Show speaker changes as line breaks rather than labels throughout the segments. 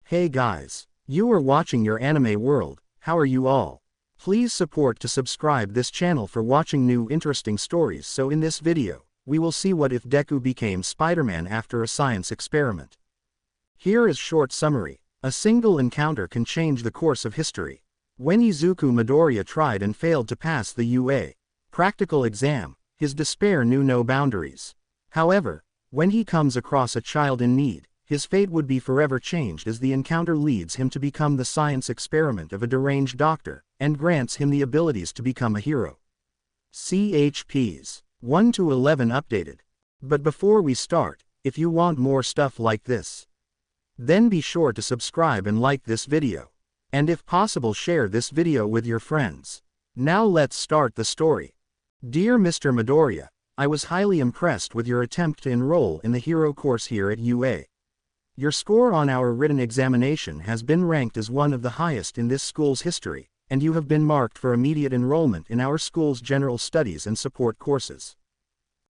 Hey guys, you are watching your anime world. How are you all? Please support to subscribe this channel for watching new interesting stories. So in this video, we will see what if Deku became Spider-Man after a science experiment. Here is short summary. A single encounter can change the course of history. When Izuku Midoriya tried and failed to pass the UA practical exam, his despair knew no boundaries. However, when he comes across a child in need, his fate would be forever changed as the encounter leads him to become the science experiment of a deranged doctor, and grants him the abilities to become a hero. CHPs 1 to 11 updated. But before we start, if you want more stuff like this, then be sure to subscribe and like this video. And if possible, share this video with your friends. Now let's start the story. Dear Mr. Midoriya, I was highly impressed with your attempt to enroll in the hero course here at UA. Your score on our written examination has been ranked as one of the highest in this school's history, and you have been marked for immediate enrollment in our school's general studies and support courses.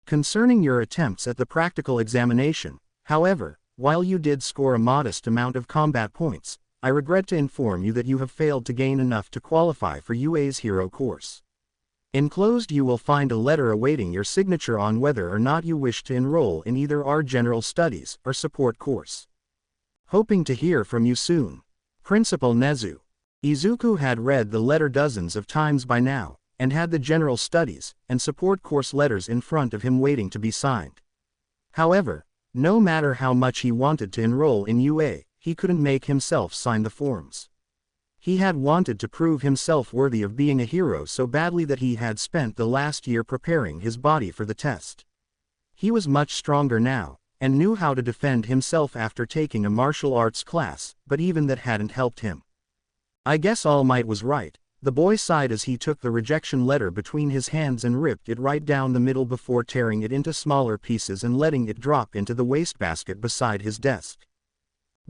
Concerning your attempts at the practical examination, however, while you did score a modest amount of combat points, I regret to inform you that you have failed to gain enough to qualify for UA's hero course. Enclosed you will find a letter awaiting your signature on whether or not you wish to enroll in either our general studies or support course. Hoping to hear from you soon. Principal Nezu. Izuku had read the letter dozens of times by now, and had the general studies and support course letters in front of him waiting to be signed. However, no matter how much he wanted to enroll in UA, he couldn't make himself sign the forms. He had wanted to prove himself worthy of being a hero so badly that he had spent the last year preparing his body for the test. He was much stronger now, and knew how to defend himself after taking a martial arts class, but even that hadn't helped him. I guess All Might was right, the boy sighed as he took the rejection letter between his hands and ripped it right down the middle before tearing it into smaller pieces and letting it drop into the wastebasket beside his desk.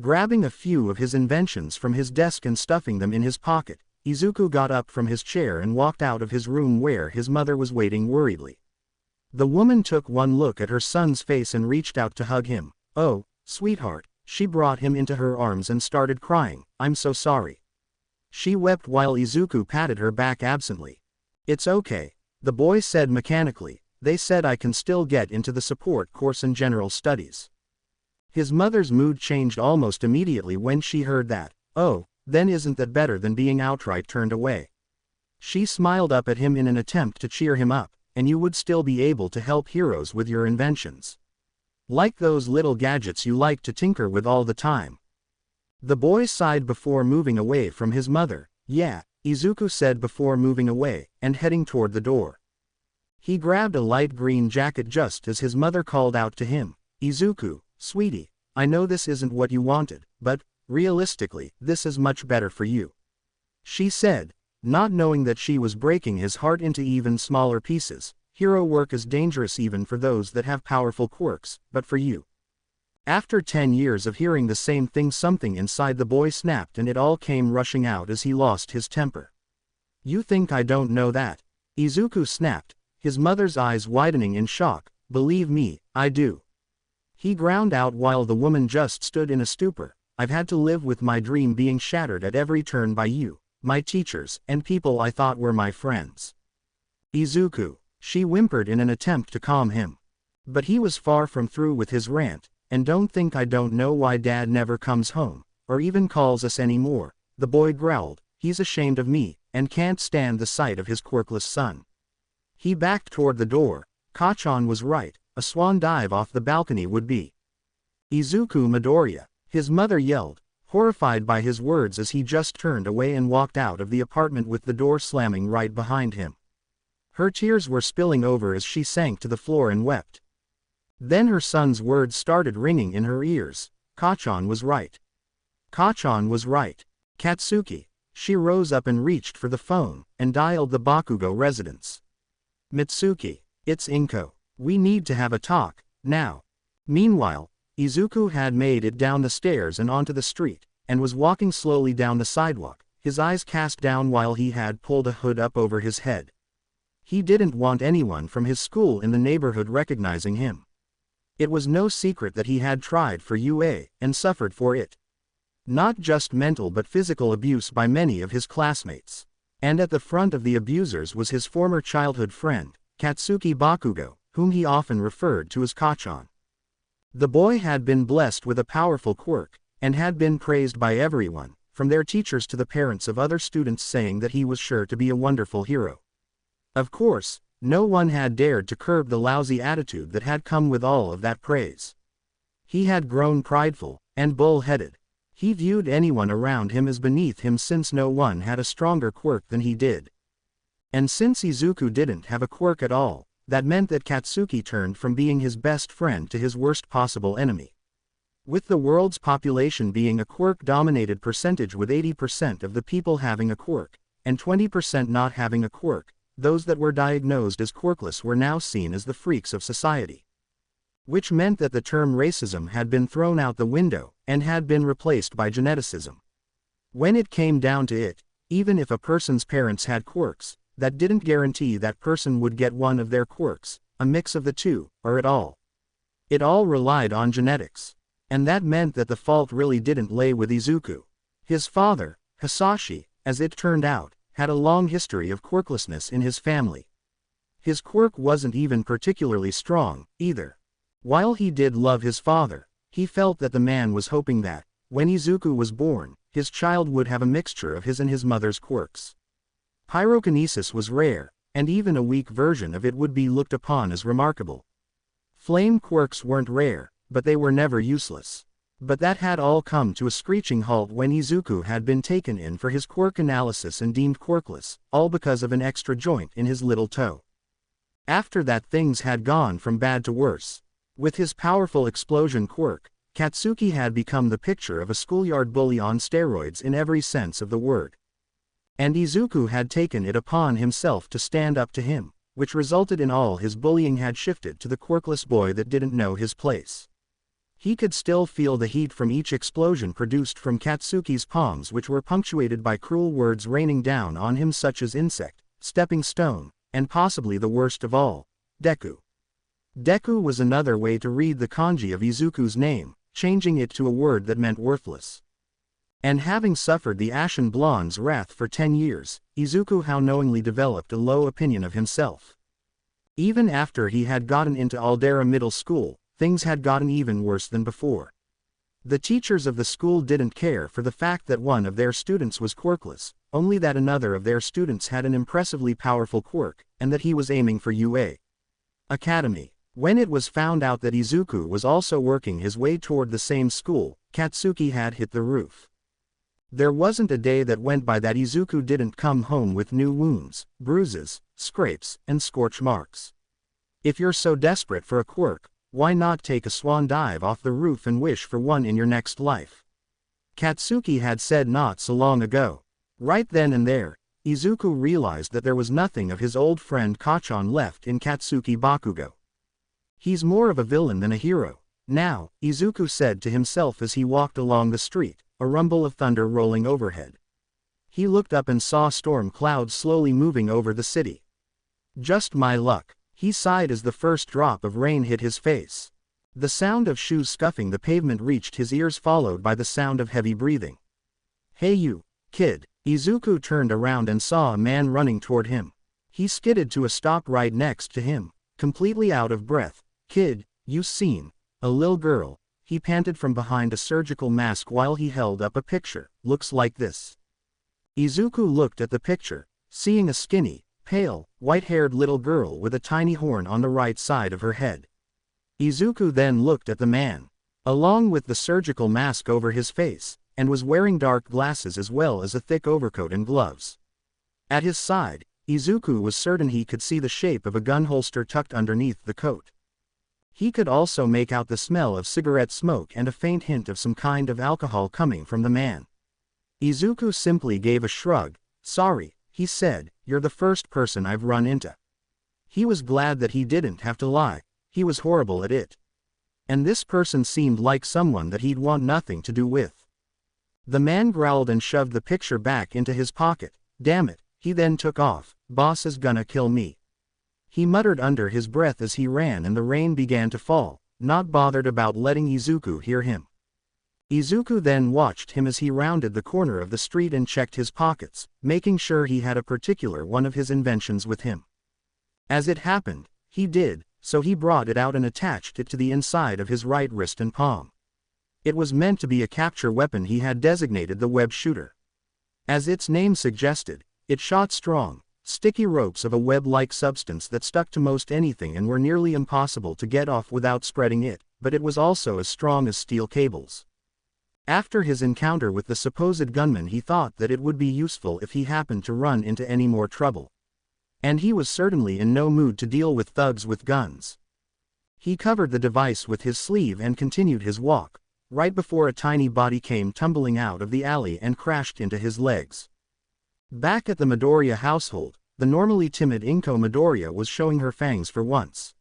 Grabbing a few of his inventions from his desk and stuffing them in his pocket, Izuku got up from his chair and walked out of his room where his mother was waiting worriedly. The woman took one look at her son's face and reached out to hug him. Oh, sweetheart, she brought him into her arms and started crying. I'm so sorry. She wept while Izuku patted her back absently. It's okay, the boy said mechanically. They said I can still get into the support course and general studies. His mother's mood changed almost immediately when she heard that. Oh, then isn't that better than being outright turned away? She smiled up at him in an attempt to cheer him up, and you would still be able to help heroes with your inventions. Like those little gadgets you like to tinker with all the time. The boy sighed before moving away from his mother. Yeah, Izuku said before moving away, and heading toward the door. He grabbed a light green jacket just as his mother called out to him. Izuku, sweetie, I know this isn't what you wanted, but, realistically, this is much better for you. She said, not knowing that she was breaking his heart into even smaller pieces. Hero work is dangerous even for those that have powerful quirks, but for you. After 10 years of hearing the same thing, something inside the boy snapped and it all came rushing out as he lost his temper. You think I don't know that? Izuku snapped, his mother's eyes widening in shock. Believe me, I do. He ground out while the woman just stood in a stupor. I've had to live with my dream being shattered at every turn by you, my teachers, and people I thought were my friends. Izuku, she whimpered in an attempt to calm him. But he was far from through with his rant. And don't think I don't know why Dad never comes home, or even calls us anymore, the boy growled. He's ashamed of me, and can't stand the sight of his quirkless son. He backed toward the door. Kachan was right, a swan dive off the balcony would be. Izuku Midoriya, his mother yelled, horrified by his words as he just turned away and walked out of the apartment with the door slamming right behind him. Her tears were spilling over as she sank to the floor and wept. Then her son's words started ringing in her ears. Kachan was right. Kachan was right. Katsuki. She rose up and reached for the phone, and dialed the Bakugo residence. Mitsuki. It's Inko. We need to have a talk, now. Meanwhile, Izuku had made it down the stairs and onto the street, and was walking slowly down the sidewalk, his eyes cast down while he had pulled a hood up over his head. He didn't want anyone from his school in the neighborhood recognizing him. It was no secret that he had tried for UA, and suffered for it. Not just mental but physical abuse by many of his classmates. And at the front of the abusers was his former childhood friend, Katsuki Bakugo, whom he often referred to as Kachan. The boy had been blessed with a powerful quirk, and had been praised by everyone, from their teachers to the parents of other students, saying that he was sure to be a wonderful hero. Of course, no one had dared to curb the lousy attitude that had come with all of that praise. He had grown prideful, and bull-headed. He viewed anyone around him as beneath him since no one had a stronger quirk than he did. And since Izuku didn't have a quirk at all, that meant that Katsuki turned from being his best friend to his worst possible enemy. With the world's population being a quirk-dominated percentage, with 80% of the people having a quirk, and 20% not having a quirk, those that were diagnosed as quirkless were now seen as the freaks of society. Which meant that the term racism had been thrown out the window, and had been replaced by geneticism. When it came down to it, even if a person's parents had quirks, that didn't guarantee that person would get one of their quirks, a mix of the two, or at all. It all relied on genetics. And that meant that the fault really didn't lay with Izuku. His father, Hisashi, as it turned out, had a long history of quirklessness in his family. His quirk wasn't even particularly strong, either. While he did love his father, he felt that the man was hoping that, when Izuku was born, his child would have a mixture of his and his mother's quirks. Pyrokinesis was rare, and even a weak version of it would be looked upon as remarkable. Flame quirks weren't rare, but they were never useless. But that had all come to a screeching halt when Izuku had been taken in for his quirk analysis and deemed quirkless, all because of an extra joint in his little toe. After that, things had gone from bad to worse. With his powerful explosion quirk, Katsuki had become the picture of a schoolyard bully on steroids in every sense of the word. And Izuku had taken it upon himself to stand up to him, which resulted in all his bullying had shifted to the quirkless boy that didn't know his place. He could still feel the heat from each explosion produced from Katsuki's palms, which were punctuated by cruel words raining down on him, such as insect, stepping stone, and possibly the worst of all, Deku. Deku was another way to read the kanji of Izuku's name, changing it to a word that meant worthless. And having suffered the Ashen Blonde's wrath for 10 years, Izuku how knowingly developed a low opinion of himself. Even after he had gotten into Aldera Middle School, things had gotten even worse than before. The teachers of the school didn't care for the fact that one of their students was quirkless, only that another of their students had an impressively powerful quirk, and that he was aiming for UA Academy. When it was found out that Izuku was also working his way toward the same school, Katsuki had hit the roof. There wasn't a day that went by that Izuku didn't come home with new wounds, bruises, scrapes, and scorch marks. If you're so desperate for a quirk, why not take a swan dive off the roof and wish for one in your next life? Katsuki had said not so long ago. Right then and there, Izuku realized that there was nothing of his old friend Kachan left in Katsuki Bakugo. He's more of a villain than a hero now, Izuku said to himself as he walked along the street, a rumble of thunder rolling overhead. He looked up and saw storm clouds slowly moving over the city. Just my luck, he sighed as the first drop of rain hit his face. The sound of shoes scuffing the pavement reached his ears, followed by the sound of heavy breathing. "Hey you, kid." Izuku turned around and saw a man running toward him. He skidded to a stop right next to him, completely out of breath. "Kid, you seen a lil girl?" he panted from behind a surgical mask while he held up a picture. "Looks like this." Izuku looked at the picture, seeing a skinny, pale, white-haired little girl with a tiny horn on the right side of her head. Izuku then looked at the man, along with the surgical mask over his face, and was wearing dark glasses as well as a thick overcoat and gloves. At his side, Izuku was certain he could see the shape of a gun holster tucked underneath the coat. He could also make out the smell of cigarette smoke and a faint hint of some kind of alcohol coming from the man. Izuku simply gave a shrug. "Sorry," he said, "you're the first person I've run into." He was glad that he didn't have to lie. He was horrible at it. And this person seemed like someone that he'd want nothing to do with. The man growled and shoved the picture back into his pocket. "Damn it," he then took off. "Boss is gonna kill me." He muttered under his breath as he ran and the rain began to fall, not bothered about letting Izuku hear him. Izuku then watched him as he rounded the corner of the street and checked his pockets, making sure he had a particular one of his inventions with him. As it happened, he did, so he brought it out and attached it to the inside of his right wrist and palm. It was meant to be a capture weapon he had designated the web shooter. As its name suggested, it shot strong, sticky ropes of a web-like substance that stuck to most anything and were nearly impossible to get off without spreading it, but it was also as strong as steel cables. After his encounter with the supposed gunman, he thought that it would be useful if he happened to run into any more trouble. And he was certainly in no mood to deal with thugs with guns. He covered the device with his sleeve and continued his walk, right before a tiny body came tumbling out of the alley and crashed into his legs. Back at the Midoriya household, the normally timid Izuku Midoriya was showing her fangs for once.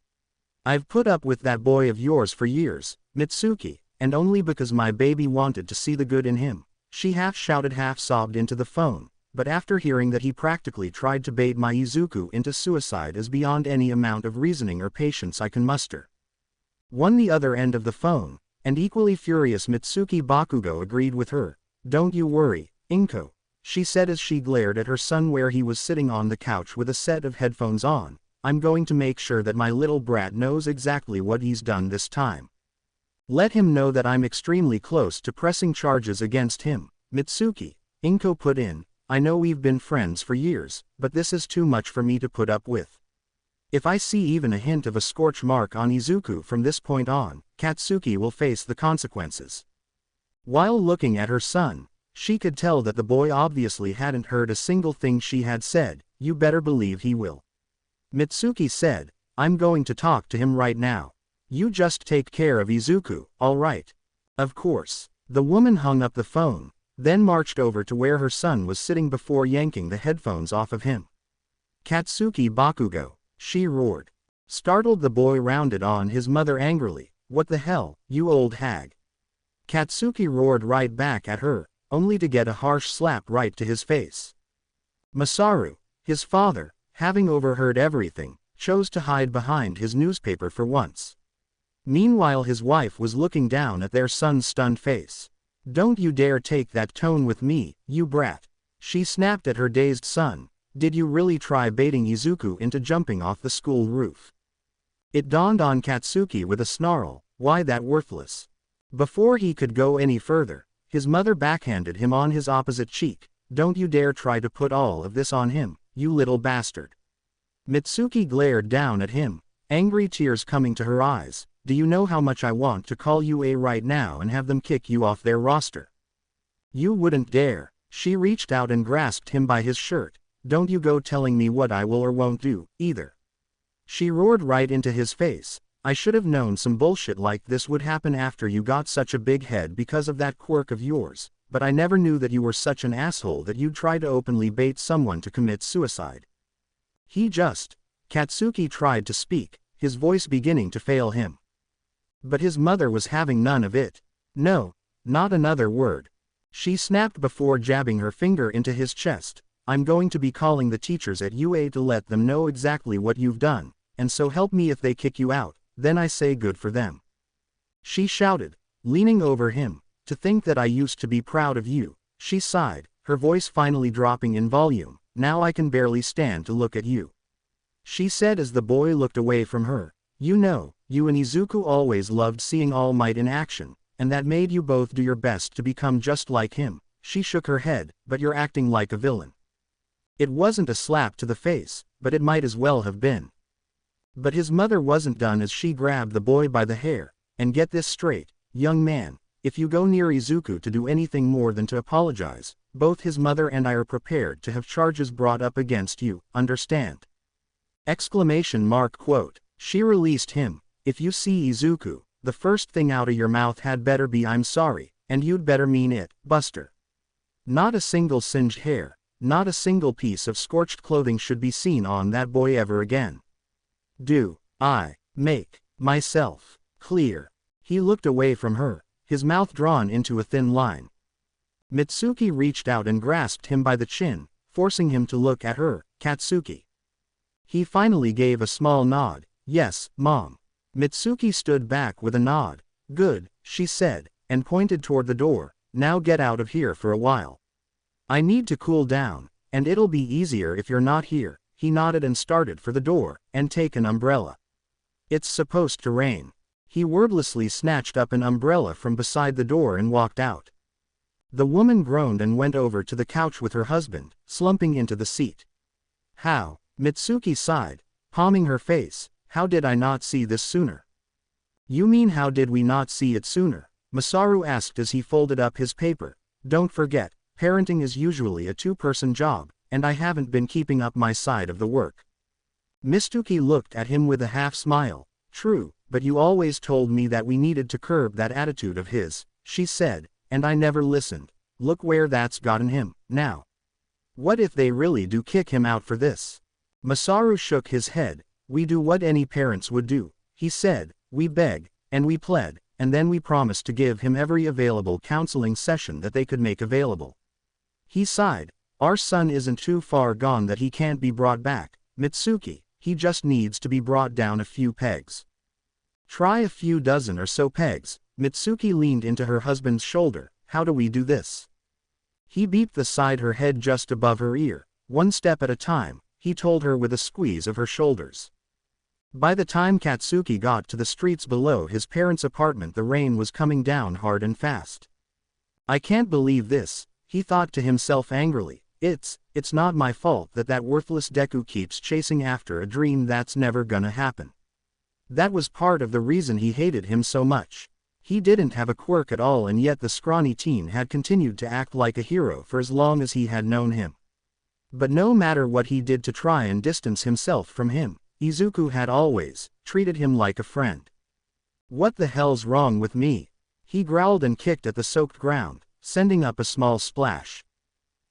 "I've put up with that boy of yours for years, Mitsuki, and only because my baby wanted to see the good in him," she half shouted half sobbed into the phone, but after hearing that he practically tried to bait my Izuku into suicide is beyond any amount of reasoning or patience I can muster. On the other end of the phone, and equally furious Mitsuki Bakugo agreed with her. "Don't you worry, Izuku," she said as she glared at her son where he was sitting on the couch with a set of headphones on. "I'm going to make sure that my little brat knows exactly what he's done this time. Let him know that I'm extremely close to pressing charges against him." "Mitsuki," Izuku put in, "I know we've been friends for years, but this is too much for me to put up with. If I see even a hint of a scorch mark on Izuku from this point on, Katsuki will face the consequences." While looking at her son, she could tell that the boy obviously hadn't heard a single thing she had said. "You better believe he will," Mitsuki said. "I'm going to talk to him right now. You just take care of Izuku, all right?" "Of course." The woman hung up the phone, then marched over to where her son was sitting before yanking the headphones off of him. "Katsuki Bakugo," she roared. Startled, the boy rounded on his mother angrily. "What the hell, you old hag?" Katsuki roared right back at her, only to get a harsh slap right to his face. Masaru, his father, having overheard everything, chose to hide behind his newspaper for once. Meanwhile, his wife was looking down at their son's stunned face. "Don't you dare take that tone with me, you brat," she snapped at her dazed son. "Did you really try baiting Izuku into jumping off the school roof?" It dawned on Katsuki with a snarl, "Why that worthless?" Before he could go any further, his mother backhanded him on his opposite cheek. "Don't you dare try to put all of this on him, you little bastard." Mitsuki glared down at him, angry tears coming to her eyes. "Do you know how much I want to call you a right now and have them kick you off their roster?" "You wouldn't dare." She reached out and grasped him by his shirt. "Don't you go telling me what I will or won't do, either." She roared right into his face. "I should have known some bullshit like this would happen after you got such a big head because of that quirk of yours, but I never knew that you were such an asshole that you'd try to openly bait someone to commit suicide." Katsuki tried to speak, his voice beginning to fail him. But his mother was having none of it. "No, not another word," she snapped before jabbing her finger into his chest. "I'm going to be calling the teachers at UA to let them know exactly what you've done, and so help me if they kick you out, then I say good for them," she shouted, leaning over him. "To think that I used to be proud of you," she sighed, her voice finally dropping in volume. "Now I can barely stand to look at you," she said as the boy looked away from her. "You know, you and Izuku always loved seeing All Might in action, and that made you both do your best to become just like him." She shook her head. "But you're acting like a villain." It wasn't a slap to the face, but it might as well have been. But his mother wasn't done as she grabbed the boy by the hair. "And get this straight, young man, if you go near Izuku to do anything more than to apologize, both his mother and I are prepared to have charges brought up against you, understand?" Quote. She released him. "If you see Izuku, the first thing out of your mouth had better be 'I'm sorry,' and you'd better mean it, Buster. Not a single singed hair, not a single piece of scorched clothing should be seen on that boy ever again. Do I make myself clear?" He looked away from her, his mouth drawn into a thin line. Mitsuki reached out and grasped him by the chin, forcing him to look at her. "Katsuki." He finally gave a small nod. "Yes, Mom." Mitsuki stood back with a nod. "Good," she said, and pointed toward the door. Now get out of here for a while. I need to cool down, and it'll be easier if you're not here. He nodded and started for the door, and take an umbrella. It's supposed to rain. He wordlessly snatched up an umbrella from beside the door and walked out. The woman groaned and went over to the couch with her husband, slumping into the seat. How? Mitsuki sighed, palming her face. How did I not see this sooner? You mean how did we not see it sooner? Masaru asked as he folded up his paper. Don't forget, parenting is usually a two-person job, and I haven't been keeping up my side of the work. Mitsuki looked at him with a half-smile. True, but you always told me that we needed to curb that attitude of his, she said, and I never listened. Look where that's gotten him, now. What if they really do kick him out for this? Masaru shook his head. We do what any parents would do, he said. We beg, and we pled, and then we promised to give him every available counseling session that they could make available. He sighed. Our son isn't too far gone that he can't be brought back, Mitsuki. He just needs to be brought down a few pegs. Try a few dozen or so pegs. Mitsuki leaned into her husband's shoulder. How do we do this? He beeped beside her head just above her ear. One step at a time, he told her with a squeeze of her shoulders. By the time Katsuki got to the streets below his parents' apartment, the rain was coming down hard and fast. I can't believe this, he thought to himself angrily. It's not my fault that worthless Deku keeps chasing after a dream that's never gonna happen. That was part of the reason he hated him so much. He didn't have a quirk at all, and yet the scrawny teen had continued to act like a hero for as long as he had known him. But no matter what he did to try and distance himself from him, Izuku had always treated him like a friend. What the hell's wrong with me? He growled and kicked at the soaked ground, sending up a small splash.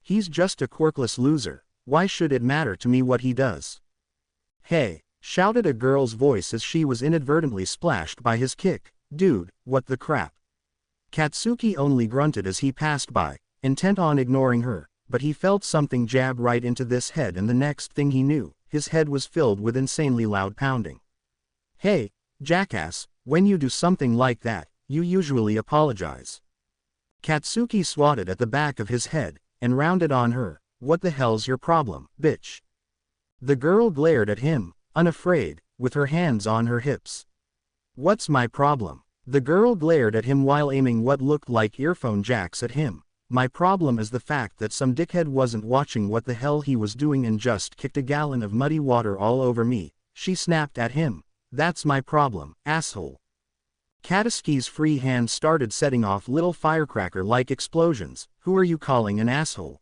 He's just a quirkless loser. Why should it matter to me what he does? Hey, shouted a girl's voice as she was inadvertently splashed by his kick. Dude, what the crap? Katsuki only grunted as he passed by, intent on ignoring her, but he felt something jab right into this head, and the next thing he knew, his head was filled with insanely loud pounding. Hey, jackass, when you do something like that, you usually apologize. Katsuki swatted at the back of his head, and rounded on her. What the hell's your problem, bitch? The girl glared at him, unafraid, with her hands on her hips. What's my problem? The girl glared at him while aiming what looked like earphone jacks at him. My problem is the fact that some dickhead wasn't watching what the hell he was doing and just kicked a gallon of muddy water all over me, she snapped at him. That's my problem, asshole. Katsuki's free hand started setting off little firecracker-like explosions. Who are you calling an asshole?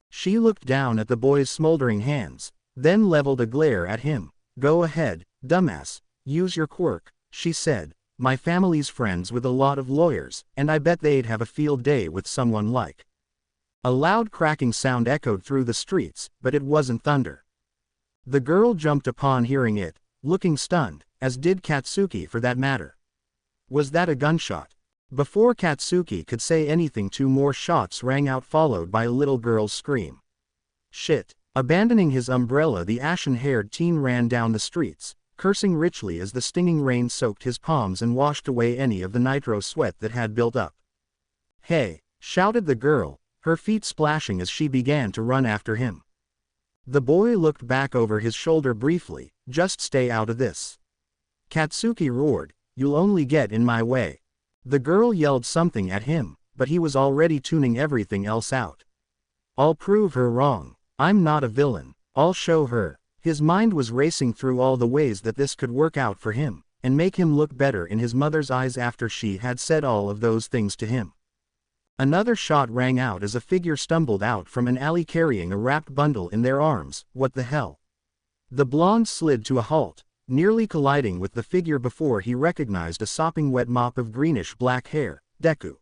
She looked down at the boy's smoldering hands, then leveled a glare at him. Go ahead, dumbass, use your quirk, she said. My family's friends with a lot of lawyers, and I bet they'd have a field day with someone like. A loud cracking sound echoed through the streets, but it wasn't thunder. The girl jumped upon hearing it, looking stunned, as did Katsuki for that matter. Was that a gunshot? Before Katsuki could say anything, two more shots rang out, followed by a little girl's scream. Shit. Abandoning his umbrella, the ashen-haired teen ran down the streets, cursing richly as the stinging rain soaked his palms and washed away any of the nitro sweat that had built up. Hey, shouted the girl, her feet splashing as she began to run after him. The boy looked back over his shoulder briefly. Just stay out of this. Katsuki roared, you'll only get in my way. The girl yelled something at him, but he was already tuning everything else out. I'll prove her wrong. I'm not a villain. I'll show her. His mind was racing through all the ways that this could work out for him, and make him look better in his mother's eyes after she had said all of those things to him. Another shot rang out as a figure stumbled out from an alley carrying a wrapped bundle in their arms. What the hell? The blonde slid to a halt, nearly colliding with the figure before he recognized a sopping wet mop of greenish-black hair. Deku.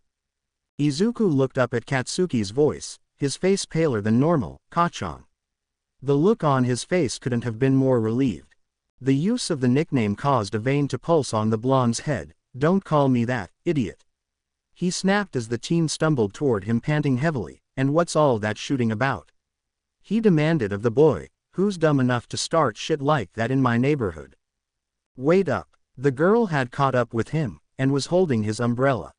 Izuku looked up at Katsuki's voice, his face paler than normal. Kachan. The look on his face couldn't have been more relieved. The use of the nickname caused a vein to pulse on the blonde's head. Don't call me that, idiot. He snapped as the teen stumbled toward him, panting heavily. And what's all that shooting about? He demanded of the boy. Who's dumb enough to start shit like that in my neighborhood? Wait up. The girl had caught up with him, and was holding his umbrella.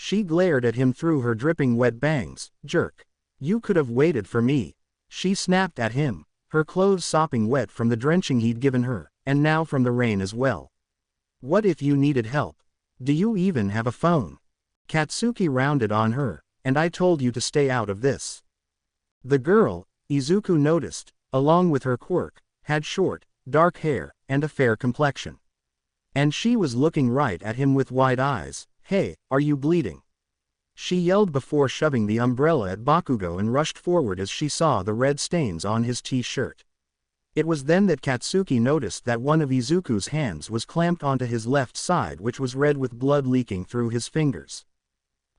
She glared at him through her dripping wet bangs. Jerk. You could have waited for me. She snapped at him, her clothes sopping wet from the drenching he'd given her, and now from the rain as well. What if you needed help? Do you even have a phone? Katsuki rounded on her, and I told you to stay out of this. The girl, Izuku noticed, along with her quirk, had short, dark hair, and a fair complexion. And she was looking right at him with wide eyes. Hey, are you bleeding? She yelled before shoving the umbrella at Bakugo and rushed forward as she saw the red stains on his t-shirt. It was then that Katsuki noticed that one of Izuku's hands was clamped onto his left side, which was red with blood leaking through his fingers.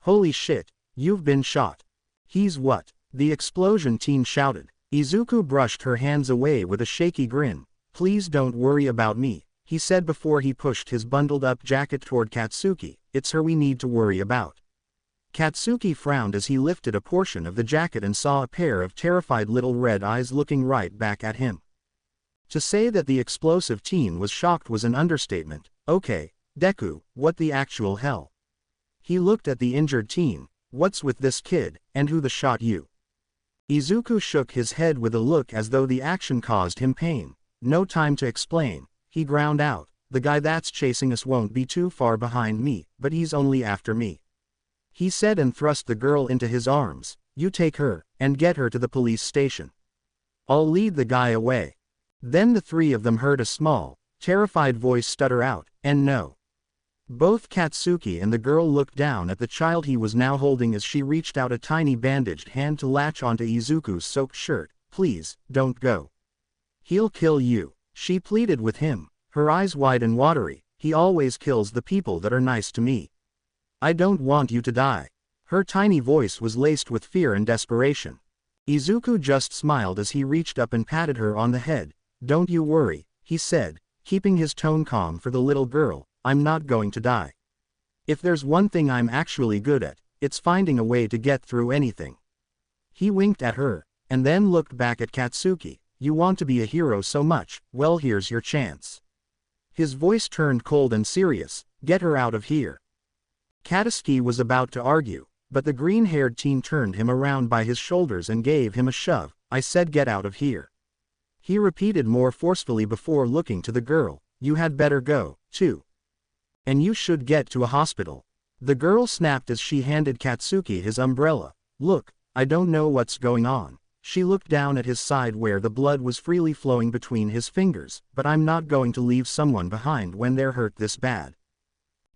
Holy shit, you've been shot. He's what? The explosion teen shouted. Izuku brushed her hands away with a shaky grin. Please don't worry about me, he said before he pushed his bundled up jacket toward Katsuki. It's her we need to worry about. Katsuki frowned as he lifted a portion of the jacket and saw a pair of terrified little red eyes looking right back at him. To say that the explosive teen was shocked was an understatement. Okay, Deku, what the actual hell? He looked at the injured teen. What's with this kid, and who the shot you? Izuku shook his head with a look as though the action caused him pain. No time to explain, he ground out. The guy that's chasing us won't be too far behind me, but he's only after me. He said and thrust the girl into his arms. You take her, and get her to the police station. I'll lead the guy away. Then the three of them heard a small, terrified voice stutter out, and no. Both Katsuki and the girl looked down at the child he was now holding as she reached out a tiny bandaged hand to latch onto Izuku's soaked shirt. Please, don't go. He'll kill you, she pleaded with him, her eyes wide and watery. He always kills the people that are nice to me. I don't want you to die. Her tiny voice was laced with fear and desperation. Izuku just smiled as he reached up and patted her on the head. Don't you worry, he said, keeping his tone calm for the little girl. I'm not going to die. If there's one thing I'm actually good at, it's finding a way to get through anything. He winked at her, and then looked back at Katsuki. You want to be a hero so much, well here's your chance. His voice turned cold and serious. Get her out of here. Katsuki was about to argue, but the green-haired teen turned him around by his shoulders and gave him a shove. I said get out of here. He repeated more forcefully before looking to the girl. You had better go, too. And you should get to a hospital. The girl snapped as she handed Katsuki his umbrella. Look, I don't know what's going on. She looked down at his side where the blood was freely flowing between his fingers, but I'm not going to leave someone behind when they're hurt this bad.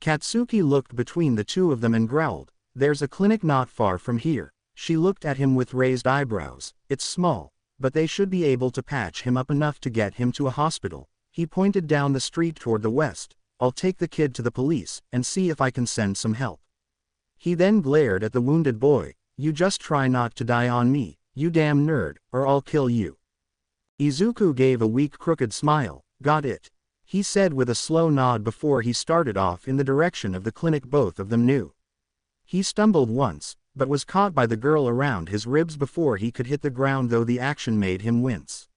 Katsuki looked between the two of them and growled. There's a clinic not far from here. She looked at him with raised eyebrows. It's small, but they should be able to patch him up enough to get him to a hospital. He pointed down the street toward the west. I'll take the kid to the police and see if I can send some help. He then glared at the wounded boy. You just try not to die on me, you damn nerd, or I'll kill you. Izuku gave a weak crooked smile. Got it, he said with a slow nod before he started off in the direction of the clinic both of them knew. He stumbled once, but was caught by the girl around his ribs before he could hit the ground, though the action made him wince.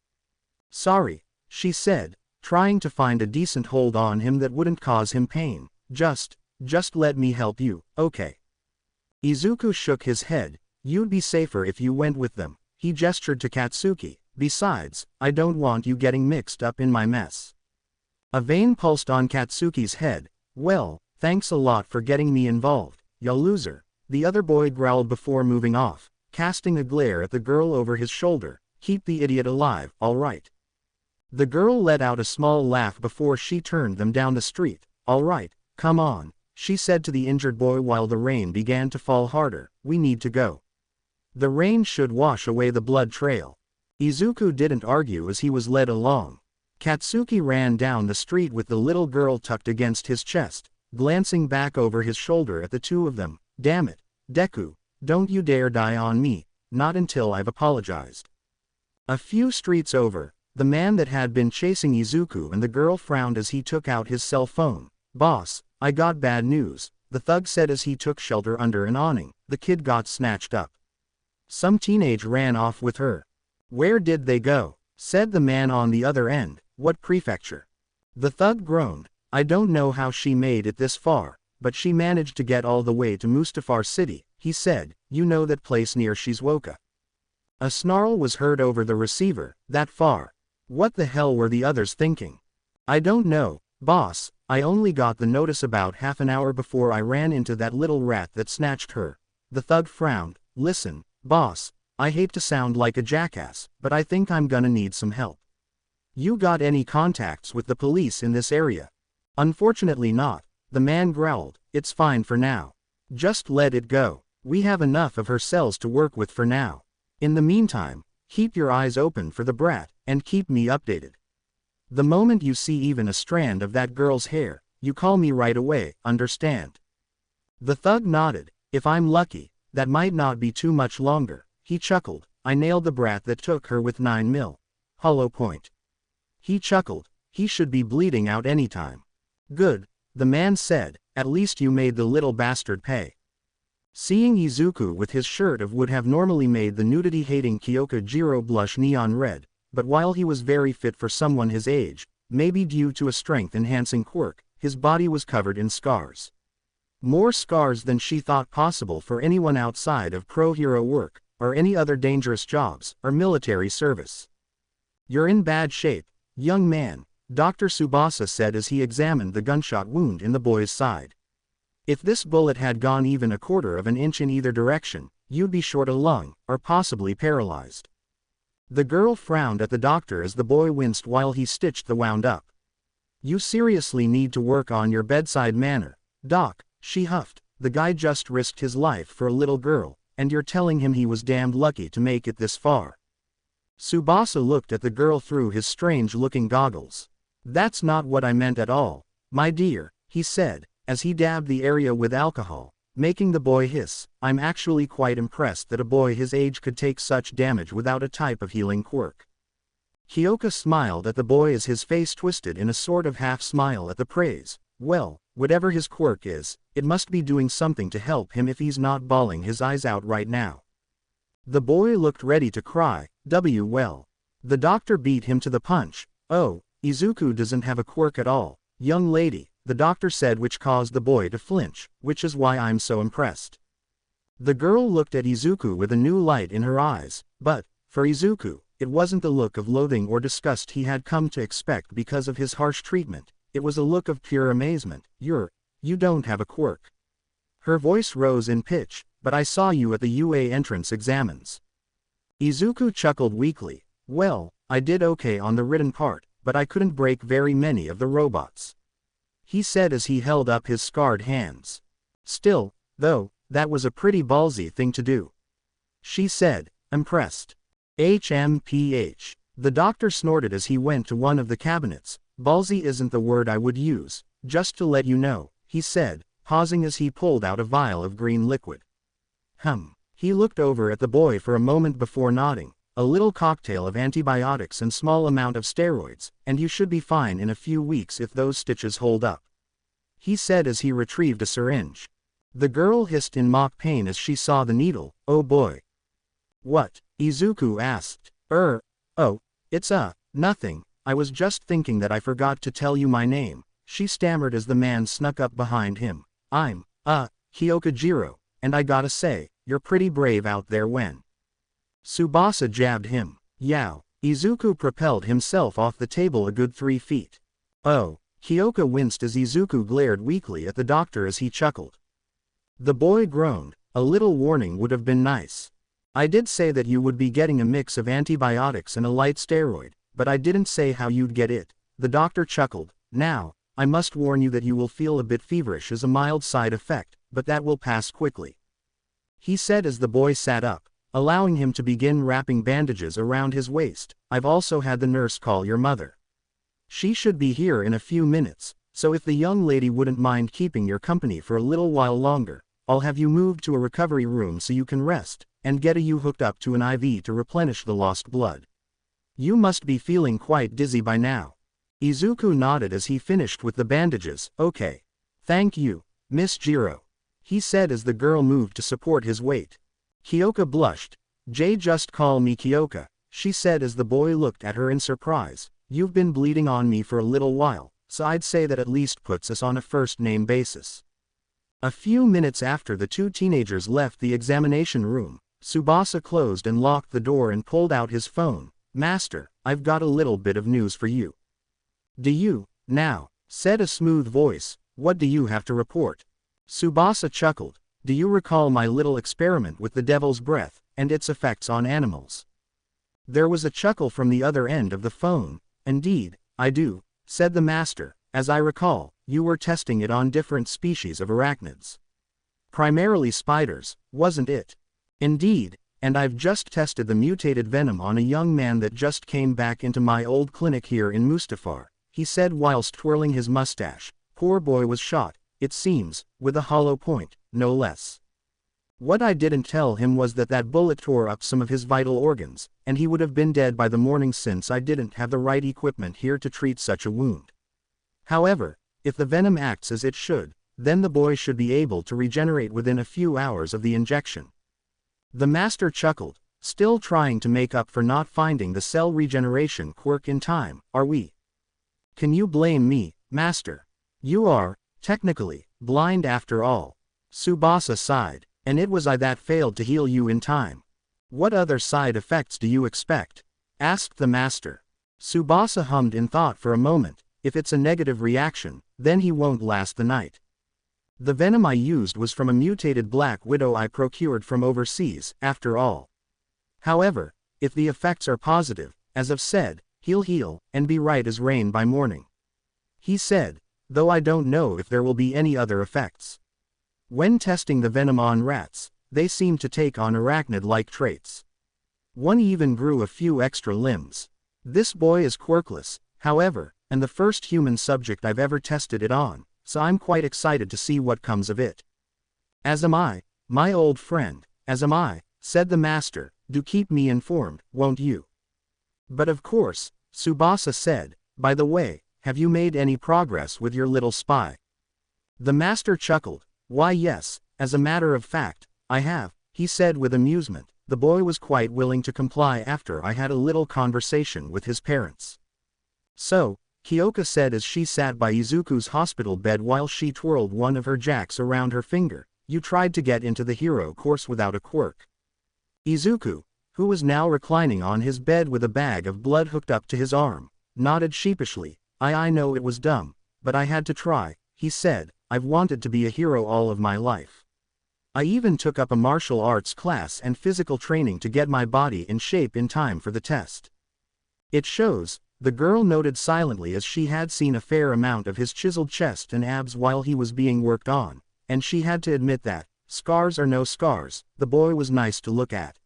Sorry, she said, trying to find a decent hold on him that wouldn't cause him pain. Just let me help you, okay? Izuku shook his head. You'd be safer if you went with them. He gestured to Katsuki. Besides, I don't want you getting mixed up in my mess. A vein pulsed on Katsuki's head. Well, thanks a lot for getting me involved, ya loser. The other boy growled before moving off, casting a glare at the girl over his shoulder. Keep the idiot alive, all right. The girl let out a small laugh before she turned them down the street. All right, come on, she said to the injured boy while the rain began to fall harder. We need to go. The rain should wash away the blood trail. Izuku didn't argue as he was led along. Katsuki ran down the street with the little girl tucked against his chest, glancing back over his shoulder at the two of them. Damn it, Deku, don't you dare die on me, not until I've apologized. A few streets over, the man that had been chasing Izuku and the girl frowned as he took out his cell phone. Boss, I got bad news, the thug said as he took shelter under an awning. The kid got snatched up. Some teenage ran off with her. Where did they go? Said the man on the other end. What prefecture? The thug groaned. I don't know how she made it this far. but she managed to get all the way to Mustafar City, he said. You know that place near Shizuoka? A snarl was heard over the receiver. That far? What the hell were the others thinking? I don't know, boss, I only got the notice about half an hour before I ran into that little rat that snatched her. The thug frowned. Listen, boss, I hate to sound like a jackass, but I think I'm gonna need some help. You got any contacts with the police in this area? Unfortunately not, the man growled. It's fine for now. Just let it go. We have enough of her cells to work with for now. In the meantime, keep your eyes open for the brat, and keep me updated. The moment you see even a strand of that girl's hair, you call me right away, understand? The thug nodded. If I'm lucky, that might not be too much longer, he chuckled. I nailed the brat that took her with 9 mil. Hollow point. He chuckled. He should be bleeding out anytime. Good, the man said, at least you made the little bastard pay. Seeing Izuku with his shirt of would have normally made the nudity-hating Kyoka Jiro blush neon red, but while he was very fit for someone his age, maybe due to a strength-enhancing quirk, his body was covered in scars. More scars than she thought possible for anyone outside of pro-hero work, or any other dangerous jobs, or military service. You're in bad shape, young man, Dr. Tsubasa said as he examined the gunshot wound in the boy's side. If this bullet had gone even a quarter of an inch in either direction, you'd be short a lung, or possibly paralyzed. The girl frowned at the doctor as the boy winced while he stitched the wound up. You seriously need to work on your bedside manner, Doc, she huffed. The guy just risked his life for a little girl, and you're telling him he was damned lucky to make it this far. Tsubasa looked at the girl through his strange-looking goggles. That's not what I meant at all, my dear, he said, as he dabbed the area with alcohol, making the boy hiss. I'm actually quite impressed that a boy his age could take such damage without a type of healing quirk. Kyoka smiled at the boy as his face twisted in a sort of half-smile at the praise. Well, whatever his quirk is, it must be doing something to help him if he's not bawling his eyes out right now. The boy looked ready to cry. Well. The doctor beat him to the punch. Oh, Izuku doesn't have a quirk at all, young lady, the doctor said, which caused the boy to flinch, which is why I'm so impressed. The girl looked at Izuku with a new light in her eyes, but, for Izuku, it wasn't the look of loathing or disgust he had come to expect because of his harsh treatment, it was a look of pure amazement. You don't have a quirk. Her voice rose in pitch, but I saw you at the UA entrance examens. Izuku chuckled weakly. Well, I did okay on the written part, but I couldn't break very many of the robots, he said as he held up his scarred hands. Still, though, that was a pretty ballsy thing to do, she said, impressed. HMPH. The doctor snorted as he went to one of the cabinets. Ballsy isn't the word I would use, just to let you know, he said, pausing as he pulled out a vial of green liquid. He looked over at the boy for a moment before nodding. A little cocktail of antibiotics and small amount of steroids, and you should be fine in a few weeks if those stitches hold up, he said as he retrieved a syringe. The girl hissed in mock pain as she saw the needle. Oh boy. What? Izuku asked. Oh, it's nothing, I was just thinking that I forgot to tell you my name, she stammered as the man snuck up behind him. I'm, Kyoka Jiro, and I gotta say, you're pretty brave out there when. Tsubasa jabbed him. Yow. Izuku propelled himself off the table a good 3 feet. Oh, Kyoka winced as Izuku glared weakly at the doctor as he chuckled. The boy groaned. A little warning would have been nice. I did say that you would be getting a mix of antibiotics and a light steroid, but I didn't say how you'd get it, the doctor chuckled. Now, I must warn you that you will feel a bit feverish as a mild side effect, but that will pass quickly, he said as the boy sat up, allowing him to begin wrapping bandages around his waist. I've also had the nurse call your mother. She should be here in a few minutes, so if the young lady wouldn't mind keeping your company for a little while longer, I'll have you moved to a recovery room so you can rest, and get you hooked up to an IV to replenish the lost blood. You must be feeling quite dizzy by now. Izuku nodded as he finished with the bandages. Okay. Thank you, Miss Jiro, he said as the girl moved to support his weight. Kyoka blushed. Just call me Kyoka, she said as the boy looked at her in surprise. You've been bleeding on me for a little while, so I'd say that at least puts us on a first-name basis. A few minutes after the two teenagers left the examination room, Tsubasa closed and locked the door and pulled out his phone. "Master, I've got a little bit of news for you." "Do you, now?" said a smooth voice. "What do you have to report?" Tsubasa chuckled. "Do you recall my little experiment with the devil's breath, and its effects on animals?" There was a chuckle from the other end of the phone. "Indeed, I do," said the master. "As I recall, you were testing it on different species of arachnids. Primarily spiders, wasn't it?" "Indeed, and I've just tested the mutated venom on a young man that just came back into my old clinic here in Mustafar," he said whilst twirling his mustache. "Poor boy was shot, it seems, with a hollow point, no less. What I didn't tell him was that bullet tore up some of his vital organs, and he would have been dead by the morning since I didn't have the right equipment here to treat such a wound. However, if the venom acts as it should, then the boy should be able to regenerate within a few hours of the injection." The master chuckled, still trying to make up for not finding the cell regeneration quirk in time. "Are we? Can you blame me, master? You are, technically, blind after all." Tsubasa sighed. "And it was I that failed to heal you in time." "What other side effects do you expect?" asked the master. Tsubasa hummed in thought for a moment. "If it's a negative reaction, then he won't last the night. The venom I used was from a mutated black widow I procured from overseas, after all. However, if the effects are positive, as I've said, he'll heal, and be right as rain by morning," he said, "though I don't know if there will be any other effects. When testing the venom on rats, they seem to take on arachnid-like traits. One even grew a few extra limbs. This boy is quirkless, however, and the first human subject I've ever tested it on, so I'm quite excited to see what comes of it." "As am I, my old friend, as am I," said the master. "Do keep me informed, won't you?" "But of course," Tsubasa said. "By the way, have you made any progress with your little spy?" The master chuckled. "Why yes, as a matter of fact, I have," he said with amusement. "The boy was quite willing to comply after I had a little conversation with his parents." "So," Kyoka said as she sat by Izuku's hospital bed while she twirled one of her jacks around her finger, "you tried to get into the hero course without a quirk." Izuku, who was now reclining on his bed with a bag of blood hooked up to his arm, nodded sheepishly. I know it was dumb, but I had to try," he said. "I've wanted to be a hero all of my life. I even took up a martial arts class and physical training to get my body in shape in time for the test." "It shows," the girl noted silently as she had seen a fair amount of his chiseled chest and abs while he was being worked on, and she had to admit that, scars or no scars, the boy was nice to look at.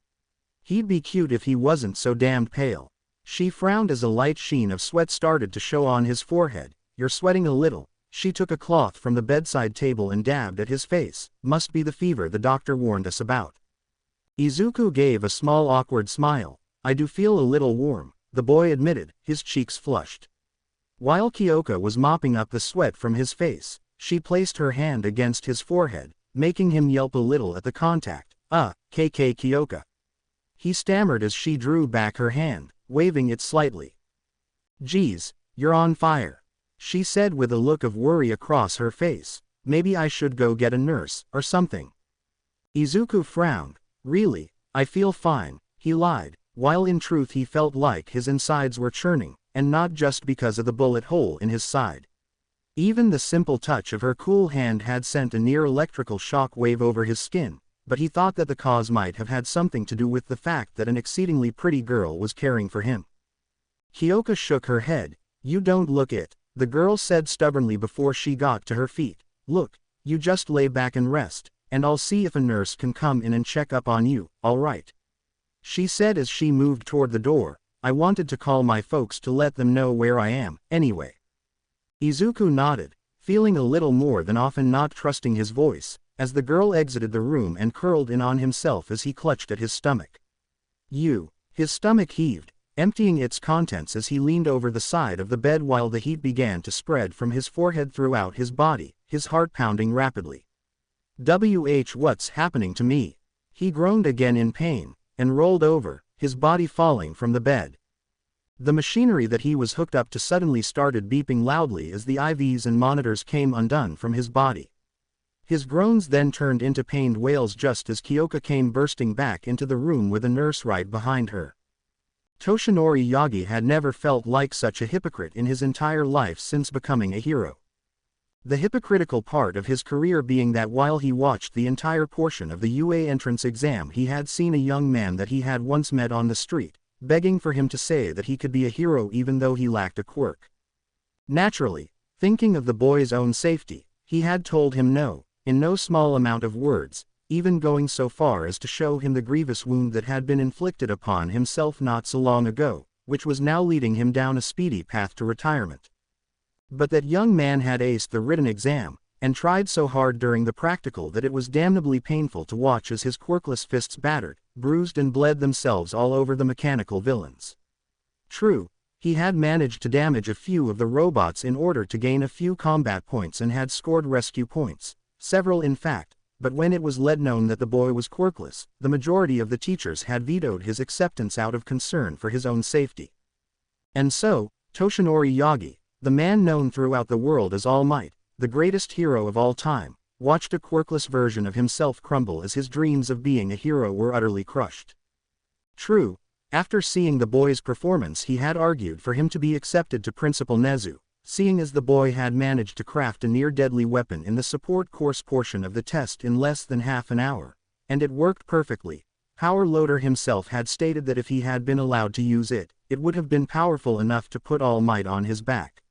He'd be cute if he wasn't so damned pale. She frowned as a light sheen of sweat started to show on his forehead. "You're sweating a little." She took a cloth from the bedside table and dabbed at his face. "Must be the fever the doctor warned us about." Izuku gave a small awkward smile. "I do feel a little warm," the boy admitted, his cheeks flushed. While Kyoka was mopping up the sweat from his face, she placed her hand against his forehead, making him yelp a little at the contact. KK Kyoka," he stammered as she drew back her hand, waving it slightly. "Geez, you're on fire," she said with a look of worry across her face. "Maybe I should go get a nurse, or something." Izuku frowned. "Really, I feel fine," he lied, while in truth he felt like his insides were churning, and not just because of the bullet hole in his side. Even the simple touch of her cool hand had sent a near electrical shock wave over his skin, but he thought that the cause might have had something to do with the fact that an exceedingly pretty girl was caring for him. Kyoka shook her head. "You don't look it," the girl said stubbornly before she got to her feet. "Look, you just lay back and rest, and I'll see if a nurse can come in and check up on you, all right?" she said as she moved toward the door. "I wanted to call my folks to let them know where I am, anyway." Izuku nodded, feeling a little more than often not trusting his voice, as the girl exited the room and curled in on himself as he clutched at his stomach. His stomach heaved, emptying its contents as he leaned over the side of the bed while the heat began to spread from his forehead throughout his body, his heart pounding rapidly. What's happening to me?" He groaned again in pain, and rolled over, his body falling from the bed. The machinery that he was hooked up to suddenly started beeping loudly as the IVs and monitors came undone from his body. His groans then turned into pained wails just as Kyoka came bursting back into the room with a nurse right behind her. Toshinori Yagi had never felt like such a hypocrite in his entire life since becoming a hero. The hypocritical part of his career being that while he watched the entire portion of the UA entrance exam, he had seen a young man that he had once met on the street, begging for him to say that he could be a hero even though he lacked a quirk. Naturally, thinking of the boy's own safety, he had told him no, in no small amount of words, even going so far as to show him the grievous wound that had been inflicted upon himself not so long ago, which was now leading him down a speedy path to retirement. But that young man had aced the written exam, and tried so hard during the practical that it was damnably painful to watch as his quirkless fists battered, bruised and bled themselves all over the mechanical villains. True, he had managed to damage a few of the robots in order to gain a few combat points and had scored rescue points, several in fact, but when it was known that the boy was quirkless, the majority of the teachers had vetoed his acceptance out of concern for his own safety. And so, Toshinori Yagi, the man known throughout the world as All Might, the greatest hero of all time, watched a quirkless version of himself crumble as his dreams of being a hero were utterly crushed. True, after seeing the boy's performance he had argued for him to be accepted to Principal Nezu, seeing as the boy had managed to craft a near-deadly weapon in the support course portion of the test in less than half an hour, and it worked perfectly. Power Loader himself had stated that if he had been allowed to use it, it would have been powerful enough to put All Might on his back.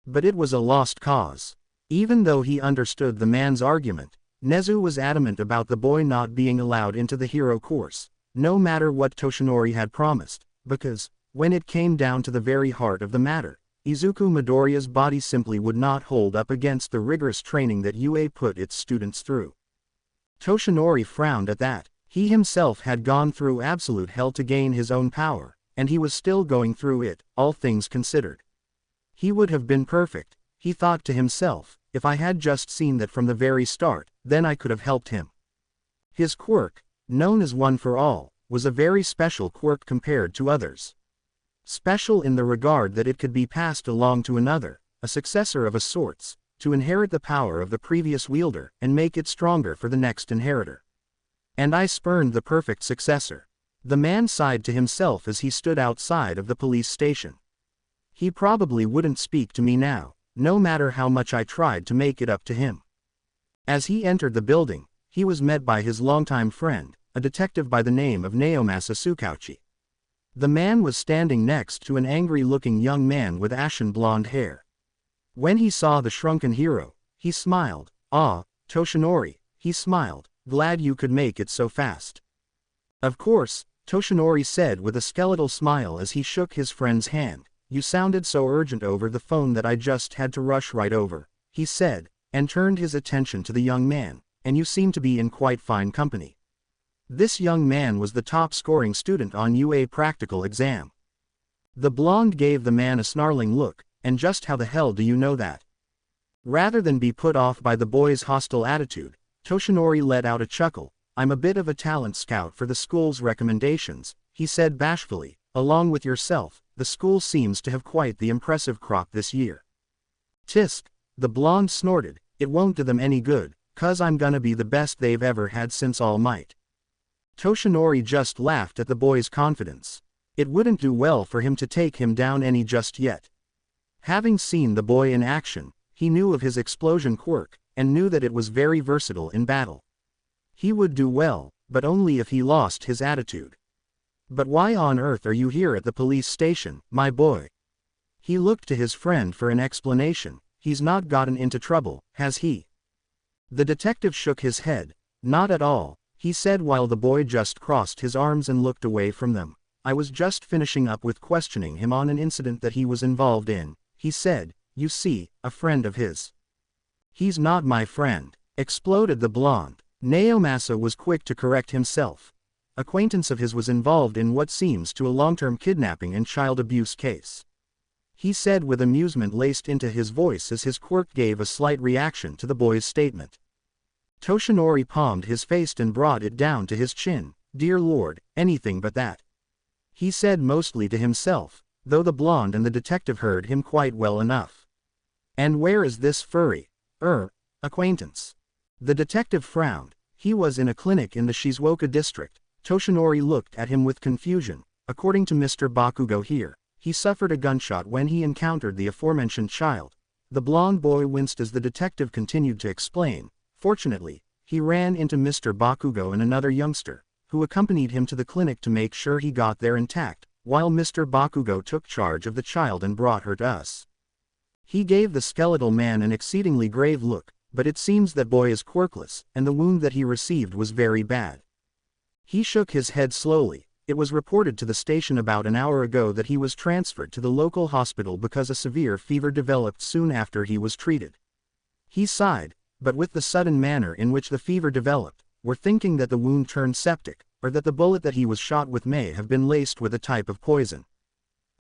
But it was a lost cause. Even though he understood the man's argument, Nezu was adamant about the boy not being allowed into the hero course, no matter what Toshinori had promised, because, when it came down to the very heart of the matter, Izuku Midoriya's body simply would not hold up against the rigorous training that UA put its students through. Toshinori frowned at that. He himself had gone through absolute hell to gain his own power, and he was still going through it, all things considered. He would have been perfect, he thought to himself, if I had just seen that from the very start, then I could have helped him. His quirk, known as One for All, was a very special quirk compared to others. Special in the regard that it could be passed along to another, a successor of a sorts, to inherit the power of the previous wielder and make it stronger for the next inheritor. And I spurned the perfect successor. The man sighed to himself as he stood outside of the police station. He probably wouldn't speak to me now, no matter how much I tried to make it up to him. As he entered the building, he was met by his longtime friend, a detective by the name of Naomasa Tsukauchi. The man was standing next to an angry-looking young man with ashen blonde hair. When he saw the shrunken hero, he smiled. "Ah, Toshinori," he smiled, "glad you could make it so fast." "Of course," Toshinori said with a skeletal smile as he shook his friend's hand. "You sounded so urgent over the phone that I just had to rush right over," he said, and turned his attention to the young man, "and you seem to be in quite fine company." This young man was the top-scoring student on UA practical exam. The blonde gave the man a snarling look, "And just how the hell do you know that?" Rather than be put off by the boy's hostile attitude, Toshinori let out a chuckle. "I'm a bit of a talent scout for the school's recommendations," he said bashfully. "Along with yourself, the school seems to have quite the impressive crop this year." "Tisk," the blonde snorted, "it won't do them any good, 'cause I'm gonna be the best they've ever had since All Might." Toshinori just laughed at the boy's confidence. It wouldn't do well for him to take him down any just yet. Having seen the boy in action, he knew of his explosion quirk, and knew that it was very versatile in battle. He would do well, but only if he lost his attitude. "But why on earth are you here at the police station, my boy?" He looked to his friend for an explanation. "He's not gotten into trouble, has he?" The detective shook his head. "Not at all," he said while the boy just crossed his arms and looked away from them. "I was just finishing up with questioning him on an incident that he was involved in," he said. "You see, a friend of his." "He's not my friend," exploded the blonde. Naomasa was quick to correct himself. "Acquaintance of his was involved in what seems to a long-term kidnapping and child abuse case," he said with amusement laced into his voice as his quirk gave a slight reaction to the boy's statement. Toshinori palmed his face and brought it down to his chin. "Dear Lord, anything but that," he said mostly to himself, though the blonde and the detective heard him quite well enough. "And where is this furry acquaintance?" The detective frowned. He was in a clinic in the Shizuoka district. Toshinori looked at him with confusion. According to Mr. Bakugo here, he suffered a gunshot when he encountered the aforementioned child. The blonde boy winced as the detective continued to explain. Fortunately, he ran into Mr. Bakugo and another youngster, who accompanied him to the clinic to make sure he got there intact, while Mr. Bakugo took charge of the child and brought her to us. He gave the skeletal man an exceedingly grave look, but it seems that boy is quirkless, and the wound that he received was very bad. He shook his head slowly. It was reported to the station about an hour ago that he was transferred to the local hospital because a severe fever developed soon after he was treated. He sighed, but with the sudden manner in which the fever developed, we're thinking that the wound turned septic, or that the bullet that he was shot with may have been laced with a type of poison.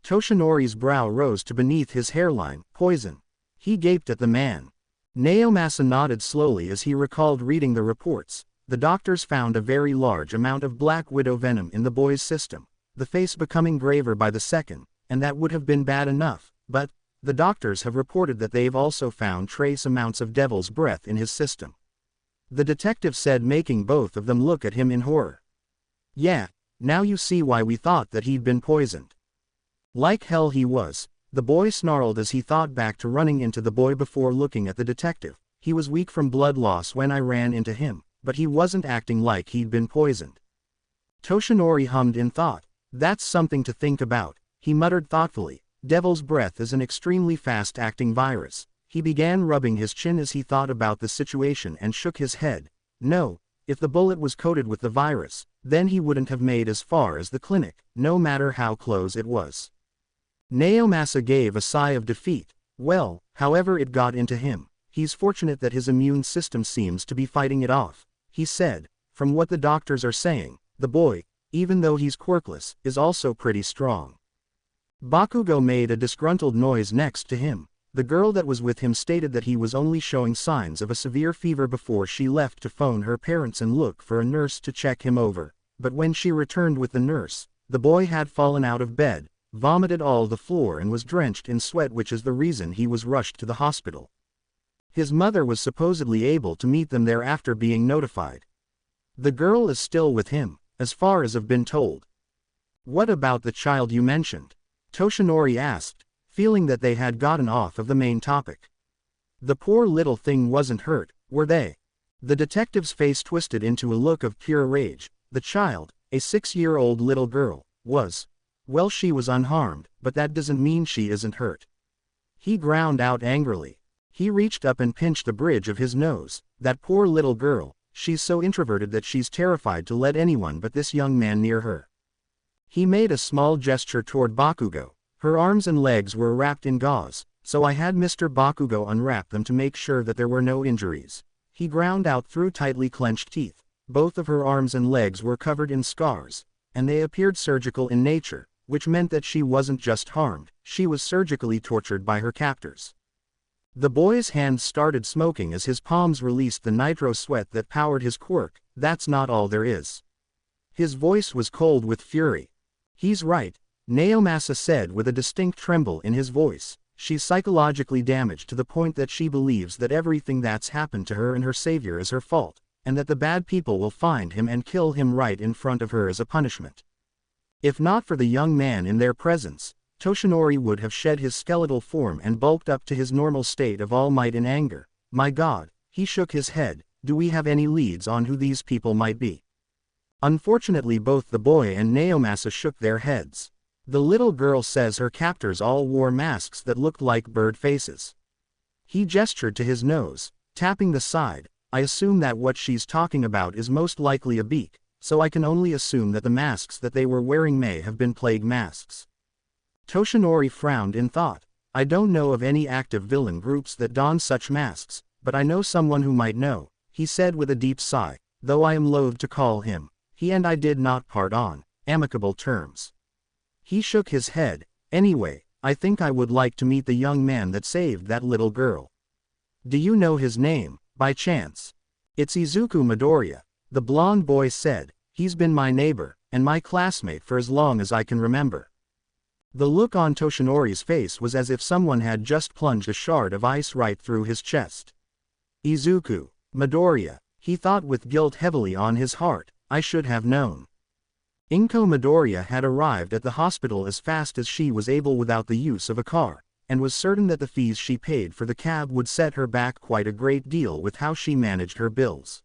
Toshinori's brow rose to beneath his hairline. Poison. He gaped at the man. Naomasa nodded slowly as he recalled reading the reports. The doctors found a very large amount of black widow venom in the boy's system, the face becoming graver by the second, and that would have been bad enough, but the doctors have reported that they've also found trace amounts of devil's breath in his system. The detective said, making both of them look at him in horror. Yeah, now you see why we thought that he'd been poisoned. Like hell he was. The boy snarled as he thought back to running into the boy before looking at the detective. He was weak from blood loss when I ran into him, but he wasn't acting like he'd been poisoned. Toshinori hummed in thought. That's something to think about, he muttered thoughtfully. Devil's breath is an extremely fast-acting virus. He began rubbing his chin as he thought about the situation and shook his head. No, if the bullet was coated with the virus, then he wouldn't have made as far as the clinic, no matter how close it was. Naomasa gave a sigh of defeat. Well, however it got into him, he's fortunate that his immune system seems to be fighting it off, he said. From what the doctors are saying, the boy, even though he's quirkless, is also pretty strong. Bakugo made a disgruntled noise next to him. The girl that was with him stated that he was only showing signs of a severe fever before she left to phone her parents and look for a nurse to check him over, but when she returned with the nurse, the boy had fallen out of bed, vomited all the floor and was drenched in sweat, which is the reason he was rushed to the hospital. His mother was supposedly able to meet them there after being notified. The girl is still with him, as far as I've been told. What about the child you mentioned? Toshinori asked, feeling that they had gotten off of the main topic. The poor little thing wasn't hurt, were they? The detective's face twisted into a look of pure rage. The child, a 6-year-old little girl, was. Well, she was unharmed, but that doesn't mean she isn't hurt. He ground out angrily. He reached up and pinched the bridge of his nose. That poor little girl, she's so introverted that she's terrified to let anyone but this young man near her. He made a small gesture toward Bakugo. Her arms and legs were wrapped in gauze, so I had Mr. Bakugo unwrap them to make sure that there were no injuries. He ground out through tightly clenched teeth. Both of her arms and legs were covered in scars, and they appeared surgical in nature, which meant that she wasn't just harmed, she was surgically tortured by her captors. The boy's hands started smoking as his palms released the nitro sweat that powered his quirk. That's not all there is. His voice was cold with fury. He's right, Naomasa said with a distinct tremble in his voice. She's psychologically damaged to the point that she believes that everything that's happened to her and her savior is her fault, and that the bad people will find him and kill him right in front of her as a punishment. If not for the young man in their presence, Toshinori would have shed his skeletal form and bulked up to his normal state of all might in anger. My God, he shook his head. Do we have any leads on who these people might be? Unfortunately, both the boy and Naomasa shook their heads. The little girl says her captors all wore masks that looked like bird faces. He gestured to his nose, tapping the side. I assume that what she's talking about is most likely a beak, so I can only assume that the masks that they were wearing may have been plague masks. Toshinori frowned in thought. I don't know of any active villain groups that don such masks, but I know someone who might know, he said with a deep sigh, though I am loath to call him. He and I did not part on amicable terms. He shook his head. Anyway, I think I would like to meet the young man that saved that little girl. Do you know his name, by chance? It's Izuku Midoriya, the blonde boy said. He's been my neighbor, and my classmate for as long as I can remember. The look on Toshinori's face was as if someone had just plunged a shard of ice right through his chest. Izuku, Midoriya, he thought with guilt heavily on his heart, I should have known. Izuku Midoriya had arrived at the hospital as fast as she was able without the use of a car, and was certain that the fees she paid for the cab would set her back quite a great deal with how she managed her bills.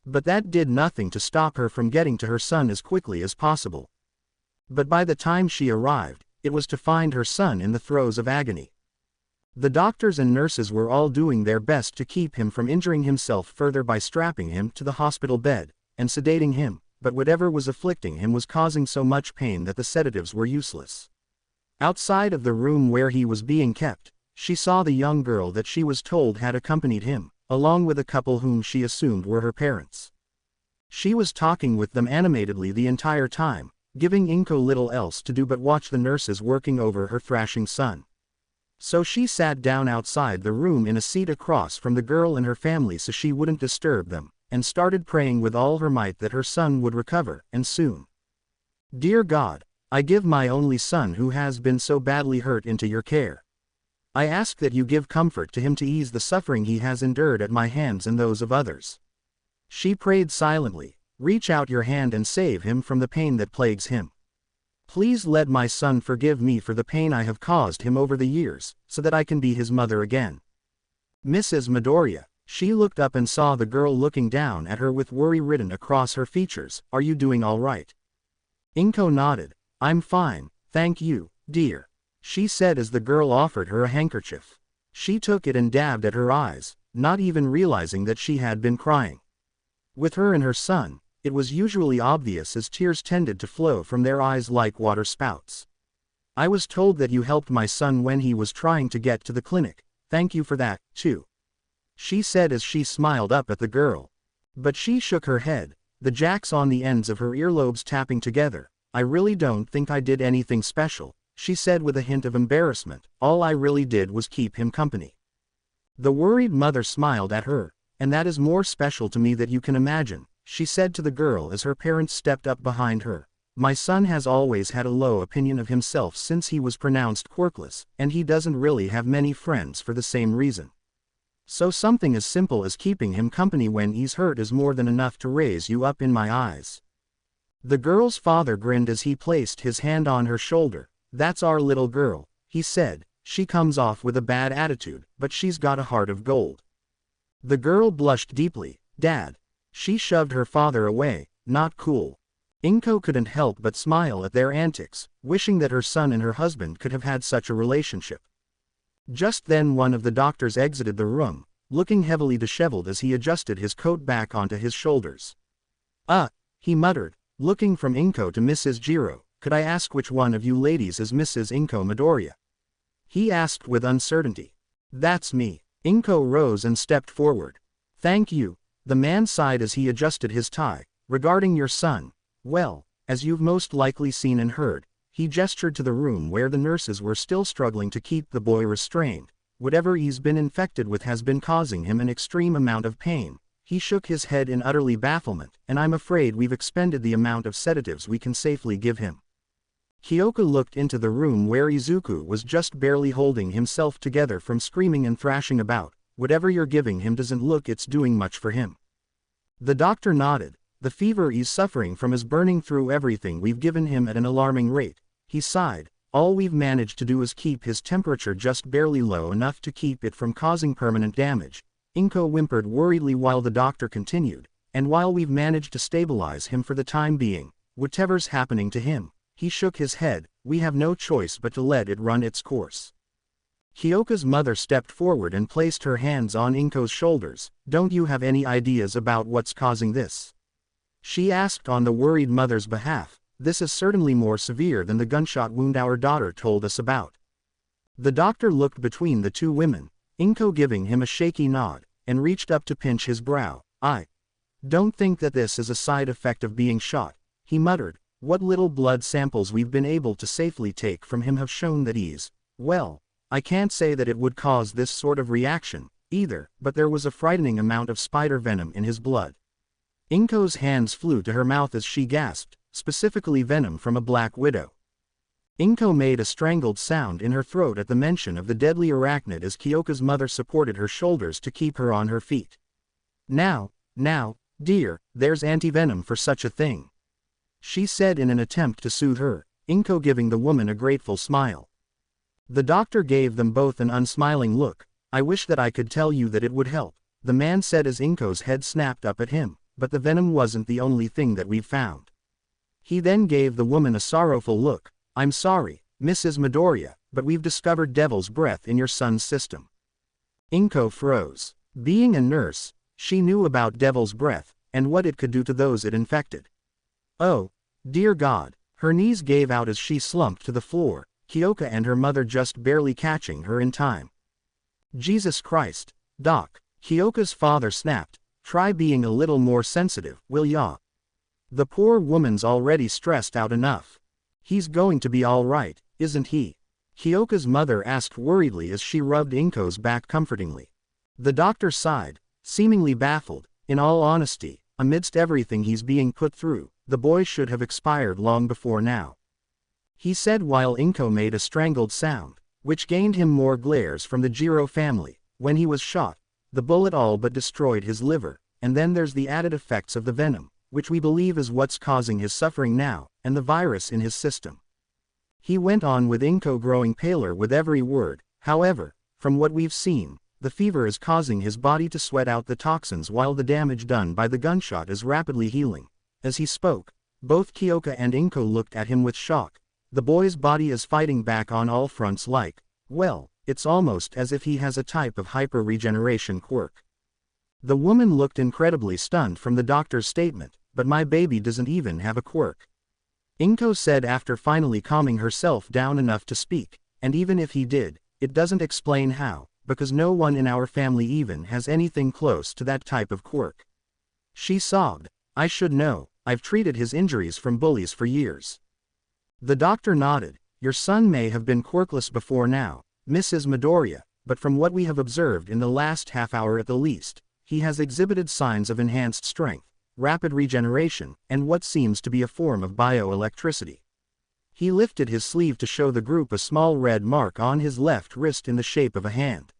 But that did nothing to stop her from getting to her son as quickly as possible. But by the time she arrived, it was to find her son in the throes of agony. The doctors and nurses were all doing their best to keep him from injuring himself further by strapping him to the hospital bed and sedating him, but whatever was afflicting him was causing so much pain that the sedatives were useless. Outside of the room where he was being kept, she saw the young girl that she was told had accompanied him, along with a couple whom she assumed were her parents. She was talking with them animatedly the entire time, giving Izuku little else to do but watch the nurses working over her thrashing son. So she sat down outside the room in a seat across from the girl and her family so she wouldn't disturb them, and started praying with all her might that her son would recover, and soon. Dear God, I give my only son who has been so badly hurt into your care. I ask that you give comfort to him to ease the suffering he has endured at my hands and those of others. She prayed silently, reach out your hand and save him from the pain that plagues him. Please let my son forgive me for the pain I have caused him over the years, so that I can be his mother again. Mrs. Midoriya, she looked up and saw the girl looking down at her with worry written across her features. Are you doing all right? Izuku nodded. I'm fine, thank you, dear, she said as the girl offered her a handkerchief. She took it and dabbed at her eyes, not even realizing that she had been crying. With her and her son, it was usually obvious as tears tended to flow from their eyes like water spouts. I was told that you helped my son when he was trying to get to the clinic. Thank you for that, too, she said as she smiled up at the girl. But she shook her head, the jacks on the ends of her earlobes tapping together. I really don't think I did anything special, she said with a hint of embarrassment. All I really did was keep him company. The worried mother smiled at her. And that is more special to me that you can imagine, she said to the girl as her parents stepped up behind her. My son has always had a low opinion of himself since he was pronounced quirkless, and he doesn't really have many friends for the same reason. So something as simple as keeping him company when he's hurt is more than enough to raise you up in my eyes. The girl's father grinned as he placed his hand on her shoulder. That's our little girl, he said. She comes off with a bad attitude, but she's got a heart of gold. The girl blushed deeply. Dad. She shoved her father away. Not cool. Izuku couldn't help but smile at their antics, wishing that her son and her husband could have had such a relationship. Just then one of the doctors exited the room, looking heavily disheveled as he adjusted his coat back onto his shoulders. He muttered, looking from Izuku to Mrs. Jiro. Could I ask which one of you ladies is Mrs. Izuku Midoriya? He asked with uncertainty. That's me. Izuku rose and stepped forward. Thank you, the man sighed as he adjusted his tie. Regarding your son, well, as you've most likely seen and heard, he gestured to the room where the nurses were still struggling to keep the boy restrained. Whatever he's been infected with has been causing him an extreme amount of pain. He shook his head in utterly bafflement, and I'm afraid we've expended the amount of sedatives we can safely give him. Kyoka looked into the room where Izuku was just barely holding himself together from screaming and thrashing about. Whatever you're giving him doesn't look it's doing much for him. The doctor nodded. The fever he's suffering from is burning through everything we've given him at an alarming rate. He sighed. All we've managed to do is keep his temperature just barely low enough to keep it from causing permanent damage. Izuku whimpered worriedly while the doctor continued. And while we've managed to stabilize him for the time being, whatever's happening to him, he shook his head, we have no choice but to let it run its course. Kyoka's mother stepped forward and placed her hands on Izuku's shoulders. Don't you have any ideas about what's causing this? She asked on the worried mother's behalf. This is certainly more severe than the gunshot wound our daughter told us about. The doctor looked between the two women, Izuku giving him a shaky nod, and reached up to pinch his brow. I don't think that this is a side effect of being shot, he muttered. What little blood samples we've been able to safely take from him have shown that he's, well, I can't say that it would cause this sort of reaction, either, but there was a frightening amount of spider venom in his blood. Izuku's hands flew to her mouth as she gasped, specifically venom from a black widow. Izuku made a strangled sound in her throat at the mention of the deadly arachnid as Kyoka's mother supported her shoulders to keep her on her feet. Now, dear, there's anti-venom for such a thing," she said in an attempt to soothe her, Inko giving the woman a grateful smile. The doctor gave them both an unsmiling look. "I wish that I could tell you that it would help," the man said as Inko's head snapped up at him, "but the venom wasn't the only thing that we've found." He then gave the woman a sorrowful look. "I'm sorry, Mrs. Midoriya, but we've discovered devil's breath in your son's system." Inko froze. Being a nurse, she knew about devil's breath, and what it could do to those it infected. Oh, dear God, her knees gave out as she slumped to the floor, Kyoka and her mother just barely catching her in time. "Jesus Christ, Doc," Kyoka's father snapped, "try being a little more sensitive, will ya? The poor woman's already stressed out enough. He's going to be all right, isn't he?" Kyoka's mother asked worriedly as she rubbed Inko's back comfortingly. The doctor sighed, seemingly baffled. In all honesty, amidst everything he's being put through, the boy should have expired long before now, he said while Inko made a strangled sound, which gained him more glares from the Jiro family. When he was shot, the bullet all but destroyed his liver, and then there's the added effects of the venom, which we believe is what's causing his suffering now, and the virus in his system. He went on with Inko growing paler with every word. "However, from what we've seen, the fever is causing his body to sweat out the toxins while the damage done by the gunshot is rapidly healing." As he spoke, both Kyoka and Inko looked at him with shock. The boy's body is fighting back on all fronts like, well, it's almost as if he has a type of hyper-regeneration quirk. The woman looked incredibly stunned from the doctor's statement, "But my baby doesn't even have a quirk," Inko said after finally calming herself down enough to speak, "and even if he did, it doesn't explain how, because no one in our family even has anything close to that type of quirk." She sobbed. "I should know, I've treated his injuries from bullies for years." The doctor nodded. "Your son may have been quirkless before now, Mrs. Midoriya, but from what we have observed in the last half hour at the least, he has exhibited signs of enhanced strength, rapid regeneration, and what seems to be a form of bioelectricity." He lifted his sleeve to show the group a small red mark on his left wrist in the shape of a hand.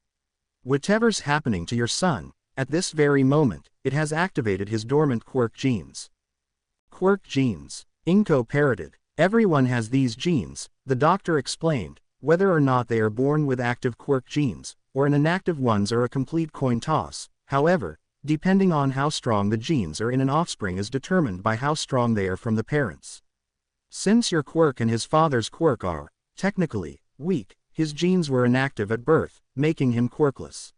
"Whatever's happening to your son, at this very moment, it has activated his dormant quirk genes." "Quirk genes," Inko parroted. "Everyone has these genes," the doctor explained. "Whether or not they are born with active quirk genes, or an inactive ones are a complete coin toss. However, depending on how strong the genes are in an offspring is determined by how strong they are from the parents. Since your quirk and his father's quirk are, technically, weak, his genes were inactive at birth, making him quirkless.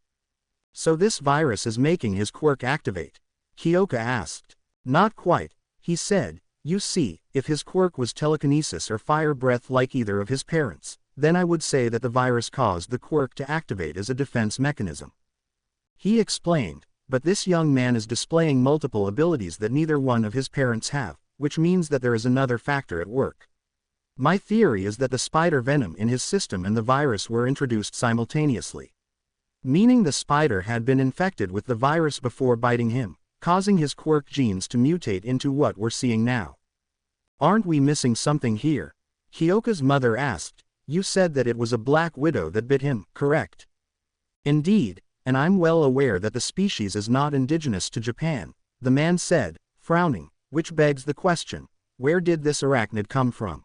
So this virus is making his quirk activate?" Kyoka asked. "Not quite," he said. "You see, if his quirk was telekinesis or fire breath like either of his parents, then I would say that the virus caused the quirk to activate as a defense mechanism," he explained. "But this young man is displaying multiple abilities that neither one of his parents have, which means that there is another factor at work. My theory is that the spider venom in his system and the virus were introduced simultaneously. Meaning the spider had been infected with the virus before biting him, causing his quirk genes to mutate into what we're seeing now." "Aren't we missing something here?" Kyoka's mother asked. "You said that it was a black widow that bit him, correct?" "Indeed, and I'm well aware that the species is not indigenous to Japan," the man said, frowning, "which begs the question, where did this arachnid come from?"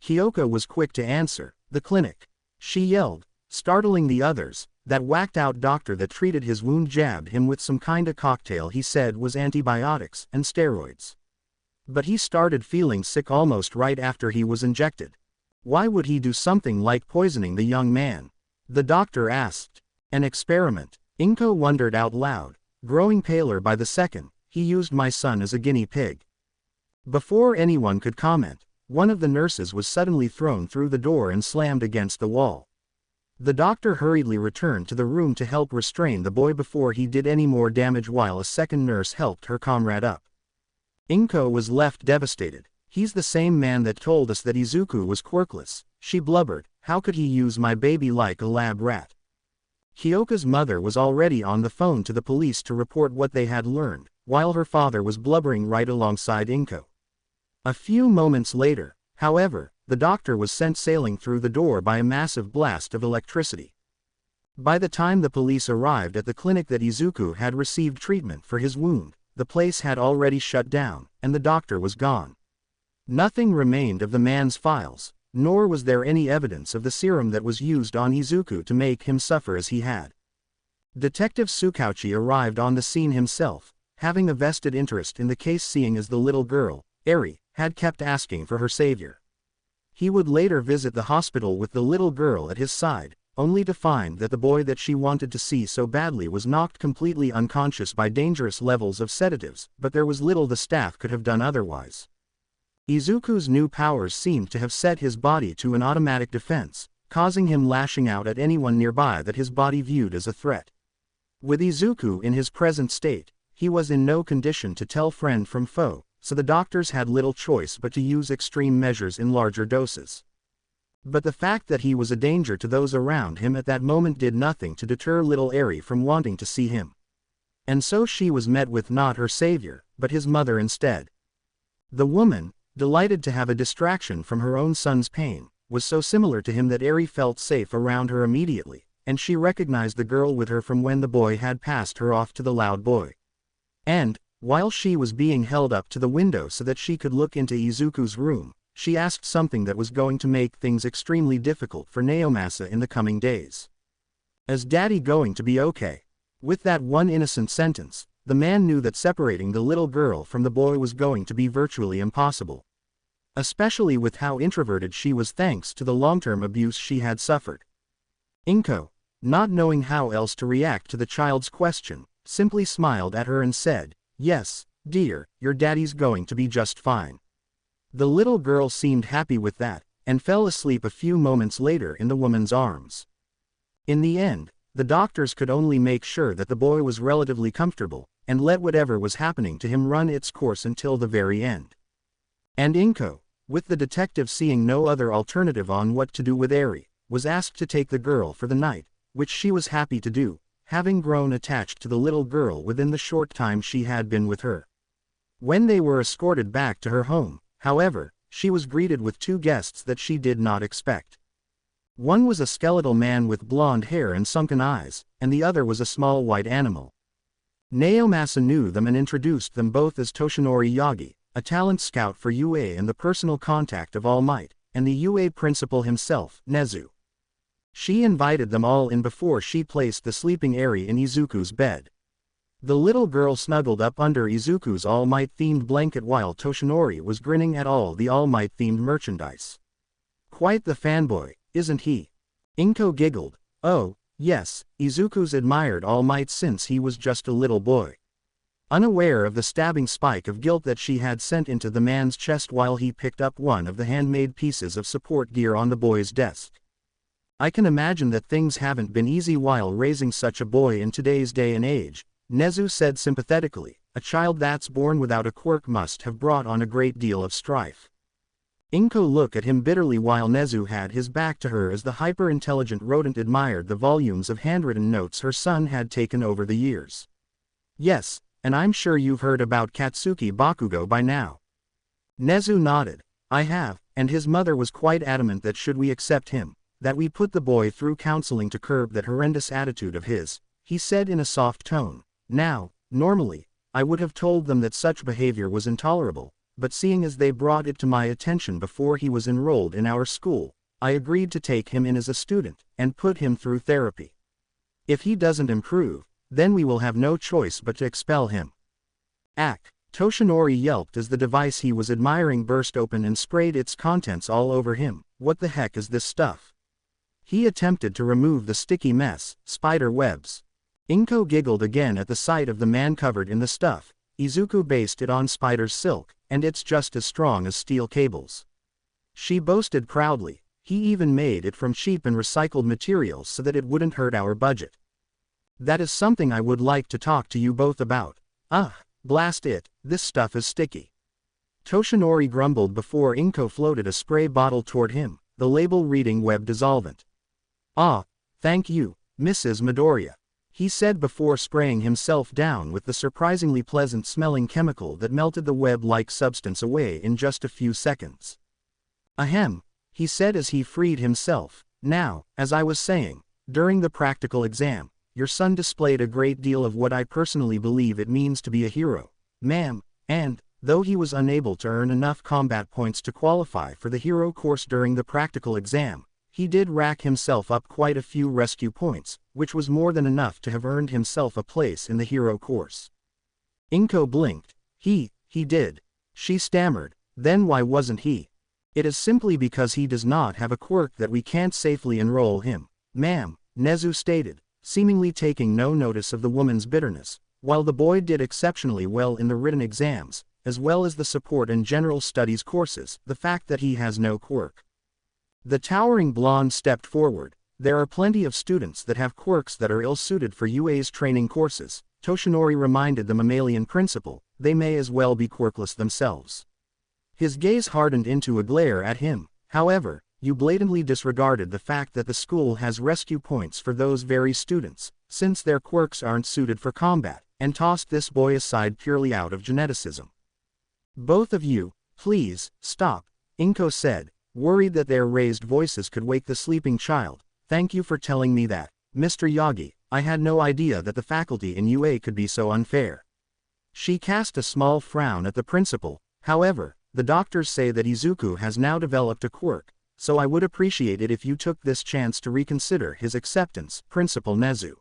Kyoka was quick to answer, "The clinic," she yelled, startling the others. "That whacked-out doctor that treated his wound jabbed him with some kinda cocktail he said was antibiotics and steroids. But he started feeling sick almost right after he was injected. Why would he do something like poisoning the young man?" the doctor asked. "An experiment," Inko wondered out loud, growing paler by the second. "He used my son as a guinea pig." Before anyone could comment, one of the nurses was suddenly thrown through the door and slammed against the wall. The doctor hurriedly returned to the room to help restrain the boy before he did any more damage while a second nurse helped her comrade up. Inko was left devastated. "He's the same man that told us that Izuku was quirkless," she blubbered. "How could he use my baby like a lab rat?" Kyoka's mother was already on the phone to the police to report what they had learned, while her father was blubbering right alongside Inko. A few moments later, however, the doctor was sent sailing through the door by a massive blast of electricity. By the time the police arrived at the clinic that Izuku had received treatment for his wound, the place had already shut down, and the doctor was gone. Nothing remained of the man's files, nor was there any evidence of the serum that was used on Izuku to make him suffer as he had. Detective Tsukauchi arrived on the scene himself, having a vested interest in the case seeing as the little girl, Eri, had kept asking for her savior. He would later visit the hospital with the little girl at his side, only to find that the boy that she wanted to see so badly was knocked completely unconscious by dangerous levels of sedatives, but there was little the staff could have done otherwise. Izuku's new powers seemed to have set his body to an automatic defense, causing him lashing out at anyone nearby that his body viewed as a threat. With Izuku in his present state, he was in no condition to tell friend from foe, so the doctors had little choice but to use extreme measures in larger doses. But the fact that he was a danger to those around him at that moment did nothing to deter little Eri from wanting to see him. And so she was met with not her savior, but his mother instead. The woman, delighted to have a distraction from her own son's pain, was so similar to him that Eri felt safe around her immediately, and she recognized the girl with her from when the boy had passed her off to the loud boy. And, while she was being held up to the window so that she could look into Izuku's room, she asked something that was going to make things extremely difficult for Naomasa in the coming days. "Is Daddy going to be okay?" With that one innocent sentence, the man knew that separating the little girl from the boy was going to be virtually impossible. Especially with how introverted she was thanks to the long-term abuse she had suffered. Inko, not knowing how else to react to the child's question, simply smiled at her and said, "Yes, dear, your daddy's going to be just fine." The little girl seemed happy with that, and fell asleep a few moments later in the woman's arms. In the end, the doctors could only make sure that the boy was relatively comfortable, and let whatever was happening to him run its course until the very end. And Inko, with the detective seeing no other alternative on what to do with Eri, was asked to take the girl for the night, which she was happy to do, having grown attached to the little girl within the short time she had been with her. When they were escorted back to her home, however, she was greeted with two guests that she did not expect. One was a skeletal man with blonde hair and sunken eyes, and the other was a small white animal. Naomasa knew them and introduced them both as Toshinori Yagi, a talent scout for UA and the personal contact of All Might, and the UA principal himself, Nezu. She invited them all in before she placed the sleeping Eri in Izuku's bed. The little girl snuggled up under Izuku's All Might-themed blanket while Toshinori was grinning at all the All Might-themed merchandise. "Quite the fanboy, isn't he?" Inko giggled. "Oh, yes, Izuku's admired All Might since he was just a little boy." Unaware of the stabbing spike of guilt that she had sent into the man's chest while he picked up one of the handmade pieces of support gear on the boy's desk. "I can imagine that things haven't been easy while raising such a boy in today's day and age," Nezu said sympathetically. "A child that's born without a quirk must have brought on a great deal of strife." Inko looked at him bitterly while Nezu had his back to her as the hyper-intelligent rodent admired the volumes of handwritten notes her son had taken over the years. "Yes, and I'm sure you've heard about Katsuki Bakugo by now." Nezu nodded. "I have, and his mother was quite adamant that should we accept him, that we put the boy through counseling to curb that horrendous attitude of his," he said in a soft tone. "Now, normally, I would have told them that such behavior was intolerable, but seeing as they brought it to my attention before he was enrolled in our school, I agreed to take him in as a student, and put him through therapy. If he doesn't improve, then we will have no choice but to expel him." Toshinori yelped as the device he was admiring burst open and sprayed its contents all over him. "What the heck is this stuff?" He attempted to remove the sticky mess. "Spider webs." Inko giggled again at the sight of the man covered in the stuff. "Izuku based it on spider's silk, and it's just as strong as steel cables." She boasted proudly. "He even made it from cheap and recycled materials so that it wouldn't hurt our budget. That is something I would like to talk to you both about." "Ugh, blast it, this stuff is sticky." Toshinori grumbled before Inko floated a spray bottle toward him, the label reading web dissolvent. "Ah, thank you, Mrs. Midoriya," he said before spraying himself down with the surprisingly pleasant-smelling chemical that melted the web-like substance away in just a few seconds. "Ahem," he said as he freed himself. "Now, as I was saying, During the practical exam, your son displayed a great deal of what I personally believe it means to be a hero, ma'am, and, though he was unable to earn enough combat points to qualify for the hero course during the practical exam, he did rack himself up quite a few rescue points, which was more than enough to have earned himself a place in the hero course. Inko blinked. He did. She stammered. Then why wasn't he? It is simply because he does not have a quirk that we can't safely enroll him, ma'am, Nezu stated, seemingly taking no notice of the woman's bitterness. While the boy did exceptionally well in the written exams, as well as the support and general studies courses, the fact that he has no quirk. The towering blonde stepped forward. There are plenty of students that have quirks that are ill-suited for UA's training courses, Toshinori reminded the mammalian principal. They may as well be quirkless themselves. His gaze hardened into a glare at him. However, you blatantly disregarded the fact that the school has rescue points for those very students, since their quirks aren't suited for combat, and tossed this boy aside purely out of geneticism. Both of you, please, stop, Inko said, worried that their raised voices could wake the sleeping child. Thank you for telling me that, Mr. Yagi. I had no idea that the faculty in UA could be so unfair. She cast a small frown at the principal. However, the doctors say that Izuku has now developed a quirk, so I would appreciate it if you took this chance to reconsider his acceptance, Principal Nezu.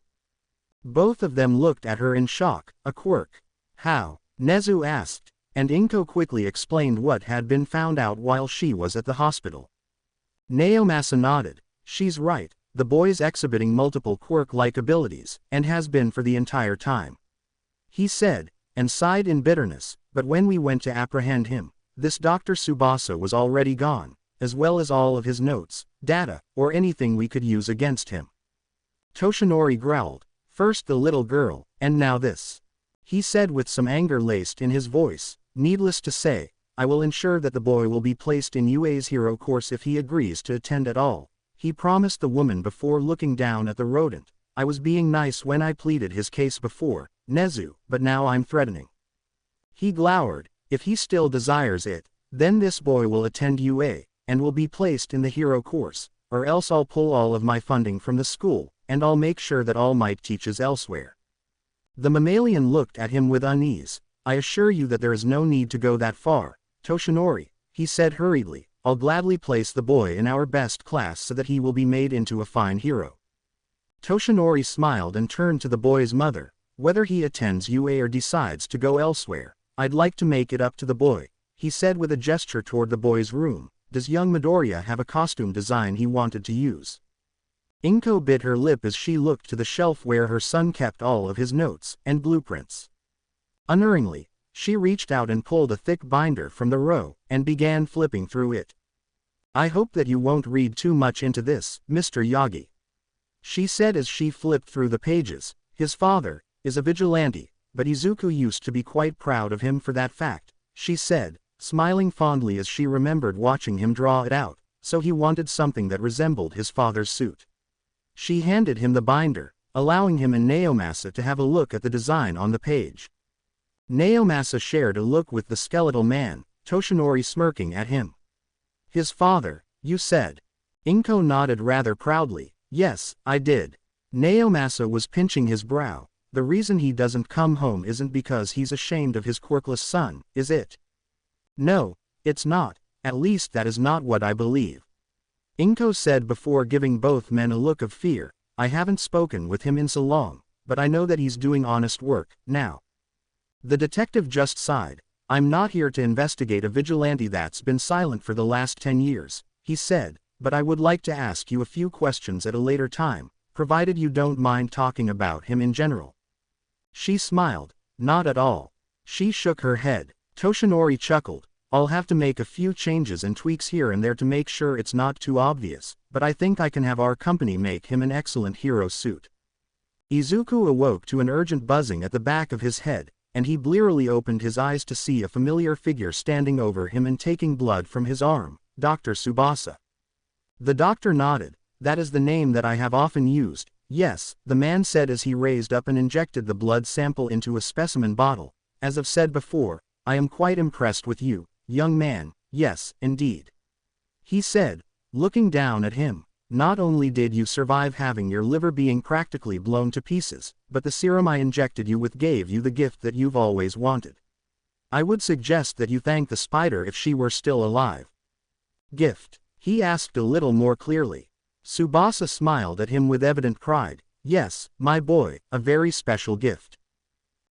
Both of them looked at her in shock. A quirk? How? Nezu asked, and Inko quickly explained what had been found out while she was at the hospital. Naomasa nodded. She's right, the boy's exhibiting multiple quirk-like abilities, and has been for the entire time. He said, and sighed in bitterness, but when we went to apprehend him, this Dr. Tsubasa was already gone, as well as all of his notes, data, or anything we could use against him. Toshinori growled, first the little girl, and now this. He said with some anger laced in his voice, needless to say, I will ensure that the boy will be placed in UA's hero course if he agrees to attend at all. He promised the woman before looking down at the rodent. I was being nice when I pleaded his case before, Nezu, but now I'm threatening. He glowered. If he still desires it, then this boy will attend UA, and will be placed in the hero course, or else I'll pull all of my funding from the school, and I'll make sure that All Might teaches elsewhere. The mammalian looked at him with unease. I assure you that there is no need to go that far, Toshinori, he said hurriedly. I'll gladly place the boy in our best class so that he will be made into a fine hero. Toshinori smiled and turned to the boy's mother. Whether he attends UA or decides to go elsewhere, I'd like to make it up to the boy, he said with a gesture toward the boy's room. Does young Midoriya have a costume design he wanted to use? Inko bit her lip as she looked to the shelf where her son kept all of his notes and blueprints. Unerringly, she reached out and pulled a thick binder from the row, and began flipping through it. I hope that you won't read too much into this, Mr. Yagi, she said as she flipped through the pages. His father is a vigilante, but Izuku used to be quite proud of him for that fact, she said, smiling fondly as she remembered watching him draw it out, so he wanted something that resembled his father's suit. She handed him the binder, allowing him and Naomasa to have a look at the design on the page. Naomasa shared a look with the skeletal man, Toshinori smirking at him. His father, you said? Inko nodded rather proudly. Yes, I did. Naomasa was pinching his brow. The reason he doesn't come home isn't because he's ashamed of his quirkless son, is it? No, it's not. At least that is not what I believe. Inko said before giving both men a look of fear. I haven't spoken with him in so long, but I know that he's doing honest work, now. The detective just sighed. I'm not here to investigate a vigilante that's been silent for the last 10 years, he said, but I would like to ask you a few questions at a later time, provided you don't mind talking about him in general. She smiled. Not at all. She shook her head. Toshinori chuckled. I'll have to make a few changes and tweaks here and there to make sure it's not too obvious, but I think I can have our company make him an excellent hero suit. Izuku awoke to an urgent buzzing at the back of his head, and he blearily opened his eyes to see a familiar figure standing over him and taking blood from his arm, Dr. Tsubasa. The doctor nodded. That is the name that I have often used. Yes, the man said as he raised up and injected the blood sample into a specimen bottle. As I've said before, I am quite impressed with you, young man. Yes, indeed, he said, looking down at him. not only did you survive having your liver being practically blown to pieces, but the serum I injected you with gave you the gift that you've always wanted. I would suggest that you thank the spider if she were still alive." "Gift?" he asked a little more clearly. Tsubasa smiled at him with evident pride. "Yes, my boy, a very special gift,"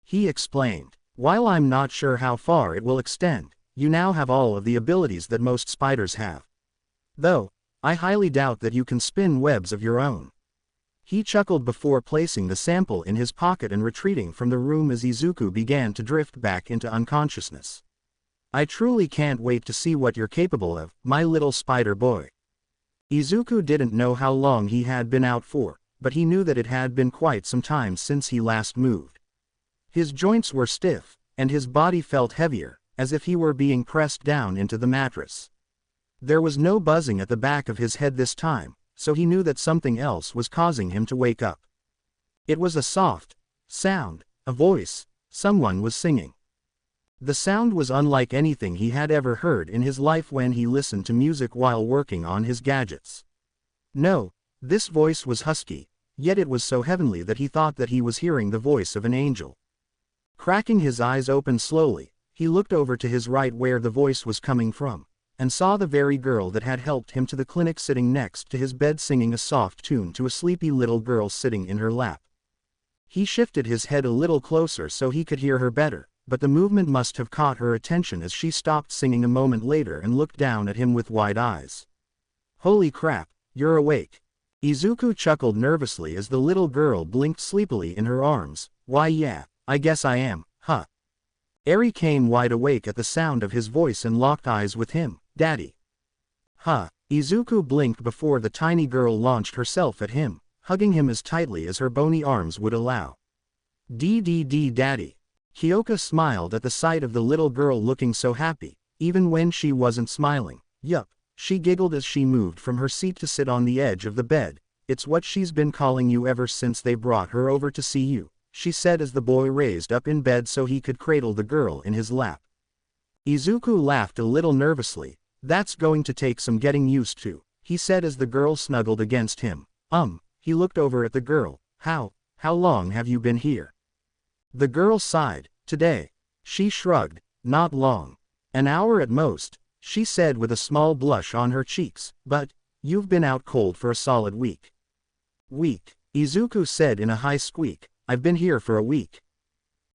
he explained. "While I'm not sure how far it will extend, you now have all of the abilities that most spiders have. Though, I highly doubt that you can spin webs of your own." He chuckled before placing the sample in his pocket and retreating from the room as Izuku began to drift back into unconsciousness. "I truly can't wait to see what you're capable of, my little spider boy." Izuku didn't know how long he had been out for, but he knew that it had been quite some time since he last moved. His joints were stiff, and his body felt heavier, as if he were being pressed down into the mattress. There was no buzzing at the back of his head this time, so he knew that something else was causing him to wake up. It was a soft sound, a voice, someone was singing. The sound was unlike anything he had ever heard in his life when he listened to music while working on his gadgets. No, this voice was husky, yet it was so heavenly that he thought that he was hearing the voice of an angel. Cracking his eyes open slowly, he looked over to his right where the voice was coming from, and saw the very girl that had helped him to the clinic sitting next to his bed singing a soft tune to a sleepy little girl sitting in her lap. He shifted his head a little closer so he could hear her better, but the movement must have caught her attention as she stopped singing a moment later and looked down at him with wide eyes. "Holy crap, you're awake." Izuku chuckled nervously as the little girl blinked sleepily in her arms. "Why yeah, I guess I am, huh?" Eri came wide awake at the sound of his voice and locked eyes with him. "Daddy." "Huh." Izuku blinked before the tiny girl launched herself at him, hugging him as tightly as her bony arms would allow. Daddy." Kyoka smiled at the sight of the little girl looking so happy, even when she wasn't smiling. "Yup," she giggled as she moved from her seat to sit on the edge of the bed. "It's what she's been calling you ever since they brought her over to see you," she said as the boy raised up in bed so he could cradle the girl in his lap. Izuku laughed a little nervously. "That's going to take some getting used to," he said as the girl snuggled against him. He looked over at the girl. How long have you been here?" The girl sighed. "Today." She shrugged. "Not long. An hour at most," she said with a small blush on her cheeks. "But, you've been out cold for a solid week." "Week," Izuku said in a high squeak. "I've been here for a week."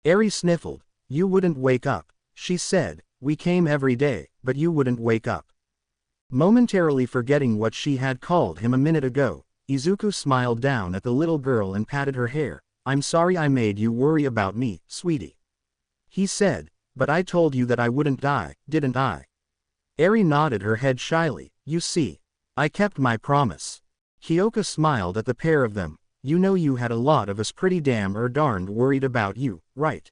Eri sniffled. "You wouldn't wake up," she said. "We came every day, but you wouldn't wake up." Momentarily forgetting what she had called him a minute ago, Izuku smiled down at the little girl and patted her hair. "I'm sorry I made you worry about me, sweetie," he said, "but I told you that I wouldn't die, didn't I?" Eri nodded her head shyly. "You see, I kept my promise." Kyoka smiled at the pair of them. "You know you had a lot of us pretty darned worried about you, right?"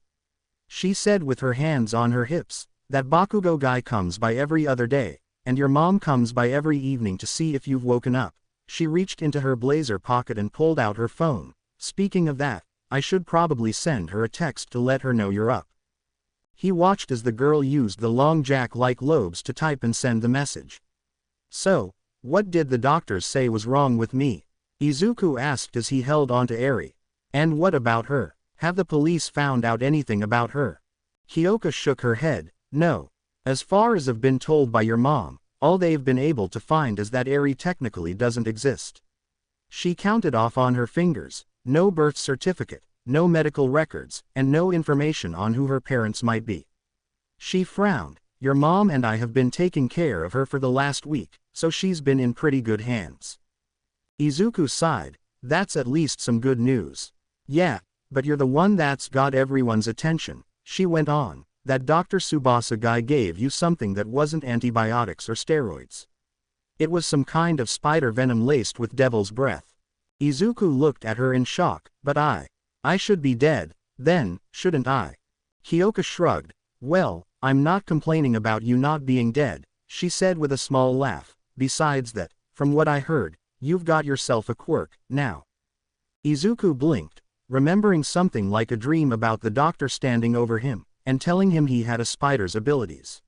she said with her hands on her hips. "That Bakugo guy comes by every other day, and your mom comes by every evening to see if you've woken up." She reached into her blazer pocket and pulled out her phone. "Speaking of that, I should probably send her a text to let her know you're up." He watched as the girl used the long jack-like lobes to type and send the message. "So, what did the doctors say was wrong with me?" Izuku asked as he held onto Eri. "And what about her? Have the police found out anything about her?" Kyoka shook her head. "No. As far as I've been told by your mom, all they've been able to find is that Eri technically doesn't exist." She counted off on her fingers. No birth certificate, no medical records, and no information on who her parents might be. She frowned. "Your mom and I have been taking care of her for the last week, so she's been in pretty good hands." Izuku sighed. "That's at least some good news." "Yeah, but you're the one that's got everyone's attention," she went on. "That Dr. Tsubasa guy gave you something that wasn't antibiotics or steroids. It was some kind of spider venom laced with devil's breath." Izuku looked at her in shock. "But I should be dead, then, shouldn't I?" Kyoka shrugged. "Well, I'm not complaining about you not being dead," she said with a small laugh. "Besides that, from what I heard, you've got yourself a quirk, now." Izuku blinked, remembering something like a dream about the doctor standing over him and telling him he had a spider's abilities.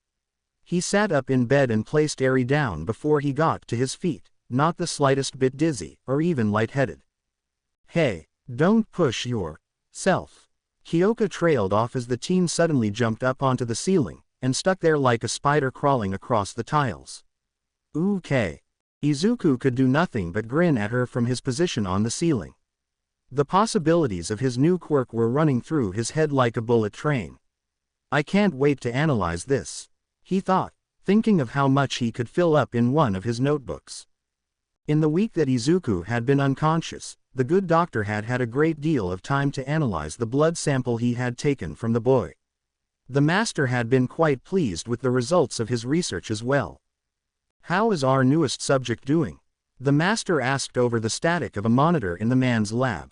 He sat up in bed and placed Eri down before he got to his feet. not the slightest bit dizzy, or even lightheaded. Hey, don't push yourself. Kyoka trailed off as the teen suddenly jumped up onto the ceiling, and stuck there like a spider crawling across the tiles. Okay. Izuku could do nothing but grin at her from his position on the ceiling. The possibilities of his new quirk were running through his head like a bullet train. I can't wait to analyze this, he thought, thinking of how much he could fill up in one of his notebooks. In the week that Izuku had been unconscious, the good doctor had had a great deal of time to analyze the blood sample he had taken from the boy. The master had been quite pleased with the results of his research as well. How is our newest subject doing? The master asked over the static of a monitor in the man's lab.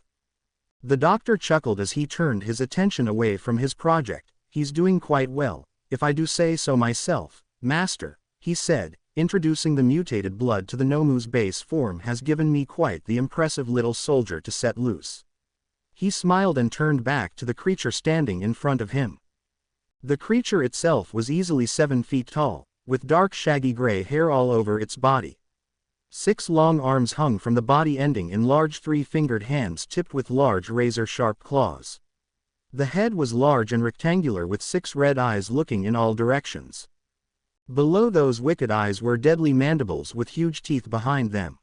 The doctor chuckled as he turned his attention away from his project. He's doing quite well, if I do say so myself, master, he said, introducing the mutated blood to the Nomu's base form has given me quite the impressive little soldier to set loose. He smiled and turned back to the creature standing in front of him. The creature itself was easily 7 feet tall, with dark shaggy gray hair all over its body. 6 long arms hung from the body ending in large 3-fingered hands tipped with large razor-sharp claws. The head was large and rectangular with 6 red eyes looking in all directions. Below those wicked eyes were deadly mandibles with huge teeth behind them.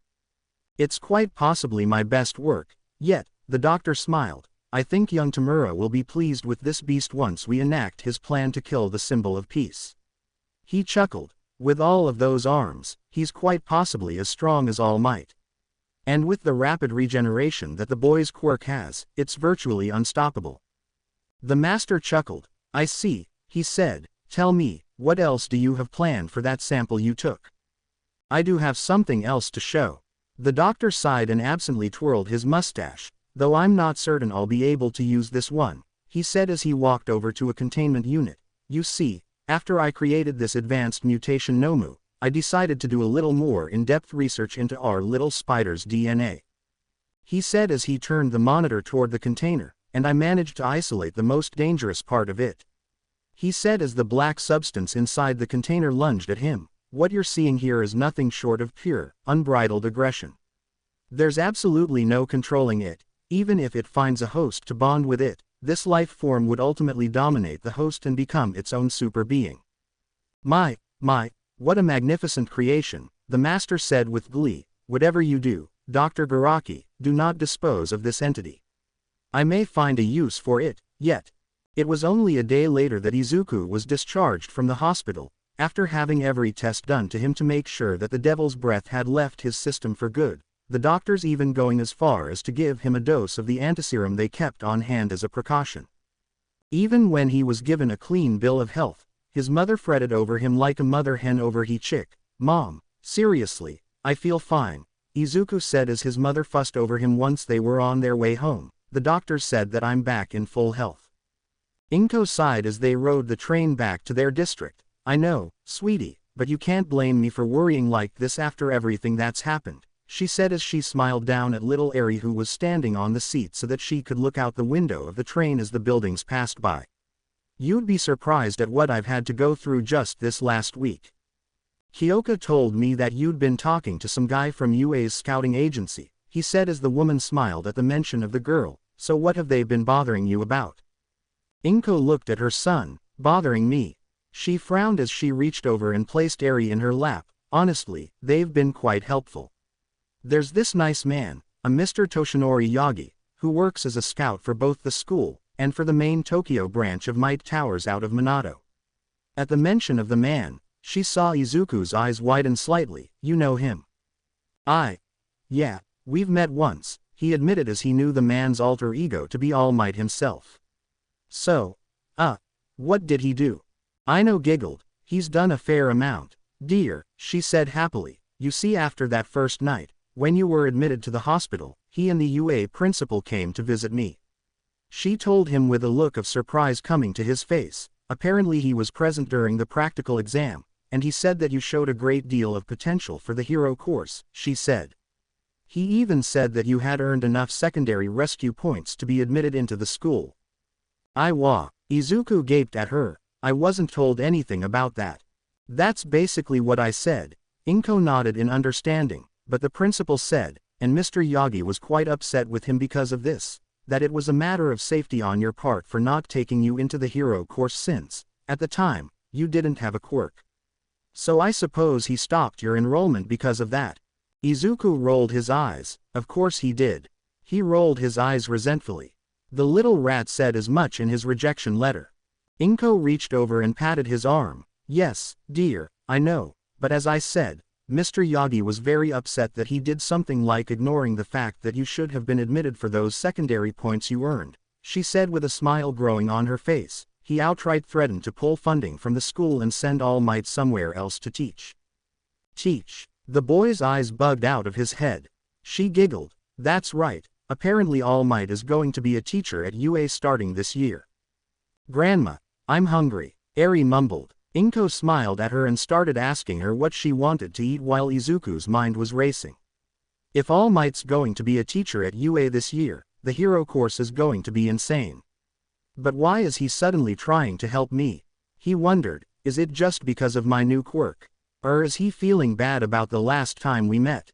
It's quite possibly my best work, yet, the doctor smiled. I think young Tamura will be pleased with this beast once we enact his plan to kill the symbol of peace. He chuckled. With all of those arms, he's quite possibly as strong as All Might. And with the rapid regeneration that the boy's quirk has, it's virtually unstoppable. The master chuckled. I see, he said. Tell me, what else do you have planned for that sample you took? I do have something else to show. The doctor sighed and absently twirled his mustache. Though I'm not certain I'll be able to use this one, he said as he walked over to a containment unit. You see, after I created this advanced mutation Nomu, I decided to do a little more in-depth research into our little spider's DNA. He said as he turned the monitor toward the container, and I managed to isolate the most dangerous part of it. He said as the black substance inside the container lunged at him. What you're seeing here is nothing short of pure, unbridled aggression. There's absolutely no controlling it. Even if it finds a host to bond with it, this life form would ultimately dominate the host and become its own super being. My, what a magnificent creation, the master said with glee. Whatever you do, Dr. Garaki, do not dispose of this entity. I may find a use for it, yet. It was only a day later that Izuku was discharged from the hospital, after having every test done to him to make sure that the devil's breath had left his system for good. The doctors even going as far as to give him a dose of the antiserum they kept on hand as a precaution. Even when he was given a clean bill of health, his mother fretted over him like a mother hen over he chick. Mom, seriously, I feel fine, Izuku said as his mother fussed over him once they were on their way home. The doctors said that I'm back in full health. Inko sighed as they rode the train back to their district. I know, sweetie, but you can't blame me for worrying like this after everything that's happened, she said as she smiled down at little Eri who was standing on the seat so that she could look out the window of the train as the buildings passed by. You'd be surprised at what I've had to go through just this last week. Kyoka told me that you'd been talking to some guy from UA's scouting agency, he said as the woman smiled at the mention of the girl. So what have they been bothering you about? Inko looked at her son. Bothering me. She frowned as she reached over and placed Eri in her lap. Honestly, they've been quite helpful. There's this nice man, a Mr. Toshinori Yagi, who works as a scout for both the school and for the main Tokyo branch of Might Towers out of Minato. At the mention of the man, she saw Izuku's eyes widen slightly. You know him? Yeah, we've met once, he admitted as he knew the man's alter ego to be All Might himself. So, what did he do? Ino giggled. He's done a fair amount, dear, she said happily. You see, after that first night, when you were admitted to the hospital, he and the UA principal came to visit me. She told him with a look of surprise coming to his face. Apparently he was present during the practical exam, and he said that you showed a great deal of potential for the hero course, she said. He even said that you had earned enough secondary rescue points to be admitted into the school. Izuku gaped at her. I wasn't told anything about that. That's basically what I said. Inko nodded in understanding. but the principal said, and Mr. Yagi was quite upset with him because of this, that it was a matter of safety on your part for not taking you into the hero course since, at the time, you didn't have a quirk. So I suppose he stopped your enrollment because of that. Izuku rolled his eyes. Of course he did. He rolled his eyes resentfully. The little rat said as much in his rejection letter. Inko reached over and patted his arm. Yes, dear, I know, but as I said, Mr. Yagi was very upset that he did something like ignoring the fact that you should have been admitted for those secondary points you earned, she said with a smile growing on her face. He outright threatened to pull funding from the school and send All Might somewhere else to teach. Teach? The boy's eyes bugged out of his head. She giggled. That's right, apparently All Might is going to be a teacher at UA starting this year. Grandma, I'm hungry, Eri mumbled. Inko smiled at her and started asking her what she wanted to eat while Izuku's mind was racing. If All Might's going to be a teacher at UA this year, the hero course is going to be insane. But why is he suddenly trying to help me? He wondered, is it just because of my new quirk? Or is he feeling bad about the last time we met?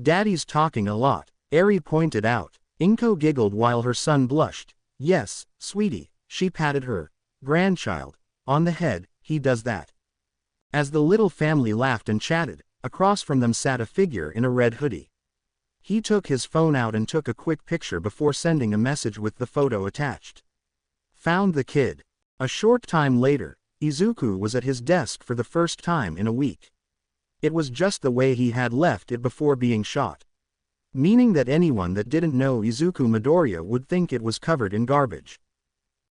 Daddy's talking a lot, Eri pointed out. Inko giggled while her son blushed. Yes, sweetie, she patted her grandchild on the head. He does that. As the little family laughed and chatted, across from them sat a figure in a red hoodie. He took his phone out and took a quick picture before sending a message with the photo attached. Found the kid. A short time later, Izuku was at his desk for the first time in a week. It was just the way he had left it before being shot. Meaning that anyone that didn't know Izuku Midoriya would think it was covered in garbage.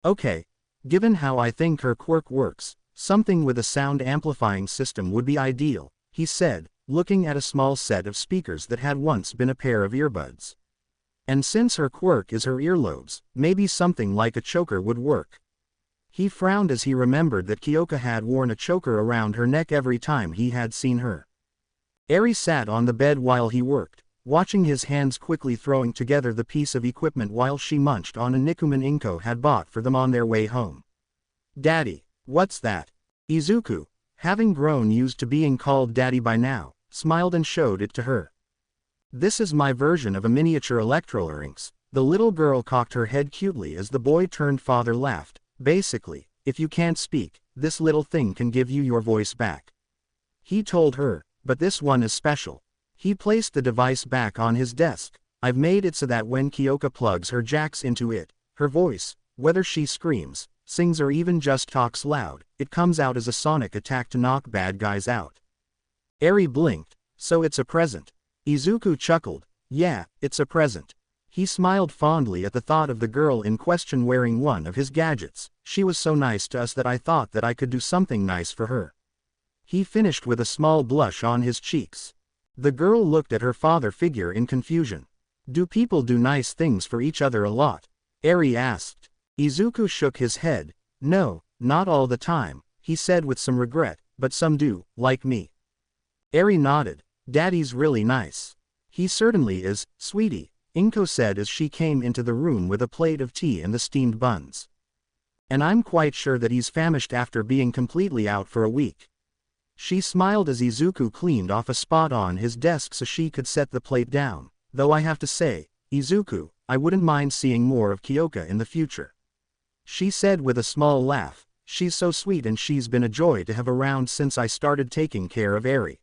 Okay, given how I think her quirk works, something with a sound amplifying system would be ideal, he said, looking at a small set of speakers that had once been a pair of earbuds. And since her quirk is her earlobes, maybe something like a choker would work. He frowned as he remembered that Kyoka had worn a choker around her neck every time he had seen her. Eri sat on the bed while he worked, watching his hands quickly throwing together the piece of equipment while she munched on a Nikuman Inko had bought for them on their way home. Daddy, what's that? Izuku, having grown used to being called Daddy by now, smiled and showed it to her. This is my version of a miniature electrolarynx. The little girl cocked her head cutely as the boy-turned-father laughed. Basically, if you can't speak, this little thing can give you your voice back. He told her, but this one is special. He placed the device back on his desk. I've made it so that when Kyoka plugs her jacks into it, her voice, whether she screams, sings or even just talks loud, it comes out as a sonic attack to knock bad guys out. Eri blinked. So it's a present. Izuku chuckled. Yeah, it's a present. He smiled fondly at the thought of the girl in question wearing one of his gadgets. She was so nice to us that I thought that I could do something nice for her. He finished with a small blush on his cheeks. The girl looked at her father figure in confusion. Do people do nice things for each other a lot? Eri asked. Izuku shook his head. No, not all the time, he said with some regret, but some do, like me. Eri nodded. Daddy's really nice. He certainly is, sweetie, Inko said as she came into the room with a plate of tea and the steamed buns. And I'm quite sure that he's famished after being completely out for a week. She smiled as Izuku cleaned off a spot on his desk so she could set the plate down. Though I have to say, Izuku, I wouldn't mind seeing more of Kyoka in the future. She said with a small laugh. She's so sweet and she's been a joy to have around since I started taking care of Eri.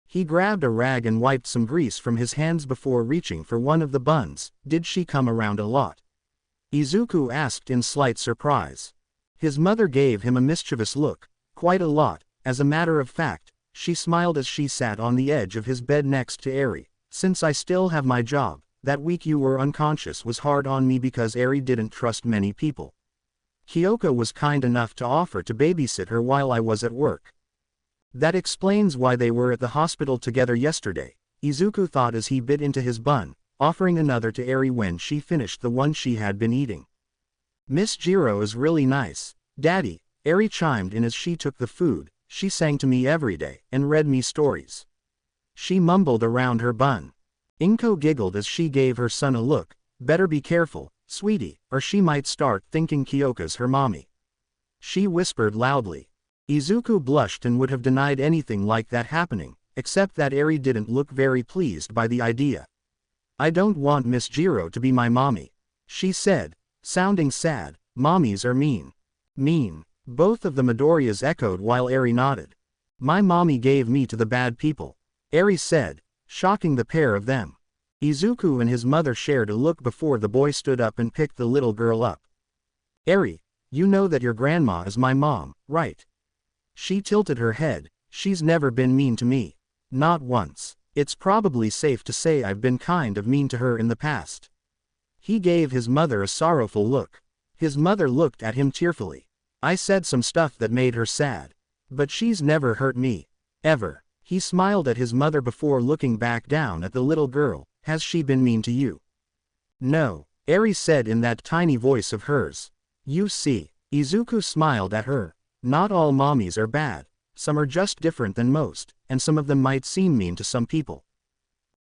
He grabbed a rag and wiped some grease from his hands before reaching for one of the buns. Did she come around a lot? Izuku asked in slight surprise. His mother gave him a mischievous look. Quite a lot. As a matter of fact, she smiled as she sat on the edge of his bed next to Eri. Since I still have my job, that week you were unconscious was hard on me because Eri didn't trust many people. Kyoka was kind enough to offer to babysit her while I was at work. That explains why they were at the hospital together yesterday, Izuku thought as he bit into his bun, offering another to Eri when she finished the one she had been eating. Miss Jiro is really nice, Daddy, Eri chimed in as she took the food. She sang to me every day and read me stories. She mumbled around her bun. Inko giggled as she gave her son a look. Better be careful, sweetie, or she might start thinking Kyoka's her mommy. She whispered loudly. Izuku blushed and would have denied anything like that happening, except that Eri didn't look very pleased by the idea. "I don't want Miss Jiro to be my mommy," she said, sounding sad. "Mommies are mean." "Mean?" Both of the Midoriyas echoed while Eri nodded. "My mommy gave me to the bad people," Eri said, shocking the pair of them. Izuku and his mother shared a look before the boy stood up and picked the little girl up. "Eri, you know that your grandma is my mom, right?" She tilted her head. "She's never been mean to me. Not once. It's probably safe to say I've been kind of mean to her in the past." He gave his mother a sorrowful look. His mother looked at him tearfully. "I said some stuff that made her sad. But she's never hurt me. Ever." He smiled at his mother before looking back down at the little girl. "Has she been mean to you?" "No," Eri said in that tiny voice of hers. "You see." Izuku smiled at her. "Not all mommies are bad. Some are just different than most, and some of them might seem mean to some people."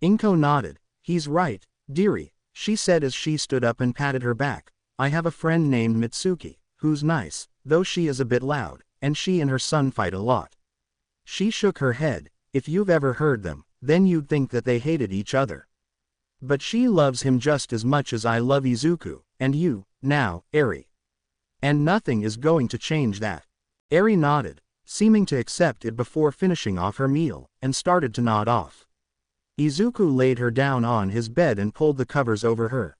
Inko nodded. "He's right, dearie," she said as she stood up and patted her back. "I have a friend named Mitsuki, who's nice, though she is a bit loud, and she and her son fight a lot." She shook her head. "If you've ever heard them, then you'd think that they hated each other. But she loves him just as much as I love Izuku, and you, now, Eri. And nothing is going to change that." Eri nodded, seeming to accept it before finishing off her meal, and started to nod off. Izuku laid her down on his bed and pulled the covers over her.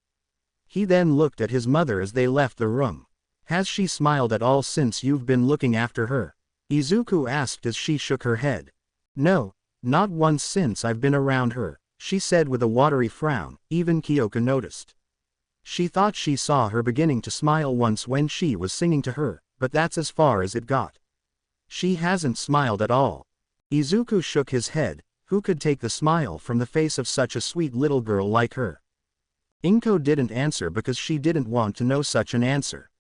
He then looked at his mother as they left the room. "Has she smiled at all since you've been looking after her?" Izuku asked as she shook her head. "No, not once since I've been around her," she said with a watery frown. Even Kyoka noticed. She thought she saw her beginning to smile once when she was singing to her, but that's as far as it got. "She hasn't smiled at all." Izuku shook his head. Who could take the smile from the face of such a sweet little girl like her? Inko didn't answer because she didn't want to know such an answer.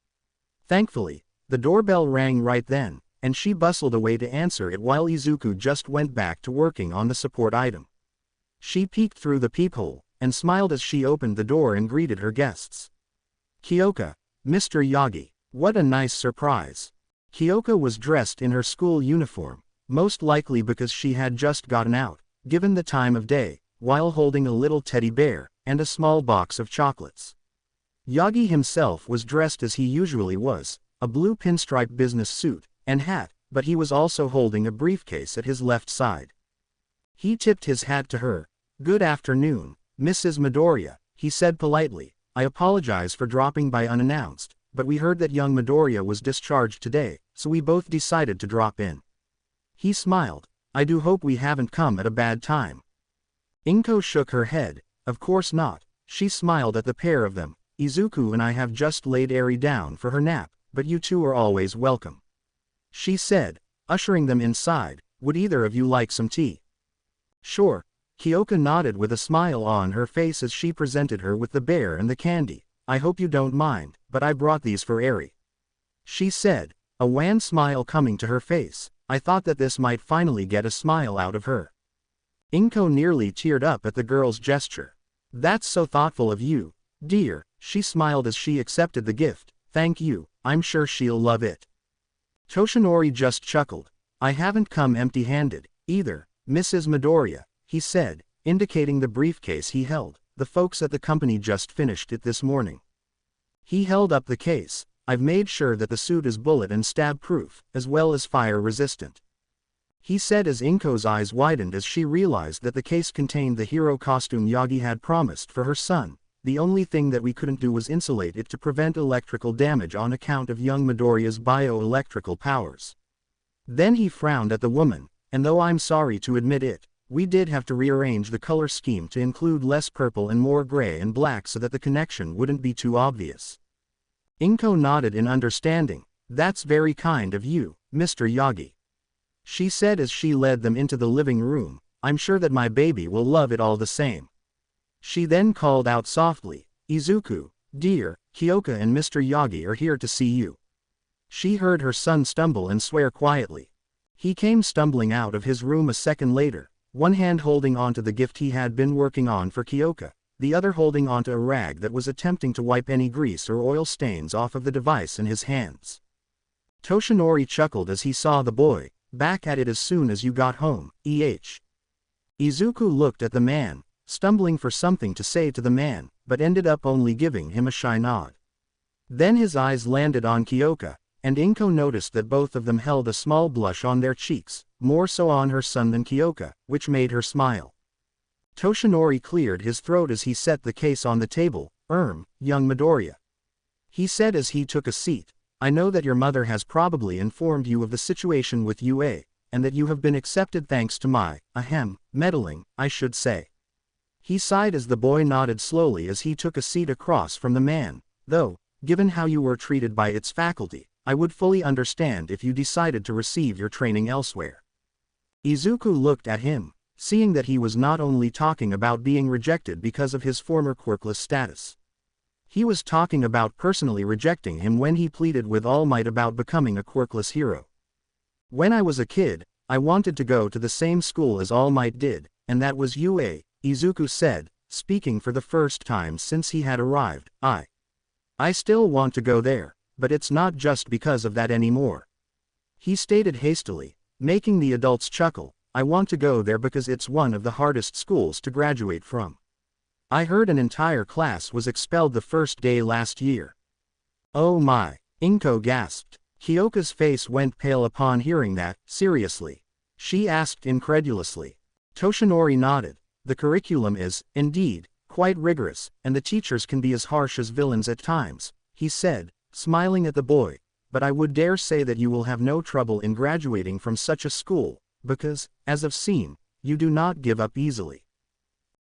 Thankfully, the doorbell rang right then, and she bustled away to answer it while Izuku just went back to working on the support item. She peeked through the peephole, and smiled as she opened the door and greeted her guests. "Kyoka, Mr. Yagi, what a nice surprise." Kyoka was dressed in her school uniform, most likely because she had just gotten out, given the time of day, while holding a little teddy bear, and a small box of chocolates. Yagi himself was dressed as he usually was, a blue pinstripe business suit, and hat, but he was also holding a briefcase at his left side. He tipped his hat to her. "Good afternoon, Mrs. Midoriya," he said politely. "I apologize for dropping by unannounced, but we heard that young Midoriya was discharged today, so we both decided to drop in." He smiled. "I do hope we haven't come at a bad time." Inko shook her head. "Of course not." She smiled at the pair of them. "Izuku and I have just laid Eri down for her nap, but you two are always welcome," she said, ushering them inside. "Would either of you like some tea?" "Sure." Kyoka nodded with a smile on her face as she presented her with the bear and the candy. "I hope you don't mind, but I brought these for Eri," she said, a wan smile coming to her face. I thought that this might finally get a smile out of her. Inko nearly teared up at the girl's gesture. "That's so thoughtful of you, dear," she smiled as she accepted the gift. "Thank you, I'm sure she'll love it." Toshinori just chuckled. "I haven't come empty-handed, either, Mrs. Midoriya," he said, indicating the briefcase he held. "The folks at the company just finished it this morning." He held up the case. "I've made sure that the suit is bullet and stab-proof, as well as fire-resistant," he said as Inko's eyes widened as she realized that the case contained the hero costume Yagi had promised for her son. "The only thing that we couldn't do was insulate it to prevent electrical damage on account of young Midoriya's bioelectrical powers." Then he frowned at the woman. "And though I'm sorry to admit it, we did have to rearrange the color scheme to include less purple and more gray and black so that the connection wouldn't be too obvious." Inko nodded in understanding. "That's very kind of you, Mr. Yagi," she said as she led them into the living room. "I'm sure that my baby will love it all the same." She then called out softly, "Izuku, dear, Kyoka and Mr. Yagi are here to see you." She heard her son stumble and swear quietly. He came stumbling out of his room a second later, one hand holding onto the gift he had been working on for Kyoka, the other holding onto a rag that was attempting to wipe any grease or oil stains off of the device in his hands. Toshinori chuckled as he saw the boy. "Back at it as soon as you got home, eh?" Izuku looked at the man, stumbling for something to say to the man, but ended up only giving him a shy nod. Then his eyes landed on Kyoka, and Inko noticed that both of them held a small blush on their cheeks, more so on her son than Kyoka, which made her smile. Toshinori cleared his throat as he set the case on the table. Young Midoriya. He said as he took a seat, I know that your mother has probably informed you of the situation with UA, and that you have been accepted thanks to my, meddling, I should say. He sighed as the boy nodded slowly as he took a seat across from the man, though, given how you were treated by its faculty, I would fully understand if you decided to receive your training elsewhere. Izuku looked at him, seeing that he was not only talking about being rejected because of his former quirkless status. He was talking about personally rejecting him when he pleaded with All Might about becoming a quirkless hero. When I was a kid, I wanted to go to the same school as All Might did, and that was UA, Izuku said, speaking for the first time since he had arrived. I still want to go there, but it's not just because of that anymore. He stated hastily, making the adults chuckle, I want to go there because it's one of the hardest schools to graduate from. I heard an entire class was expelled the first day last year. Oh my, Inko gasped. Kyoka's face went pale upon hearing that. Seriously? She asked incredulously. Toshinori nodded. The curriculum is, indeed, quite rigorous, and the teachers can be as harsh as villains at times, he said, smiling at the boy, but I would dare say that you will have no trouble in graduating from such a school, because, as I've seen, you do not give up easily.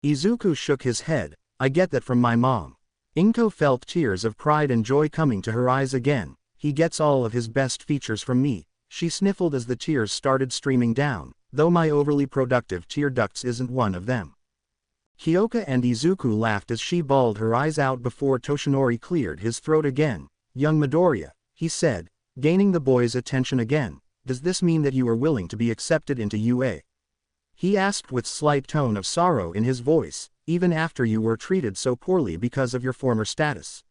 Izuku shook his head, I get that from my mom. Inko felt tears of pride and joy coming to her eyes again, he gets all of his best features from me, she sniffled as the tears started streaming down, though my overly productive tear ducts isn't one of them. Kyoka and Izuku laughed as she bawled her eyes out before Toshinori cleared his throat again. Young Midoriya, he said, gaining the boy's attention again, does this mean that you are willing to be accepted into UA? He asked with slight tone of sorrow in his voice, even after you were treated so poorly because of your former status.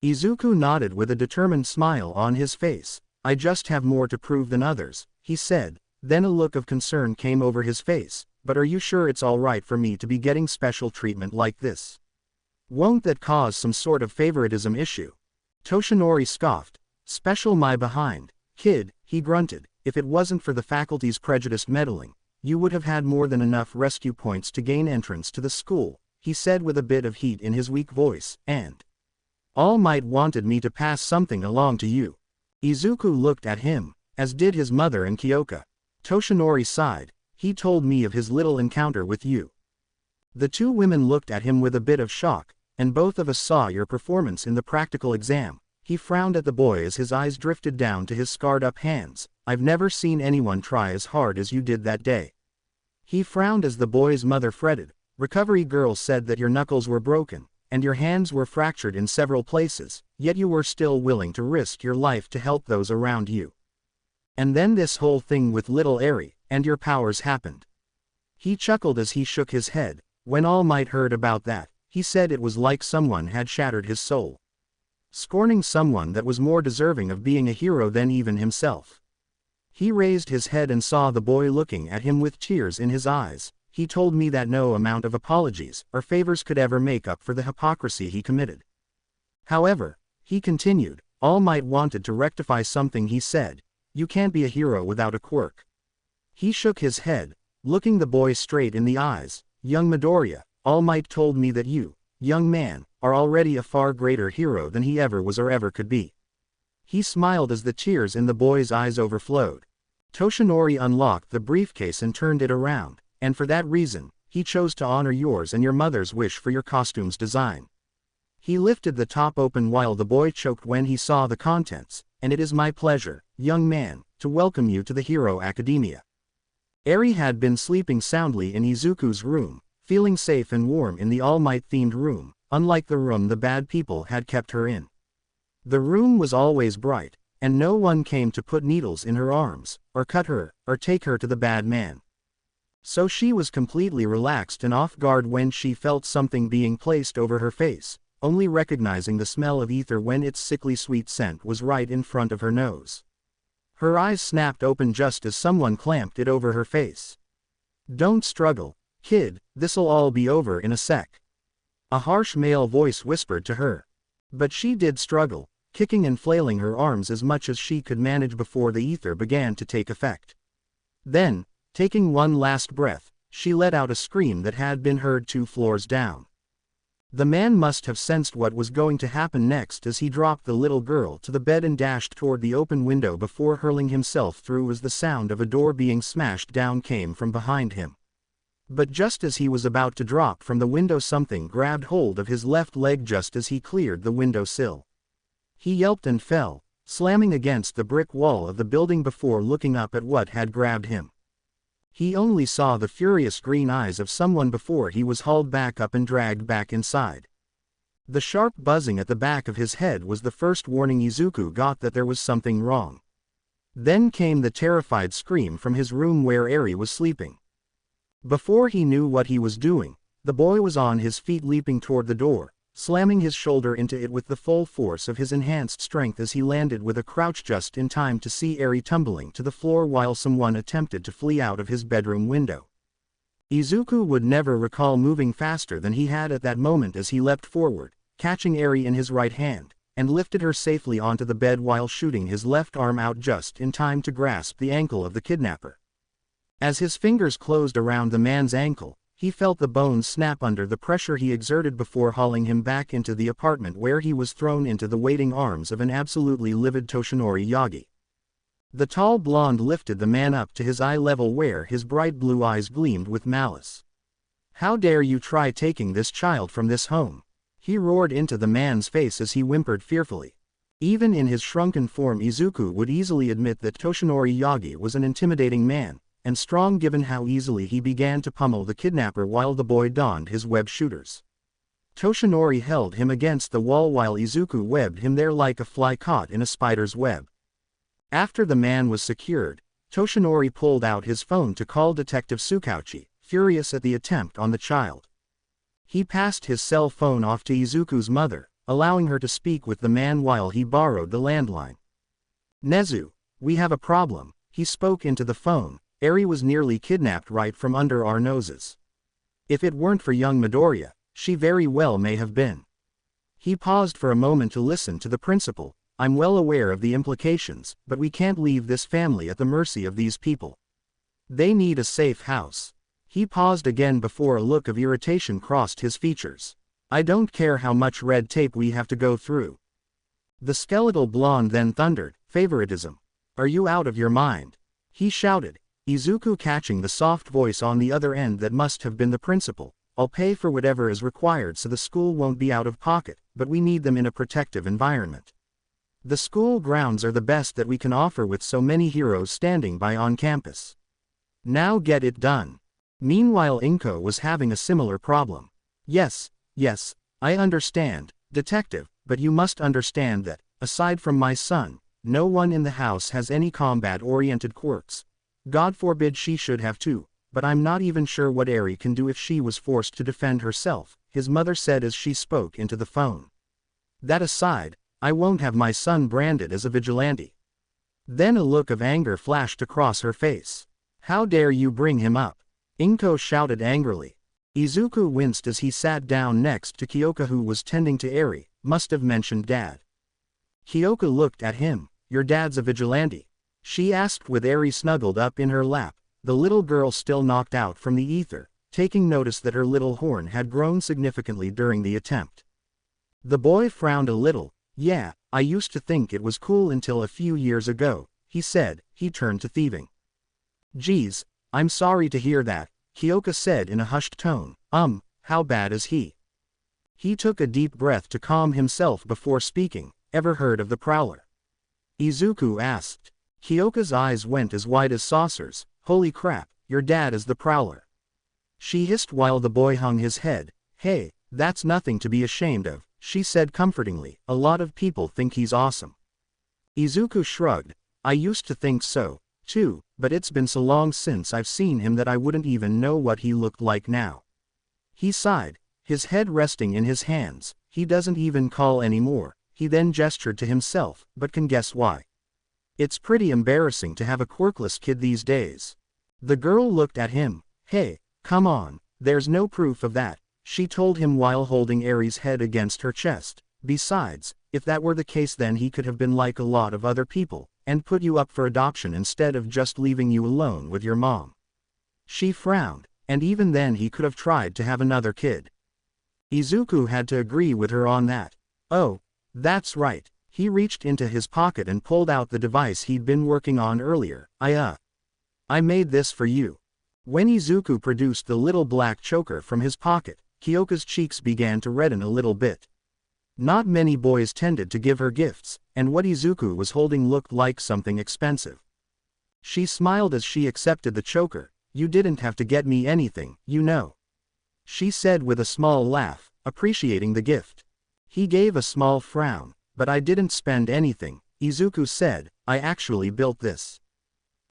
Izuku nodded with a determined smile on his face. I just have more to prove than others, he said, then a look of concern came over his face, but are you sure it's all right for me to be getting special treatment like this? Won't that cause some sort of favoritism issue? Toshinori scoffed. Special my behind, kid, he grunted, if it wasn't for the faculty's prejudiced meddling, you would have had more than enough rescue points to gain entrance to the school, he said with a bit of heat in his weak voice, and All Might wanted me to pass something along to you. Izuku looked at him, as did his mother and Kyoka. Toshinori sighed, he told me of his little encounter with you. The two women looked at him with a bit of shock, and both of us saw your performance in the practical exam. He frowned at the boy as his eyes drifted down to his scarred-up hands. I've never seen anyone try as hard as you did that day. He frowned as the boy's mother fretted. Recovery girl said that your knuckles were broken, and your hands were fractured in several places, yet you were still willing to risk your life to help those around you. And then this whole thing with little Eri, and your powers happened. He chuckled as he shook his head. When All Might heard about that, he said it was like someone had shattered his soul. Scorning someone that was more deserving of being a hero than even himself. He raised his head and saw the boy looking at him with tears in his eyes. He told me that no amount of apologies or favors could ever make up for the hypocrisy he committed. However, he continued, All Might wanted to rectify something he said, you can't be a hero without a quirk. He shook his head, looking the boy straight in the eyes. Young Midoriya, All Might told me that you, young man, are already a far greater hero than he ever was or ever could be. He smiled as the tears in the boy's eyes overflowed. Toshinori unlocked the briefcase and turned it around, and for that reason, he chose to honor yours and your mother's wish for your costume's design. He lifted the top open while the boy choked when he saw the contents, and it is my pleasure, young man, to welcome you to the Hero Academia. Eri had been sleeping soundly in Izuku's room, feeling safe and warm in the All Might-themed room, unlike the room the bad people had kept her in. The room was always bright, and no one came to put needles in her arms, or cut her, or take her to the bad man. So she was completely relaxed and off guard when she felt something being placed over her face, only recognizing the smell of ether when its sickly sweet scent was right in front of her nose. Her eyes snapped open just as someone clamped it over her face. Don't struggle, Kid, this'll all be over in a sec. A harsh male voice whispered to her. But she did struggle, kicking and flailing her arms as much as she could manage before the ether began to take effect. Then, taking one last breath, she let out a scream that had been heard 2 floors down. The man must have sensed what was going to happen next as he dropped the little girl to the bed and dashed toward the open window before hurling himself through as the sound of a door being smashed down came from behind him. But just as he was about to drop from the window, something grabbed hold of his left leg just as he cleared the window sill. He yelped and fell, slamming against the brick wall of the building before looking up at what had grabbed him. He only saw the furious green eyes of someone before he was hauled back up and dragged back inside. The sharp buzzing at the back of his head was the first warning Izuku got that there was something wrong. Then came the terrified scream from his room where Eri was sleeping. Before he knew what he was doing, the boy was on his feet leaping toward the door, slamming his shoulder into it with the full force of his enhanced strength as he landed with a crouch just in time to see Eri tumbling to the floor while someone attempted to flee out of his bedroom window. Izuku would never recall moving faster than he had at that moment as he leapt forward, catching Eri in his right hand, and lifted her safely onto the bed while shooting his left arm out just in time to grasp the ankle of the kidnapper. As his fingers closed around the man's ankle, he felt the bones snap under the pressure he exerted before hauling him back into the apartment where he was thrown into the waiting arms of an absolutely livid Toshinori Yagi. The tall blonde lifted the man up to his eye level where his bright blue eyes gleamed with malice. "How dare you try taking this child from this home?" he roared into the man's face as he whimpered fearfully. Even in his shrunken form, Izuku would easily admit that Toshinori Yagi was an intimidating man, and strong given how easily he began to pummel the kidnapper while the boy donned his web shooters. Toshinori held him against the wall while Izuku webbed him there like a fly caught in a spider's web. After the man was secured, Toshinori pulled out his phone to call Detective Tsukauchi, furious at the attempt on the child. He passed his cell phone off to Izuku's mother, allowing her to speak with the man while he borrowed the landline. "Nezu, we have a problem," he spoke into the phone. "Eri was nearly kidnapped right from under our noses. If it weren't for young Midoriya, she very well may have been." He paused for a moment to listen to the principal. "I'm well aware of the implications, but we can't leave this family at the mercy of these people. They need a safe house." He paused again before a look of irritation crossed his features. "I don't care how much red tape we have to go through." The skeletal blonde then thundered, "Favoritism. Are you out of your mind?" he shouted. Izuku catching the soft voice on the other end that must have been the principal. "I'll pay for whatever is required so the school won't be out of pocket, but we need them in a protective environment. The school grounds are the best that we can offer with so many heroes standing by on campus. Now get it done." Meanwhile, Inko was having a similar problem. Yes, I understand, Detective, but you must understand that, aside from my son, no one in the house has any combat-oriented quirks. God forbid she should have too, but I'm not even sure what Eri can do if she was forced to defend herself, his mother said as she spoke into the phone. "That aside, I won't have my son branded as a vigilante." Then a look of anger flashed across her face. "How dare you bring him up?" Inko shouted angrily. Izuku winced as he sat down next to Kyoka, who was tending to Eri. "Must have mentioned Dad." Kyoka looked at him. "Your dad's a vigilante?" she asked with Eri snuggled up in her lap, the little girl still knocked out from the ether, taking notice that her little horn had grown significantly during the attempt. The boy frowned a little. "Yeah, I used to think it was cool until a few years ago," he said. He turned to thieving. "Geez, I'm sorry to hear that," Kyoka said in a hushed tone. How bad is he?" He took a deep breath to calm himself before speaking. "Ever heard of the Prowler?" Izuku asked. Kyoka's eyes went as wide as saucers. "Holy crap, your dad is the Prowler," she hissed while the boy hung his head. "Hey, that's nothing to be ashamed of," she said comfortingly. "A lot of people think he's awesome." Izuku shrugged. "I used to think so, too, but it's been so long since I've seen him that I wouldn't even know what he looked like now." He sighed, his head resting in his hands. "He doesn't even call anymore." He then gestured to himself. "But can guess why? It's pretty embarrassing to have a quirkless kid these days." The girl looked at him. "Hey, come on, There's no proof of that, she told him while holding Eri's head against her chest. Besides, if that were the case then he could have been like a lot of other people, and put you up for adoption instead of just leaving you alone with your mom. She frowned, and even then he could have tried to have another kid. Izuku had to agree with her on that. Oh, that's right. He reached into his pocket and pulled out the device he'd been working on earlier. I made this for you. When Izuku produced the little black choker from his pocket, Kyoka's cheeks began to redden a little bit. Not many boys tended to give her gifts, and what Izuku was holding looked like something expensive. She smiled as she accepted the choker. You didn't have to get me anything, you know. She said with a small laugh, appreciating the gift. He gave a small frown. But I didn't spend anything, Izuku said, I actually built this.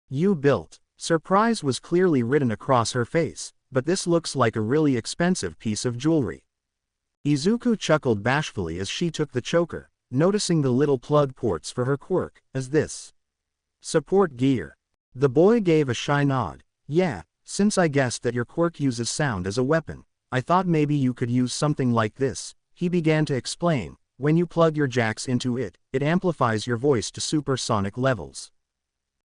You built? Surprise was clearly written across her face, but this looks like a really expensive piece of jewelry. Izuku chuckled bashfully as she took the choker, noticing the little plug ports for her quirk, as this. Support gear. The boy gave a shy nod. Yeah, since I guessed that your quirk uses sound as a weapon, I thought maybe you could use something like this, he began to explain. When you plug your jacks into it, it amplifies your voice to supersonic levels.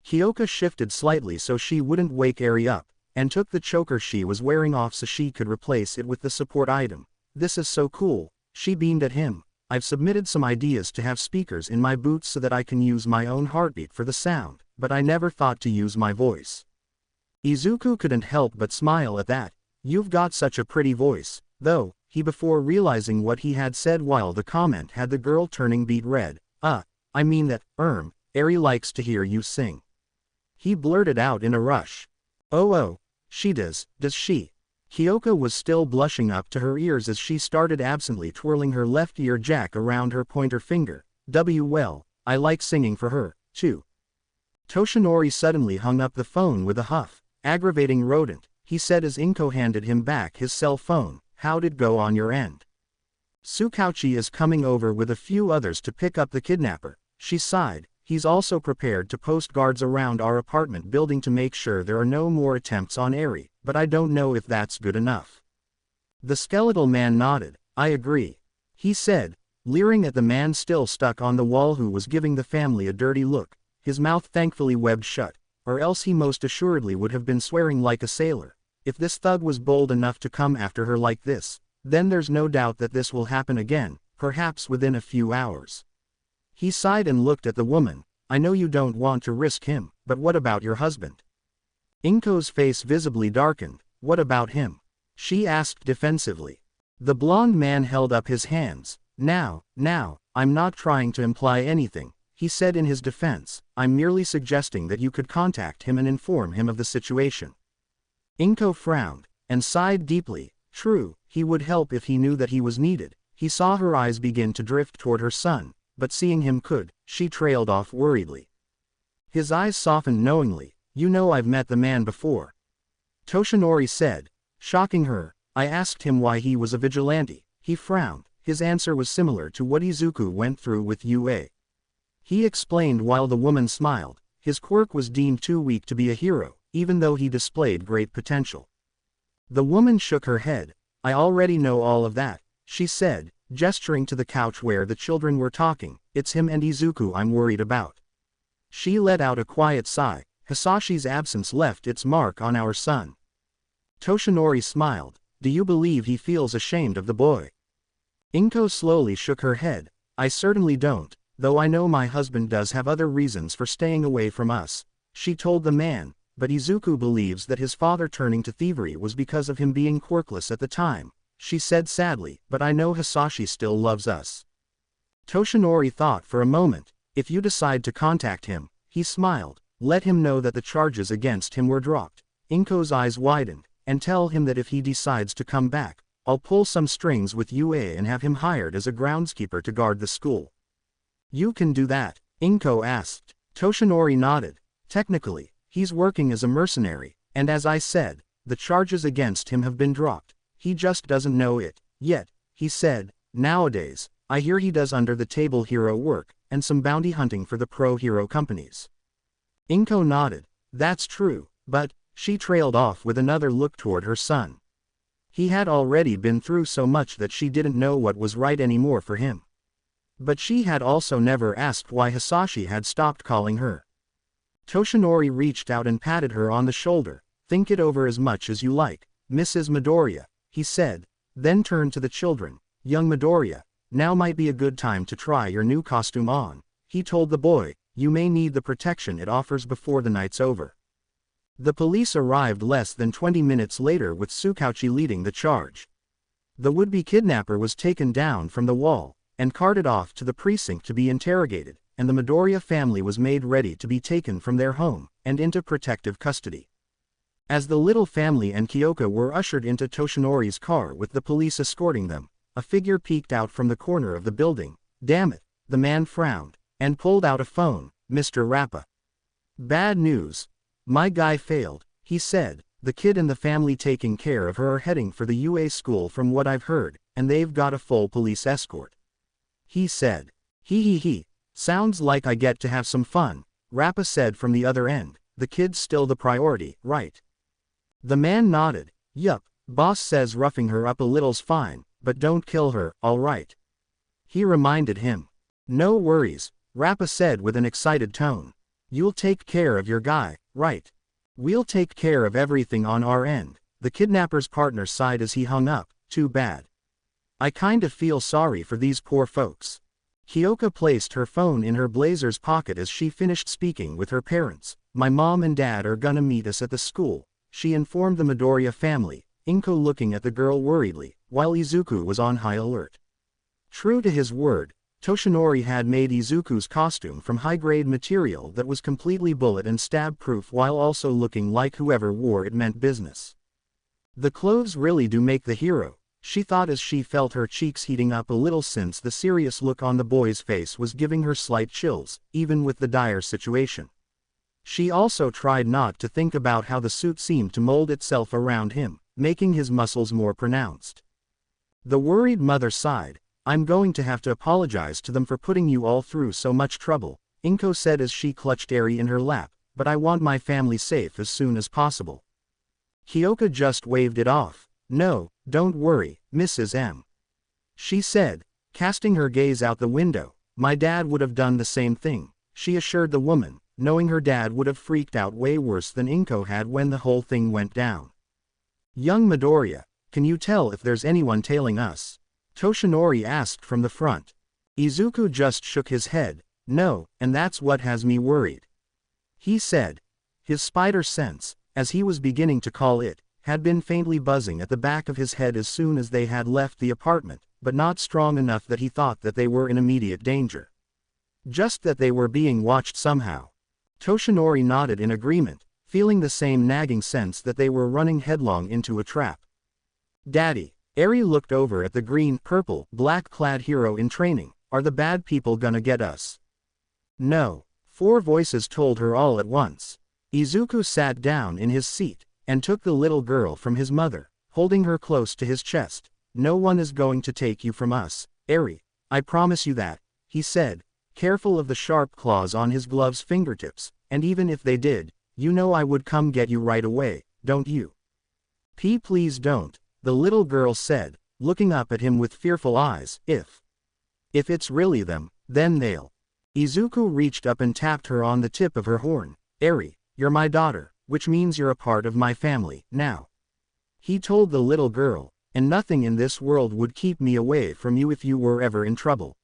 Kyoka shifted slightly so she wouldn't wake Eri up, and took the choker she was wearing off so she could replace it with the support item. This is so cool, she beamed at him. I've submitted some ideas to have speakers in my boots so that I can use my own heartbeat for the sound, but I never thought to use my voice. Izuku couldn't help but smile at that. You've got such a pretty voice, though, he before realizing what he had said while the comment had the girl turning beet red. I mean that, Eri likes to hear you sing. He blurted out in a rush. Oh, she does she? Kyoka was still blushing up to her ears as she started absently twirling her left ear jack around her pointer finger. Well, I like singing for her, too. Toshinori suddenly hung up the phone with a huff. Aggravating rodent, he said as Inko handed him back his cell phone. How'd it go on your end? Tsukauchi is coming over with a few others to pick up the kidnapper, she sighed. He's also prepared to post guards around our apartment building to make sure there are no more attempts on Eri, but I don't know if that's good enough. The skeletal man nodded. I agree. He said, leering at the man still stuck on the wall who was giving the family a dirty look, his mouth thankfully webbed shut, or else he most assuredly would have been swearing like a sailor. If this thug was bold enough to come after her like this, then there's no doubt that this will happen again, perhaps within a few hours. He sighed and looked at the woman. I know you don't want to risk him, but what about your husband? Inko's face visibly darkened. What about him? She asked defensively. The blonde man held up his hands. Now, I'm not trying to imply anything, he said in his defense. I'm merely suggesting that you could contact him and inform him of the situation. Inko frowned, and sighed deeply. True, he would help if he knew that he was needed. He saw her eyes begin to drift toward her son, but seeing him could, she trailed off worriedly. His eyes softened knowingly. You know I've met the man before. Toshinori said, shocking her. I asked him why he was a vigilante. He frowned. His answer was similar to what Izuku went through with UA. He explained while the woman smiled. His quirk was deemed too weak to be a hero, even though he displayed great potential. The woman shook her head. I already know all of that, she said, gesturing to the couch where the children were talking. It's him and Izuku I'm worried about. She let out a quiet sigh. Hisashi's absence left its mark on our son. Toshinori smiled. Do you believe he feels ashamed of the boy? Inko slowly shook her head. I certainly don't, though I know my husband does have other reasons for staying away from us, she told the man. But Izuku believes that his father turning to thievery was because of him being quirkless at the time, she said sadly, but I know Hisashi still loves us. Toshinori thought for a moment. If you decide to contact him, he smiled, let him know that the charges against him were dropped. Inko's eyes widened, and tell him that if he decides to come back, I'll pull some strings with UA and have him hired as a groundskeeper to guard the school. You can do that? Inko asked. Toshinori nodded. Technically, he's working as a mercenary, and as I said, the charges against him have been dropped. He just doesn't know it yet, he said. Nowadays, I hear he does under-the-table hero work, and some bounty hunting for the pro-hero companies. Inko nodded. That's true, but, she trailed off with another look toward her son. He had already been through so much that she didn't know what was right anymore for him. But she had also never asked why Hisashi had stopped calling her. Toshinori reached out and patted her on the shoulder. "Think it over as much as you like, Mrs. Midoriya," he said, then turned to the children. "Young Midoriya, now might be a good time to try your new costume on," he told the boy. "You may need the protection it offers before the night's over." The police arrived less than 20 minutes later with Tsukauchi leading the charge. The would-be kidnapper was taken down from the wall and carted off to the precinct to be interrogated, and the Midoriya family was made ready to be taken from their home and into protective custody. As the little family and Kyoka were ushered into Toshinori's car with the police escorting them, a figure peeked out from the corner of the building. "Damn it," the man frowned, and pulled out a phone. "Mr. Rappa. Bad news. My guy failed," he said. "The kid and the family taking care of her are heading for the UA school from what I've heard, and they've got a full police escort," he said. He. Sounds like I get to have some fun," Rappa said from the other end. "The kid's still the priority, right?" The man nodded. "Yup, boss says roughing her up a little's fine, but don't kill her, alright?" he reminded him. "No worries," Rappa said with an excited tone. "You'll take care of your guy, right?" "We'll take care of everything on our end," the kidnapper's partner sighed as he hung up. "Too bad. I kinda feel sorry for these poor folks." Kyoka placed her phone in her blazer's pocket as she finished speaking with her parents. "My mom and dad are gonna meet us at the school," she informed the Midoriya family, Inko looking at the girl worriedly, while Izuku was on high alert. True to his word, Toshinori had made Izuku's costume from high-grade material that was completely bullet and stab-proof while also looking like whoever wore it meant business. "The clothes really do make the hero," she thought as she felt her cheeks heating up a little since the serious look on the boy's face was giving her slight chills, even with the dire situation. She also tried not to think about how the suit seemed to mold itself around him, making his muscles more pronounced. The worried mother sighed. "I'm going to have to apologize to them for putting you all through so much trouble," Inko said as she clutched Eri in her lap, "but I want my family safe as soon as possible." Kyoka just waved it off. "No, don't worry, Mrs. M," she said, casting her gaze out the window. "My dad would have done the same thing," she assured the woman, knowing her dad would have freaked out way worse than Inko had when the whole thing went down. "Young Midoriya, can you tell if there's anyone tailing us?" Toshinori asked from the front. Izuku just shook his head. "No, and that's what has me worried," he said. His spider sense, as he was beginning to call it, had been faintly buzzing at the back of his head as soon as they had left the apartment, but not strong enough that he thought that they were in immediate danger. Just that they were being watched somehow. Toshinori nodded in agreement, feeling the same nagging sense that they were running headlong into a trap. "Daddy," Eri looked over at the green, purple, black-clad hero in training. "Are the bad people gonna get us?" "No," 4 voices told her all at once. Izuku sat down in his seat and took the little girl from his mother, holding her close to his chest. "No one is going to take you from us, Eri. I promise you that," he said, careful of the sharp claws on his glove's fingertips. "And even if they did, you know I would come get you right away, don't you?" Please don't," the little girl said, looking up at him with fearful eyes. If it's really them, then they'll." Izuku reached up and tapped her on the tip of her horn. "Eri, you're my daughter, which means you're a part of my family, now," he told the little girl, "and nothing in this world would keep me away from you if you were ever in trouble.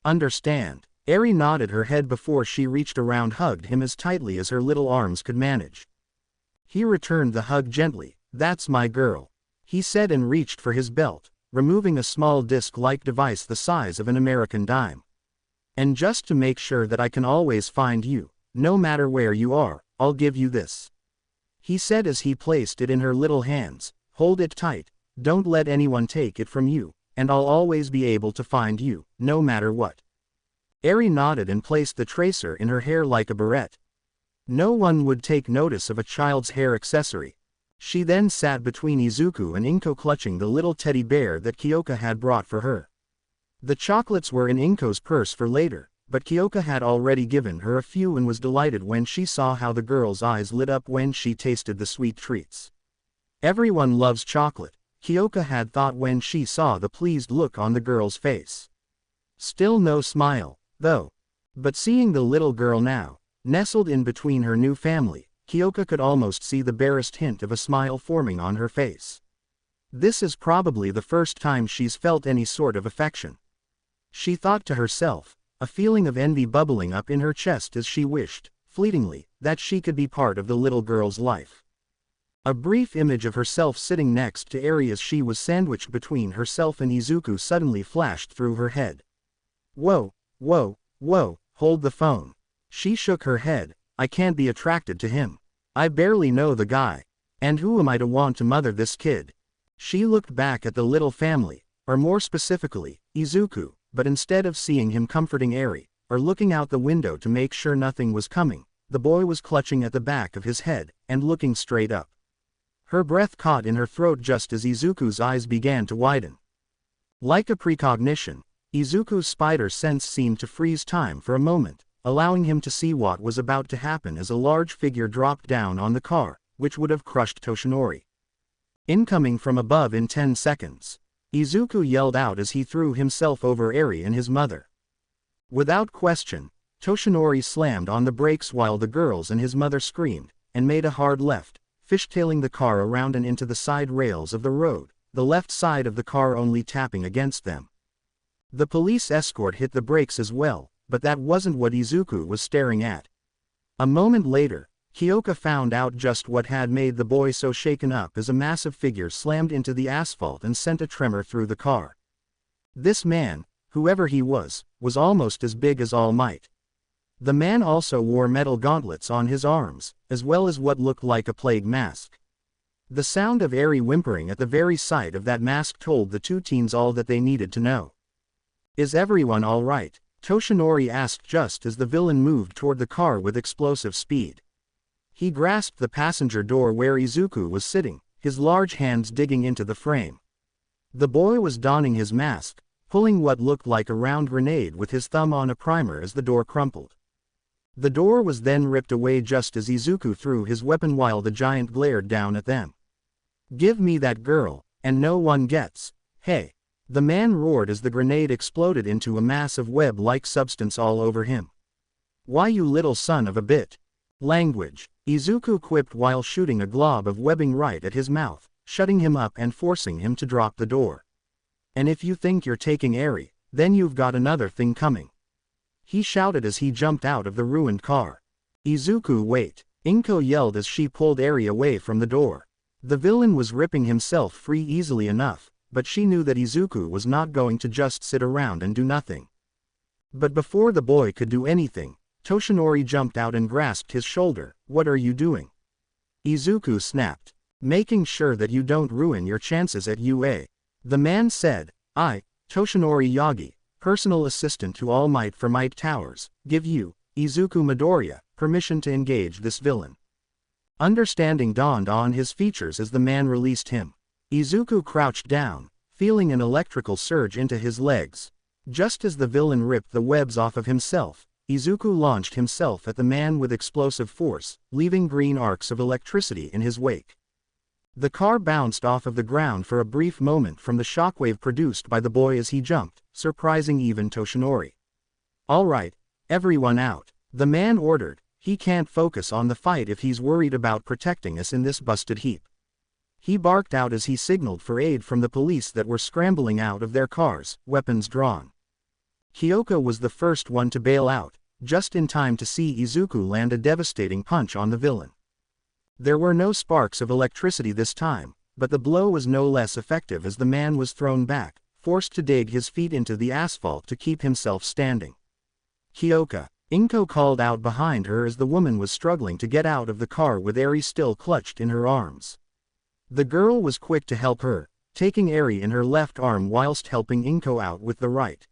Understand?" Eri nodded her head before she reached around hugged him as tightly as her little arms could manage. He returned the hug gently. "That's my girl," he said and reached for his belt, removing a small disc-like device the size of an American dime. "And just to make sure that I can always find you, no matter where you are, I'll give you this," he said as he placed it in her little hands. "Hold it tight, don't let anyone take it from you, and I'll always be able to find you, no matter what." Eri nodded and placed the tracer in her hair like a barrette. No one would take notice of a child's hair accessory. She then sat between Izuku and Inko clutching the little teddy bear that Kyoka had brought for her. The chocolates were in Inko's purse for later, but Kyoka had already given her a few and was delighted when she saw how the girl's eyes lit up when she tasted the sweet treats. Everyone loves chocolate, Kyoka had thought when she saw the pleased look on the girl's face. Still no smile, though. But seeing the little girl now, nestled in between her new family, Kyoka could almost see the barest hint of a smile forming on her face. This is probably the first time she's felt any sort of affection. She thought to herself, a feeling of envy bubbling up in her chest as she wished, fleetingly, that she could be part of the little girl's life. A brief image of herself sitting next to Eri as she was sandwiched between herself and Izuku suddenly flashed through her head. Whoa, whoa, whoa, hold the phone. She shook her head. I can't be attracted to him. I barely know the guy. And who am I to want to mother this kid? She looked back at the little family, or more specifically, Izuku, but instead of seeing him comforting Eri, or looking out the window to make sure nothing was coming, the boy was clutching at the back of his head, and looking straight up. Her breath caught in her throat just as Izuku's eyes began to widen. Like a precognition, Izuku's spider sense seemed to freeze time for a moment, allowing him to see what was about to happen as a large figure dropped down on the car, which would have crushed Toshinori. Incoming from above in 10 seconds. Izuku yelled out as he threw himself over Eri and his mother. Without question, Toshinori slammed on the brakes while the girls and his mother screamed, and made a hard left, fishtailing the car around and into the side rails of the road, the left side of the car only tapping against them. The police escort hit the brakes as well, but that wasn't what Izuku was staring at. A moment later, Kyoka found out just what had made the boy so shaken up as a massive figure slammed into the asphalt and sent a tremor through the car. This man, whoever he was almost as big as All Might. The man also wore metal gauntlets on his arms, as well as what looked like a plague mask. The sound of Eri whimpering at the very sight of that mask told the two teens all that they needed to know. Is everyone all right? Toshinori asked just as the villain moved toward the car with explosive speed. He grasped the passenger door where Izuku was sitting, his large hands digging into the frame. The boy was donning his mask, pulling what looked like a round grenade with his thumb on a primer as the door crumpled. The door was then ripped away just as Izuku threw his weapon while the giant glared down at them. Give me that girl, and no one gets. Hey! The man roared as the grenade exploded into a mass of web-like substance all over him. Why, you little son of a bit? Language, Izuku quipped while shooting a glob of webbing right at his mouth, shutting him up and forcing him to drop the door. And if you think you're taking Eri, then you've got another thing coming. He shouted as he jumped out of the ruined car. Izuku, wait! Inko yelled as she pulled Eri away from the door. The villain was ripping himself free easily enough, but she knew that Izuku was not going to just sit around and do nothing. But before the boy could do anything, Toshinori jumped out and grasped his shoulder. What are you doing? Izuku snapped. Making sure that you don't ruin your chances at UA. The man said, I, Toshinori Yagi, personal assistant to All Might for Might Towers, give you, Izuku Midoriya, permission to engage this villain. Understanding dawned on his features as the man released him. Izuku crouched down, feeling an electrical surge into his legs. Just as the villain ripped the webs off of himself, Izuku launched himself at the man with explosive force, leaving green arcs of electricity in his wake. The car bounced off of the ground for a brief moment from the shockwave produced by the boy as he jumped, surprising even Toshinori. All right, everyone out, the man ordered. He can't focus on the fight if he's worried about protecting us in this busted heap. He barked out as he signaled for aid from the police that were scrambling out of their cars, weapons drawn. Kyoka was the first one to bail out, just in time to see Izuku land a devastating punch on the villain. There were no sparks of electricity this time, but the blow was no less effective as the man was thrown back, forced to dig his feet into the asphalt to keep himself standing. Kyoka, Inko called out behind her as the woman was struggling to get out of the car with Eri still clutched in her arms. The girl was quick to help her, taking Eri in her left arm whilst helping Inko out with the right.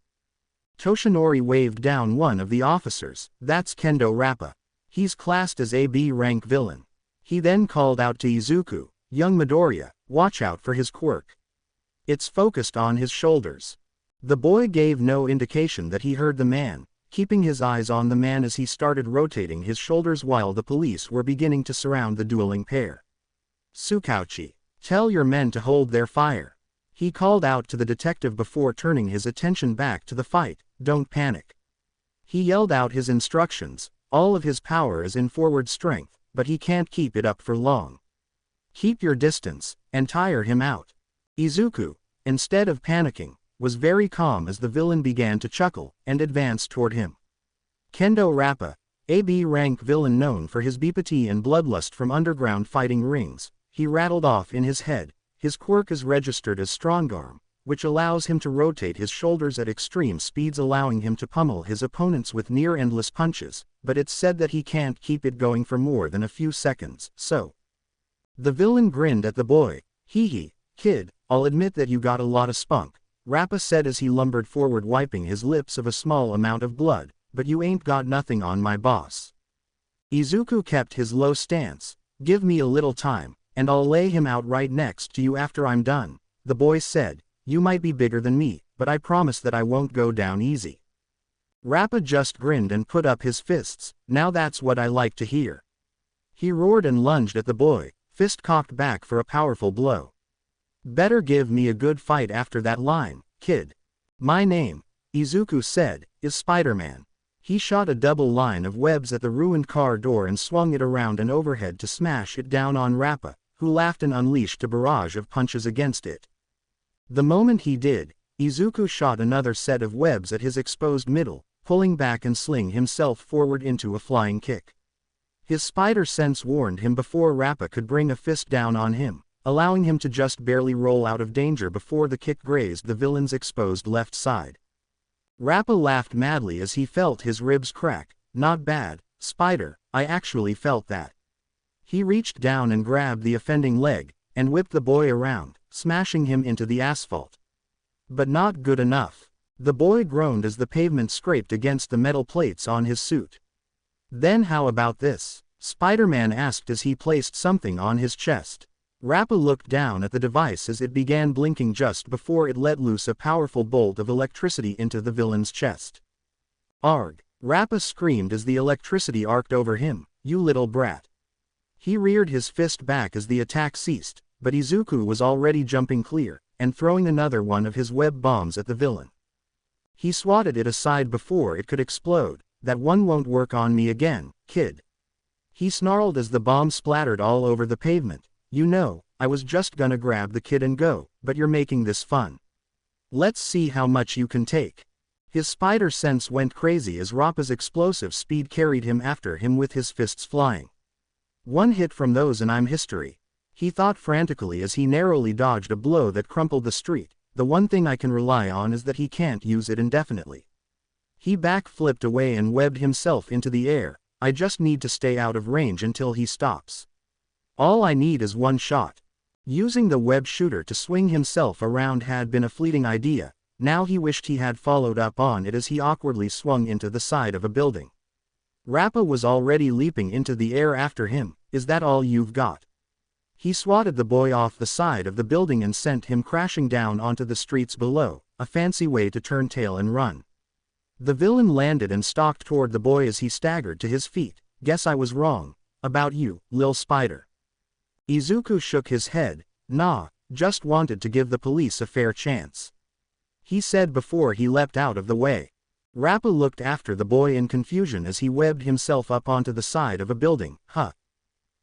Toshinori waved down one of the officers. That's Kendo Rappa. He's classed as a B-rank villain. He then called out to Izuku, young Midoriya, watch out for his quirk. It's focused on his shoulders. The boy gave no indication that he heard the man, keeping his eyes on the man as he started rotating his shoulders while the police were beginning to surround the dueling pair. Tsukauchi. Tell your men to hold their fire. He called out to the detective before turning his attention back to the fight. Don't panic. He yelled out his instructions. All of his power is in forward strength, but he can't keep it up for long. Keep your distance, and tire him out. Izuku, instead of panicking, was very calm as the villain began to chuckle, and advanced toward him. Kendo Rappa, a B-rank villain known for his beepity and bloodlust from underground fighting rings, he rattled off in his head. His quirk is registered as Strongarm, which allows him to rotate his shoulders at extreme speeds, allowing him to pummel his opponents with near-endless punches, but it's said that he can't keep it going for more than a few seconds, so. The villain grinned at the boy. Hee hee, kid, I'll admit that you got a lot of spunk, Rappa said as he lumbered forward, wiping his lips of a small amount of blood, but you ain't got nothing on my boss. Izuku kept his low stance. Give me a little time, and I'll lay him out right next to you after I'm done, the boy said. You might be bigger than me, but I promise that I won't go down easy. Rappa just grinned and put up his fists. Now that's what I like to hear. He roared and lunged at the boy, fist cocked back for a powerful blow. Better give me a good fight after that line, kid. My name, Izuku said, is Spider-Man. He shot a double line of webs at the ruined car door and swung it around and overhead to smash it down on Rappa, who laughed and unleashed a barrage of punches against it. The moment he did, Izuku shot another set of webs at his exposed middle, pulling back and sling himself forward into a flying kick. His spider sense warned him before Rappa could bring a fist down on him, allowing him to just barely roll out of danger before the kick grazed the villain's exposed left side. Rappa laughed madly as he felt his ribs crack. Not bad, Spider, I actually felt that. He reached down and grabbed the offending leg, and whipped the boy around, smashing him into the asphalt. But not good enough. The boy groaned as the pavement scraped against the metal plates on his suit. Then how about this? Spider-Man asked as he placed something on his chest. Rappa looked down at the device as it began blinking just before it let loose a powerful bolt of electricity into the villain's chest. Arg! Rappa screamed as the electricity arced over him. You little brat. He reared his fist back as the attack ceased, but Izuku was already jumping clear, and throwing another one of his web bombs at the villain. He swatted it aside before it could explode. That one won't work on me again, kid. He snarled as the bomb splattered all over the pavement. You know, I was just gonna grab the kid and go, but you're making this fun. Let's see how much you can take. His spider sense went crazy as Rappa's explosive speed carried him after him with his fists flying. One hit from those and I'm history. He thought frantically as he narrowly dodged a blow that crumpled the street. The one thing I can rely on is that he can't use it indefinitely. He backflipped away and webbed himself into the air. I just need to stay out of range until he stops. All I need is one shot. Using the web shooter to swing himself around had been a fleeting idea. Now he wished he had followed up on it as he awkwardly swung into the side of a building. Rappa was already leaping into the air after him. Is that all you've got? He swatted the boy off the side of the building and sent him crashing down onto the streets below, a fancy way to turn tail and run. The villain landed and stalked toward the boy as he staggered to his feet. Guess I was wrong. About you, Lil Spider. Izuku shook his head. Nah, just wanted to give the police a fair chance. He said before he leapt out of the way. Rappa looked after the boy in confusion as he webbed himself up onto the side of a building.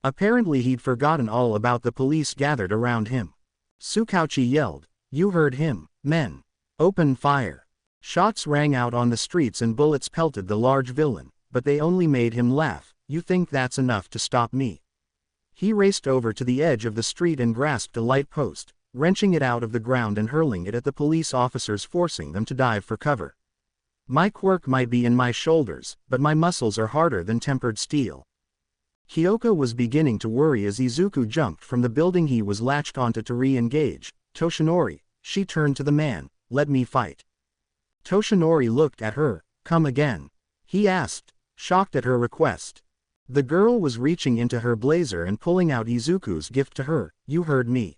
Apparently he'd forgotten all about the police gathered around him. Tsukauchi yelled. You heard him, men. Open fire. Shots rang out on the streets and bullets pelted the large villain, but they only made him laugh. You think that's enough to stop me? He raced over to the edge of the street and grasped a light post, wrenching it out of the ground and hurling it at the police officers, forcing them to dive for cover. My quirk might be in my shoulders, but my muscles are harder than tempered steel. Kyoko was beginning to worry as Izuku jumped from the building he was latched onto to re-engage. Toshinori, she turned to the man. Let me fight. Toshinori looked at her. Come again? He asked, shocked at her request. The girl was reaching into her blazer and pulling out Izuku's gift to her. You heard me.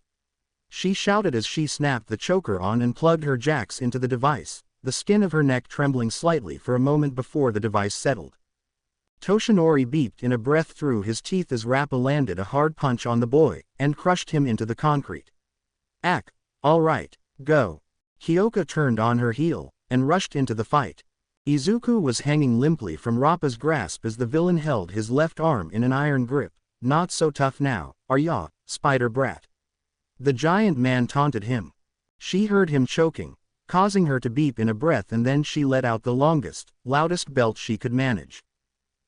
She shouted as she snapped the choker on and plugged her jacks into the device, the skin of her neck trembling slightly for a moment before the device settled. Toshinori beeped in a breath through his teeth as Rappa landed a hard punch on the boy, and crushed him into the concrete. All right, go. Kyoka turned on her heel, and rushed into the fight. Izuku was hanging limply from Rappa's grasp as the villain held his left arm in an iron grip. Not so tough now, are ya, spider brat? The giant man taunted him. She heard him choking, causing her to beep in a breath, and then she let out the longest, loudest belt she could manage.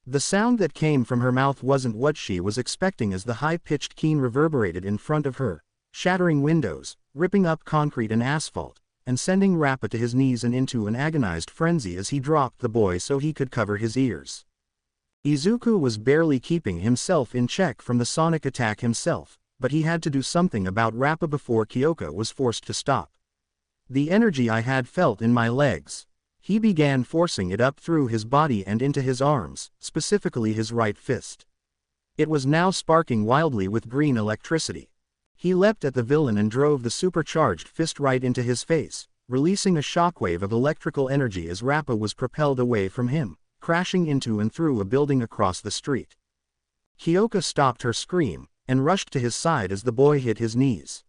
The sound that came from her mouth wasn't what she was expecting as the high-pitched keen reverberated in front of her, shattering windows, ripping up concrete and asphalt, and sending Rappa to his knees and into an agonized frenzy as he dropped the boy so he could cover his ears. Izuku was barely keeping himself in check from the sonic attack himself, but he had to do something about Rappa before Kyoka was forced to stop. The energy I had felt in my legs. He began forcing it up through his body and into his arms, specifically his right fist. It was now sparking wildly with green electricity. He leapt at the villain and drove the supercharged fist right into his face, releasing a shockwave of electrical energy as Rappa was propelled away from him, crashing into and through a building across the street. Kyoka stopped her scream, and rushed to his side as the boy hit his knees.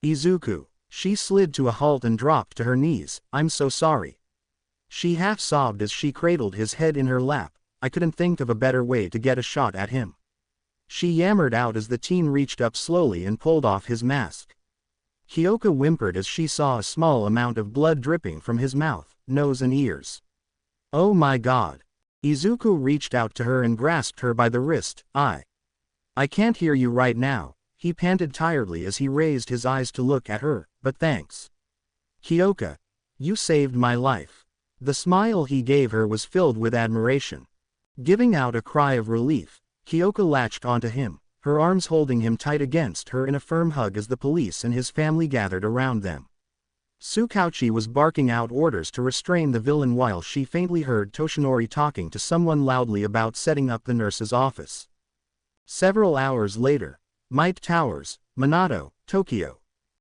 Izuku. She slid to a halt and dropped to her knees. I'm so sorry. She half sobbed as she cradled his head in her lap. I couldn't think of a better way to get a shot at him. She yammered out as the teen reached up slowly and pulled off his mask. Kyoka whimpered as she saw a small amount of blood dripping from his mouth, nose and ears. Oh my god. Izuku reached out to her and grasped her by the wrist. I can't hear you right now, he panted tiredly as he raised his eyes to look at her, but thanks. Kyoka. You saved my life. The smile he gave her was filled with admiration. Giving out a cry of relief, Kyoka latched onto him, her arms holding him tight against her in a firm hug as the police and his family gathered around them. Tsukauchi was barking out orders to restrain the villain while she faintly heard Toshinori talking to someone loudly about setting up the nurse's office. Several hours later, Might Towers, Minato, Tokyo.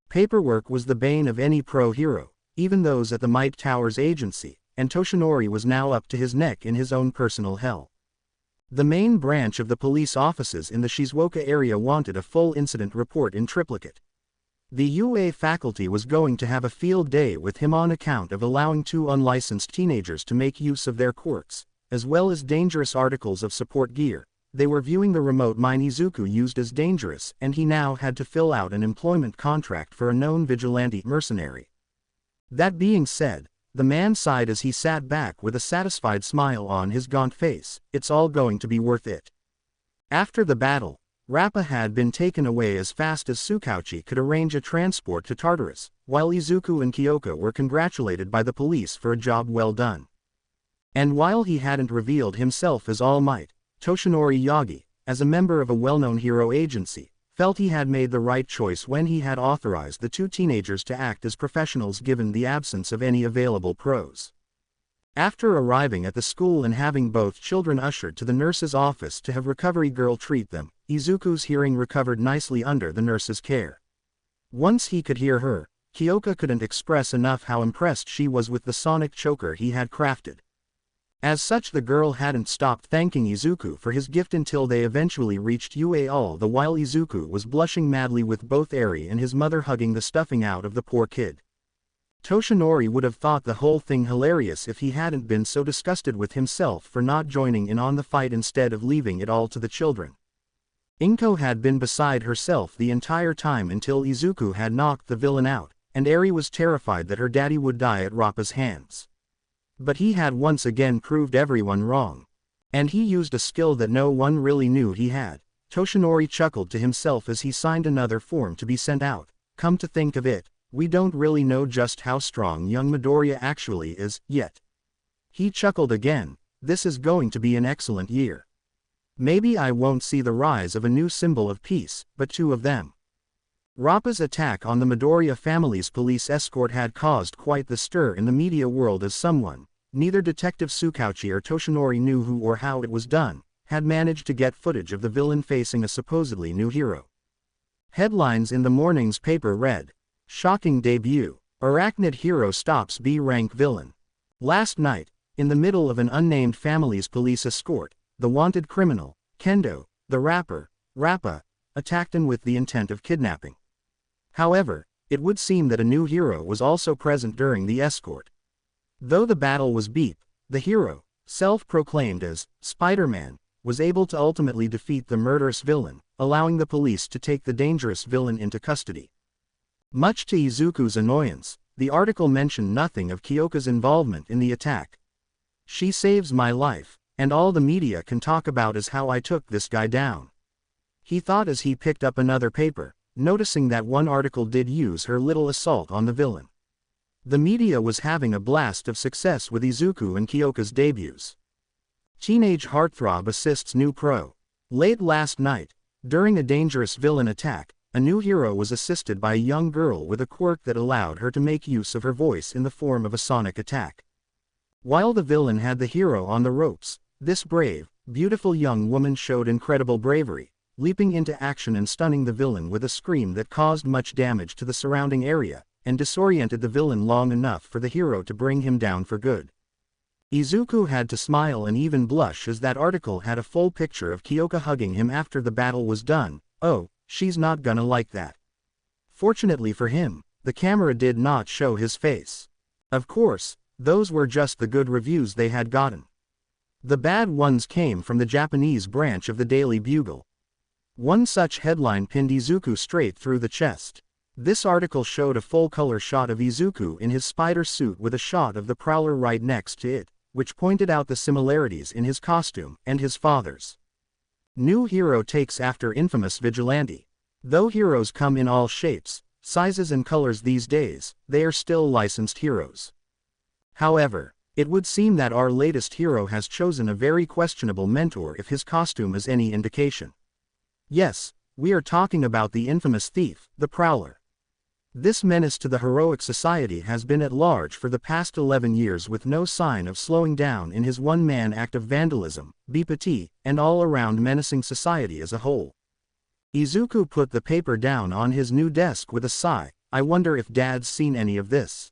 Paperwork was the bane of any pro-hero, even those at the Might Towers agency, and Toshinori was now up to his neck in his own personal hell. The main branch of the police offices in the Shizuoka area wanted a full incident report in triplicate. The UA faculty was going to have a field day with him on account of allowing 2 unlicensed teenagers to make use of their quirks, as well as dangerous articles of support gear. They were viewing the remote mine Izuku used as dangerous, and he now had to fill out an employment contract for a known vigilante mercenary. That being said, the man sighed as he sat back with a satisfied smile on his gaunt face. It's all going to be worth it. After the battle, Rappa had been taken away as fast as Tsukauchi could arrange a transport to Tartarus, while Izuku and Kyoka were congratulated by the police for a job well done. And while he hadn't revealed himself as All Might, Toshinori Yagi, as a member of a well-known hero agency, felt he had made the right choice when he had authorized the 2 teenagers to act as professionals given the absence of any available pros. After arriving at the school and having both children ushered to the nurse's office to have Recovery Girl treat them, Izuku's hearing recovered nicely under the nurse's care. Once he could hear her, Kyoka couldn't express enough how impressed she was with the sonic choker he had crafted. As such, the girl hadn't stopped thanking Izuku for his gift until they eventually reached UA, all the while Izuku was blushing madly with both Eri and his mother hugging the stuffing out of the poor kid. Toshinori would have thought the whole thing hilarious if he hadn't been so disgusted with himself for not joining in on the fight instead of leaving it all to the children. Inko had been beside herself the entire time until Izuku had knocked the villain out, and Eri was terrified that her daddy would die at Rappa's hands. But he had once again proved everyone wrong. And he used a skill that no one really knew he had. Toshinori chuckled to himself as he signed another form to be sent out. Come to think of it, we don't really know just how strong young Midoriya actually is, yet. He chuckled again. This is going to be an excellent year. Maybe I won't see the rise of a new symbol of peace, but 2 of them. Rappa's attack on the Midoriya family's police escort had caused quite the stir in the media world as someone, neither Detective Tsukauchi or Toshinori knew who or how it was done, had managed to get footage of the villain facing a supposedly new hero. Headlines in the morning's paper read, "Shocking debut, Arachnid hero stops B-rank villain." Last night, in the middle of an unnamed family's police escort, the wanted criminal, Kendo, the rapper, Rappa, attacked him with the intent of kidnapping. However, it would seem that a new hero was also present during the escort. Though the battle was beat, the hero, self-proclaimed as Spider-Man, was able to ultimately defeat the murderous villain, allowing the police to take the dangerous villain into custody. Much to Izuku's annoyance, the article mentioned nothing of Kyoka's involvement in the attack. "She saves my life, and all the media can talk about is how I took this guy down," he thought as he picked up another paper, noticing that one article did use her little assault on the villain. The media was having a blast of success with Izuku and Kyoka's debuts. Teenage heartthrob assists new pro. Late last night, during a dangerous villain attack, a new hero was assisted by a young girl with a quirk that allowed her to make use of her voice in the form of a sonic attack. While the villain had the hero on the ropes, this brave, beautiful young woman showed incredible bravery, leaping into action and stunning the villain with a scream that caused much damage to the surrounding area, and disoriented the villain long enough for the hero to bring him down for good. Izuku had to smile and even blush as that article had a full picture of Kyoka hugging him after the battle was done. "Oh, she's not gonna like that." Fortunately for him, the camera did not show his face. Of course, those were just the good reviews they had gotten. The bad ones came from the Japanese branch of the Daily Bugle. One such headline pinned Izuku straight through the chest. This article showed a full-color shot of Izuku in his spider suit with a shot of the Prowler right next to it, which pointed out the similarities in his costume and his father's. New hero takes after infamous vigilante. Though heroes come in all shapes, sizes and colors these days, they are still licensed heroes. However, it would seem that our latest hero has chosen a very questionable mentor if his costume is any indication. Yes, we are talking about the infamous thief, the Prowler. This menace to the heroic society has been at large for the past 11 years with no sign of slowing down in his one-man act of vandalism, beat, and all-around menacing society as a whole. Izuku put the paper down on his new desk with a sigh. "I wonder if Dad's seen any of this?"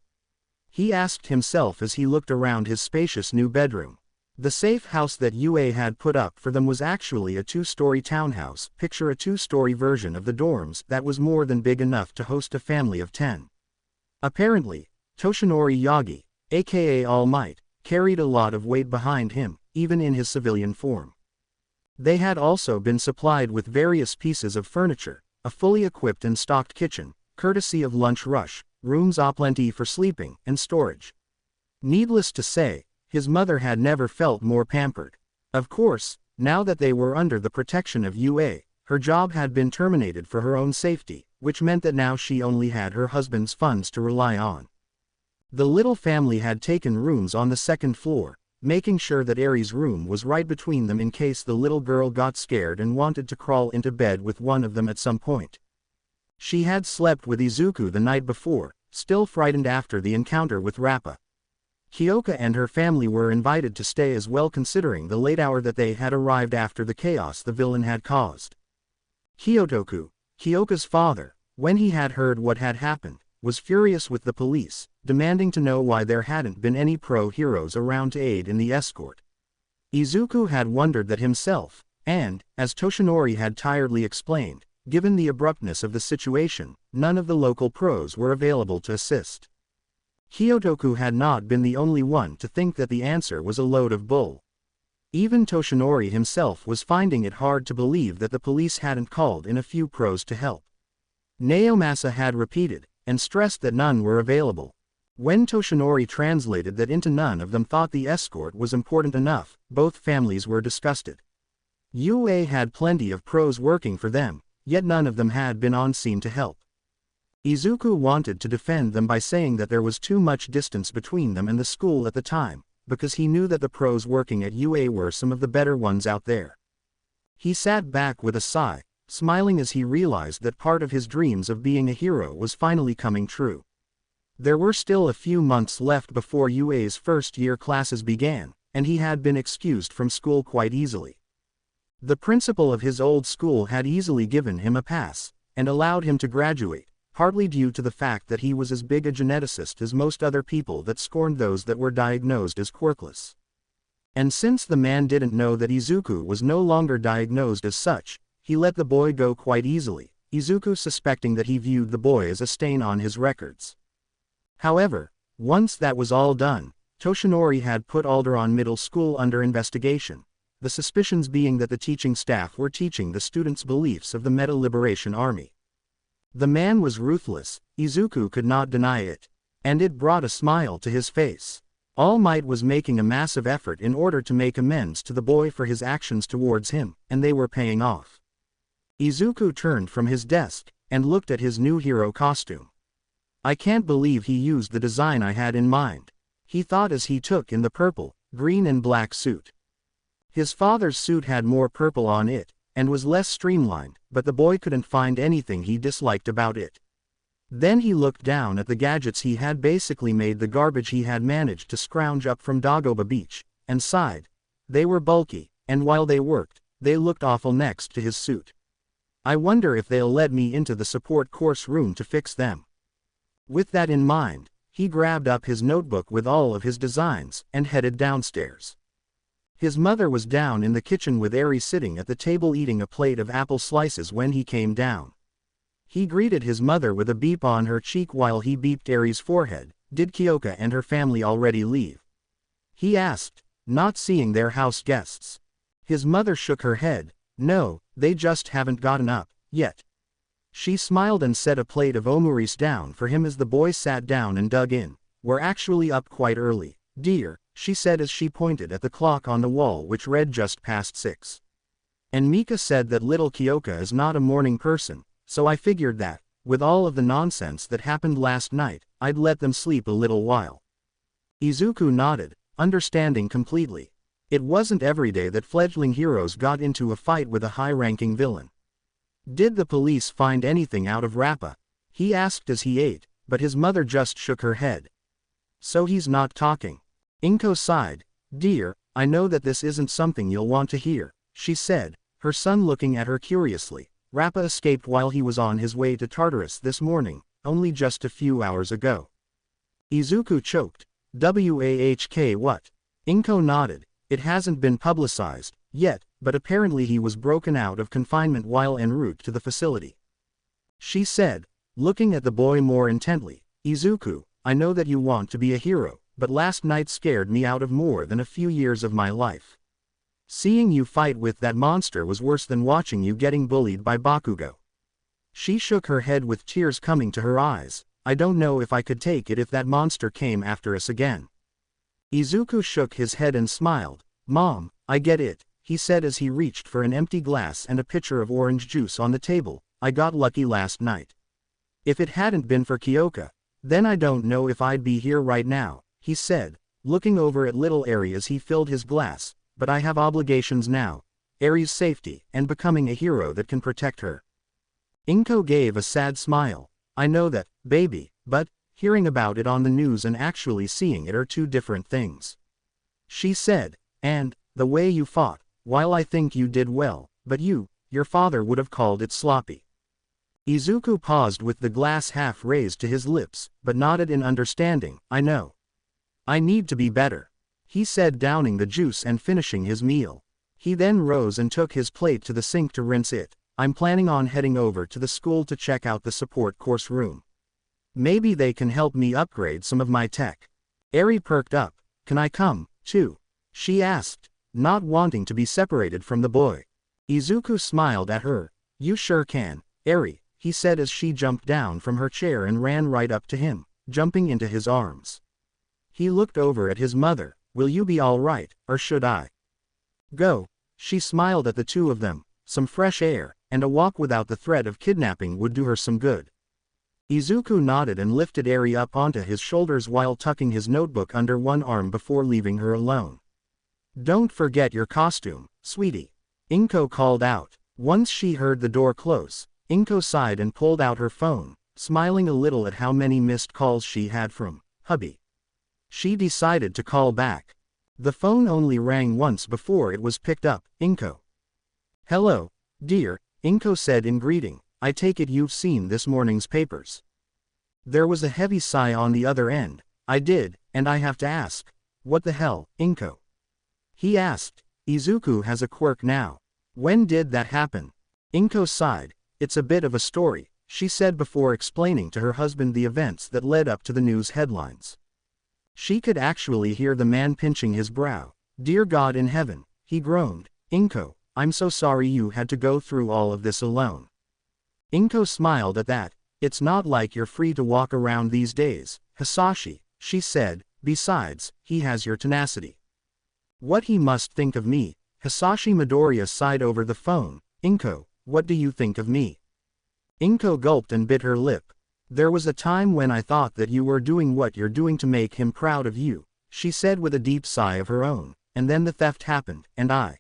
he asked himself as he looked around his spacious new bedroom. The safe house that UA had put up for them was actually a 2-story townhouse. Picture a 2-story version of the dorms that was more than big enough to host a family of 10. Apparently, Toshinori Yagi, aka All Might, carried a lot of weight behind him, even in his civilian form. They had also been supplied with various pieces of furniture, a fully equipped and stocked kitchen, courtesy of Lunch Rush, rooms aplenty for sleeping and storage. Needless to say, his mother had never felt more pampered. Of course, now that they were under the protection of UA, her job had been terminated for her own safety, which meant that now she only had her husband's funds to rely on. The little family had taken rooms on the second floor, making sure that Eri's room was right between them in case the little girl got scared and wanted to crawl into bed with one of them at some point. She had slept with Izuku the night before, still frightened after the encounter with Rappa. Kyoka and her family were invited to stay as well considering the late hour that they had arrived after the chaos the villain had caused. Kyotoku, Kyoka's father, when he had heard what had happened, was furious with the police, demanding to know why there hadn't been any pro-heroes around to aid in the escort. Izuku had wondered that himself, and, as Toshinori had tiredly explained, given the abruptness of the situation, none of the local pros were available to assist. Kyotoku had not been the only one to think that the answer was a load of bull. Even Toshinori himself was finding it hard to believe that the police hadn't called in a few pros to help. Naomasa had repeated, and stressed that none were available. When Toshinori translated that into none of them thought the escort was important enough, both families were disgusted. UA had plenty of pros working for them, yet none of them had been on scene to help. Izuku wanted to defend them by saying that there was too much distance between them and the school at the time, because he knew that the pros working at UA were some of the better ones out there. He sat back with a sigh, smiling as he realized that part of his dreams of being a hero was finally coming true. There were still a few months left before UA's first-year classes began, and he had been excused from school quite easily. The principal of his old school had easily given him a pass, and allowed him to graduate, partly due to the fact that he was as big a geneticist as most other people that scorned those that were diagnosed as quirkless. And since the man didn't know that Izuku was no longer diagnosed as such, he let the boy go quite easily, Izuku suspecting that he viewed the boy as a stain on his records. However, once that was all done, Toshinori had put Alderaan Middle School under investigation, the suspicions being that the teaching staff were teaching the students beliefs of the Meta Liberation Army. The man was ruthless, Izuku could not deny it, and it brought a smile to his face. All Might was making a massive effort in order to make amends to the boy for his actions towards him, and they were paying off. Izuku turned from his desk, and looked at his new hero costume. I can't believe he used the design I had in mind, he thought as he took in the purple, green and black suit. His father's suit had more purple on it, and was less streamlined, but the boy couldn't find anything he disliked about it. Then he looked down at the gadgets he had basically made the garbage he had managed to scrounge up from Dagoba Beach, and sighed. They were bulky, and while they worked, they looked awful next to his suit. I wonder if they'll let me into the support course room to fix them. With that in mind, he grabbed up his notebook with all of his designs, and headed downstairs. His mother was down in the kitchen with Eri sitting at the table eating a plate of apple slices when he came down. He greeted his mother with a beep on her cheek while he beeped Eri's forehead. Did Kyoka and her family already leave? He asked, not seeing their house guests. His mother shook her head. No, they just haven't gotten up yet. She smiled and set a plate of omuris down for him as the boy sat down and dug in. We're actually up quite early, dear, she said as she pointed at the clock on the wall which read just past 6. And Mika said that little Kyoka is not a morning person, so I figured that, with all of the nonsense that happened last night, I'd let them sleep a little while. Izuku nodded, understanding completely. It wasn't every day that fledgling heroes got into a fight with a high-ranking villain. Did the police find anything out of Rappa? He asked as he ate, but his mother just shook her head. So he's not talking. Inko sighed. Dear, I know that this isn't something you'll want to hear, she said, her son looking at her curiously. Rappa escaped while he was on his way to Tartarus this morning, only just a few hours ago. Izuku choked. Wahk what? Inko nodded. It hasn't been publicized yet, but apparently he was broken out of confinement while en route to the facility. She said, looking at the boy more intently, Izuku, I know that you want to be a hero, but last night scared me out of more than a few years of my life. Seeing you fight with that monster was worse than watching you getting bullied by Bakugo. She shook her head with tears coming to her eyes. I don't know if I could take it if that monster came after us again. Izuku shook his head and smiled. Mom, I get it, he said as he reached for an empty glass and a pitcher of orange juice on the table. I got lucky last night. If it hadn't been for Kyoka, then I don't know if I'd be here right now, he said, looking over at little Eri as he filled his glass, but I have obligations now. Eri's safety, and becoming a hero that can protect her. Inko gave a sad smile. I know that, baby, but, hearing about it on the news and actually seeing it are two different things. She said, and, the way you fought, while I think you did well, but your father would have called it sloppy. Izuku paused with the glass half raised to his lips, but nodded in understanding. I know. I need to be better, he said, downing the juice and finishing his meal. He then rose and took his plate to the sink to rinse it. I'm planning on heading over to the school to check out the support course room. Maybe they can help me upgrade some of my tech. Eri perked up. Can I come, too? She asked, not wanting to be separated from the boy. Izuku smiled at her. You sure can, Eri, he said as she jumped down from her chair and ran right up to him, jumping into his arms. He looked over at his mother. Will you be all right, or should I go? She smiled at the two of them. Some fresh air, and a walk without the threat of kidnapping would do her some good. Izuku nodded and lifted Eri up onto his shoulders while tucking his notebook under one arm before leaving her alone. Don't forget your costume, sweetie, Inko called out. Once she heard the door close, Inko sighed and pulled out her phone, smiling a little at how many missed calls she had from hubby. She decided to call back. The phone only rang once before it was picked up. Inko. Hello, dear, Inko said in greeting. I take it you've seen this morning's papers. There was a heavy sigh on the other end. I did, and I have to ask. What the hell, Inko? He asked. Izuku has a quirk now. When did that happen? Inko sighed. It's a bit of a story, she said before explaining to her husband the events that led up to the news headlines. She could actually hear the man pinching his brow. Dear God in heaven, he groaned. Inko, I'm so sorry you had to go through all of this alone. Inko smiled at that. It's not like you're free to walk around these days, Hisashi, she said. Besides, he has your tenacity. What he must think of me. Hisashi Midoriya sighed over the phone. Inko, what do you think of me? Inko gulped and bit her lip. There was a time when I thought that you were doing what you're doing to make him proud of you, she said with a deep sigh of her own, and then the theft happened, and I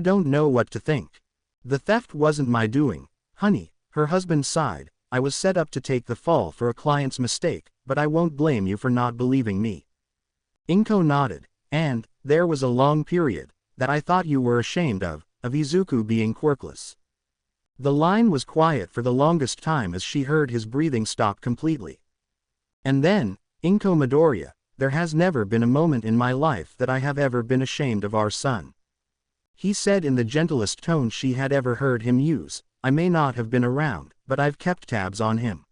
don't know what to think. The theft wasn't my doing, honey, her husband sighed. I was set up to take the fall for a client's mistake, but I won't blame you for not believing me. Inko nodded. And, there was a long period, that I thought you were ashamed of Izuku being quirkless. The line was quiet for the longest time as she heard his breathing stop completely. And then, Inko Midoriya, there has never been a moment in my life that I have ever been ashamed of our son. He said in the gentlest tone she had ever heard him use. I may not have been around, but I've kept tabs on him.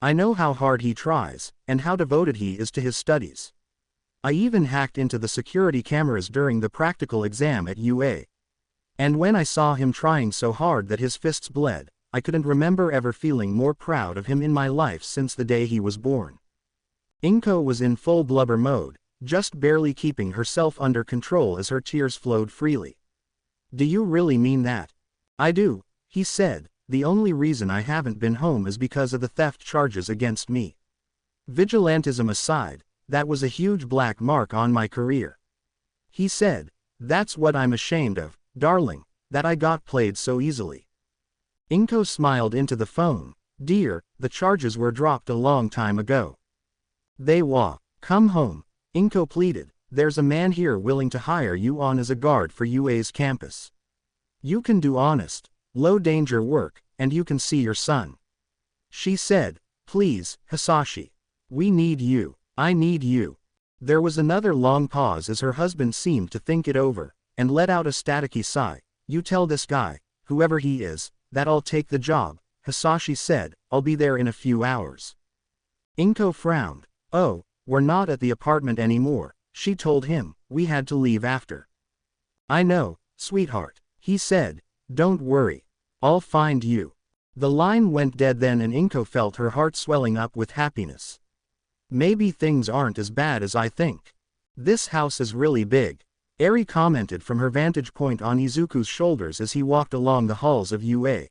I know how hard he tries, and how devoted he is to his studies. I even hacked into the security cameras during the practical exam at UA. And when I saw him trying so hard that his fists bled, I couldn't remember ever feeling more proud of him in my life since the day he was born. Inko was in full blubber mode, just barely keeping herself under control as her tears flowed freely. Do you really mean that? I do, he said. The only reason I haven't been home is because of the theft charges against me. Vigilantism aside, that was a huge black mark on my career. He said, that's what I'm ashamed of, darling, that I got played so easily. Inko smiled into the phone. Dear, the charges were dropped a long time ago. Come home, Inko pleaded. There's a man here willing to hire you on as a guard for UA's campus. You can do honest, low-danger work, and you can see your son. She said, please, Hisashi. We need you. I need you. There was another long pause as her husband seemed to think it over, and let out a staticky sigh. You tell this guy, whoever he is, that I'll take the job, Hisashi said. I'll be there in a few hours. Inko frowned. Oh, we're not at the apartment anymore, she told him. We had to leave after. I know, sweetheart, he said. Don't worry. I'll find you. The line went dead then and Inko felt her heart swelling up with happiness. Maybe things aren't as bad as I think. This house is really big, Eri commented from her vantage point on Izuku's shoulders as he walked along the halls of UA.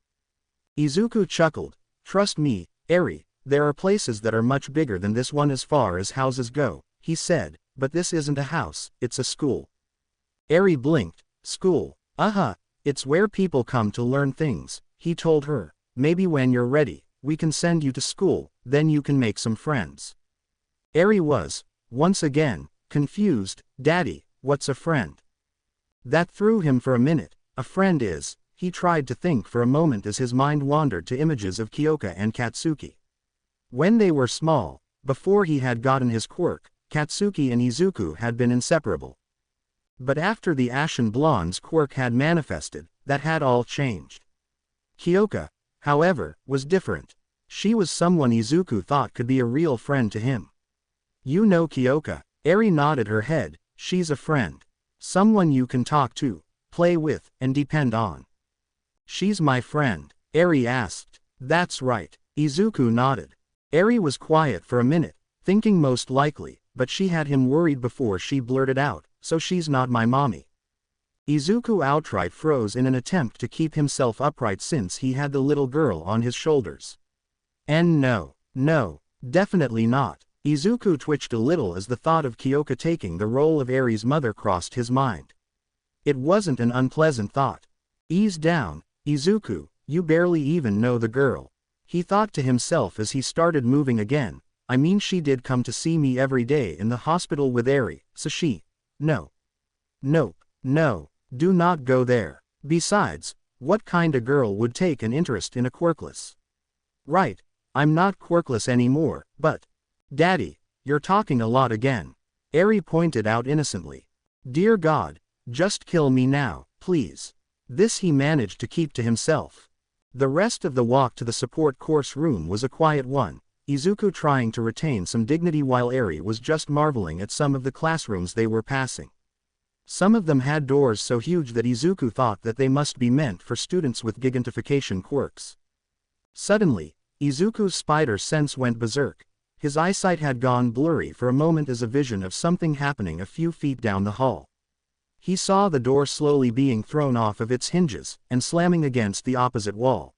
Izuku chuckled. Trust me, Eri, there are places that are much bigger than this one as far as houses go, he said, but this isn't a house, it's a school. Eri blinked. School? It's where people come to learn things, he told her. Maybe when you're ready, we can send you to school, then you can make some friends. Eri was, once again, confused. Daddy, what's a friend? That threw him for a minute. A friend is, he tried to think for a moment as his mind wandered to images of Kyoka and Katsuki. When they were small, before he had gotten his quirk, Katsuki and Izuku had been inseparable. But after the Ashen Blonde's quirk had manifested, that had all changed. Kyoka, however, was different. She was someone Izuku thought could be a real friend to him. You know Kyoka? Eri nodded her head. She's a friend. Someone you can talk to, play with, and depend on. She's my friend, Eri asked. That's right. Izuku nodded. Eri was quiet for a minute, thinking most likely, but she had him worried before she blurted out, so she's not my mommy. Izuku outright froze in an attempt to keep himself upright since he had the little girl on his shoulders. And no, definitely not. Izuku twitched a little as the thought of Kyoka taking the role of Eri's mother crossed his mind. It wasn't an unpleasant thought. Ease down, Izuku, you barely even know the girl. He thought to himself as he started moving again. I mean, she did come to see me every day in the hospital with Eri, so she. No. Nope, no, do not go there. Besides, what kind of girl would take an interest in a quirkless? Right, I'm not quirkless anymore, but. Daddy, you're talking a lot again. Eri pointed out innocently. Dear God, Just kill me now, please. This he managed to keep to himself. The rest of the walk to the support course room was a quiet one, Izuku trying to retain some dignity while Eri was just marveling at some of the classrooms they were passing. Some of them had doors so huge that Izuku thought that they must be meant for students with gigantification quirks. Suddenly, Izuku's spider sense went berserk. His eyesight had gone blurry for a moment as a vision of something happening a few feet down the hall. He saw the door slowly being thrown off of its hinges, and slamming against the opposite wall.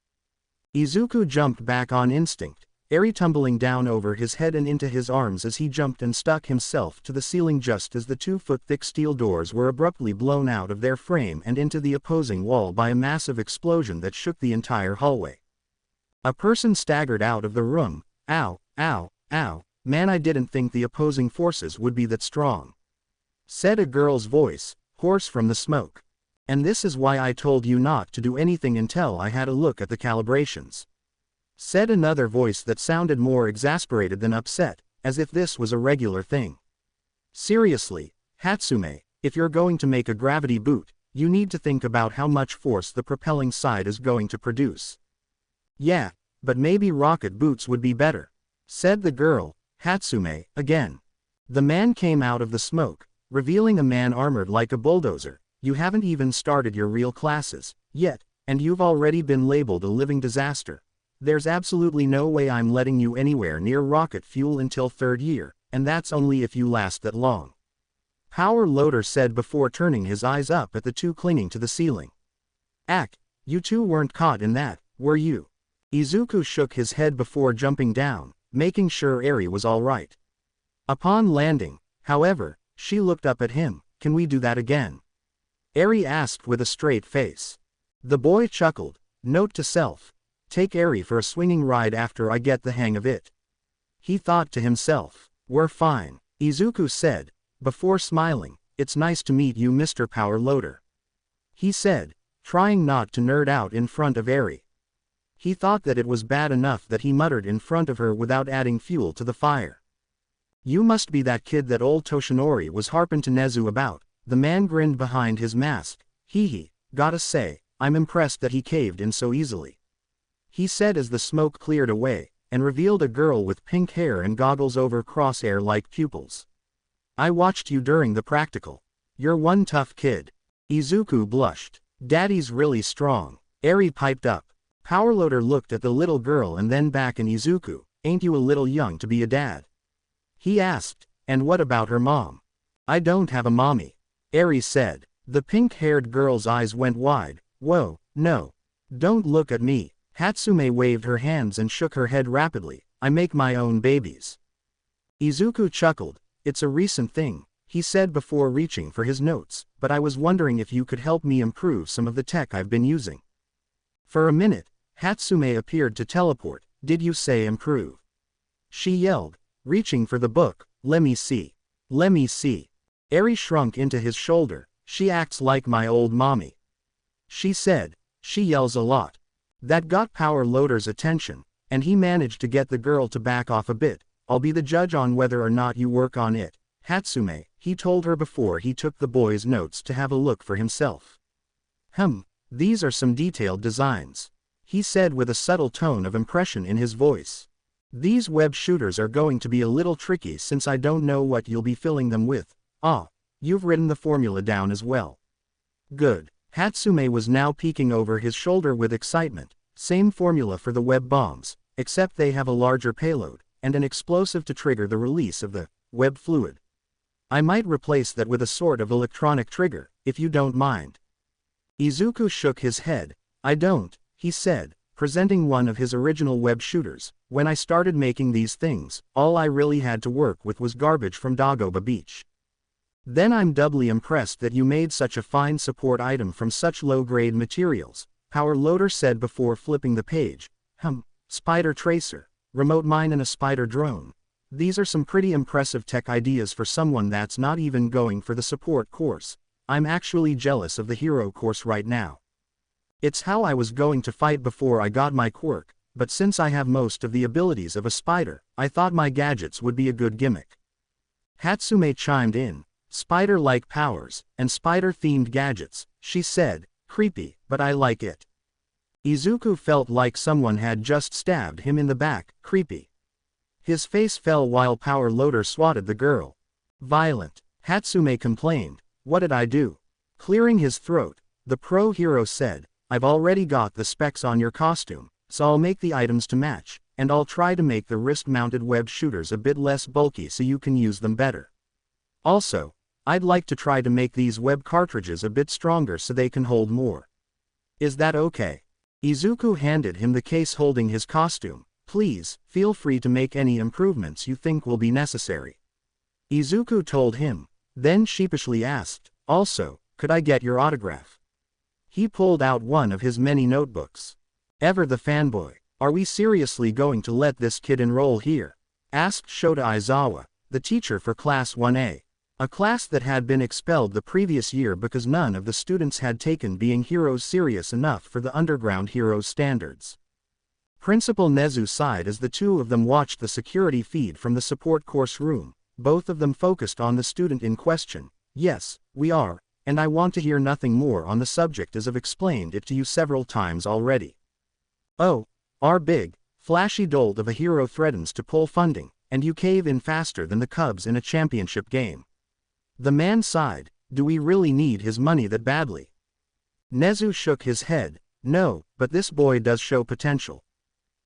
Izuku jumped back on instinct, Eri tumbling down over his head and into his arms as he jumped and stuck himself to the ceiling just as the 2-foot-thick steel doors were abruptly blown out of their frame and into the opposing wall by a massive explosion that shook the entire hallway. A person staggered out of the room. Ow, ow, ow, man, I didn't think the opposing forces would be that strong, said a girl's voice, hoarse from the smoke. And this is why I told you not to do anything until I had a look at the calibrations, said another voice that sounded more exasperated than upset, as if this was a regular thing. Seriously, Hatsume, if you're going to make a gravity boot, you need to think about how much force the propelling side is going to produce. Yeah, but maybe rocket boots would be better, said the girl, Hatsume, again. The man came out of the smoke, revealing a man armored like a bulldozer. You haven't even started your real classes yet, and you've already been labeled a living disaster. There's absolutely no way I'm letting you anywhere near rocket fuel until 3rd year, and that's only if you last that long, Power Loader said before turning his eyes up at the two clinging to the ceiling. Ack, you two weren't caught in that, were you? Izuku shook his head before jumping down, making sure Eri was all right. Upon landing, however, she looked up at him. Can we do that again? Eri asked with a straight face. The boy chuckled. Note to self. Take Eri for a swinging ride after I get the hang of it. He thought to himself. We're fine, Izuku said, before smiling. It's nice to meet you, Mr. Power Loader, he said, trying not to nerd out in front of Eri. He thought that it was bad enough that he muttered in front of her without adding fuel to the fire. You must be that kid that old Toshinori was harping to Nezu about. The man grinned behind his mask. Hee, gotta say, I'm impressed that he caved in so easily, he said as the smoke cleared away, and revealed a girl with pink hair and goggles over crosshair-like pupils. I watched you during the practical. You're one tough kid. Izuku blushed. Daddy's really strong, Eri piped up. Powerloader looked at the little girl and then back at Izuku. Ain't you a little young to be a dad? He asked. And what about her mom? I don't have a mommy, Eri said. The pink-haired girl's eyes went wide. Whoa, no. Don't look at me. Hatsume waved her hands and shook her head rapidly. I make my own babies. Izuku chuckled. It's a recent thing, he said before reaching for his notes, but I was wondering if you could help me improve some of the tech I've been using. For a minute, Hatsume appeared to teleport. Did you say improve? She yelled, reaching for the book. Let me see. Let me see. Eri shrunk into his shoulder. She acts like my old mommy, she said. She yells a lot. That got Power Loader's attention, and he managed to get the girl to back off a bit. I'll be the judge on whether or not you work on it, Hatsume, he told her before he took the boy's notes to have a look for himself. These are some detailed designs, he said with a subtle tone of impression in his voice. These web shooters are going to be a little tricky since I don't know what you'll be filling them with. Ah, you've written the formula down as well. Good. Hatsume was now peeking over his shoulder with excitement. Same formula for the web bombs, except they have a larger payload, and an explosive to trigger the release of the web fluid. I might replace that with a sort of electronic trigger, if you don't mind. Izuku shook his head. I don't, he said, presenting one of his original web shooters. When I started making these things, all I really had to work with was garbage from Dagoba Beach. Then I'm doubly impressed that you made such a fine support item from such low-grade materials, Power Loader said before flipping the page. Spider Tracer, remote mine and a spider drone. These are some pretty impressive tech ideas for someone that's not even going for the support course. I'm actually jealous of the hero course right now. It's how I was going to fight before I got my quirk, but since I have most of the abilities of a spider, I thought my gadgets would be a good gimmick. Hatsume chimed in. spider-like powers, and spider-themed gadgets, she said, creepy, but I like it. Izuku felt like someone had just stabbed him in the back, creepy. His face fell while Power Loader swatted the girl. Violent, Hatsume complained, what did I do? Clearing his throat, the pro hero said, I've already got the specs on your costume, so I'll make the items to match, and I'll try to make the wrist-mounted web shooters a bit less bulky so you can use them better. Also, I'd like to try to make these web cartridges a bit stronger so they can hold more. Is that okay? Izuku handed him the case holding his costume. Please, feel free to make any improvements you think will be necessary. Izuku told him, then sheepishly asked, also, could I get your autograph? He pulled out one of his many notebooks. Ever the fanboy, are we seriously going to let this kid enroll here? Asked Shota Aizawa, the teacher for Class 1A. A class that had been expelled the previous year because none of the students had taken being heroes serious enough for the underground heroes standards. Principal Nezu sighed as the two of them watched the security feed from the support course room, both of them focused on the student in question. Yes, we are, and I want to hear nothing more on the subject as I've explained it to you several times already. Oh, our big, flashy dolt of a hero threatens to pull funding, and you cave in faster than the Cubs in a championship game. The man sighed, do we really need his money that badly? Nezu shook his head, no, but this boy does show potential.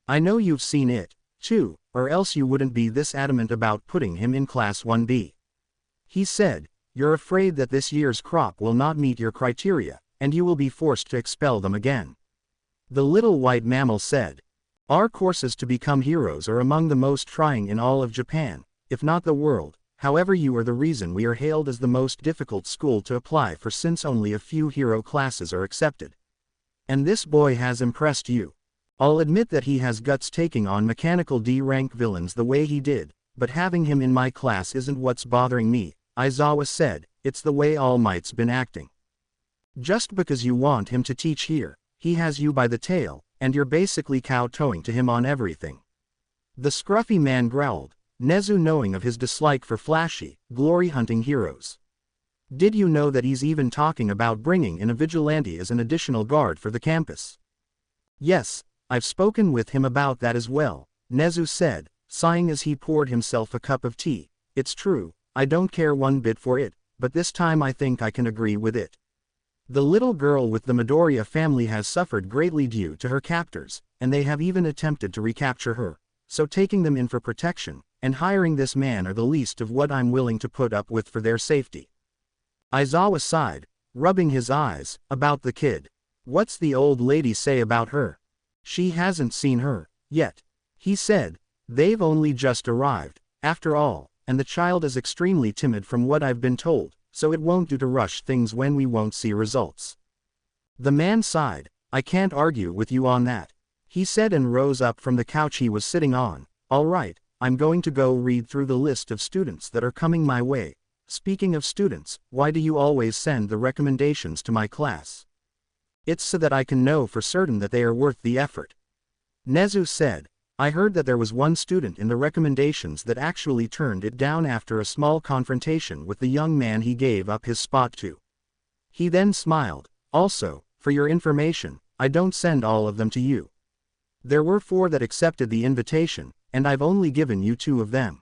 I know you've seen it, too, or else you wouldn't be this adamant about putting him in Class 1B. He said, you're afraid that this year's crop will not meet your criteria, and you will be forced to expel them again. The little white mammal said, our courses to become heroes are among the most trying in all of Japan, if not the world. However, you are the reason we are hailed as the most difficult school to apply for since only a few hero classes are accepted. And this boy has impressed you. I'll admit that he has guts taking on mechanical D-rank villains the way he did, but having him in my class isn't what's bothering me, Aizawa said, it's the way All Might's been acting. Just because you want him to teach here, he has you by the tail, and you're basically kowtowing to him on everything. The scruffy man growled, Nezu knowing of his dislike for flashy, glory-hunting heroes. Did you know that he's even talking about bringing in a vigilante as an additional guard for the campus? Yes, I've spoken with him about that as well, Nezu said, sighing as he poured himself a cup of tea. It's true, I don't care one bit for it, but this time I think I can agree with it. The little girl with the Midoriya family has suffered greatly due to her captors, and they have even attempted to recapture her, so taking them in for protection, and hiring this man are the least of what I'm willing to put up with for their safety. Aizawa sighed, rubbing his eyes, about the kid. What's the old lady say about her? She hasn't seen her, yet. He said, they've only just arrived, after all, and the child is extremely timid from what I've been told, so it won't do to rush things when we won't see results. The man sighed, I can't argue with you on that. He said and rose up from the couch he was sitting on. All right, I'm going to go read through the list of students that are coming my way. Speaking of students, why do you always send the recommendations to my class? It's so that I can know for certain that they are worth the effort. Nezu said, I heard that there was one student in the recommendations that actually turned it down after a small confrontation with the young man he gave up his spot to. He then smiled, also, for your information, I don't send all of them to you. There were 4 that accepted the invitation, and I've only given you 2 of them.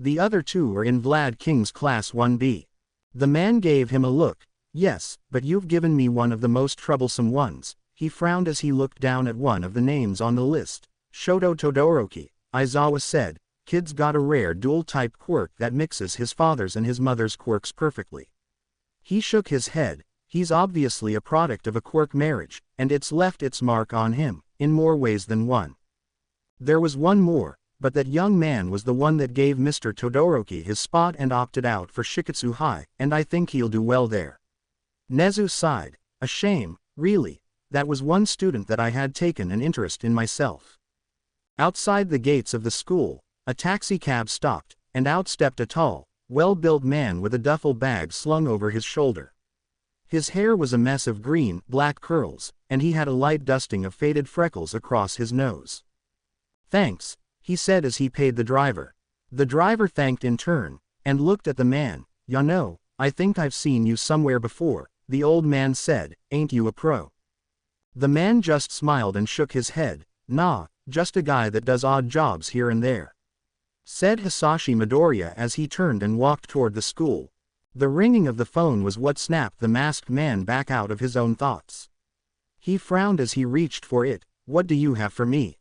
The other 2 are in Vlad King's Class 1B. The man gave him a look. Yes, but you've given me one of the most troublesome ones. He frowned as he looked down at one of the names on the list. Shoto Todoroki, Aizawa said, kid's got a rare dual-type quirk that mixes his father's and his mother's quirks perfectly. He shook his head. He's obviously a product of a quirk marriage, and it's left its mark on him, in more ways than one. There was one more, but that young man was the one that gave Mr. Todoroki his spot and opted out for Shiketsu High, and I think he'll do well there. Nezu sighed, a shame, really, that was one student that I had taken an interest in myself. Outside the gates of the school, a taxicab stopped, and out stepped a tall, well-built man with a duffel bag slung over his shoulder. His hair was a mess of green, black curls, and he had a light dusting of faded freckles across his nose. Thanks, he said as he paid the driver. The driver thanked in turn, and looked at the man. You know, I think I've seen you somewhere before, the old man said, ain't you a pro? The man just smiled and shook his head, nah, just a guy that does odd jobs here and there, said Hisashi Midoriya as he turned and walked toward the school. The ringing of the phone was what snapped the masked man back out of his own thoughts. He frowned as he reached for it. What do you have for me?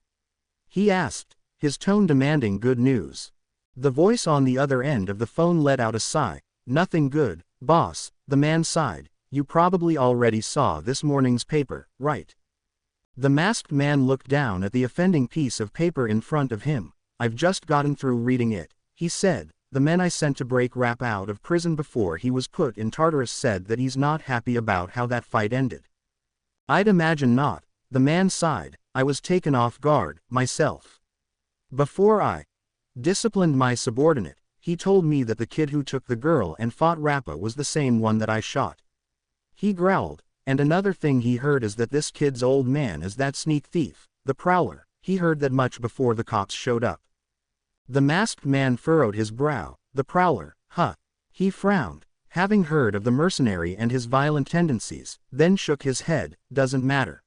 He asked, his tone demanding good news. The voice on the other end of the phone let out a sigh. Nothing good, boss, the man sighed. You probably already saw this morning's paper, right? The masked man looked down at the offending piece of paper in front of him. I've just gotten through reading it, he said. The men I sent to break Rap out of prison before he was put in Tartarus said that he's not happy about how that fight ended. I'd imagine not, the man sighed. I was taken off guard, myself. Before I disciplined my subordinate, he told me that the kid who took the girl and fought Rappa was the same one that I shot. He growled, and another thing he heard is that this kid's old man is that sneak thief, the Prowler. He heard that much before the cops showed up. The masked man furrowed his brow. The Prowler, huh? He frowned, having heard of the mercenary and his violent tendencies, then shook his head. Doesn't matter.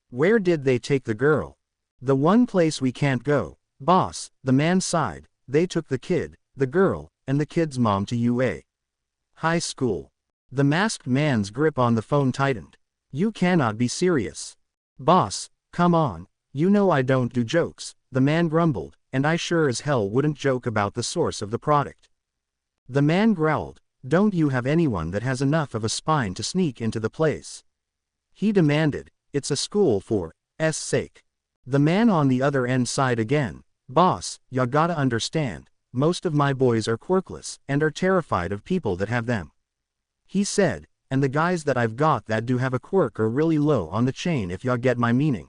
Where did they take the girl? The one place we can't go, boss, the man sighed. They took the kid, the girl, and the kid's mom to UA high school. The masked man's grip on the phone tightened. You cannot be serious. Boss, come on, you know I don't do jokes, the man grumbled, and I sure as hell wouldn't joke about the source of the product. The man growled, don't you have anyone that has enough of a spine to sneak into the place? He demanded, it's a school for s sake. The man on the other end sighed again. Boss, ya gotta understand, most of my boys are quirkless and are terrified of people that have them. He said, and the guys that I've got that do have a quirk are really low on the chain if ya get my meaning.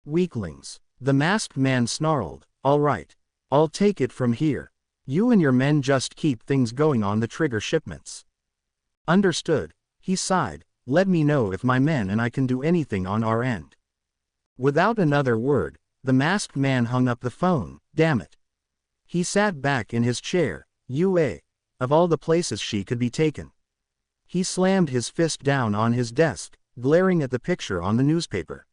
Weaklings. The masked man snarled, all right. I'll take it from here. You and your men just keep things going on the trigger shipments. Understood. He sighed, let me know if my men and I can do anything on our end. Without another word, the masked man hung up the phone. Damn it. He sat back in his chair. UA. Of all the places she could be taken. He slammed his fist down on his desk, glaring at the picture on the newspaper.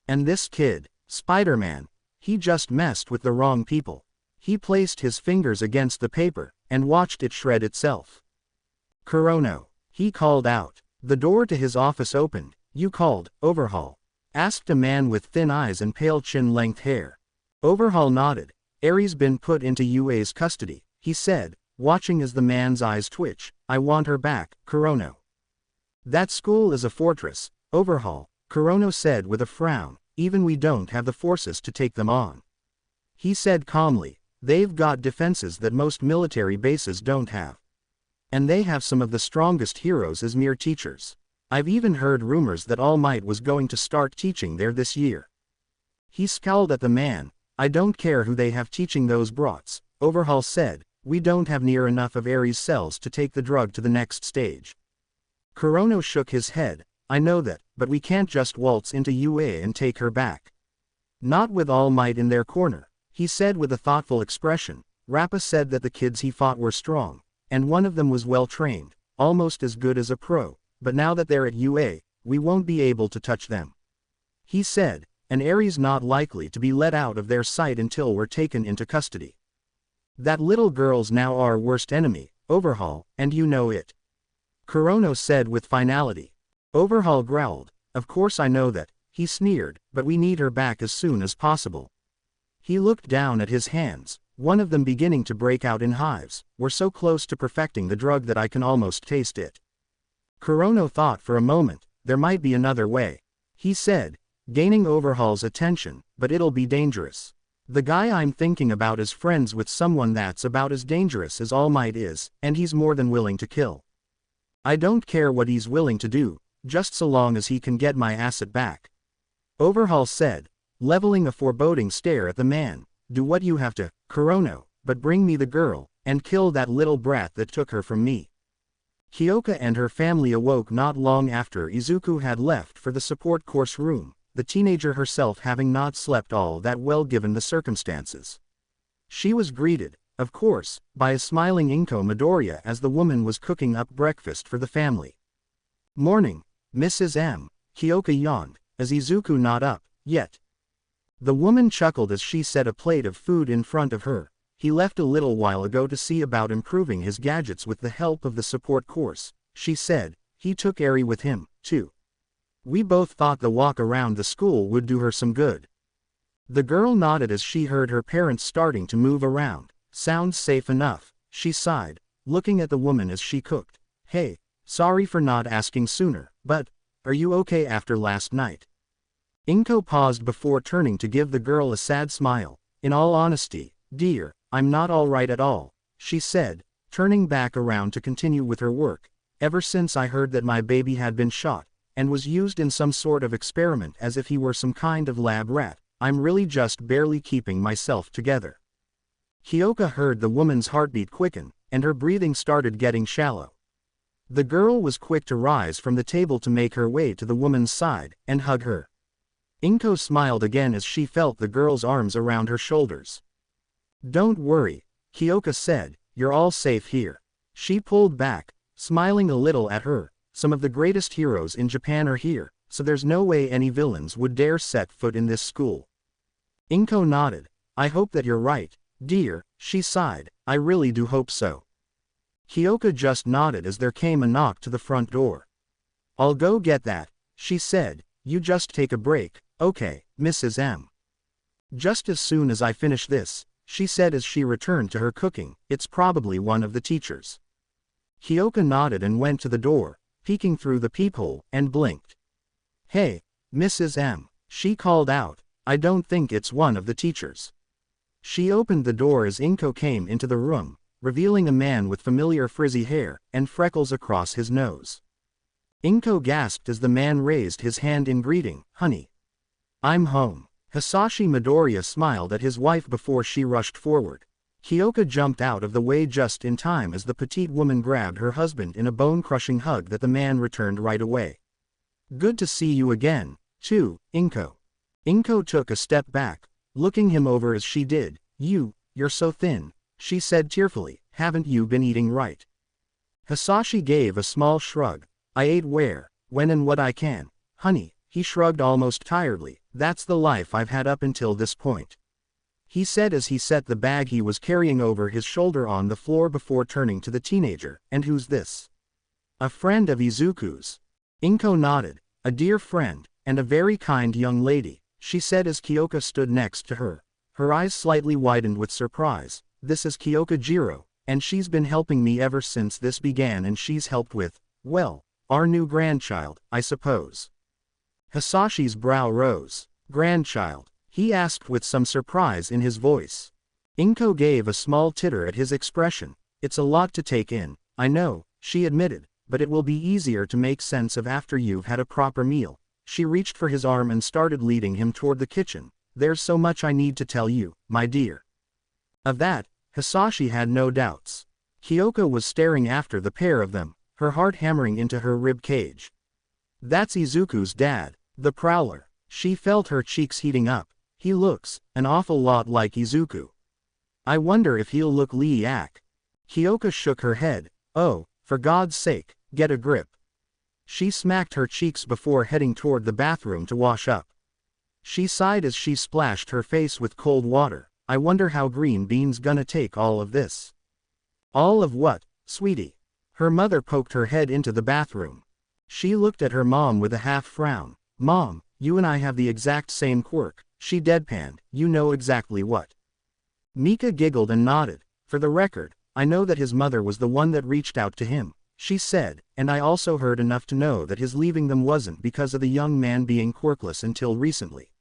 And this kid, Spider-Man, he just messed with the wrong people. He placed his fingers against the paper, and watched it shred itself. Kurono. He called out. The door to his office opened. You called, Overhaul? Asked a man with thin eyes and pale chin-length hair. Overhaul nodded. Aries been put into UA's custody, he said, watching as the man's eyes twitch. I want her back, Kurono. That school is a fortress, Overhaul, Kurono said with a frown. Even we don't have the forces to take them on. He said calmly, they've got defenses that most military bases don't have. And they have some of the strongest heroes as mere teachers. I've even heard rumors that All Might was going to start teaching there this year. He scowled at the man. I don't care who they have teaching those brats, Overhaul said. We don't have near enough of Ares cells to take the drug to the next stage. Kurono shook his head. I know that, but we can't just waltz into UA and take her back. Not with All Might in their corner, he said with a thoughtful expression. Rappa said that the kids he fought were strong, and one of them was well trained, almost as good as a pro, but now that they're at UA, we won't be able to touch them. He said, and Ares not likely to be let out of their sight until we're taken into custody. That little girl's now our worst enemy, Overhaul, and you know it. Kurono said with finality. Overhaul growled, of course I know that, he sneered, but we need her back as soon as possible. He looked down at his hands, one of them beginning to break out in hives. We're so close to perfecting the drug that I can almost taste it. Kurono thought for a moment, there might be another way. He said, gaining Overhaul's attention, but it'll be dangerous. The guy I'm thinking about is friends with someone that's about as dangerous as All Might is, and he's more than willing to kill. I don't care what he's willing to do, just so long as he can get my asset back. Overhaul said, leveling a foreboding stare at the man. Do what you have to, Kurono, but bring me the girl, and kill that little brat that took her from me. Kyoka and her family awoke not long after Izuku had left for the support course room, the teenager herself having not slept all that well given the circumstances. She was greeted, Of course, by a smiling Izuku Midoriya as the woman was cooking up breakfast for the family. Morning, Mrs. M. Kyoka yawned, as Izuku not up, yet. The woman chuckled as she set a plate of food in front of her. He left a little while ago to see about improving his gadgets with the help of the support course, she said. He took Eri with him, too. We both thought the walk around the school would do her some good. The girl nodded as she heard her parents starting to move around. Sounds safe enough, she sighed, looking at the woman as she cooked. Hey, sorry for not asking sooner, but, are you okay after last night? Izuku paused before turning to give the girl a sad smile. In all honesty, dear, I'm not all right at all, she said, turning back around to continue with her work. Ever since I heard that my baby had been shot, and was used in some sort of experiment as if he were some kind of lab rat, I'm really just barely keeping myself together. Kyoka heard the woman's heartbeat quicken, and her breathing started getting shallow. The girl was quick to rise from the table to make her way to the woman's side, and hug her. Izuku smiled again as she felt the girl's arms around her shoulders. Don't worry, Kyoka said, you're all safe here. She pulled back, smiling a little at her. Some of the greatest heroes in Japan are here, so there's no way any villains would dare set foot in this school. Izuku nodded. I hope that you're right, dear, she sighed. I really do hope so. Kyoka just nodded as there came a knock to the front door. I'll go get that, she said. You just take a break, okay, Mrs. M. Just as soon as I finish this, she said as she returned to her cooking. It's probably one of the teachers. Kyoka nodded and went to the door, peeking through the peephole, and blinked. Hey, Mrs. M, she called out, I don't think it's one of the teachers. She opened the door as Izuku came into the room, revealing a man with familiar frizzy hair, and freckles across his nose. Izuku gasped as the man raised his hand in greeting. Honey. I'm home. Hisashi Midoriya smiled at his wife before she rushed forward. Kyoka jumped out of the way just in time as the petite woman grabbed her husband in a bone-crushing hug that the man returned right away. Good to see you again, too, Izuku. Izuku took a step back, looking him over as she did. You're so thin, she said tearfully. Haven't you been eating right? Hisashi gave a small shrug. I ate where, when and what I can, honey, he shrugged almost tiredly. That's the life I've had up until this point, he said as he set the bag he was carrying over his shoulder on the floor before turning to the teenager. And who's this? A friend of Izuku's. Izuku nodded. A dear friend, and a very kind young lady, she said as Kyoka stood next to her. Her eyes slightly widened with surprise. This is Kyoka Jiro, and she's been helping me ever since this began, and she's helped with, well, our new grandchild, I suppose. Hisashi's brow rose. Grandchild? He asked with some surprise in his voice. Izuku gave a small titter at his expression. It's a lot to take in, I know, she admitted, but it will be easier to make sense of after you've had a proper meal. She reached for his arm and started leading him toward the kitchen. There's so much I need to tell you, my dear. Of that, Hisashi had no doubts. Kyoka was staring after the pair of them, her heart hammering into her rib cage. That's Izuku's dad, the Prowler. She felt her cheeks heating up. He looks an awful lot like Izuku. I wonder if he'll look like. Kyoka shook her head. Oh, for God's sake, get a grip. She smacked her cheeks before heading toward the bathroom to wash up. She sighed as she splashed her face with cold water. I wonder how Green Bean's gonna take all of this. All of what, sweetie? Her mother poked her head into the bathroom. She looked at her mom with a half frown. Mom, you and I have the exact same quirk, she deadpanned. You know exactly what. Mika giggled and nodded. For the record, I know that his mother was the one that reached out to him, she said, and I also heard enough to know that his leaving them wasn't because of the young man being quirkless until recently.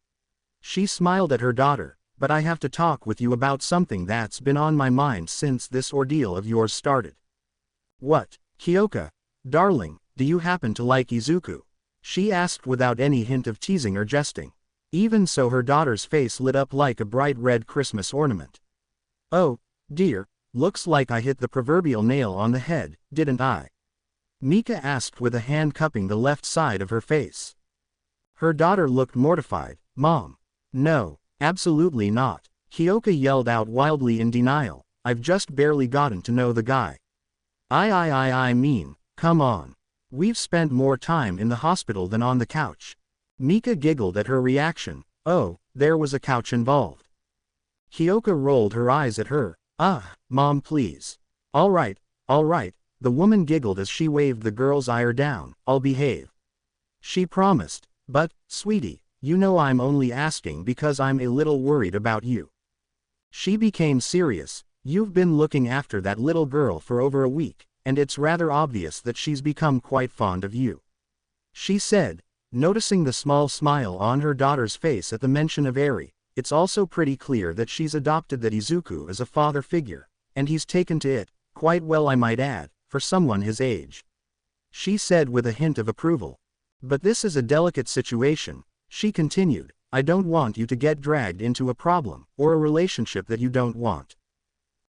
She smiled at her daughter. But I have to talk with you about something that's been on my mind since this ordeal of yours started. What, Kyoka? Darling, do you happen to like Izuku? She asked without any hint of teasing or jesting. Even so, her daughter's face lit up like a bright red Christmas ornament. Oh, dear, looks like I hit the proverbial nail on the head, didn't I? Mika asked with a hand cupping the left side of her face. Her daughter looked mortified. Mom. No. Absolutely not. Kyoka yelled out wildly in denial. I've just barely gotten to know the guy. I mean, come on. We've spent more time in the hospital than on the couch. Mika giggled at her reaction. Oh, there was a couch involved. Hyoka rolled her eyes at her. Mom, please. All right, the woman giggled as she waved the girl's ire down. I'll behave. She promised. But, sweetie, you know I'm only asking because I'm a little worried about you. She became serious. You've been looking after that little girl for over a week, and it's rather obvious that she's become quite fond of you. She said, noticing the small smile on her daughter's face at the mention of Eri. It's also pretty clear that she's adopted that Izuku as a father figure, and he's taken to it, quite well I might add, for someone his age. She said with a hint of approval. But this is a delicate situation, she continued. I don't want you to get dragged into a problem, or a relationship that you don't want.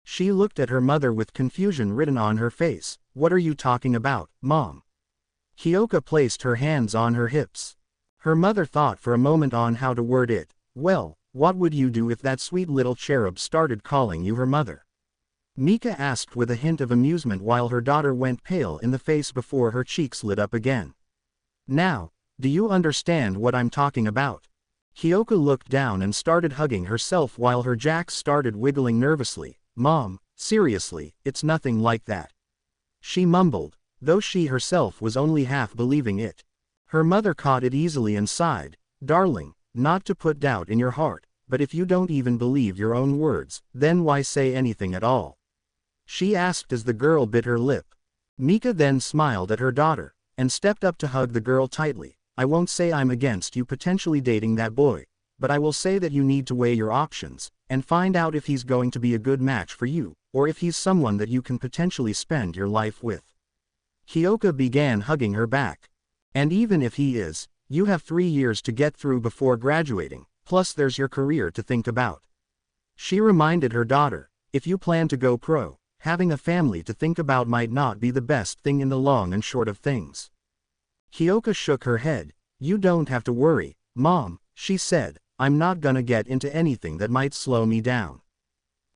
She looked at her mother with confusion written on her face. What are you talking about, Mom? Hyoka placed her hands on her hips. Her mother thought for a moment on how to word it. Well, what would you do if that sweet little cherub started calling you her mother? Mika asked with a hint of amusement while her daughter went pale in the face before her cheeks lit up again. Now, do you understand what I'm talking about? Hyoka looked down and started hugging herself while her jacks started wiggling nervously. Mom, seriously, it's nothing like that. She mumbled, though she herself was only half believing it. Her mother caught it easily and sighed. Darling, not to put doubt in your heart, but if you don't even believe your own words, then why say anything at all? She asked as the girl bit her lip. Mika then smiled at her daughter, and stepped up to hug the girl tightly. I won't say I'm against you potentially dating that boy, but I will say that you need to weigh your options, and find out if he's going to be a good match for you, or if he's someone that you can potentially spend your life with. Hyoka began hugging her back. And even if he is, you have 3 years to get through before graduating, plus there's your career to think about. She reminded her daughter, if you plan to go pro, having a family to think about might not be the best thing in the long and short of things. Hyoka shook her head. You don't have to worry, Mom, she said, I'm not gonna get into anything that might slow me down.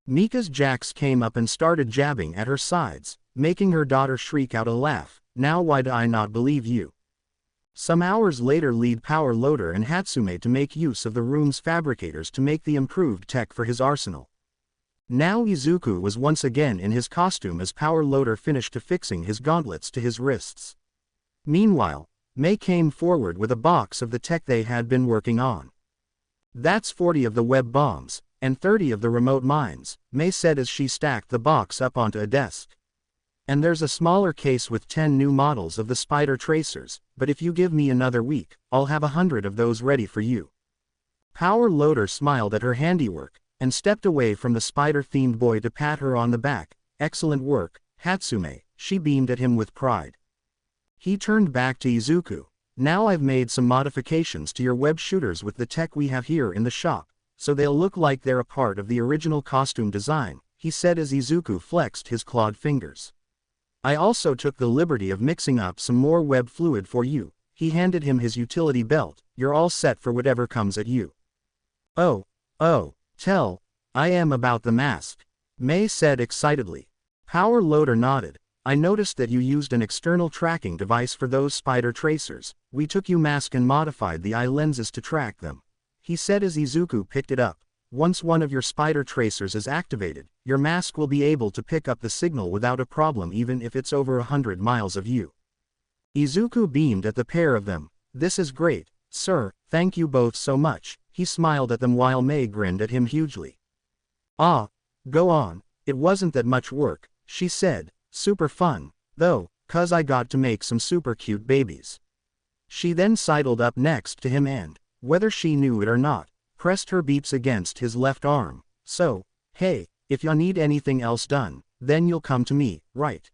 Mika's jacks came up and started jabbing at her sides, making her daughter shriek out a laugh. Now why do I not believe you? Some hours later lead Power Loader and Hatsume to make use of the room's fabricators to make the improved tech for his arsenal. Now Izuku was once again in his costume as Power Loader finished affixing his gauntlets to his wrists. Meanwhile, Mei came forward with a box of the tech they had been working on. That's 40 of the web bombs, and 30 of the remote mines, Mei said as she stacked the box up onto a desk. And there's a smaller case with 10 new models of the spider tracers, but if you give me another week, I'll have 100 of those ready for you. Power Loader smiled at her handiwork, and stepped away from the spider-themed boy to pat her on the back. Excellent work, Hatsume, she beamed at him with pride. He turned back to Izuku. Now I've made some modifications to your web shooters with the tech we have here in the shop, so they'll look like they're a part of the original costume design, he said as Izuku flexed his clawed fingers. I also took the liberty of mixing up some more web fluid for you. He handed him his utility belt. You're all set for whatever comes at you. Oh, tell I am about the mask, Mei said excitedly. Power Loader nodded. I noticed that you used an external tracking device for those spider tracers. We took your mask and modified the eye lenses to track them, he said as Izuku picked it up. Once one of your spider tracers is activated, your mask will be able to pick up the signal without a problem even if it's over 100 miles of you. Izuku beamed at the pair of them. This is great, sir, thank you both so much, he smiled at them while Mei grinned at him hugely. Go on, it wasn't that much work, she said, super fun, though, 'cause I got to make some super cute babies. She then sidled up next to him and, whether she knew it or not, pressed her beeps against his left arm. So, hey, if you need anything else done, then you'll come to me, right?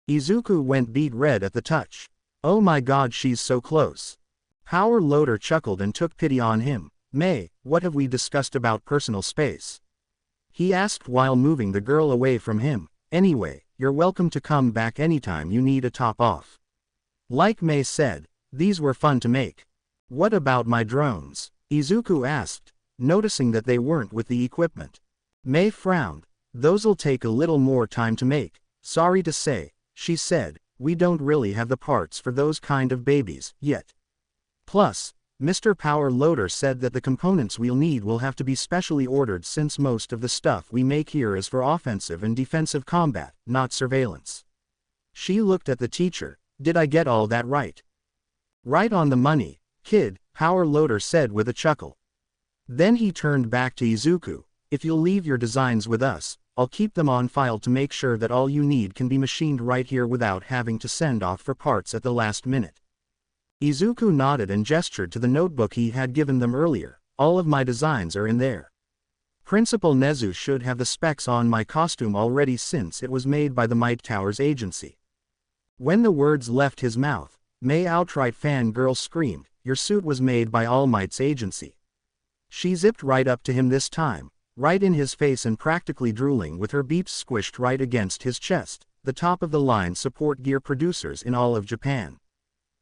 Izuku went beet red at the touch. Oh my god, she's so close. Power Loader chuckled and took pity on him. Mei, what have we discussed about personal space? He asked while moving the girl away from him. Anyway, you're welcome to come back anytime you need a top off. Like Mei said, these were fun to make. What about my drones? Izuku asked, noticing that they weren't with the equipment. Mei frowned. Those'll take a little more time to make. Sorry to say, she said, we don't really have the parts for those kind of babies, yet. Plus, Mr. Power Loader said that the components we'll need will have to be specially ordered since most of the stuff we make here is for offensive and defensive combat, not surveillance. She looked at the teacher. Did I get all that right? Right on the money, kid, Power Loader said with a chuckle. Then he turned back to Izuku. If you'll leave your designs with us, I'll keep them on file to make sure that all you need can be machined right here without having to send off for parts at the last minute. Izuku nodded and gestured to the notebook he had given them earlier. All of my designs are in there. Principal Nezu should have the specs on my costume already since it was made by the Might Tower's agency. When the words left his mouth, May outright fangirl screamed, your suit was made by All Might's agency. She zipped right up to him this time, right in his face and practically drooling with her beeps squished right against his chest, the top of the line support gear producers in all of Japan.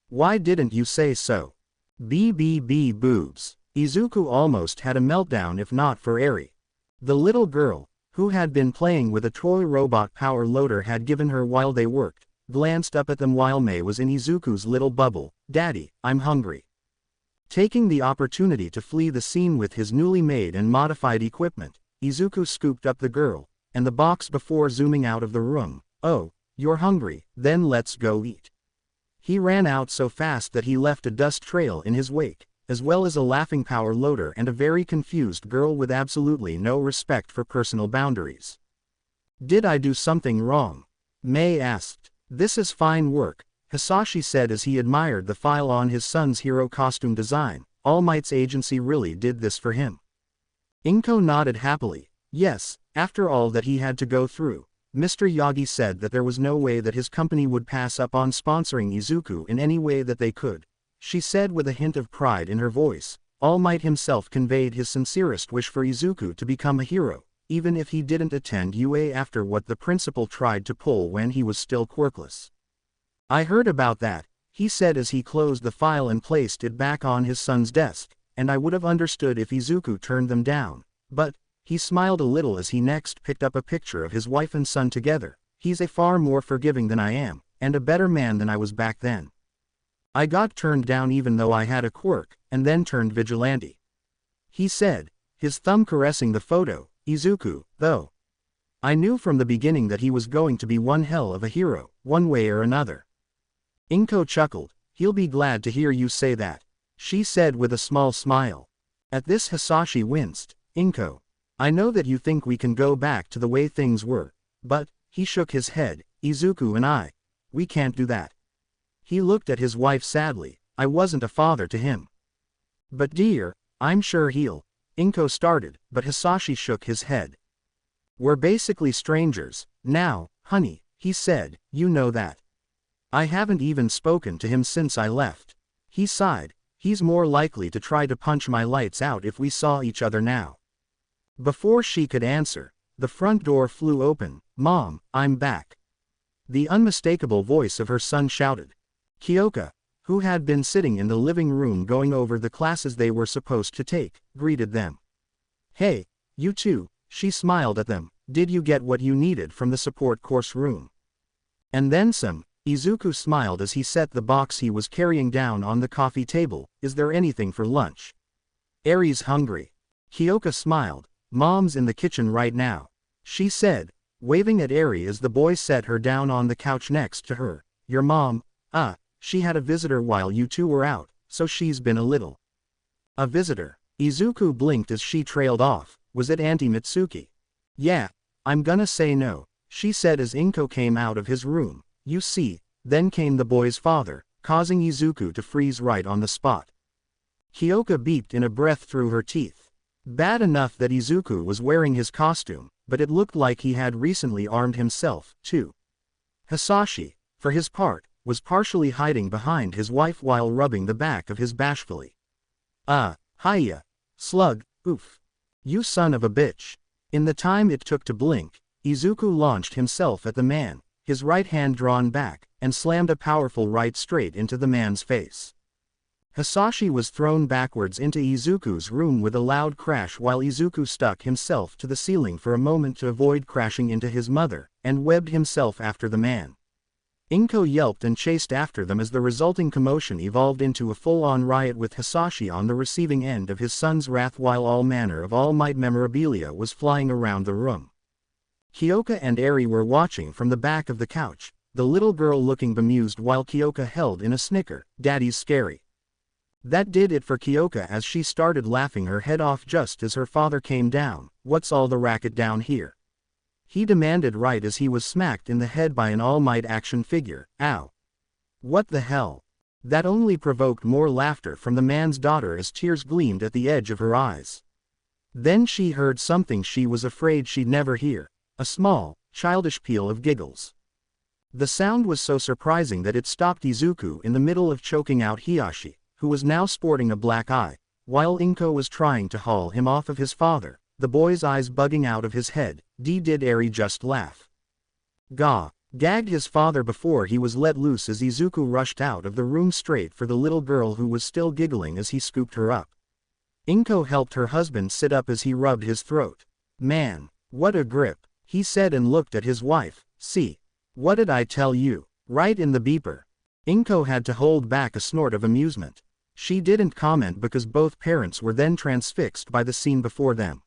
Why didn't you say so? BBB boobs. Izuku almost had a meltdown if not for Eri. The little girl, who had been playing with a toy robot Power Loader had given her while they worked, glanced up at them while May was in Izuku's little bubble. Daddy, I'm hungry. Taking the opportunity to flee the scene with his newly made and modified equipment, Izuku scooped up the girl and the box before zooming out of the room. Oh, you're hungry, then let's go eat. He ran out so fast that he left a dust trail in his wake, as well as a laughing Power Loader and a very confused girl with absolutely no respect for personal boundaries. Did I do something wrong? May asked. This is fine work, Hisashi said as he admired the file on his son's hero costume design. All Might's agency really did this for him. Inko nodded happily. Yes, after all that he had to go through. Mr. Yagi said that there was no way that his company would pass up on sponsoring Izuku in any way that they could. She said with a hint of pride in her voice. All Might himself conveyed his sincerest wish for Izuku to become a hero, even if he didn't attend UA after what the principal tried to pull when he was still quirkless. I heard about that, he said as he closed the file and placed it back on his son's desk, and I would have understood if Izuku turned them down, but, he smiled a little as he next picked up a picture of his wife and son together. He's a far more forgiving than I am, and a better man than I was back then. I got turned down even though I had a quirk, and then turned vigilante. He said, his thumb caressing the photo. Izuku, though. I knew from the beginning that he was going to be one hell of a hero, one way or another. Inko chuckled. He'll be glad to hear you say that, she said with a small smile. At this Hisashi winced. Inko, I know that you think we can go back to the way things were, but, he shook his head, Izuku and we can't do that. He looked at his wife sadly. I wasn't a father to him. But dear, I'm sure he'll. Inko started, but Hisashi shook his head. We're basically strangers, now, honey, he said, you know that. I haven't even spoken to him since I left. He sighed. He's more likely to try to punch my lights out if we saw each other now. Before she could answer, the front door flew open. Mom, I'm back. The unmistakable voice of her son shouted. Kyoka, who had been sitting in the living room going over the classes they were supposed to take, greeted them. Hey, you two, she smiled at them. Did you get what you needed from the support course room? And then some. Izuku smiled as he set the box he was carrying down on the coffee table. Is there anything for lunch? Eri's hungry. Kyoka smiled. Mom's in the kitchen right now, she said, waving at Eri as the boy set her down on the couch next to her. Your mom? She had a visitor while you two were out, so she's been a little. A visitor? Izuku blinked as she trailed off. Was it Auntie Mitsuki? Yeah, I'm gonna say no, she said as Inko came out of his room. You see, then came the boy's father, causing Izuku to freeze right on the spot. Kyoka beeped in a breath through her teeth. Bad enough that Izuku was wearing his costume, but it looked like he had recently armed himself, too. Hisashi, for his part, was partially hiding behind his wife while rubbing the back of his bashfully. Hiya, slug, oof. You son of a bitch. In the time it took to blink, Izuku launched himself at the man, his right hand drawn back, and slammed a powerful right straight into the man's face. Hisashi was thrown backwards into Izuku's room with a loud crash while Izuku stuck himself to the ceiling for a moment to avoid crashing into his mother, and webbed himself after the man. Inko yelped and chased after them as the resulting commotion evolved into a full-on riot with Hisashi on the receiving end of his son's wrath while all manner of All Might memorabilia was flying around the room. Kyoka and Eri were watching from the back of the couch, the little girl looking bemused while Kyoka held in a snicker, "Daddy's scary." That did it for Kyoka as she started laughing her head off just as her father came down. "What's all the racket down here?" he demanded right as he was smacked in the head by an All Might action figure. "Ow. What the hell?" That only provoked more laughter from the man's daughter as tears gleamed at the edge of her eyes. Then she heard something she was afraid she'd never hear, a small, childish peal of giggles. The sound was so surprising that it stopped Izuku in the middle of choking out Hisashi, who was now sporting a black eye, while Inko was trying to haul him off of his father, the boy's eyes bugging out of his head. Did Eri just laugh? Gah! Gagged his father before he was let loose as Izuku rushed out of the room straight for the little girl who was still giggling as he scooped her up. Inko helped her husband sit up as he rubbed his throat. "Man, what a grip," he said and looked at his wife. "See? What did I tell you? Right in the beeper." Inko had to hold back a snort of amusement. She didn't comment because both parents were then transfixed by the scene before them.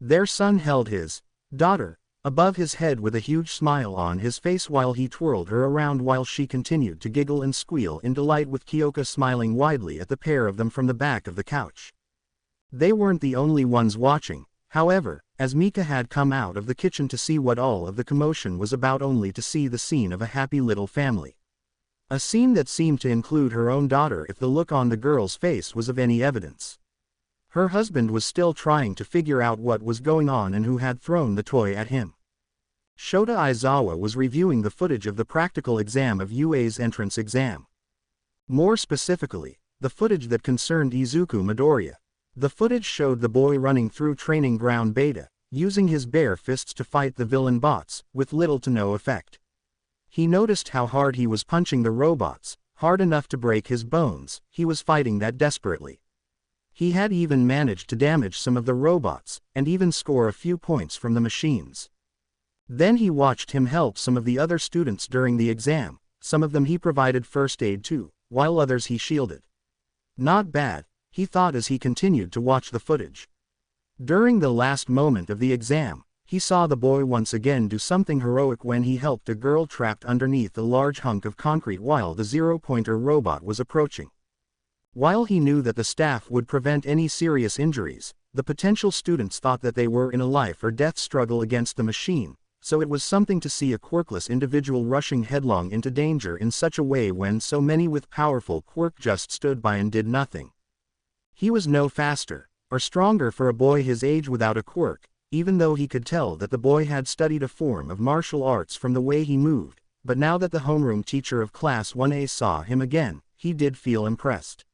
Their son held his daughter above his head with a huge smile on his face while he twirled her around while she continued to giggle and squeal in delight with Kyoka smiling widely at the pair of them from the back of the couch. They weren't the only ones watching, however, as Mika had come out of the kitchen to see what all of the commotion was about only to see the scene of a happy little family. A scene that seemed to include her own daughter if the look on the girl's face was of any evidence. Her husband was still trying to figure out what was going on and who had thrown the toy at him. Shota Aizawa was reviewing the footage of the practical exam of UA's entrance exam. More specifically, the footage that concerned Izuku Midoriya. The footage showed the boy running through training ground beta, using his bare fists to fight the villain bots, with little to no effect. He noticed how hard he was punching the robots, hard enough to break his bones. He was fighting that desperately. He had even managed to damage some of the robots, and even score a few points from the machines. Then he watched him help some of the other students during the exam. Some of them he provided first aid to, while others he shielded. Not bad, he thought as he continued to watch the footage. During the last moment of the exam, he saw the boy once again do something heroic when he helped a girl trapped underneath a large hunk of concrete while the zero-pointer robot was approaching. While he knew that the staff would prevent any serious injuries, the potential students thought that they were in a life-or-death struggle against the machine, so it was something to see a quirkless individual rushing headlong into danger in such a way when so many with powerful quirk just stood by and did nothing. He was no faster, or stronger for a boy his age without a quirk, even though he could tell that the boy had studied a form of martial arts from the way he moved, but now that the homeroom teacher of Class 1A saw him again, he did feel impressed.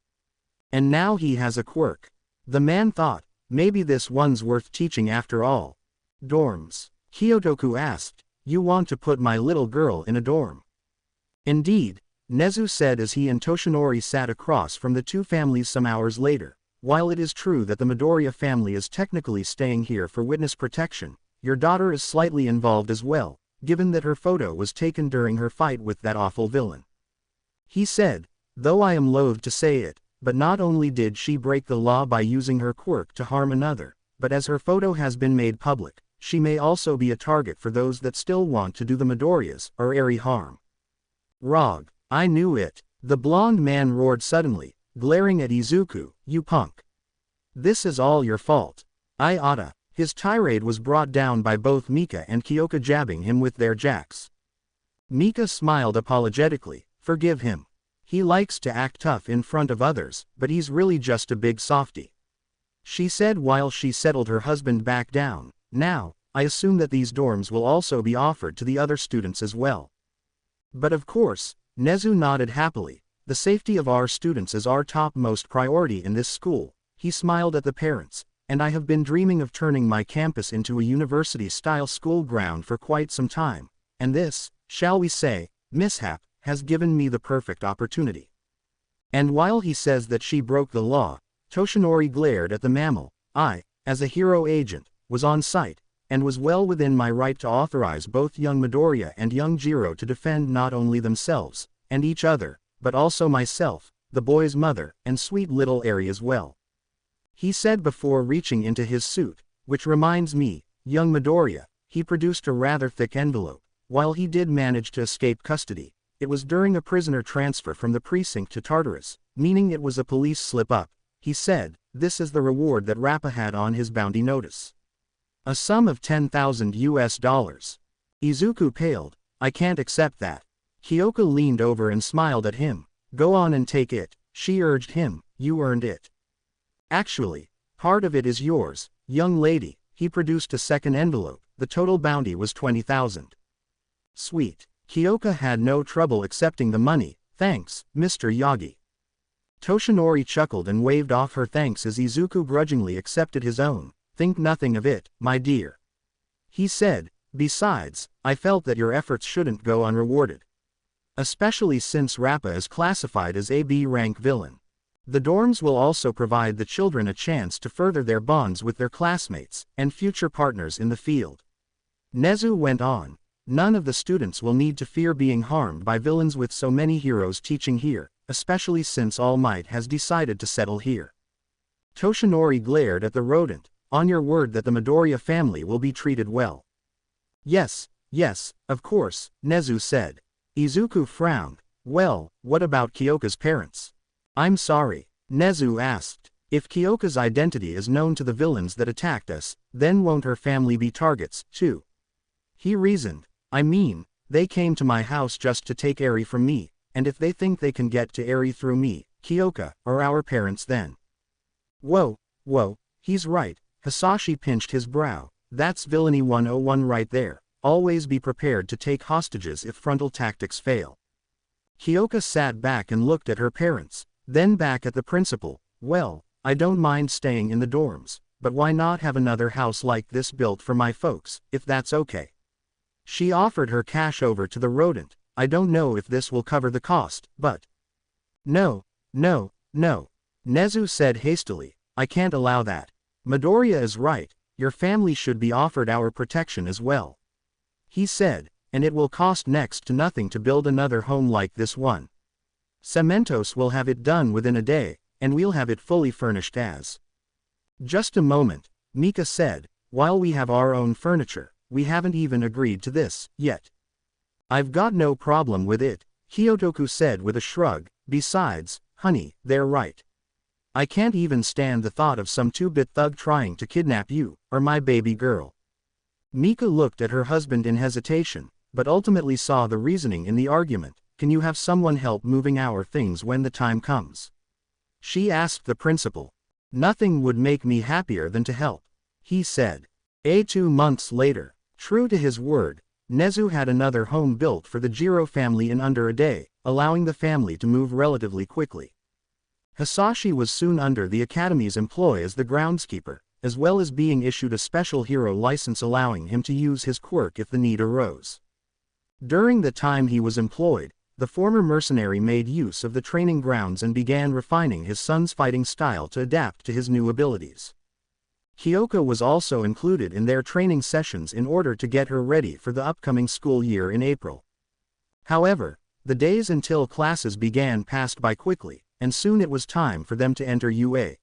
And now he has a quirk. The man thought, maybe this one's worth teaching after all. Dorms. Kyotoku asked, "You want to put my little girl in a dorm?" "Indeed," Nezu said as he and Toshinori sat across from the two families some hours later. "While it is true that the Midoriya family is technically staying here for witness protection, your daughter is slightly involved as well, given that her photo was taken during her fight with that awful villain," he said, "though I am loath to say it, but not only did she break the law by using her quirk to harm another, but as her photo has been made public, she may also be a target for those that still want to do the Midoriyas or Eri harm." "Rog, I knew it," the blonde man roared suddenly, glaring at Izuku, "You punk. This is all your fault. I oughta." His tirade was brought down by both Mika and Kyoka jabbing him with their jacks. Mika smiled apologetically, "Forgive him. He likes to act tough in front of others, but he's really just a big softy," she said while she settled her husband back down. "Now, I assume that these dorms will also be offered to the other students as well." "But of course," Nezu nodded happily, "the safety of our students is our topmost priority in this school." He smiled at the parents, "And I have been dreaming of turning my campus into a university-style school ground for quite some time, and this, shall we say, mishap, has given me the perfect opportunity." And while he says that she broke the law, Toshinori glared at the mammal. I, as a hero agent, was on site, and was well within my right to authorize both young Midoriya and young Jiro to defend not only themselves, and each other, but also myself, the boy's mother, and sweet little Eri as well. He said before reaching into his suit, which reminds me, young Midoriya, he produced a rather thick envelope. While he did manage to escape custody, it was during a prisoner transfer from the precinct to Tartarus, meaning it was a police slip-up. He said, this is the reward that Rappa had on his bounty notice. A sum of $10,000. Izuku paled. I can't accept that. Kyoka leaned over and smiled at him. Go on and take it, she urged him, you earned it. Actually, part of it is yours, young lady. He produced a second envelope. The total bounty was 20,000. Sweet. Kyoka had no trouble accepting the money. Thanks, Mr. Yagi. Toshinori chuckled and waved off her thanks as Izuku grudgingly accepted his own. Think nothing of it, my dear. He said, besides, I felt that your efforts shouldn't go unrewarded. Especially since Rappa is classified as a B-rank villain. The dorms will also provide the children a chance to further their bonds with their classmates and future partners in the field. Nezu went on. None of the students will need to fear being harmed by villains with so many heroes teaching here, especially since All Might has decided to settle here. Toshinori glared at the rodent. On your word that the Midoriya family will be treated well. Yes, of course, Nezu said. Izuku frowned. Well, what about Kyoka's parents? I'm sorry, Nezu asked. If Kyoka's identity is known to the villains that attacked us, then won't her family be targets, too? He reasoned. I mean, they came to my house just to take Eri from me, and if they think they can get to Eri through me, Kyoka, or our parents then. Whoa, he's right. Hisashi pinched his brow. That's villainy 101 right there. Always be prepared to take hostages if frontal tactics fail. Kyoka sat back and looked at her parents, then back at the principal. Well, I don't mind staying in the dorms, but why not have another house like this built for my folks, if that's okay? She offered her cash over to the rodent. I don't know if this will cover the cost, but... No. Nezu said hastily. I can't allow that. Midoriya is right, your family should be offered our protection as well. He said, and it will cost next to nothing to build another home like this one. Cementos will have it done within a day, and we'll have it fully furnished as. Just a moment, Mika said, while we have our own furniture, we haven't even agreed to this, yet. I've got no problem with it, Kyotoku said with a shrug. Besides, honey, they're right. I can't even stand the thought of some 2-bit thug trying to kidnap you, or my baby girl. Mika looked at her husband in hesitation, but ultimately saw the reasoning in the argument. Can you have someone help moving our things when the time comes? She asked the principal. Nothing would make me happier than to help, he said. 2 months later, true to his word, Nezu had another home built for the Jiro family in under a day, allowing the family to move relatively quickly. Hisashi was soon under the Academy's employ as the groundskeeper, as well as being issued a special hero license allowing him to use his quirk if the need arose. During the time he was employed, the former mercenary made use of the training grounds and began refining his son's fighting style to adapt to his new abilities. Kyoka was also included in their training sessions in order to get her ready for the upcoming school year in April. However, the days until classes began passed by quickly, and soon it was time for them to enter UA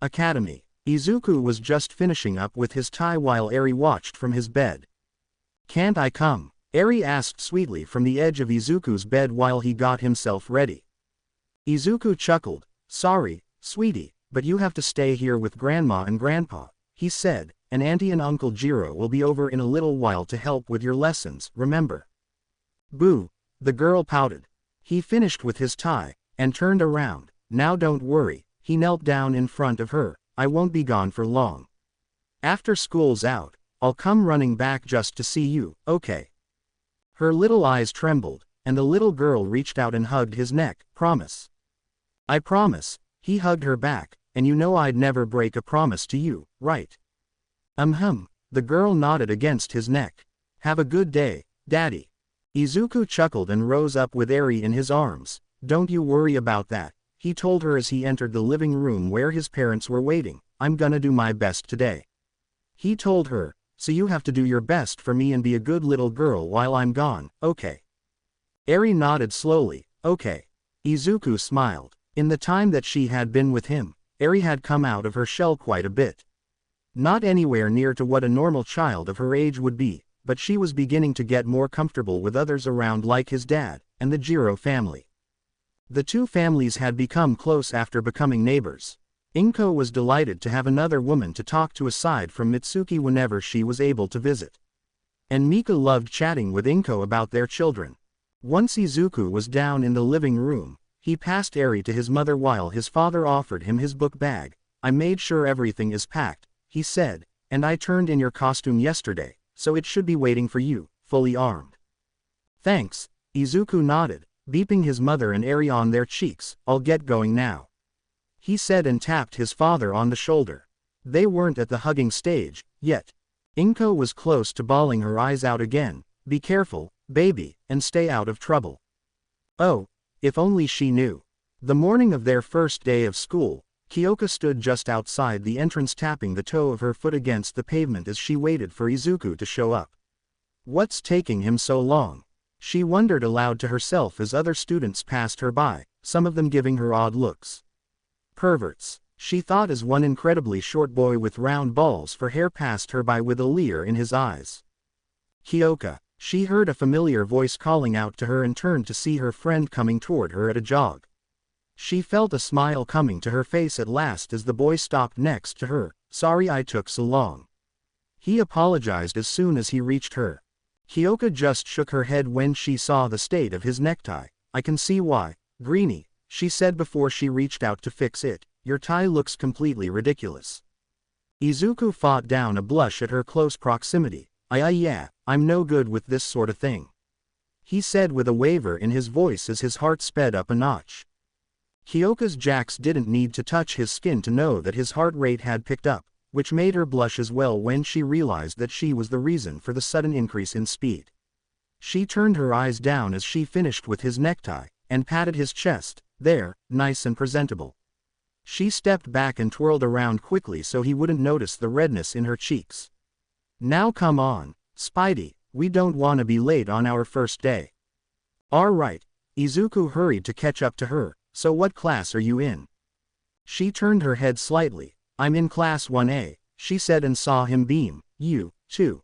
Academy. Izuku was just finishing up with his tie while Eri watched from his bed. Can't I come? Eri asked sweetly from the edge of Izuku's bed while he got himself ready. Izuku chuckled. Sorry, sweetie, but you have to stay here with Grandma and Grandpa, he said, and Auntie and Uncle Jiro will be over in a little while to help with your lessons, remember? Boo, the girl pouted. He finished with his tie, and turned around. Now don't worry, he knelt down in front of her, I won't be gone for long. After school's out, I'll come running back just to see you, okay? Her little eyes trembled, and the little girl reached out and hugged his neck. Promise? I promise, he hugged her back, and you know I'd never break a promise to you, right? The girl nodded against his neck. Have a good day, Daddy. Izuku chuckled and rose up with Eri in his arms. Don't you worry about that, he told her as he entered the living room where his parents were waiting. I'm gonna do my best today. He told her, so you have to do your best for me and be a good little girl while I'm gone, okay? Eri nodded slowly, okay. Izuku smiled. In the time that she had been with him, Eri had come out of her shell quite a bit. Not anywhere near to what a normal child of her age would be, but she was beginning to get more comfortable with others around like his dad, and the Jiro family. The two families had become close after becoming neighbors. Inko was delighted to have another woman to talk to aside from Mitsuki whenever she was able to visit. And Mika loved chatting with Inko about their children. Once Izuku was down in the living room, he passed Eri to his mother while his father offered him his book bag. I made sure everything is packed, he said, and I turned in your costume yesterday, so it should be waiting for you, fully armed. Thanks, Izuku nodded, beeping his mother and Eri on their cheeks. I'll get going now, he said and tapped his father on the shoulder. They weren't at the hugging stage yet. Inko was close to bawling her eyes out again. Be careful, baby, and stay out of trouble. Oh, if only she knew. The morning of their first day of school, Kyoka stood just outside the entrance tapping the toe of her foot against the pavement as she waited for Izuku to show up. What's taking him so long? She wondered aloud to herself as other students passed her by, some of them giving her odd looks. Perverts, she thought as one incredibly short boy with round balls for hair passed her by with a leer in his eyes. Kyoka, she heard a familiar voice calling out to her and turned to see her friend coming toward her at a jog. She felt a smile coming to her face at last as the boy stopped next to her. Sorry I took so long. He apologized as soon as he reached her. Kyoka just shook her head when she saw the state of his necktie. I can see why, Greenie, she said before she reached out to fix it. Your tie looks completely ridiculous. Izuku fought down a blush at her close proximity. Yeah, I'm no good with this sort of thing, he said with a waver in his voice as his heart sped up a notch. Kyoka's Jax didn't need to touch his skin to know that his heart rate had picked up, which made her blush as well when she realized that she was the reason for the sudden increase in speed. She turned her eyes down as she finished with his necktie, and patted his chest. There, nice and presentable. She stepped back and twirled around quickly so he wouldn't notice the redness in her cheeks. Now come on, Spidey, we don't want to be late on our first day. All right, Izuku hurried to catch up to her. So what class are you in? She turned her head slightly. I'm in class 1A, she said and saw him beam. You, too?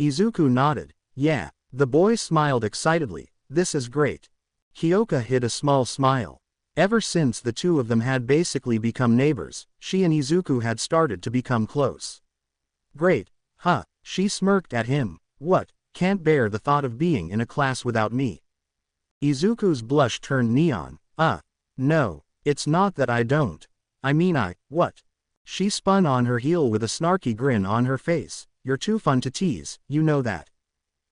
Izuku nodded. Yeah, the boy smiled excitedly. This is great. Kyoka hid a small smile. Ever since the two of them had basically become neighbors, she and Izuku had started to become close. Great, huh, she smirked at him. What, can't bear the thought of being in a class without me? Izuku's blush turned neon. No, it's not that I don't. I mean what? She spun on her heel with a snarky grin on her face. You're too fun to tease, you know that.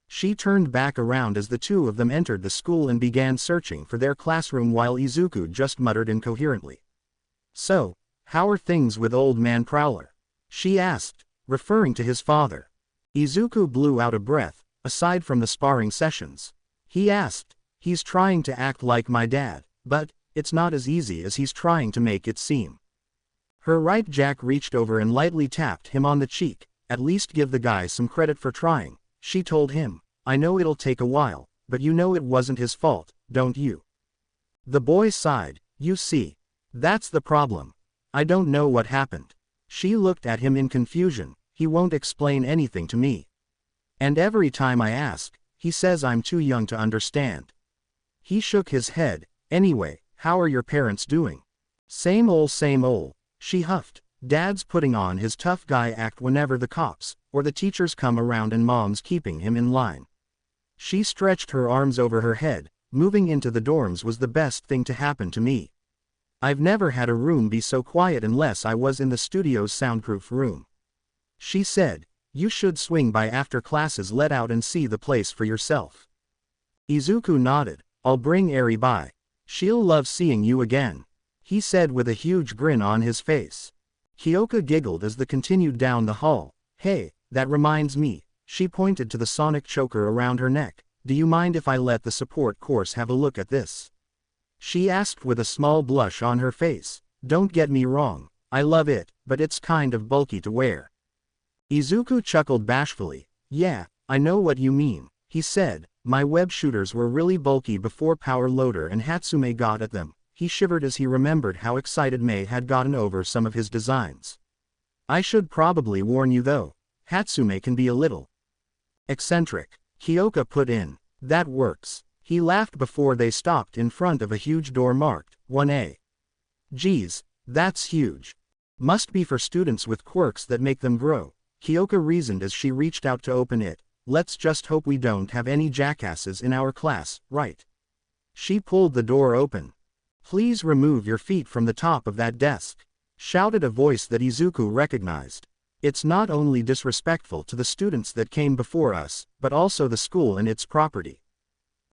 She turned back around as the two of them entered the school and began searching for their classroom while Izuku just muttered incoherently. So, how are things with old man Prowler? She asked, referring to his father. Izuku blew out a breath. Aside from the sparring sessions, he asked, he's trying to act like my dad, but it's not as easy as he's trying to make it seem. Her right jack reached over and lightly tapped him on the cheek. At least give the guy some credit for trying, she told him. I know it'll take a while, but you know it wasn't his fault, don't you? The boy sighed. You see, that's the problem. I don't know what happened. She looked at him in confusion. He won't explain anything to me. And every time I ask, he says I'm too young to understand. He shook his head. Anyway, how are your parents doing? Same old, she huffed. Dad's putting on his tough guy act whenever the cops or the teachers come around and mom's keeping him in line. She stretched her arms over her head. Moving into the dorms was the best thing to happen to me. I've never had a room be so quiet unless I was in the studio's soundproof room. She said, you should swing by after classes let out and see the place for yourself. Izuku nodded. I'll bring Eri by. She'll love seeing you again, he said with a huge grin on his face. Kyoka giggled as they continued down the hall. Hey, that reminds me, she pointed to the sonic choker around her neck. Do you mind if I let the support course have a look at this? She asked with a small blush on her face. Don't get me wrong, I love it, but it's kind of bulky to wear. Izuku chuckled bashfully. Yeah, I know what you mean, he said. My web shooters were really bulky before Power Loader and Hatsume got at them. He shivered as he remembered how excited Mei had gotten over some of his designs. I should probably warn you though, Hatsume can be a little eccentric, Kyoka put in. That works. He laughed before they stopped in front of a huge door marked 1A. Geez, that's huge. Must be for students with quirks that make them grow, Kyoka reasoned as she reached out to open it. Let's just hope we don't have any jackasses in our class, right? She pulled the door open. Please remove your feet from the top of that desk, shouted a voice that Izuku recognized. It's not only disrespectful to the students that came before us, but also the school and its property.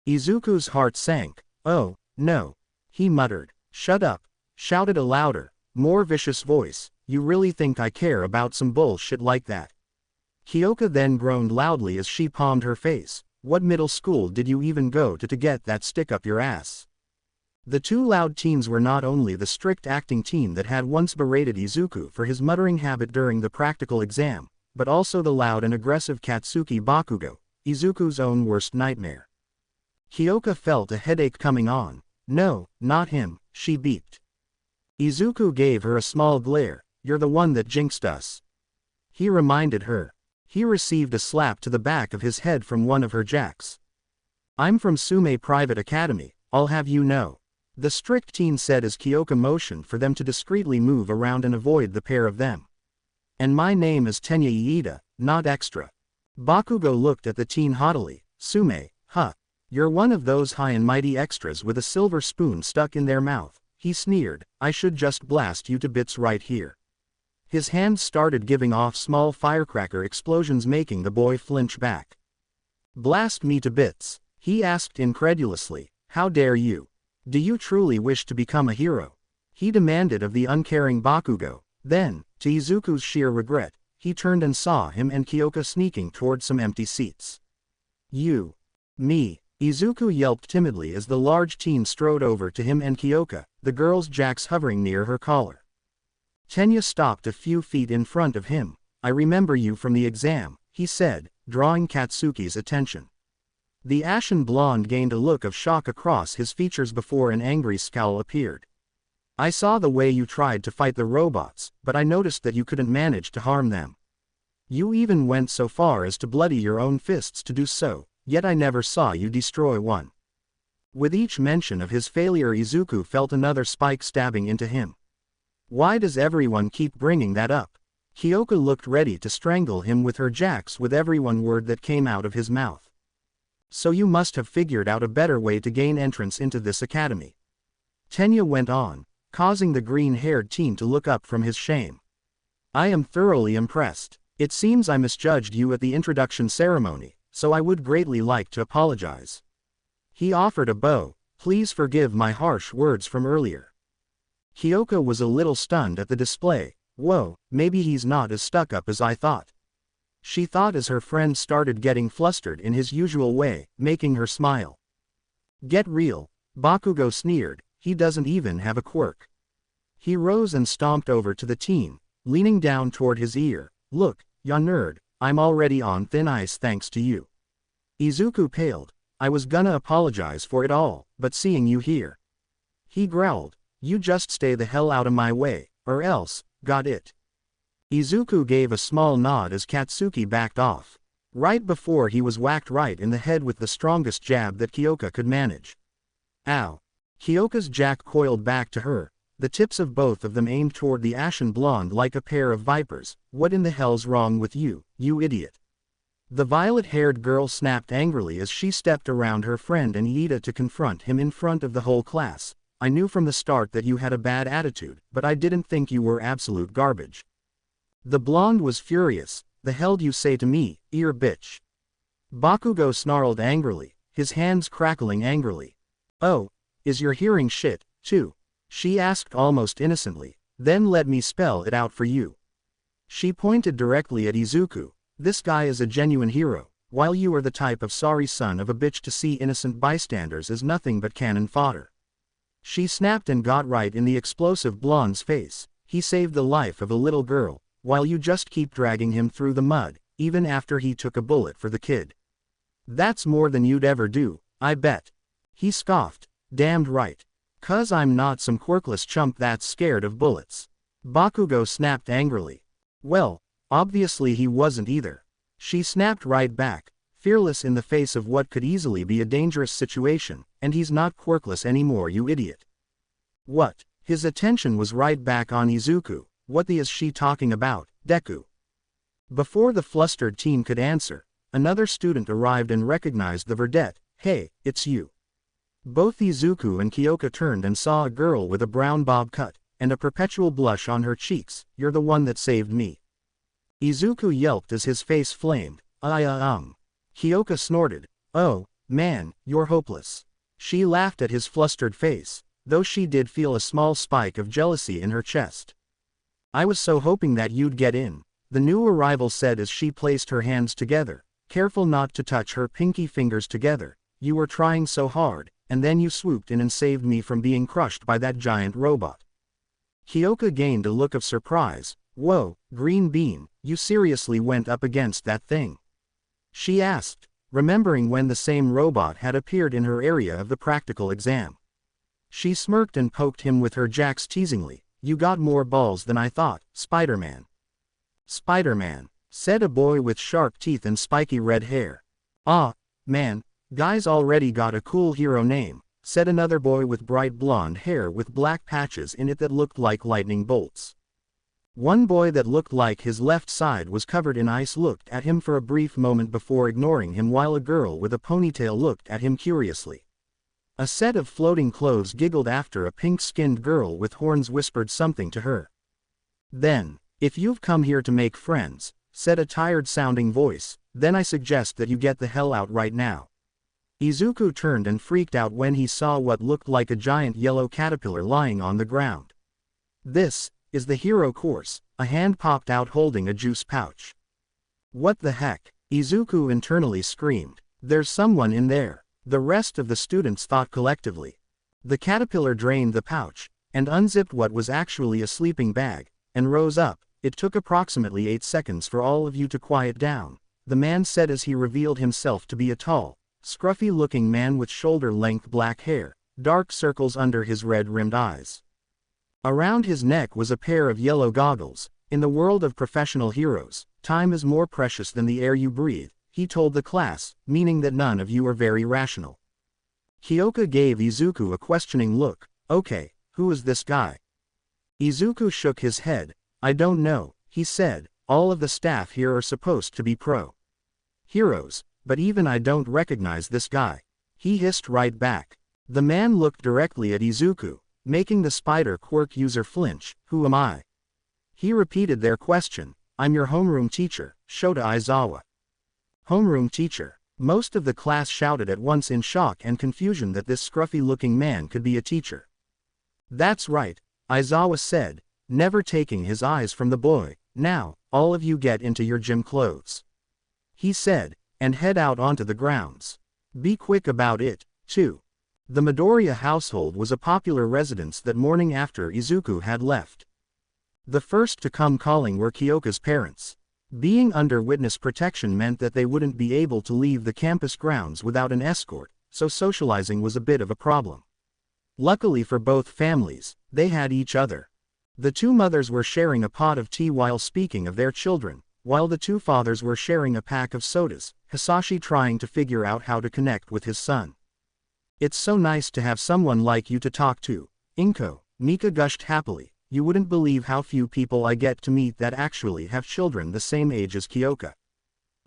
Izuku's heart sank. Oh, no. He muttered. Shut up, shouted a louder, more vicious voice. You really think I care about some bullshit like that? Kyoka then groaned loudly as she palmed her face. What middle school did you even go to get that stick up your ass? The two loud teens were not only the strict acting teen that had once berated Izuku for his muttering habit during the practical exam, but also the loud and aggressive Katsuki Bakugo, Izuku's own worst nightmare. Kyoka felt a headache coming on. No, not him, she beeped. Izuku gave her a small glare. You're the one that jinxed us, he reminded her. He received a slap to the back of his head from one of her jacks. I'm from Sume Private Academy, I'll have you know, the strict teen said as Kyoka motioned for them to discreetly move around and avoid the pair of them. And my name is Tenya Iida, not extra. Bakugo looked at the teen haughtily. Sume, huh? You're one of those high and mighty extras with a silver spoon stuck in their mouth, he sneered. I should just blast you to bits right here. His hands started giving off small firecracker explosions, making the boy flinch back. Blast me to bits? He asked incredulously. How dare you? Do you truly wish to become a hero? He demanded of the uncaring Bakugo. Then, to Izuku's sheer regret, he turned and saw him and Kyoka sneaking toward some empty seats. You. Me. Izuku yelped timidly as the large teen strode over to him and Kyoka, the girl's jacks hovering near her collar. Tenya stopped a few feet in front of him. I remember you from the exam, he said, drawing Katsuki's attention. The ashen blonde gained a look of shock across his features before an angry scowl appeared. I saw the way you tried to fight the robots, but I noticed that you couldn't manage to harm them. You even went so far as to bloody your own fists to do so, yet I never saw you destroy one. With each mention of his failure, Izuku felt another spike stabbing into him. Why does everyone keep bringing that up? Kyoka looked ready to strangle him with her jacks with every one word that came out of his mouth. So you must have figured out a better way to gain entrance into this academy. Tenya went on, causing the green-haired teen to look up from his shame. I am thoroughly impressed. It seems I misjudged you at the introduction ceremony, so I would greatly like to apologize. He offered a bow. Please forgive my harsh words from earlier. Kyoka was a little stunned at the display. Whoa, maybe he's not as stuck up as I thought. She thought as her friend started getting flustered in his usual way, making her smile. Get real, Bakugo sneered, he doesn't even have a quirk. He rose and stomped over to the teen, leaning down toward his ear. Look, ya nerd, I'm already on thin ice thanks to you. Izuku paled. I was gonna apologize for it all, but seeing you here. He growled. You just stay the hell out of my way, or else, got it? Izuku gave a small nod as Katsuki backed off. Right before he was whacked right in the head with the strongest jab that Kyoka could manage. Ow. Kyoka's jack coiled back to her, the tips of both of them aimed toward the ashen blonde like a pair of vipers. What in the hell's wrong with you, you idiot? The violet-haired girl snapped angrily as she stepped around her friend and Iida to confront him in front of the whole class. I knew from the start that you had a bad attitude, but I didn't think you were absolute garbage. The blonde was furious. The hell do you say to me, ear bitch? Bakugo snarled angrily, his hands crackling angrily. Oh, is your hearing shit, too? She asked almost innocently. Then let me spell it out for you. She pointed directly at Izuku. This guy is a genuine hero, while you are the type of sorry son of a bitch to see innocent bystanders as nothing but cannon fodder. She snapped and got right in the explosive blonde's face. He saved the life of a little girl, while you just keep dragging him through the mud, even after he took a bullet for the kid. That's more than you'd ever do, I bet. He scoffed. Damned right. 'Cause I'm not some quirkless chump that's scared of bullets. Bakugo snapped angrily. Well, obviously he wasn't either. She snapped right back, fearless in the face of what could easily be a dangerous situation, and he's not quirkless anymore, you idiot. What? His attention was right back on Izuku. What the is she talking about, Deku? Before the flustered teen could answer, another student arrived and recognized the verdette. Hey, it's you. Both Izuku and Kyoka turned and saw a girl with a brown bob cut, and a perpetual blush on her cheeks. You're the one that saved me. Izuku yelped as his face flamed. Kyoka snorted. Oh, man, you're hopeless. She laughed at his flustered face, though she did feel a small spike of jealousy in her chest. I was so hoping that you'd get in, the new arrival said as she placed her hands together, careful not to touch her pinky fingers together. You were trying so hard, and then you swooped in and saved me from being crushed by that giant robot. Kyoka gained a look of surprise. Whoa, Green Bean, you seriously went up against that thing? She asked, remembering when the same robot had appeared in her area of the practical exam. She smirked and poked him with her jacks teasingly. You got more balls than I thought, Spider-Man. Spider-Man, said a boy with sharp teeth and spiky red hair. Ah, man, guy's already got a cool hero name, said another boy with bright blonde hair with black patches in it that looked like lightning bolts. One boy that looked like his left side was covered in ice looked at him for a brief moment before ignoring him, while a girl with a ponytail looked at him curiously. A set of floating clothes giggled after a pink-skinned girl with horns whispered something to her. Then, if you've come here to make friends, said a tired-sounding voice, then I suggest that you get the hell out right now. Izuku turned and freaked out when he saw what looked like a giant yellow caterpillar lying on the ground. This is the hero course. A hand popped out holding a juice pouch. What the heck? Izuku internally screamed. There's someone in there. The rest of the students thought collectively. The caterpillar drained the pouch, and unzipped what was actually a sleeping bag, and rose up. It took approximately 8 seconds for all of you to quiet down, the man said as he revealed himself to be a tall, scruffy-looking man with shoulder-length black hair, dark circles under his red-rimmed eyes. Around his neck was a pair of yellow goggles. In the world of professional heroes, time is more precious than the air you breathe, he told the class, meaning that none of you are very rational. Kyoka gave Izuku a questioning look. Okay, who is this guy? Izuku shook his head. I don't know, he said. All of the staff here are supposed to be pro heroes, but even I don't recognize this guy. He hissed right back. The man looked directly at Izuku, making the spider quirk user flinch. Who am I? He repeated their question. I'm your homeroom teacher, Shota Aizawa. Homeroom teacher. Most of the class shouted at once in shock and confusion that this scruffy-looking man could be a teacher. That's right, Aizawa said, never taking his eyes from the boy. Now, all of you get into your gym clothes, he said, and head out onto the grounds. Be quick about it, too. The Midoriya household was a popular residence that morning after Izuku had left. The first to come calling were Kyoka's parents. Being under witness protection meant that they wouldn't be able to leave the campus grounds without an escort, so socializing was a bit of a problem. Luckily for both families, they had each other. The two mothers were sharing a pot of tea while speaking of their children, while the two fathers were sharing a pack of sodas, Hisashi trying to figure out how to connect with his son. It's so nice to have someone like you to talk to, Inko, Mika gushed happily. You wouldn't believe how few people I get to meet that actually have children the same age as Kyoka.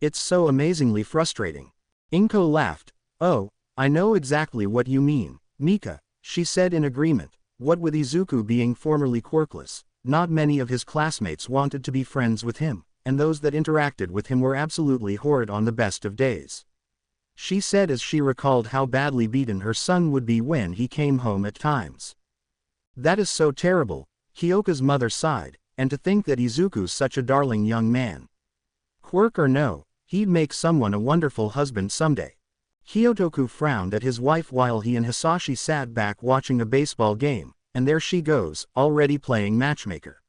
It's so amazingly frustrating. Inko laughed. Oh, I know exactly what you mean, Mika, she said in agreement. What with Izuku being formerly quirkless, not many of his classmates wanted to be friends with him, and those that interacted with him were absolutely horrid on the best of days. She said as she recalled how badly beaten her son would be when he came home at times. That is so terrible, Kyoka's mother sighed, and to think that Izuku's such a darling young man. Quirk or no, he'd make someone a wonderful husband someday. Hyotoku frowned at his wife while he and Hisashi sat back watching a baseball game, and there she goes, already playing matchmaker.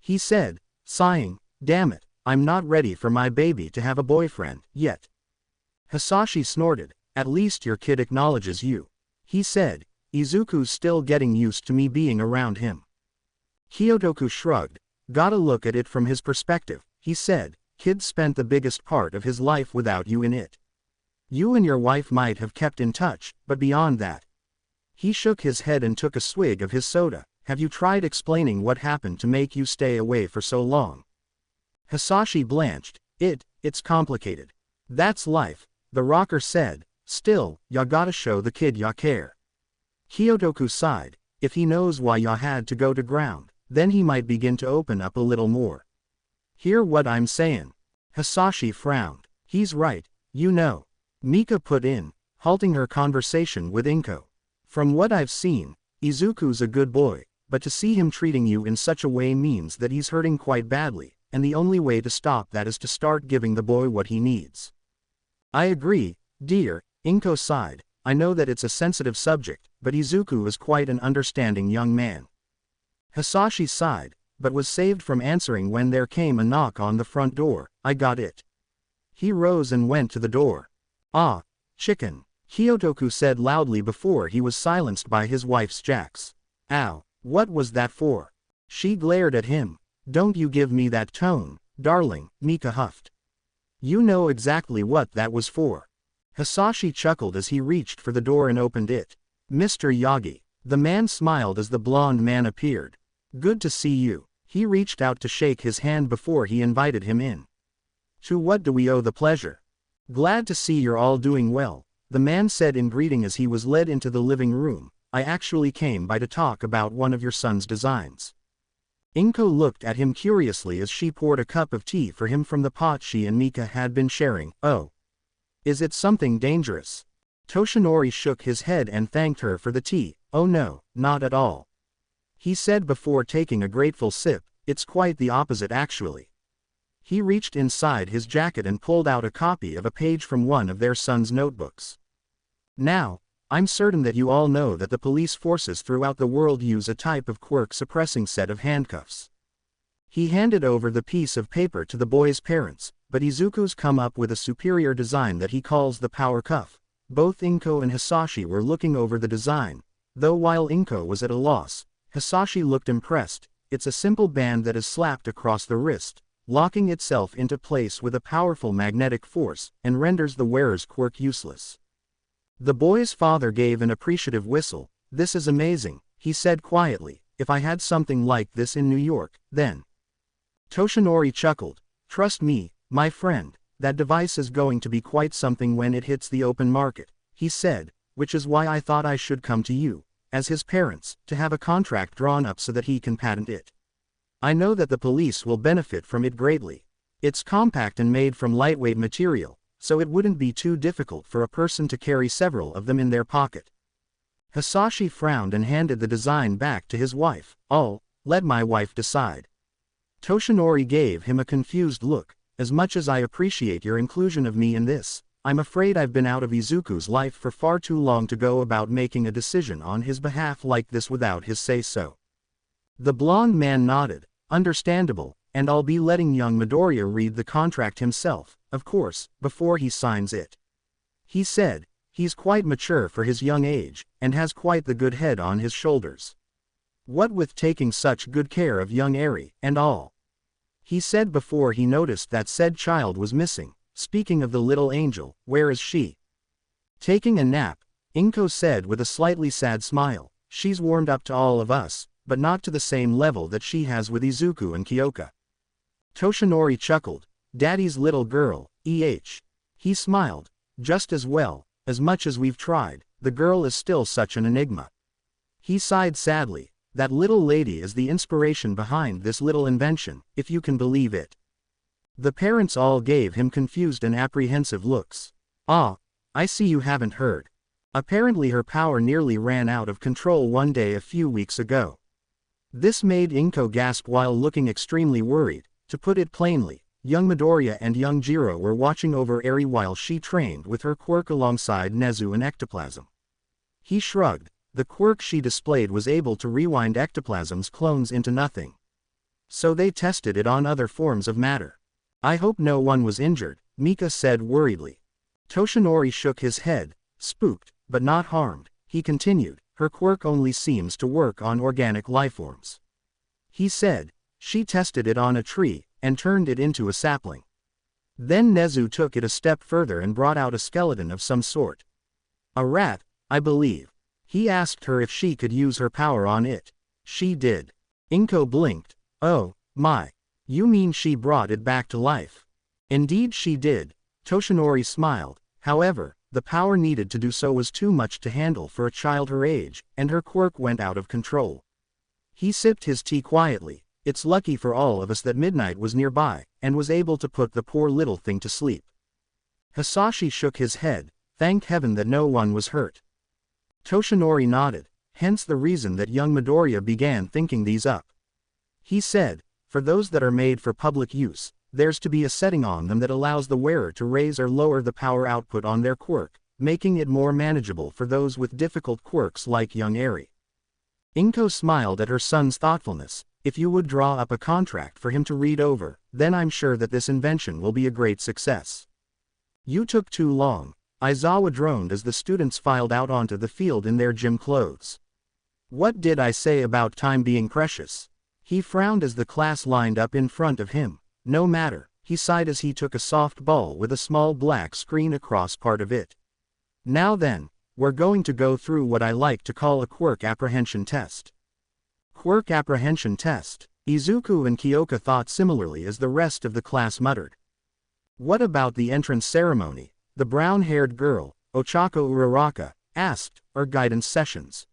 He said, sighing, damn it, I'm not ready for my baby to have a boyfriend, yet. Hisashi snorted, at least your kid acknowledges you. He said, Izuku's still getting used to me being around him. Hyotoku shrugged, gotta look at it from his perspective, he said, kid spent the biggest part of his life without you in it. You and your wife might have kept in touch, but beyond that. He shook his head and took a swig of his soda. Have you tried explaining what happened to make you stay away for so long? Hisashi blanched. It's complicated. That's life, the rocker said. Still, ya gotta show the kid ya care. Hyotoku sighed. If he knows why ya had to go to ground, then he might begin to open up a little more. Hear what I'm sayin'? Hisashi frowned. He's right, you know. Mika put in, halting her conversation with Inko. From what I've seen, Izuku's a good boy, but to see him treating you in such a way means that he's hurting quite badly, and the only way to stop that is to start giving the boy what he needs. I agree, dear, Inko sighed. I know that it's a sensitive subject, but Izuku is quite an understanding young man. Hisashi sighed, but was saved from answering when there came a knock on the front door. I got it. He rose and went to the door. Ah, chicken, Hyotoku said loudly before he was silenced by his wife's jacks. Ow, what was that for? She glared at him. Don't you give me that tone, darling, Mika huffed. You know exactly what that was for. Hisashi chuckled as he reached for the door and opened it. Mr. Yagi. The man smiled as the blonde man appeared. Good to see you. He reached out to shake his hand before he invited him in. To what do we owe the pleasure? Glad to see you're all doing well, the man said in greeting as he was led into the living room. I actually came by to talk about one of your son's designs. Inko looked at him curiously as she poured a cup of tea for him from the pot she and Mika had been sharing. Oh. Is it something dangerous? Toshinori shook his head and thanked her for the tea. Oh no, not at all. He said before taking a grateful sip, it's quite the opposite actually. He reached inside his jacket and pulled out a copy of a page from one of their son's notebooks. Now, I'm certain that you all know that the police forces throughout the world use a type of quirk-suppressing set of handcuffs. He handed over the piece of paper to the boy's parents, but Izuku's come up with a superior design that he calls the power cuff. Both Inko and Hisashi were looking over the design, though while Inko was at a loss, Hisashi looked impressed. It's a simple band that is slapped across the wrist, locking itself into place with a powerful magnetic force, and renders the wearer's quirk useless. The boy's father gave an appreciative whistle. This is amazing, he said quietly. If I had something like this in New York, then. Toshinori chuckled. Trust me, my friend, that device is going to be quite something when it hits the open market, he said, which is why I thought I should come to you, as his parents, to have a contract drawn up so that he can patent it. I know that the police will benefit from it greatly. It's compact and made from lightweight material, so it wouldn't be too difficult for a person to carry several of them in their pocket. Hisashi frowned and handed the design back to his wife. Let my wife decide. Toshinori gave him a confused look. As much as I appreciate your inclusion of me in this, I'm afraid I've been out of Izuku's life for far too long to go about making a decision on his behalf like this without his say-so. The blonde man nodded. Understandable, and I'll be letting young Midoriya read the contract himself, of course, before he signs it. He said, he's quite mature for his young age, and has quite the good head on his shoulders. What with taking such good care of young Eri, and all. He said before he noticed that said child was missing. Speaking of the little angel, where is she? Taking a nap, Inko said with a slightly sad smile. She's warmed up to all of us, but not to the same level that she has with Izuku and Kyoka. Toshinori chuckled. Daddy's little girl, He smiled. Just as well, as much as we've tried, the girl is still such an enigma. He sighed sadly. That little lady is the inspiration behind this little invention, if you can believe it. The parents all gave him confused and apprehensive looks. I see you haven't heard. Apparently her power nearly ran out of control one day a few weeks ago. This made Inko gasp while looking extremely worried. To put it plainly, Young Midoriya and young Jiro were watching over Eri while she trained with her quirk alongside Nezu and Ectoplasm. He shrugged. The quirk she displayed was able to rewind Ectoplasm's clones into nothing. So they tested it on other forms of matter. I hope no one was injured, Mika said worriedly. Toshinori shook his head, spooked, but not harmed. He continued, her quirk only seems to work on organic lifeforms. He said, she tested it on a tree, and turned it into a sapling. Then Nezu took it a step further and brought out a skeleton of some sort. A rat, I believe. He asked her if she could use her power on it. She did. Inko blinked. Oh, my. You mean she brought it back to life? Indeed she did. Toshinori smiled. However, the power needed to do so was too much to handle for a child her age, and her quirk went out of control. He sipped his tea quietly. It's lucky for all of us that midnight was nearby, and was able to put the poor little thing to sleep. Hisashi shook his head. Thank heaven that no one was hurt. Toshinori nodded, hence the reason that young Midoriya began thinking these up. He said, for those that are made for public use, there's to be a setting on them that allows the wearer to raise or lower the power output on their quirk, making it more manageable for those with difficult quirks like young Eri. Inko smiled at her son's thoughtfulness. If you would draw up a contract for him to read over, then I'm sure that this invention will be a great success. You took too long. Aizawa droned as the students filed out onto the field in their gym clothes. What did I say about time being precious? He frowned as the class lined up in front of him. No matter, he sighed as he took a soft ball with a small black screen across part of it. Now then, we're going to go through what I like to call a quirk apprehension test. Quirk apprehension test. Izuku and Kyoka thought similarly as the rest of the class muttered. What about the entrance ceremony? The brown-haired girl, Ochako Uraraka, asked, or guidance sessions.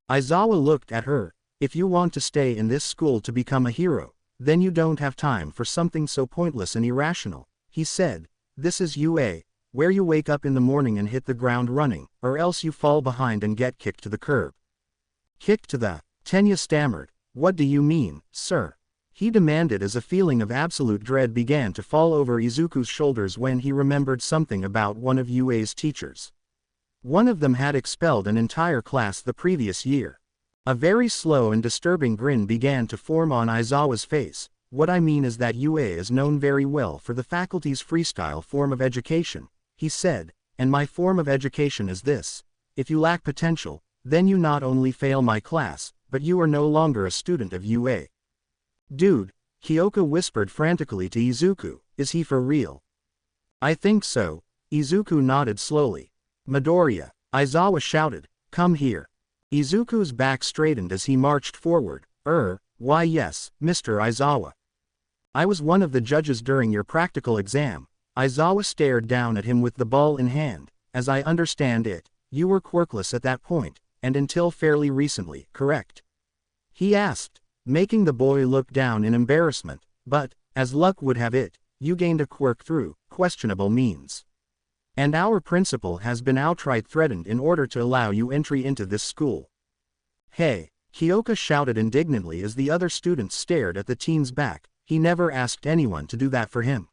Aizawa looked at her. If you want to stay in this school to become a hero, then you don't have time for something so pointless and irrational, he said. This is UA, where you wake up in the morning and hit the ground running, or else you fall behind and get kicked to the curb. Kicked to the... Tenya stammered. What do you mean, sir? He demanded as a feeling of absolute dread began to fall over Izuku's shoulders when he remembered something about one of UA's teachers. One of them had expelled an entire class the previous year. A very slow and disturbing grin began to form on Aizawa's face. What I mean is that UA is known very well for the faculty's freestyle form of education, he said, and my form of education is this. If you lack potential, then you not only fail my class, but you are no longer a student of UA. Dude, Kyoka whispered frantically to Izuku, is he for real? I think so. Izuku nodded slowly. Midoriya, Aizawa shouted, come here. Izuku's back straightened as he marched forward. Why yes, Mr. Aizawa. I was one of the judges during your practical exam. Aizawa stared down at him with the ball in hand. As I understand it, you were quirkless at that point, and until fairly recently, correct? He asked, making the boy look down in embarrassment, but, as luck would have it, you gained a quirk through questionable means. And our principal has been outright threatened in order to allow you entry into this school. Hey, Kyoka shouted indignantly as the other students stared at the teen's back. He never asked anyone to do that for him.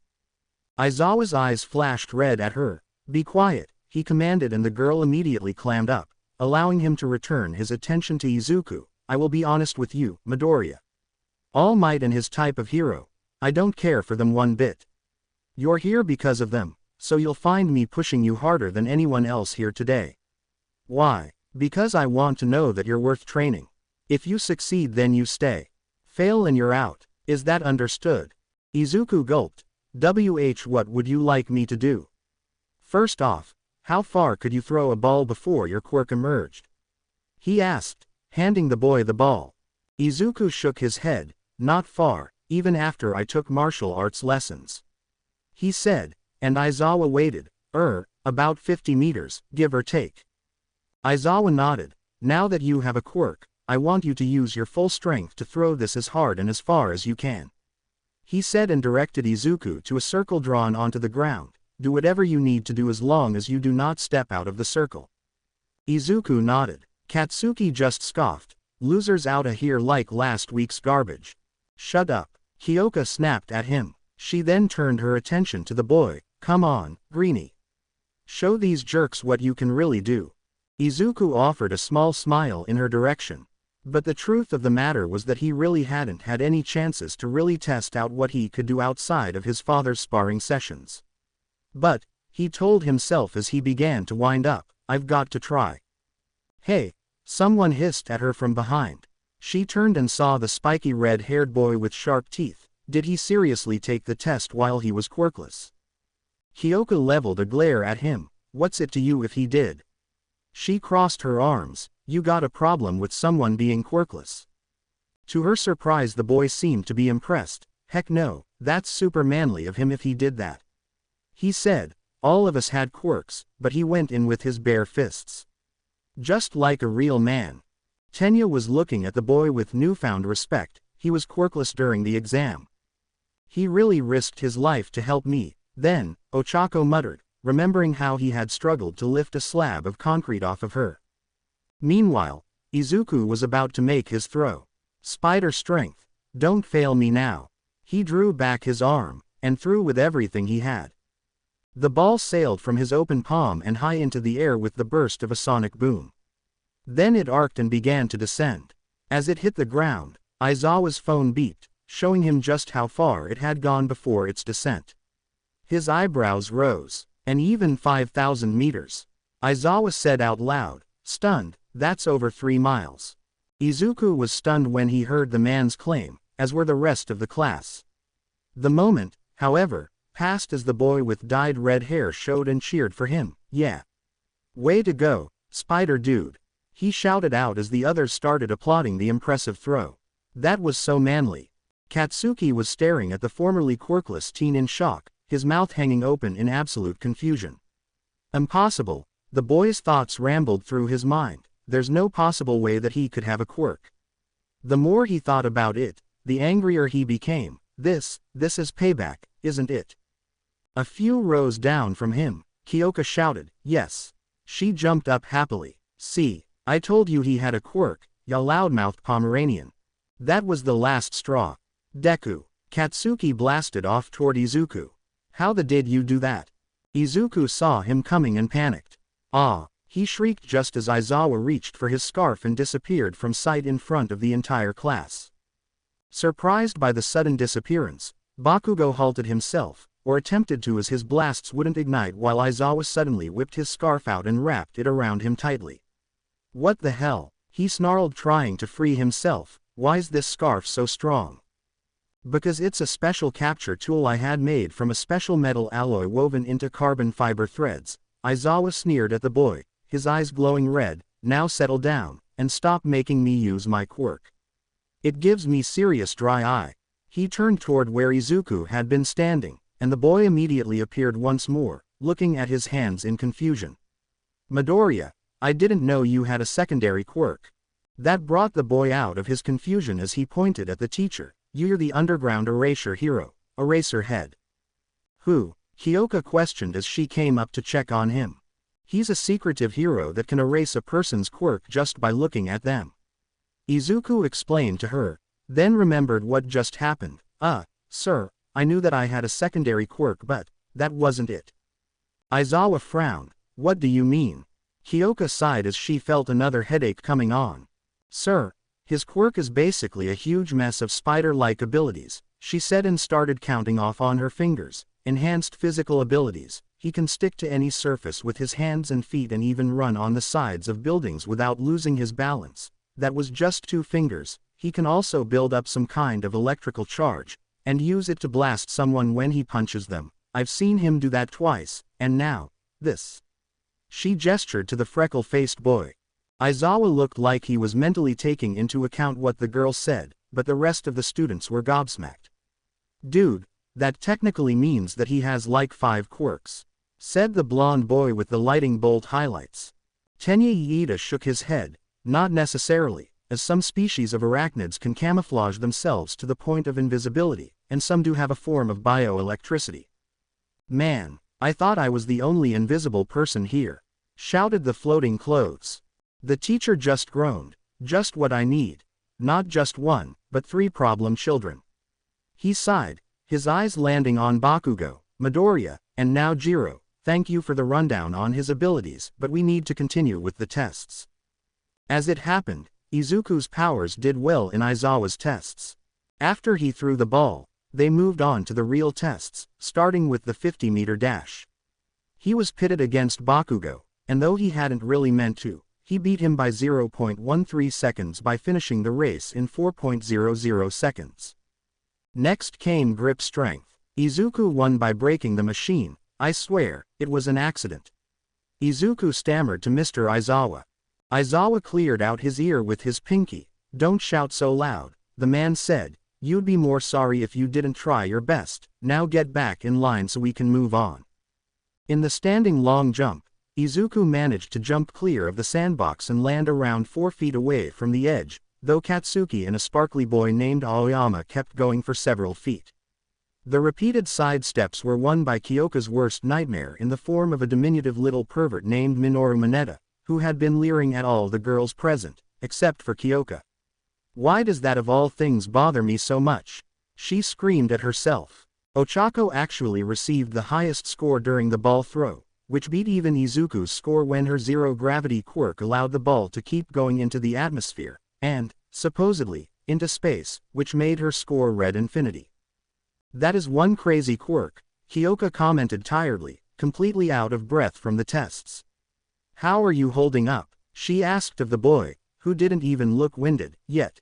Aizawa's eyes flashed red at her. Be quiet, he commanded, and the girl immediately clammed up, allowing him to return his attention to Izuku. I will be honest with you, Midoriya. All Might and his type of hero. I don't care for them one bit. You're here because of them, so you'll find me pushing you harder than anyone else here today. Why? Because I want to know that you're worth training. If you succeed then you stay. Fail and you're out. Is that understood? Izuku gulped. What would you like me to do? First off, how far could you throw a ball before your quirk emerged? He asked, handing the boy the ball. Izuku shook his head. Not far, even after I took martial arts lessons. He said, and Aizawa waited. About 50 meters, give or take. Aizawa nodded. Now that you have a quirk, I want you to use your full strength to throw this as hard and as far as you can. He said and directed Izuku to a circle drawn onto the ground. Do whatever you need to do as long as you do not step out of the circle. Izuku nodded. Katsuki just scoffed. Losers outta here like last week's garbage. Shut up. Kyoka snapped at him. She then turned her attention to the boy. Come on, Greenie. Show these jerks what you can really do. Izuku offered a small smile in her direction. But the truth of the matter was that he really hadn't had any chances to really test out what he could do outside of his father's sparring sessions. But, he told himself as he began to wind up, I've got to try. Hey! Someone hissed at her from behind. She turned and saw the spiky red-haired boy with sharp teeth. Did he seriously take the test while he was quirkless? Kyoka leveled a glare at him. What's it to you if he did? She crossed her arms. You got a problem with someone being quirkless? To her surprise, the boy seemed to be impressed. Heck no, that's super manly of him if he did that. He said, all of us had quirks, but he went in with his bare fists. Just like a real man. Tenya was looking at the boy with newfound respect. He was quirkless during the exam. He really risked his life to help me. Then, Ochako muttered, remembering how he had struggled to lift a slab of concrete off of her. Meanwhile, Izuku was about to make his throw. Spider strength. Don't fail me now. He drew back his arm, and threw with everything he had. The ball sailed from his open palm and high into the air with the burst of a sonic boom. Then it arced and began to descend. As it hit the ground, Aizawa's phone beeped, showing him just how far it had gone before its descent. His eyebrows rose. And even 5,000 meters. Aizawa said out loud, stunned, that's over 3 miles. Izuku was stunned when he heard the man's claim, as were the rest of the class. The moment, however, passed as the boy with dyed red hair showed and cheered for him. Yeah. Way to go, Spider Dude. He shouted out as the others started applauding the impressive throw. That was so manly. Katsuki was staring at the formerly quirkless teen in shock, his mouth hanging open in absolute confusion. Impossible, the boy's thoughts rambled through his mind. There's no possible way that he could have a quirk. The more he thought about it, the angrier he became. This is payback, isn't it? A few rows down from him, Kyoka shouted, yes. She jumped up happily. See, I told you he had a quirk, ya loudmouthed Pomeranian. That was the last straw. Deku. Katsuki blasted off toward Izuku. How the did you do that? Izuku saw him coming and panicked. Ah! He shrieked just as Aizawa reached for his scarf and disappeared from sight in front of the entire class. Surprised by the sudden disappearance, Bakugo halted himself, or attempted to as his blasts wouldn't ignite while Aizawa suddenly whipped his scarf out and wrapped it around him tightly. What the hell? He snarled, trying to free himself. Why's this scarf so strong? Because it's a special capture tool I had made from a special metal alloy woven into carbon fiber threads. Aizawa sneered at the boy, his eyes glowing red. Now settle down, and stop making me use my quirk. It gives me serious dry eye. He turned toward where Izuku had been standing, and the boy immediately appeared once more, looking at his hands in confusion. Midoriya, I didn't know you had a secondary quirk. That brought the boy out of his confusion as he pointed at the teacher. You're the underground erasure hero, Eraserhead. Who? Kyoka questioned as she came up to check on him. He's a secretive hero that can erase a person's quirk just by looking at them. Izuku explained to her, then remembered what just happened. Sir, I knew that I had a secondary quirk, but that wasn't it. Aizawa frowned. What do you mean? Kyoka sighed as she felt another headache coming on. Sir, his quirk is basically a huge mess of spider-like abilities, she said and started counting off on her fingers. Enhanced physical abilities. He can stick to any surface with his hands and feet and even run on the sides of buildings without losing his balance. That was just 2 fingers. He can also build up some kind of electrical charge, and use it to blast someone when he punches them. I've seen him do that twice, and now, this. She gestured to the freckle-faced boy. Aizawa looked like he was mentally taking into account what the girl said, but the rest of the students were gobsmacked. Dude, that technically means that he has like 5 quirks, said the blonde boy with the lightning bolt highlights. Tenya Iida shook his head. Not necessarily, as some species of arachnids can camouflage themselves to the point of invisibility, and some do have a form of bioelectricity. Man, I thought I was the only invisible person here, shouted the floating clothes. The teacher just groaned. Just what I need. Not just 1, but 3 problem children. He sighed. his eyes landing on Bakugo, Midoriya, and now Jiro. Thank you for the rundown on his abilities, but we need to continue with the tests. As it happened, Izuku's powers did well in Aizawa's tests. After he threw the ball, they moved on to the real tests, starting with the 50-meter dash. He was pitted against Bakugo, and though he hadn't really meant to, he beat him by 0.13 seconds by finishing the race in 4.00 seconds. Next came grip strength. Izuku won by breaking the machine. I swear, it was an accident. Izuku stammered to Mr. Aizawa. Aizawa cleared out his ear with his pinky. Don't shout so loud, the man said. You'd be more sorry if you didn't try your best. Now get back in line so we can move on. In the standing long jump, Izuku managed to jump clear of the sandbox and land around 4 feet away from the edge, though Katsuki and a sparkly boy named Aoyama kept going for several feet. The repeated side steps were won by Kyoka's worst nightmare in the form of a diminutive little pervert named Minoru Mineta, who had been leering at all the girls present, except for Kyoka. Why does that of all things bother me so much? She screamed at herself. Ochako actually received the highest score during the ball throw, which beat even Izuku's score when her zero-gravity quirk allowed the ball to keep going into the atmosphere, and, supposedly, into space, which made her score red infinity. That is one crazy quirk, Kyoka commented tiredly, completely out of breath from the tests. How are you holding up? She asked of the boy, who didn't even look winded, yet.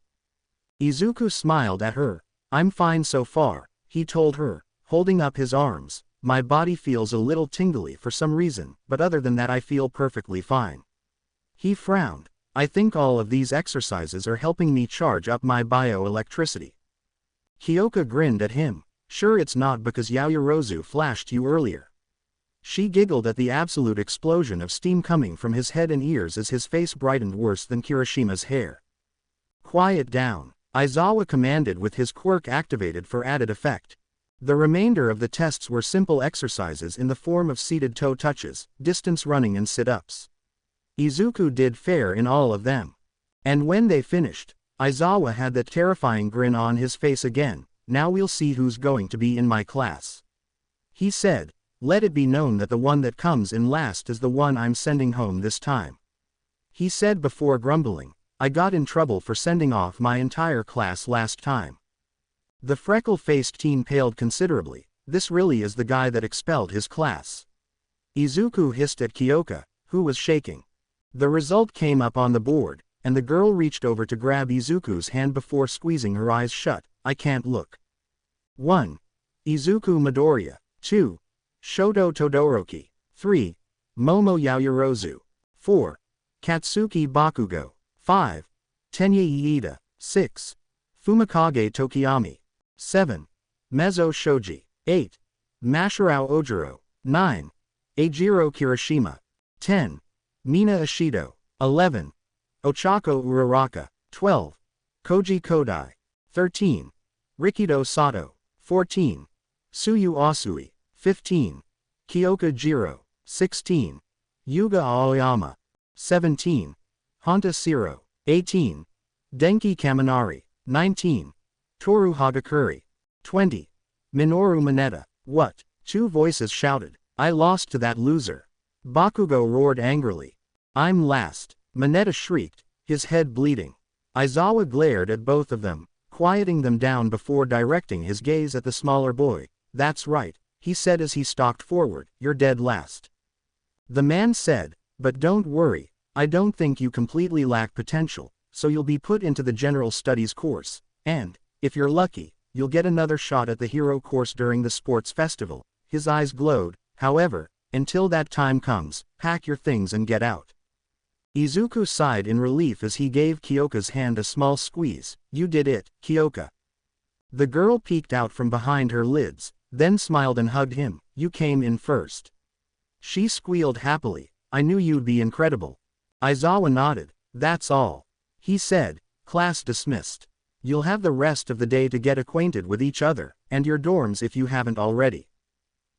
Izuku smiled at her. I'm fine so far, he told her, holding up his arms. My body feels a little tingly for some reason, but other than that I feel perfectly fine. He frowned. I think all of these exercises are helping me charge up my bioelectricity. Kyoka grinned at him. Sure it's not because Yaoyorozu flashed you earlier. She giggled at the absolute explosion of steam coming from his head and ears as his face brightened worse than Kirishima's hair. Quiet down, Aizawa commanded with his quirk activated for added effect. The remainder of the tests were simple exercises in the form of seated toe touches, distance running and sit-ups. Izuku did fair in all of them. And when they finished, Aizawa had that terrifying grin on his face again. Now we'll see who's going to be in my class. He said, let it be known that the one that comes in last is the one I'm sending home this time. He said before grumbling, I got in trouble for sending off my entire class last time. The freckle-faced teen paled considerably. This really is the guy that expelled his class. Izuku hissed at Kyoka, who was shaking. The result came up on the board, and the girl reached over to grab Izuku's hand before squeezing her eyes shut. I can't look. 1. Izuku Midoriya. 2. Shoto Todoroki. 3. Momo Yaoyorozu. 4. Katsuki Bakugo. 5. Tenya Iida. 6. Fumikage Tokiyami. 7. Mezzo Shoji. 8. Mashirao Ojiro. 9. Eijiro Kirishima. 10. Mina Ishido. 11. Ochako Uraraka. 12. Koji Kodai. 13. Rikido Sato. 14. Tsuyu Asui. 15. Kyoka Jiro. 16. Yuga Aoyama. 17. Honta Siro. 18. Denki Kaminari. 19. Toru Hagakuri. 20. Minoru Mineta. What? 2 voices shouted. I lost to that loser. Bakugo roared angrily. I'm last. Mineta shrieked, his head bleeding. Aizawa glared at both of them, quieting them down before directing his gaze at the smaller boy. That's right, he said as he stalked forward, you're dead last. The man said, but don't worry, I don't think you completely lack potential, so you'll be put into the general studies course, and, if you're lucky, you'll get another shot at the hero course during the sports festival. His eyes glowed, however, until that time comes, pack your things and get out. Izuku sighed in relief as he gave Kyoka's hand a small squeeze. You did it, Kyoka. The girl peeked out from behind her lids, then smiled and hugged him. You came in first. She squealed happily. I knew you'd be incredible. Aizawa nodded. That's all. He said, class dismissed. You'll have the rest of the day to get acquainted with each other, and your dorms if you haven't already.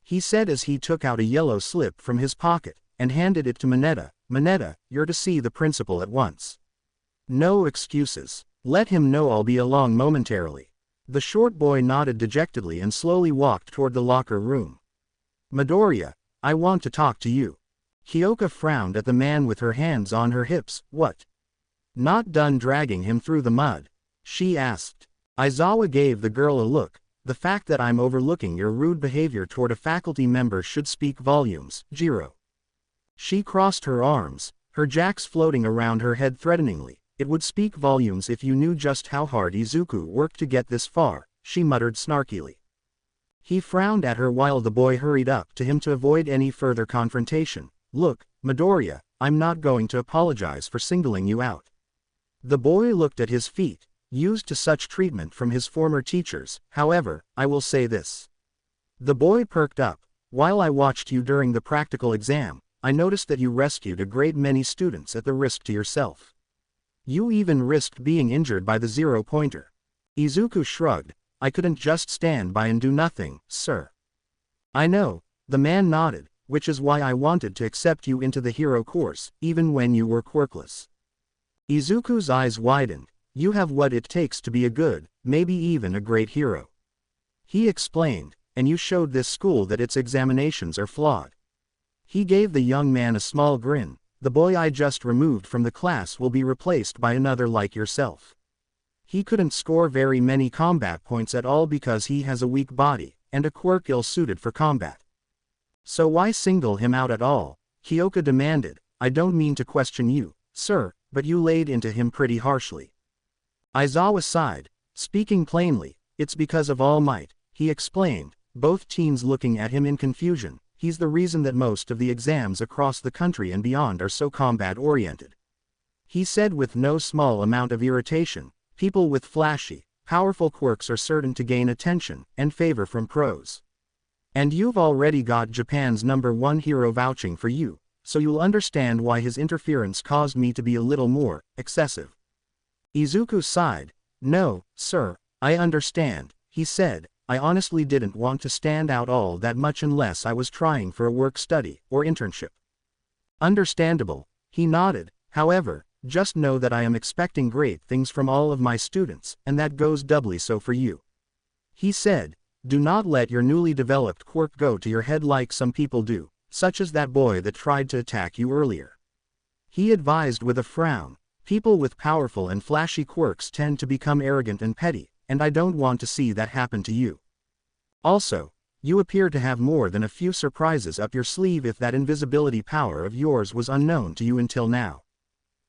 He said as he took out a yellow slip from his pocket, and handed it to Mineta. Mineta, you're to see the principal at once. No excuses. Let him know I'll be along momentarily. The short boy nodded dejectedly and slowly walked toward the locker room. Midoriya, I want to talk to you. Kyoka frowned at the man with her hands on her hips. What? Not done dragging him through the mud? She asked. Aizawa gave the girl a look. The fact that I'm overlooking your rude behavior toward a faculty member should speak volumes, Jiro. She crossed her arms, her jacks floating around her head threateningly. It would speak volumes if you knew just how hard Izuku worked to get this far, she muttered snarkily. He frowned at her while the boy hurried up to him to avoid any further confrontation. Look, Midoriya, I'm not going to apologize for singling you out. The boy looked at his feet, used to such treatment from his former teachers. However, I will say this. The boy perked up. While I watched you during the practical exam, I noticed that you rescued a great many students at the risk to yourself. You even risked being injured by the zero-pointer. Izuku shrugged. I couldn't just stand by and do nothing, sir. I know, the man nodded, which is why I wanted to accept you into the hero course, even when you were quirkless. Izuku's eyes widened. You have what it takes to be a good, maybe even a great hero. He explained, and you showed this school that its examinations are flawed. He gave the young man a small grin. The boy I just removed from the class will be replaced by another like yourself. He couldn't score very many combat points at all because he has a weak body, and a quirk ill-suited for combat. So why single him out at all? Kyoka demanded. I don't mean to question you, sir, but you laid into him pretty harshly. Aizawa sighed. Speaking plainly, it's because of All Might, he explained, both teens looking at him in confusion. He's the reason that most of the exams across the country and beyond are so combat-oriented. He said with no small amount of irritation, people with flashy, powerful quirks are certain to gain attention and favor from pros. And you've already got Japan's #1 hero vouching for you, so you'll understand why his interference caused me to be a little more excessive. Izuku sighed. No, sir, I understand, he said. I honestly didn't want to stand out all that much unless I was trying for a work-study or internship. Understandable, he nodded. However, just know that I am expecting great things from all of my students, and that goes doubly so for you. He said, do not let your newly developed quirk go to your head like some people do, such as that boy that tried to attack you earlier. He advised with a frown, people with powerful and flashy quirks tend to become arrogant and petty, and I don't want to see that happen to you. Also, you appear to have more than a few surprises up your sleeve if that invisibility power of yours was unknown to you until now.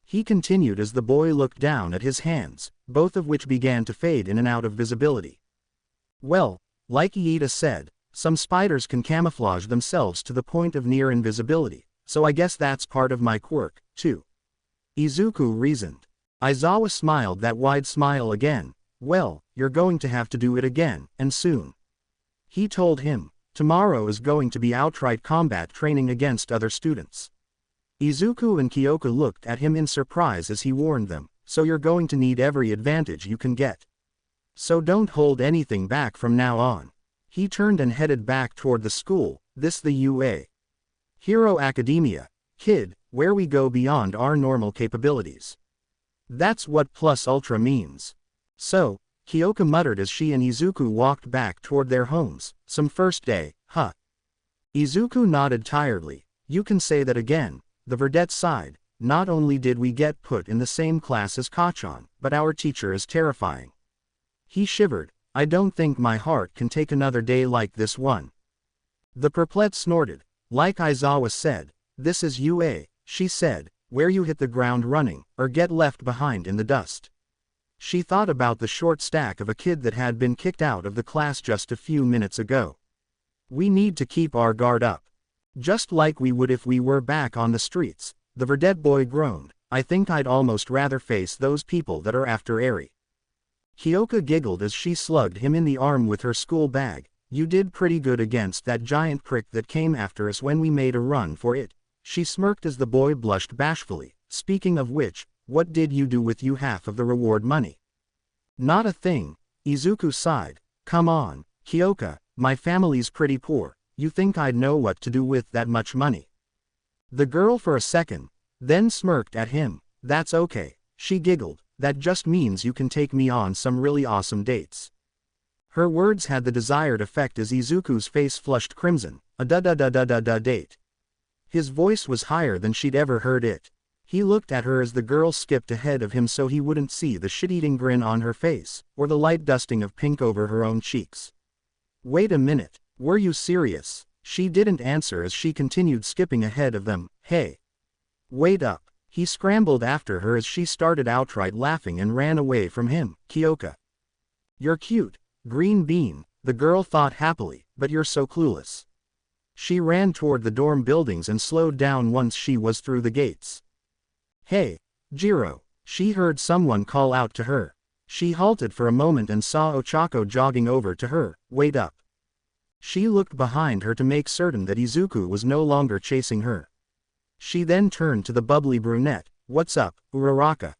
He continued as the boy looked down at his hands, both of which began to fade in and out of visibility. Well, like Iida said, some spiders can camouflage themselves to the point of near invisibility, so I guess that's part of my quirk, too. Izuku reasoned. Aizawa smiled that wide smile again. Well, you're going to have to do it again, and soon. He told him, tomorrow is going to be outright combat training against other students. Izuku and Kyoka looked at him in surprise as he warned them, so you're going to need every advantage you can get. So don't hold anything back from now on. He turned and headed back toward the school, this the UA Hero Academia, kid, where we go beyond our normal capabilities. That's what Plus Ultra means. So, Kyoka muttered as she and Izuku walked back toward their homes. Some first day, huh? Izuku nodded tiredly. You can say that again. The Verdette sighed. Not only did we get put in the same class as Kachan, but our teacher is terrifying. He shivered. I don't think my heart can take another day like this one. The perplexed snorted. Like Aizawa said, this is UA, she said, where you hit the ground running, or get left behind in the dust. She thought about the short stack of a kid that had been kicked out of the class just a few minutes ago. We need to keep our guard up. Just like we would if we were back on the streets, the Verdette boy groaned. I think I'd almost rather face those people that are after Eri. Kyoka giggled as she slugged him in the arm with her school bag. You did pretty good against that giant prick that came after us when we made a run for it. She smirked as the boy blushed bashfully. Speaking of which, what did you do with you half of the reward money? Not a thing, Izuku sighed. Come on, Kyoka, my family's pretty poor. You think I'd know what to do with that much money? The girl for a second, then smirked at him. That's okay, she giggled. That just means you can take me on some really awesome dates. Her words had the desired effect as Izuku's face flushed crimson. A da-da-da-da-da-da date. His voice was higher than she'd ever heard it. He looked at her as the girl skipped ahead of him so he wouldn't see the shit-eating grin on her face, or the light dusting of pink over her own cheeks. Wait a minute, were you serious? She didn't answer as she continued skipping ahead of them. Hey! Wait up! He scrambled after her as she started outright laughing and ran away from him. Kyoka. You're cute, green bean, the girl thought happily, but you're so clueless. She ran toward the dorm buildings and slowed down once she was through the gates. Hey, Jiro, she heard someone call out to her. She halted for a moment and saw Ochako jogging over to her. Wait up. She looked behind her to make certain that Izuku was no longer chasing her. She then turned to the bubbly brunette. What's up, Uraraka?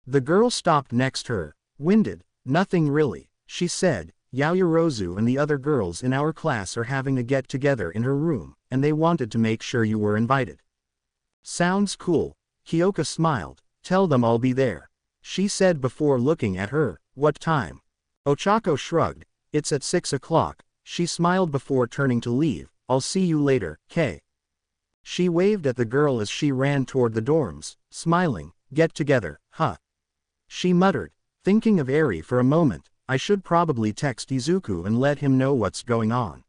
The girl stopped next her. Winded. Nothing really, she said. Yaoyorozu and the other girls in our class are having a get-together in her room, and they wanted to make sure you were invited. Sounds cool. Kyoka smiled. Tell them I'll be there. She said before looking at her. What time? Ochako shrugged. It's at 6 o'clock. She smiled before turning to leave. I'll see you later, K. She waved at the girl as she ran toward the dorms, smiling. Get together, huh? She muttered, thinking of Eri for a moment. I should probably text Izuku and let him know what's going on.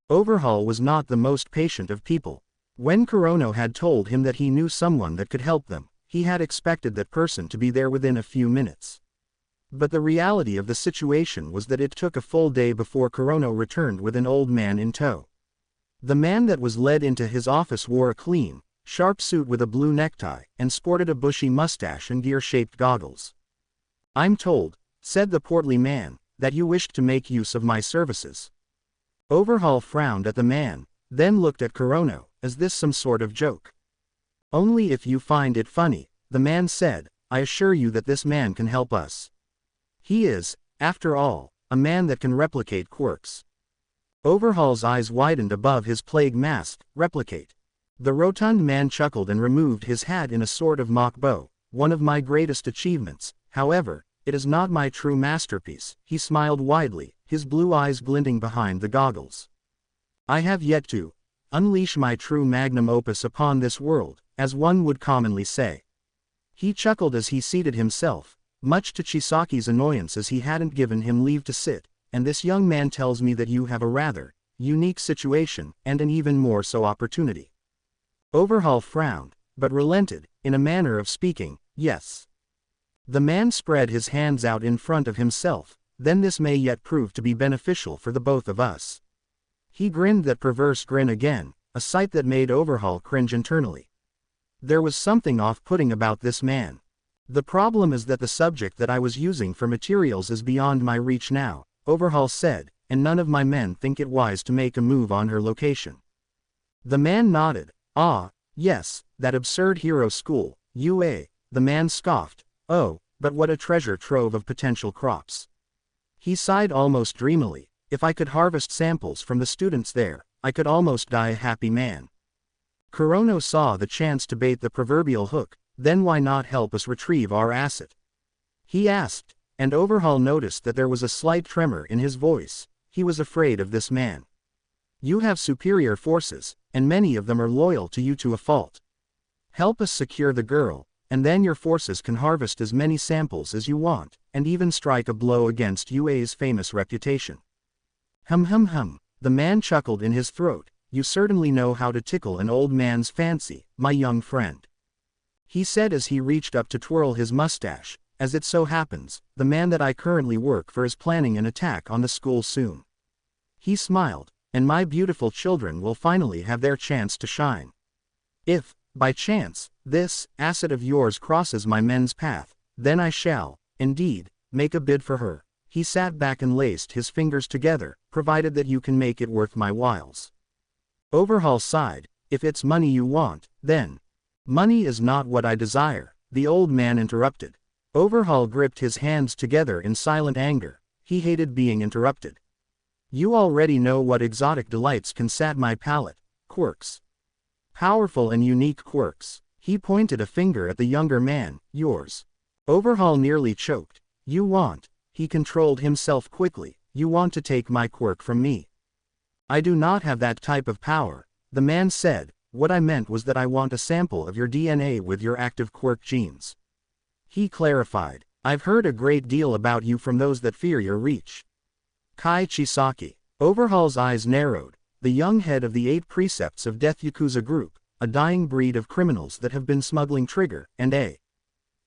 Overhaul was not the most patient of people. When Kurono had told him that he knew someone that could help them, he had expected that person to be there within a few minutes. But the reality of the situation was that it took a full day before Kurono returned with an old man in tow. The man that was led into his office wore a clean, sharp suit with a blue necktie, and sported a bushy mustache and gear-shaped goggles. I'm told, said the portly man, that you wished to make use of my services. Overhaul frowned at the man, then looked at Kurono. Is this some sort of joke? Only if you find it funny, the man said. I assure you that this man can help us. He is, after all, a man that can replicate quirks. Overhaul's eyes widened above his plague mask. Replicate. The rotund man chuckled and removed his hat in a sort of mock bow. One of my greatest achievements, however, it is not my true masterpiece. He smiled widely, his blue eyes glinting behind the goggles. I have yet to unleash my true magnum opus upon this world, as one would commonly say. He chuckled as he seated himself, much to Chisaki's annoyance as he hadn't given him leave to sit, and this young man tells me that you have a rather unique situation, and an even more so opportunity. Overhaul frowned, but relented, in a manner of speaking. Yes. The man spread his hands out in front of himself. Then this may yet prove to be beneficial for the both of us. He grinned that perverse grin again, a sight that made Overhaul cringe internally. There was something off-putting about this man. The problem is that the subject that I was using for materials is beyond my reach now, Overhaul said, and none of my men think it wise to make a move on her location. The man nodded. Ah, yes, that absurd hero school, UA, the man scoffed. Oh, but what a treasure trove of potential crops. He sighed almost dreamily. If I could harvest samples from the students there, I could almost die a happy man. Kurono saw the chance to bait the proverbial hook. Then why not help us retrieve our asset? He asked, and Overhaul noticed that there was a slight tremor in his voice. He was afraid of this man. You have superior forces, and many of them are loyal to you to a fault. Help us secure the girl, and then your forces can harvest as many samples as you want, and even strike a blow against UA's famous reputation. Hum, the man chuckled in his throat. You certainly know how to tickle an old man's fancy, my young friend. He said as he reached up to twirl his mustache. As it so happens, the man that I currently work for is planning an attack on the school soon. He smiled, and my beautiful children will finally have their chance to shine. If, by chance, this asset of yours crosses my men's path, then I shall, indeed, make a bid for her. He sat back and laced his fingers together, provided that you can make it worth my whiles. Overhaul sighed. If it's money you want, then. Money is not what I desire, the old man interrupted. Overhaul gripped his hands together in silent anger. He hated being interrupted. You already know what exotic delights can sat my palate. Quirks. Powerful and unique quirks. He pointed a finger at the younger man. Yours. Overhaul nearly choked. You want. He controlled himself quickly. You want to take my quirk from me? I do not have that type of power, the man said. What I meant was that I want a sample of your DNA with your active quirk genes. He clarified. I've heard a great deal about you from those that fear your reach. Kai Chisaki. Overhaul's eyes narrowed. The young head of the 8 precepts of Death Yakuza group, a dying breed of criminals that have been smuggling trigger, and a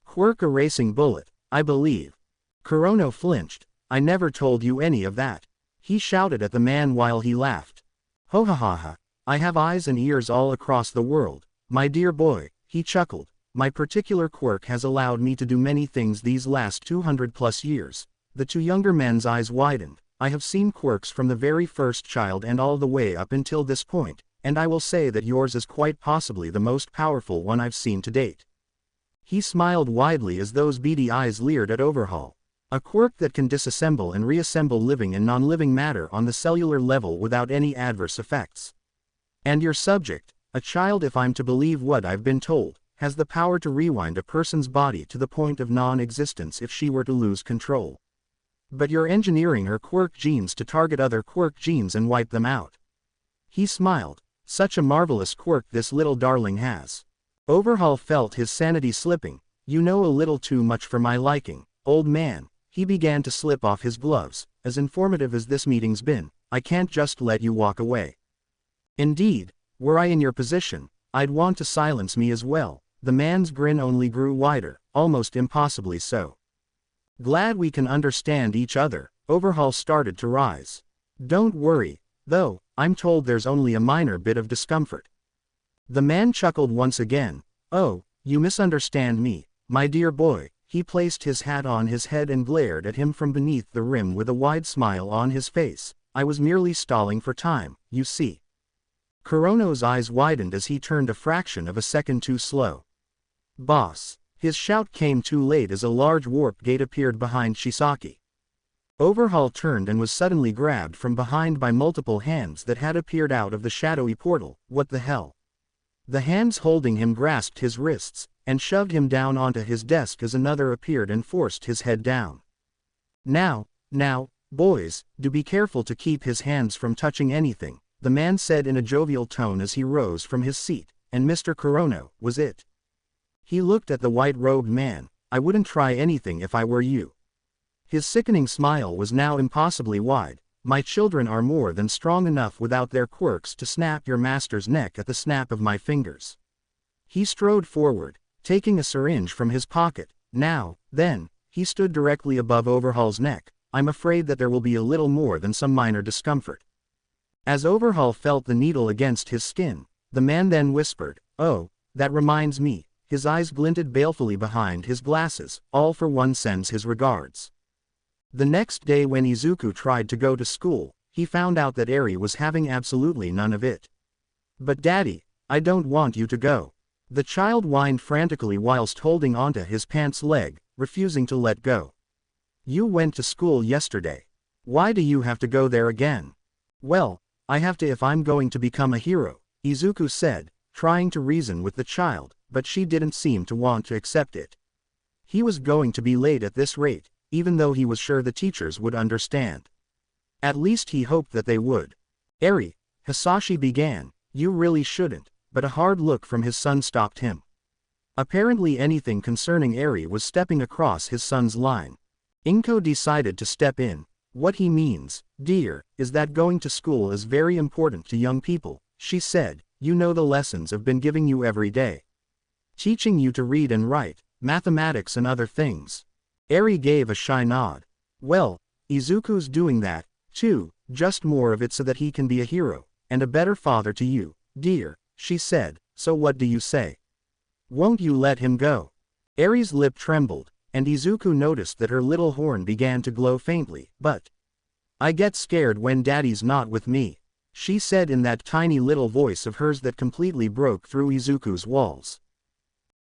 quirk erasing bullet, I believe. Kurono flinched. I never told you any of that. He shouted at the man while he laughed. Ho ha ha ha. I have eyes and ears all across the world, my dear boy, he chuckled. My particular quirk has allowed me to do many things these last 200+ years. The 2 younger men's eyes widened. I have seen quirks from the very first child and all the way up until this point, and I will say that yours is quite possibly the most powerful one I've seen to date. He smiled widely as those beady eyes leered at Overhaul. A quirk that can disassemble and reassemble living and non-living matter on the cellular level without any adverse effects. And your subject, a child if I'm to believe what I've been told, has the power to rewind a person's body to the point of non-existence if she were to lose control. But you're engineering her quirk genes to target other quirk genes and wipe them out. He smiled. Such a marvelous quirk this little darling has. Overhaul felt his sanity slipping. You know a little too much for my liking, old man. He began to slip off his gloves. As informative as this meeting's been, I can't just let you walk away. Indeed, were I in your position, I'd want to silence me as well. The man's grin only grew wider, almost impossibly so. Glad we can understand each other. Overhaul started to rise. Don't worry, though, I'm told there's only a minor bit of discomfort. The man chuckled once again. Oh, you misunderstand me, my dear boy. He placed his hat on his head and glared at him from beneath the rim with a wide smile on his face. I was merely stalling for time, you see. Kurono's eyes widened as he turned a fraction of a second too slow. Boss. His shout came too late as a large warp gate appeared behind Chisaki. Overhaul turned and was suddenly grabbed from behind by multiple hands that had appeared out of the shadowy portal. What the hell? The hands holding him grasped his wrists, and shoved him down onto his desk as another appeared and forced his head down. Now, boys, do be careful to keep his hands from touching anything, the man said in a jovial tone as he rose from his seat. And Mr. Kurono, was it? He looked at the white-robed man. I wouldn't try anything if I were you. His sickening smile was now impossibly wide. My children are more than strong enough without their quirks to snap your master's neck at the snap of my fingers. He strode forward, taking a syringe from his pocket. Now, then, he stood directly above Overhaul's neck. I'm afraid that there will be a little more than some minor discomfort. As Overhaul felt the needle against his skin, the man then whispered, oh, that reminds me. His eyes glinted balefully behind his glasses. All for one sends his regards. The next day when Izuku tried to go to school, he found out that Eri was having absolutely none of it. But Daddy, I don't want you to go. The child whined frantically whilst holding onto his pants leg, refusing to let go. You went to school yesterday. Why do you have to go there again? Well, I have to if I'm going to become a hero, Izuku said, trying to reason with the child, but she didn't seem to want to accept it. He was going to be late at this rate, even though he was sure the teachers would understand. At least he hoped that they would. Eri, Hisashi began, you really shouldn't, but a hard look from his son stopped him. Apparently anything concerning Eri was stepping across his son's line. Inko decided to step in. What he means, dear, is that going to school is very important to young people, she said. You know the lessons I've been giving you every day. Teaching you to read and write, mathematics and other things. Eri gave a shy nod. Well, Izuku's doing that, too, just more of it so that he can be a hero, and a better father to you, dear, she said. So what do you say? Won't you let him go? Eri's lip trembled, and Izuku noticed that her little horn began to glow faintly. But I get scared when Daddy's not with me, she said in that tiny little voice of hers that completely broke through Izuku's walls.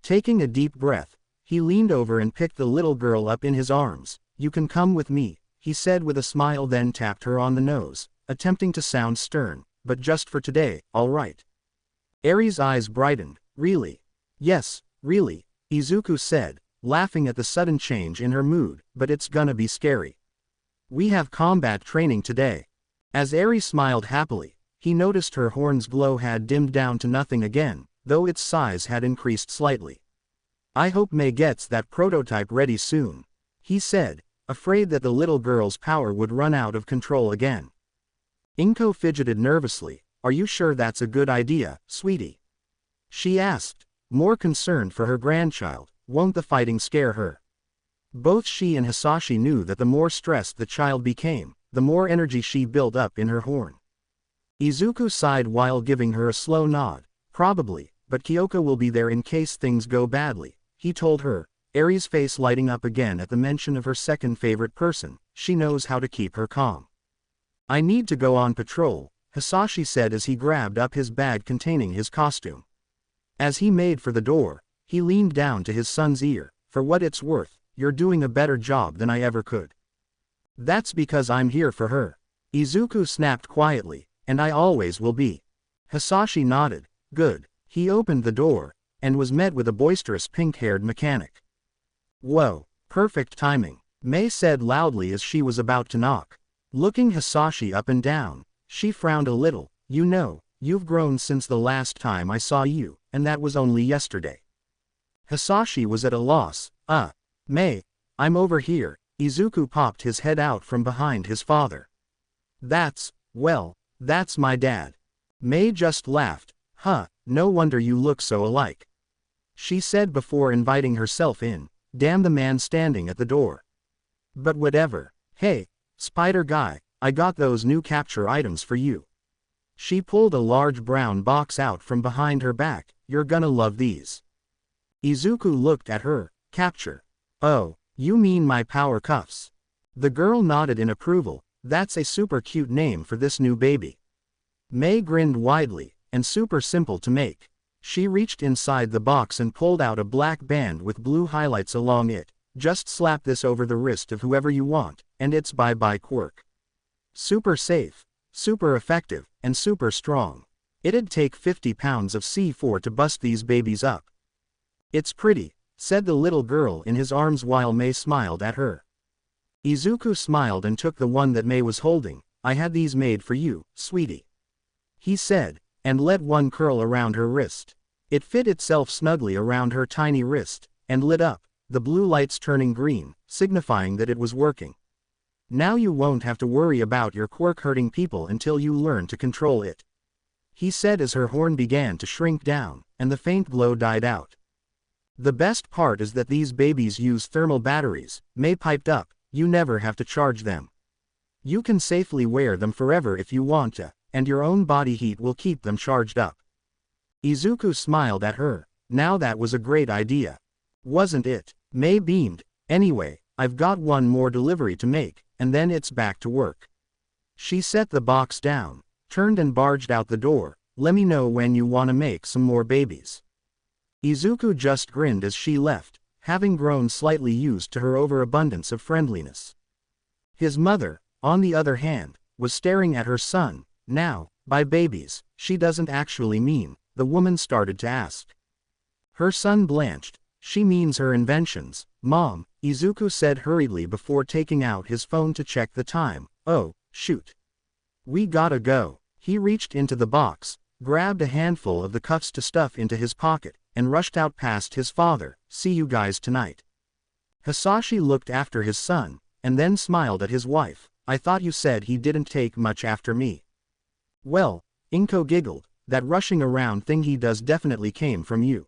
Taking a deep breath, he leaned over and picked the little girl up in his arms. You can come with me, he said with a smile, then tapped her on the nose, attempting to sound stern. But just for today, all right? Eri's eyes brightened. Really? Yes, really, Izuku said, laughing at the sudden change in her mood, but it's gonna be scary. We have combat training today. As Eri smiled happily, he noticed her horn's glow had dimmed down to nothing again, though its size had increased slightly. I hope May gets that prototype ready soon, he said, afraid that the little girl's power would run out of control again. Inko fidgeted nervously. Are you sure that's a good idea, sweetie? She asked, more concerned for her grandchild. Won't the fighting scare her? Both she and Hisashi knew that the more stressed the child became, the more energy she built up in her horn. Izuku sighed while giving her a slow nod. Probably, but Kyoko will be there in case things go badly, he told her, Eri's face lighting up again at the mention of her second favorite person. She knows how to keep her calm. I need to go on patrol, Hisashi said as he grabbed up his bag containing his costume. As he made for the door, he leaned down to his son's ear. For what it's worth, you're doing a better job than I ever could. That's because I'm here for her. Izuku snapped quietly, and I always will be. Hisashi nodded. Good. He opened the door, and was met with a boisterous pink-haired mechanic. Whoa, perfect timing, May said loudly as she was about to knock. Looking Hisashi up and down, she frowned a little. You know, you've grown since the last time I saw you, and that was only yesterday. Hisashi was at a loss. May, I'm over here. Izuku popped his head out from behind his father. That's my dad. May just laughed. No wonder you look so alike, she said before inviting herself in. Damn the man standing at the door. But whatever. Hey, spider guy, I got those new capture items for you. She pulled a large brown box out from behind her back. You're gonna love these. Izuku looked at her. Capture. Oh, you mean my power cuffs? The girl nodded in approval. That's a super cute name for this new baby. May grinned widely, and super simple to make. She reached inside the box and pulled out a black band with blue highlights along it. Just slap this over the wrist of whoever you want, and it's bye-bye quirk. Super safe, super effective, and super strong. It'd take 50 pounds of C4 to bust these babies up. It's pretty, said the little girl in his arms while May smiled at her. Izuku smiled and took the one that May was holding. I had these made for you, sweetie, he said, and let one curl around her wrist. It fit itself snugly around her tiny wrist, and lit up, the blue lights turning green, signifying that it was working. Now you won't have to worry about your quirk hurting people until you learn to control it, he said as her horn began to shrink down, and the faint glow died out. The best part is that these babies use thermal batteries, May piped up. You never have to charge them. You can safely wear them forever if you want to, and your own body heat will keep them charged up. Izuku smiled at her. Now that was a great idea, wasn't it? May beamed. Anyway, I've got one more delivery to make, and then it's back to work. She set the box down, turned and barged out the door. Let me know when you want to make some more babies. Izuku just grinned as she left, having grown slightly used to her overabundance of friendliness. His mother, on the other hand, was staring at her son. Now, by babies, she doesn't actually mean, the woman started to ask. Her son blanched. She means her inventions, Mom, Izuku said hurriedly before taking out his phone to check the time. Oh, shoot. We gotta go. He reached into the box, grabbed a handful of the cuffs to stuff into his pocket, and rushed out past his father. See you guys tonight. Hisashi looked after his son, and then smiled at his wife. I thought you said he didn't take much after me. Well, Inko giggled, that rushing around thing he does definitely came from you.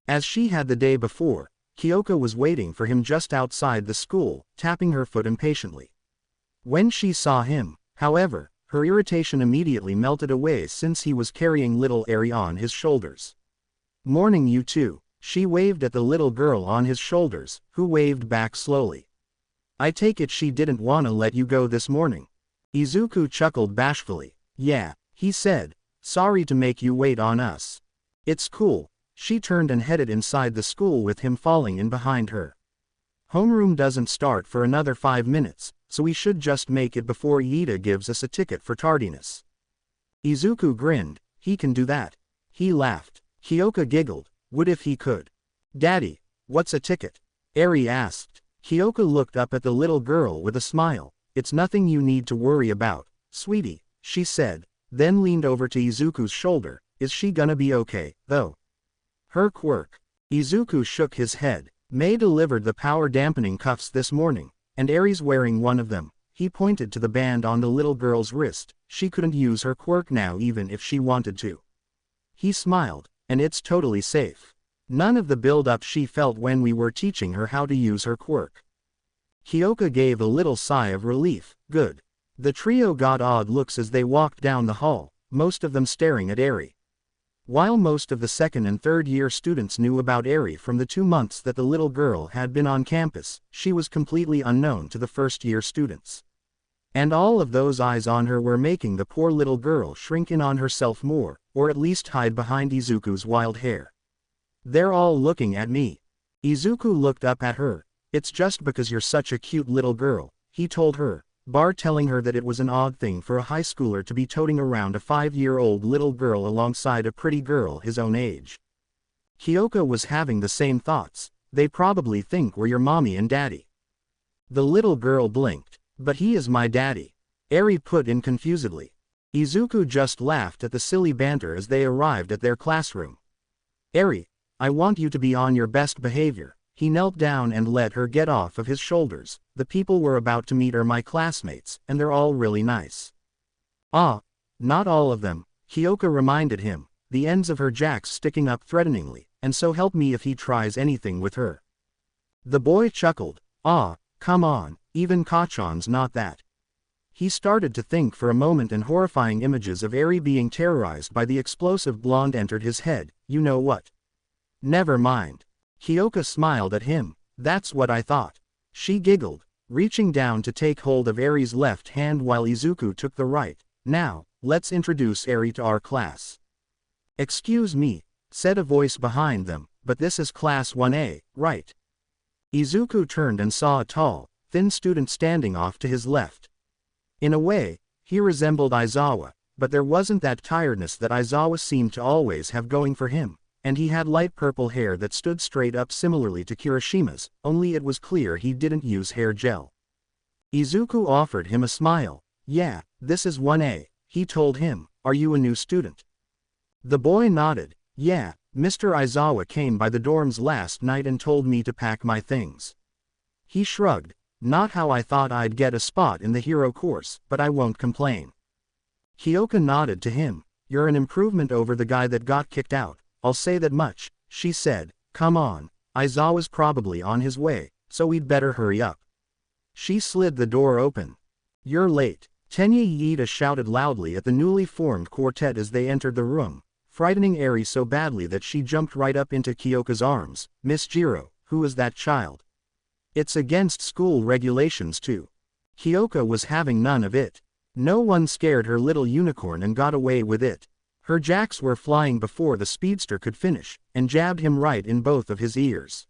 As she had the day before, Kyoko was waiting for him just outside the school, tapping her foot impatiently. When she saw him, however, her irritation immediately melted away since he was carrying little Eri on his shoulders. Morning you two, she waved at the little girl on his shoulders, who waved back slowly. I take it she didn't wanna let you go this morning. Izuku chuckled bashfully. Yeah, he said, sorry to make you wait on us. It's cool. She turned and headed inside the school with him falling in behind her. Homeroom doesn't start for another 5 minutes, so we should just make it before Iida gives us a ticket for tardiness. Izuku grinned. He can do that. He laughed. Kyoko giggled. Would if he could. Daddy, what's a ticket? Eri asked. Kyoko looked up at the little girl with a smile. it's nothing you need to worry about, sweetie, she said, then leaned over to Izuku's shoulder. Is she gonna be okay, though? Her quirk. Izuku shook his head. May delivered the power-dampening cuffs this morning, and Eri's wearing one of them. He pointed to the band on the little girl's wrist. She couldn't use her quirk now even if she wanted to. He smiled, and it's totally safe. None of the build-up she felt when we were teaching her how to use her quirk. Kyoka gave a little sigh of relief. Good. The trio got odd looks as they walked down the hall, most of them staring at Eri. While most of the second and third year students knew about Eri from the 2 months that the little girl had been on campus, she was completely unknown to the first year students. And all of those eyes on her were making the poor little girl shrink in on herself more, or at least hide behind Izuku's wild hair. They're all looking at me. Izuku looked up at her. It's just because you're such a cute little girl, he told her, telling her that it was an odd thing for a high schooler to be toting around a 5-year-old little girl alongside a pretty girl his own age. Kyoka was having the same thoughts. They probably think we're your mommy and daddy. The little girl blinked. But he is my daddy, Eri put in confusedly. Izuku just laughed at the silly banter as they arrived at their classroom. Eri, I want you to be on your best behavior. He knelt down and let her get off of his shoulders. The people we're about to meet are my classmates, and they're all really nice. Ah, not all of them, Kyoka reminded him, the ends of her jacks sticking up threateningly, and so help me if he tries anything with her. The boy chuckled. Ah, come on, even Kachan's not that. He started to think for a moment and horrifying images of Eri being terrorized by the explosive blonde entered his head. You know what? Never mind. Kyoka smiled at him. That's what I thought. She giggled, reaching down to take hold of Eri's left hand while Izuku took the right. Now, let's introduce Eri to our class. Excuse me, said a voice behind them, but this is Class 1A, right? Izuku turned and saw a tall, thin student standing off to his left. In a way, he resembled Aizawa, but there wasn't that tiredness that Aizawa seemed to always have going for him. And he had light purple hair that stood straight up similarly to Kirishima's, only it was clear he didn't use hair gel. Izuku offered him a smile. Yeah, this is 1A, he told him. Are you a new student? The boy nodded. Yeah, Mr. Aizawa came by the dorms last night and told me to pack my things. He shrugged. Not how I thought I'd get a spot in the hero course, but I won't complain. Kyoka nodded to him. You're an improvement over the guy that got kicked out. I'll say that much, she said. Come on, Aizawa's probably on his way, so we'd better hurry up. She slid the door open. You're late, Tenya Iida shouted loudly at the newly formed quartet as they entered the room, frightening Eri so badly that she jumped right up into Kyoka's arms. Miss Jiro, who is that child? It's against school regulations too. Kyoka was having none of it. No one scared her little unicorn and got away with it. Her jacks were flying before the speedster could finish, and jabbed him right in both of his ears.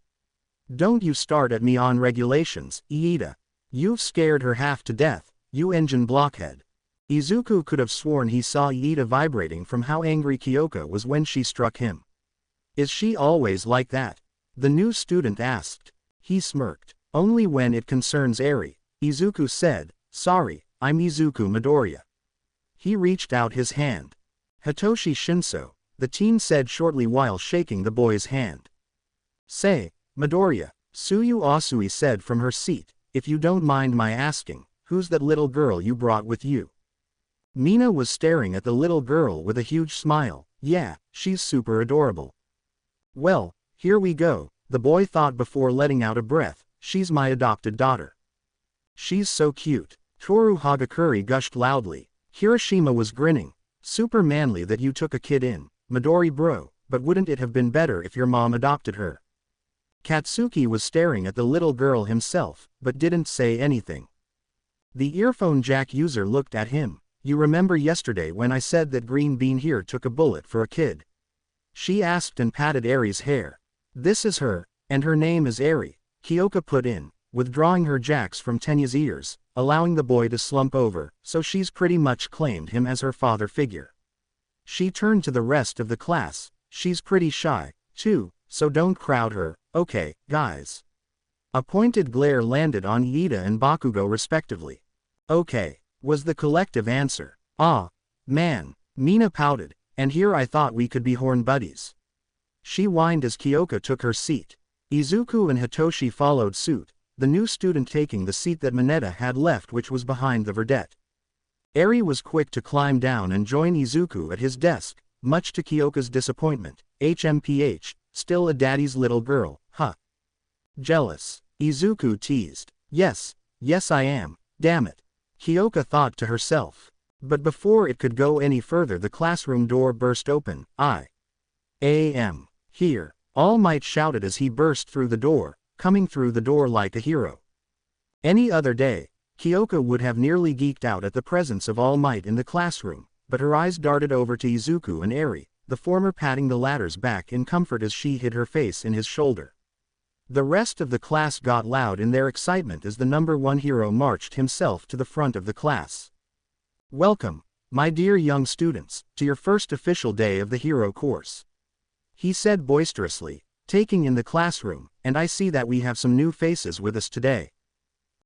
Don't you start at me on regulations, Iida. You've scared her half to death, you engine blockhead. Izuku could have sworn he saw Iida vibrating from how angry Kyoka was when she struck him. Is she always like that? The new student asked. He smirked. Only when it concerns Eri, Izuku said. Sorry, I'm Izuku Midoriya. He reached out his hand. Hitoshi Shinso, the teen said shortly while shaking the boy's hand. Say, Midoriya, Tsuyu Asui said from her seat, if you don't mind my asking, who's that little girl you brought with you? Mina was staring at the little girl with a huge smile. Yeah, she's super adorable. Well, here we go, the boy thought before letting out a breath. She's my adopted daughter. She's so cute. Toru Hagakure gushed loudly. Hiroshima was grinning. Super manly that you took a kid in, Midori bro, but wouldn't it have been better if your mom adopted her? Katsuki was staring at the little girl himself, but didn't say anything. The earphone jack user looked at him. You remember yesterday when I said that Green Bean here took a bullet for a kid? She asked and patted Eri's hair. This is her, and her name is Eri, Kyoka put in, withdrawing her jacks from Tenya's ears, allowing the boy to slump over, so she's pretty much claimed him as her father figure. She turned to the rest of the class. She's pretty shy, too, so don't crowd her, okay, guys. A pointed glare landed on Iida and Bakugo respectively. Okay, was the collective answer. Ah, man, Mina pouted, and here I thought we could be horn buddies. She whined as Kyoka took her seat. Izuku and Hitoshi followed suit, the new student taking the seat that Mineta had left, which was behind the verdette. Eri was quick to climb down and join Izuku at his desk, much to Kyoka's disappointment. HMPH, still a daddy's little girl, huh? Jealous, Izuku teased. Yes I am, damn it. Kyoka thought to herself. But before it could go any further, the classroom door burst open. I am here, All Might shouted as he burst through the door, coming through the door like a hero. Any other day, Kyoka would have nearly geeked out at the presence of All Might in the classroom, but her eyes darted over to Izuku and Eri, the former patting the latter's back in comfort as she hid her face in his shoulder. The rest of the class got loud in their excitement as the number one hero marched himself to the front of the class. Welcome, my dear young students, to your first official day of the hero course, he said boisterously, taking in the classroom, and I see that we have some new faces with us today.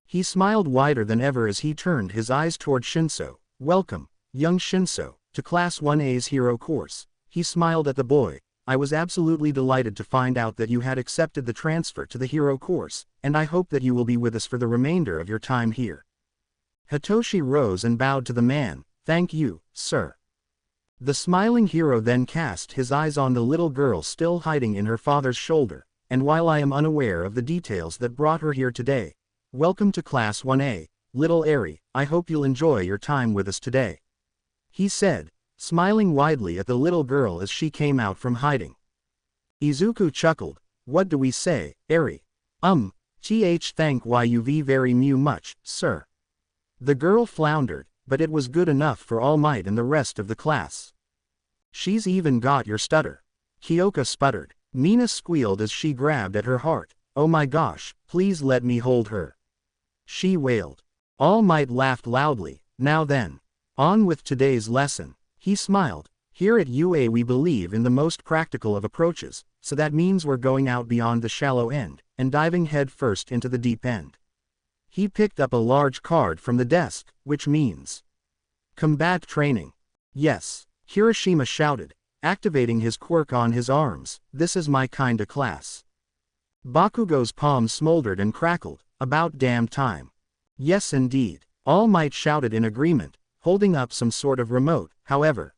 He smiled wider than ever as he turned his eyes toward Shinso. Welcome, young Shinso, to Class 1A's hero course. He smiled at the boy. I was absolutely delighted to find out that you had accepted the transfer to the hero course, and I hope that you will be with us for the remainder of your time here. Hitoshi rose and bowed to the man. Thank you, sir. The smiling hero then cast his eyes on the little girl still hiding in her father's shoulder, and while I am unaware of the details that brought her here today, welcome to Class 1A, little Eri, I hope you'll enjoy your time with us today, he said, smiling widely at the little girl as she came out from hiding. Izuku chuckled. What do we say, Eri? Thank you very much, sir. The girl floundered, but it was good enough for All Might and the rest of the class. She's even got your stutter. Kyoka sputtered. Mina squealed as she grabbed at her heart. Oh my gosh, please let me hold her, she wailed. All Might laughed loudly. Now then, on with today's lesson, he smiled. Here at UA we believe in the most practical of approaches, so that means we're going out beyond the shallow end, and diving head first into the deep end. He picked up a large card from the desk, which means combat training. Yes, Hiroshima shouted, activating his quirk on his arms. This is my kinda class. Bakugo's palms smoldered and crackled. About damn time. Yes indeed, All Might shouted in agreement, holding up some sort of remote. However,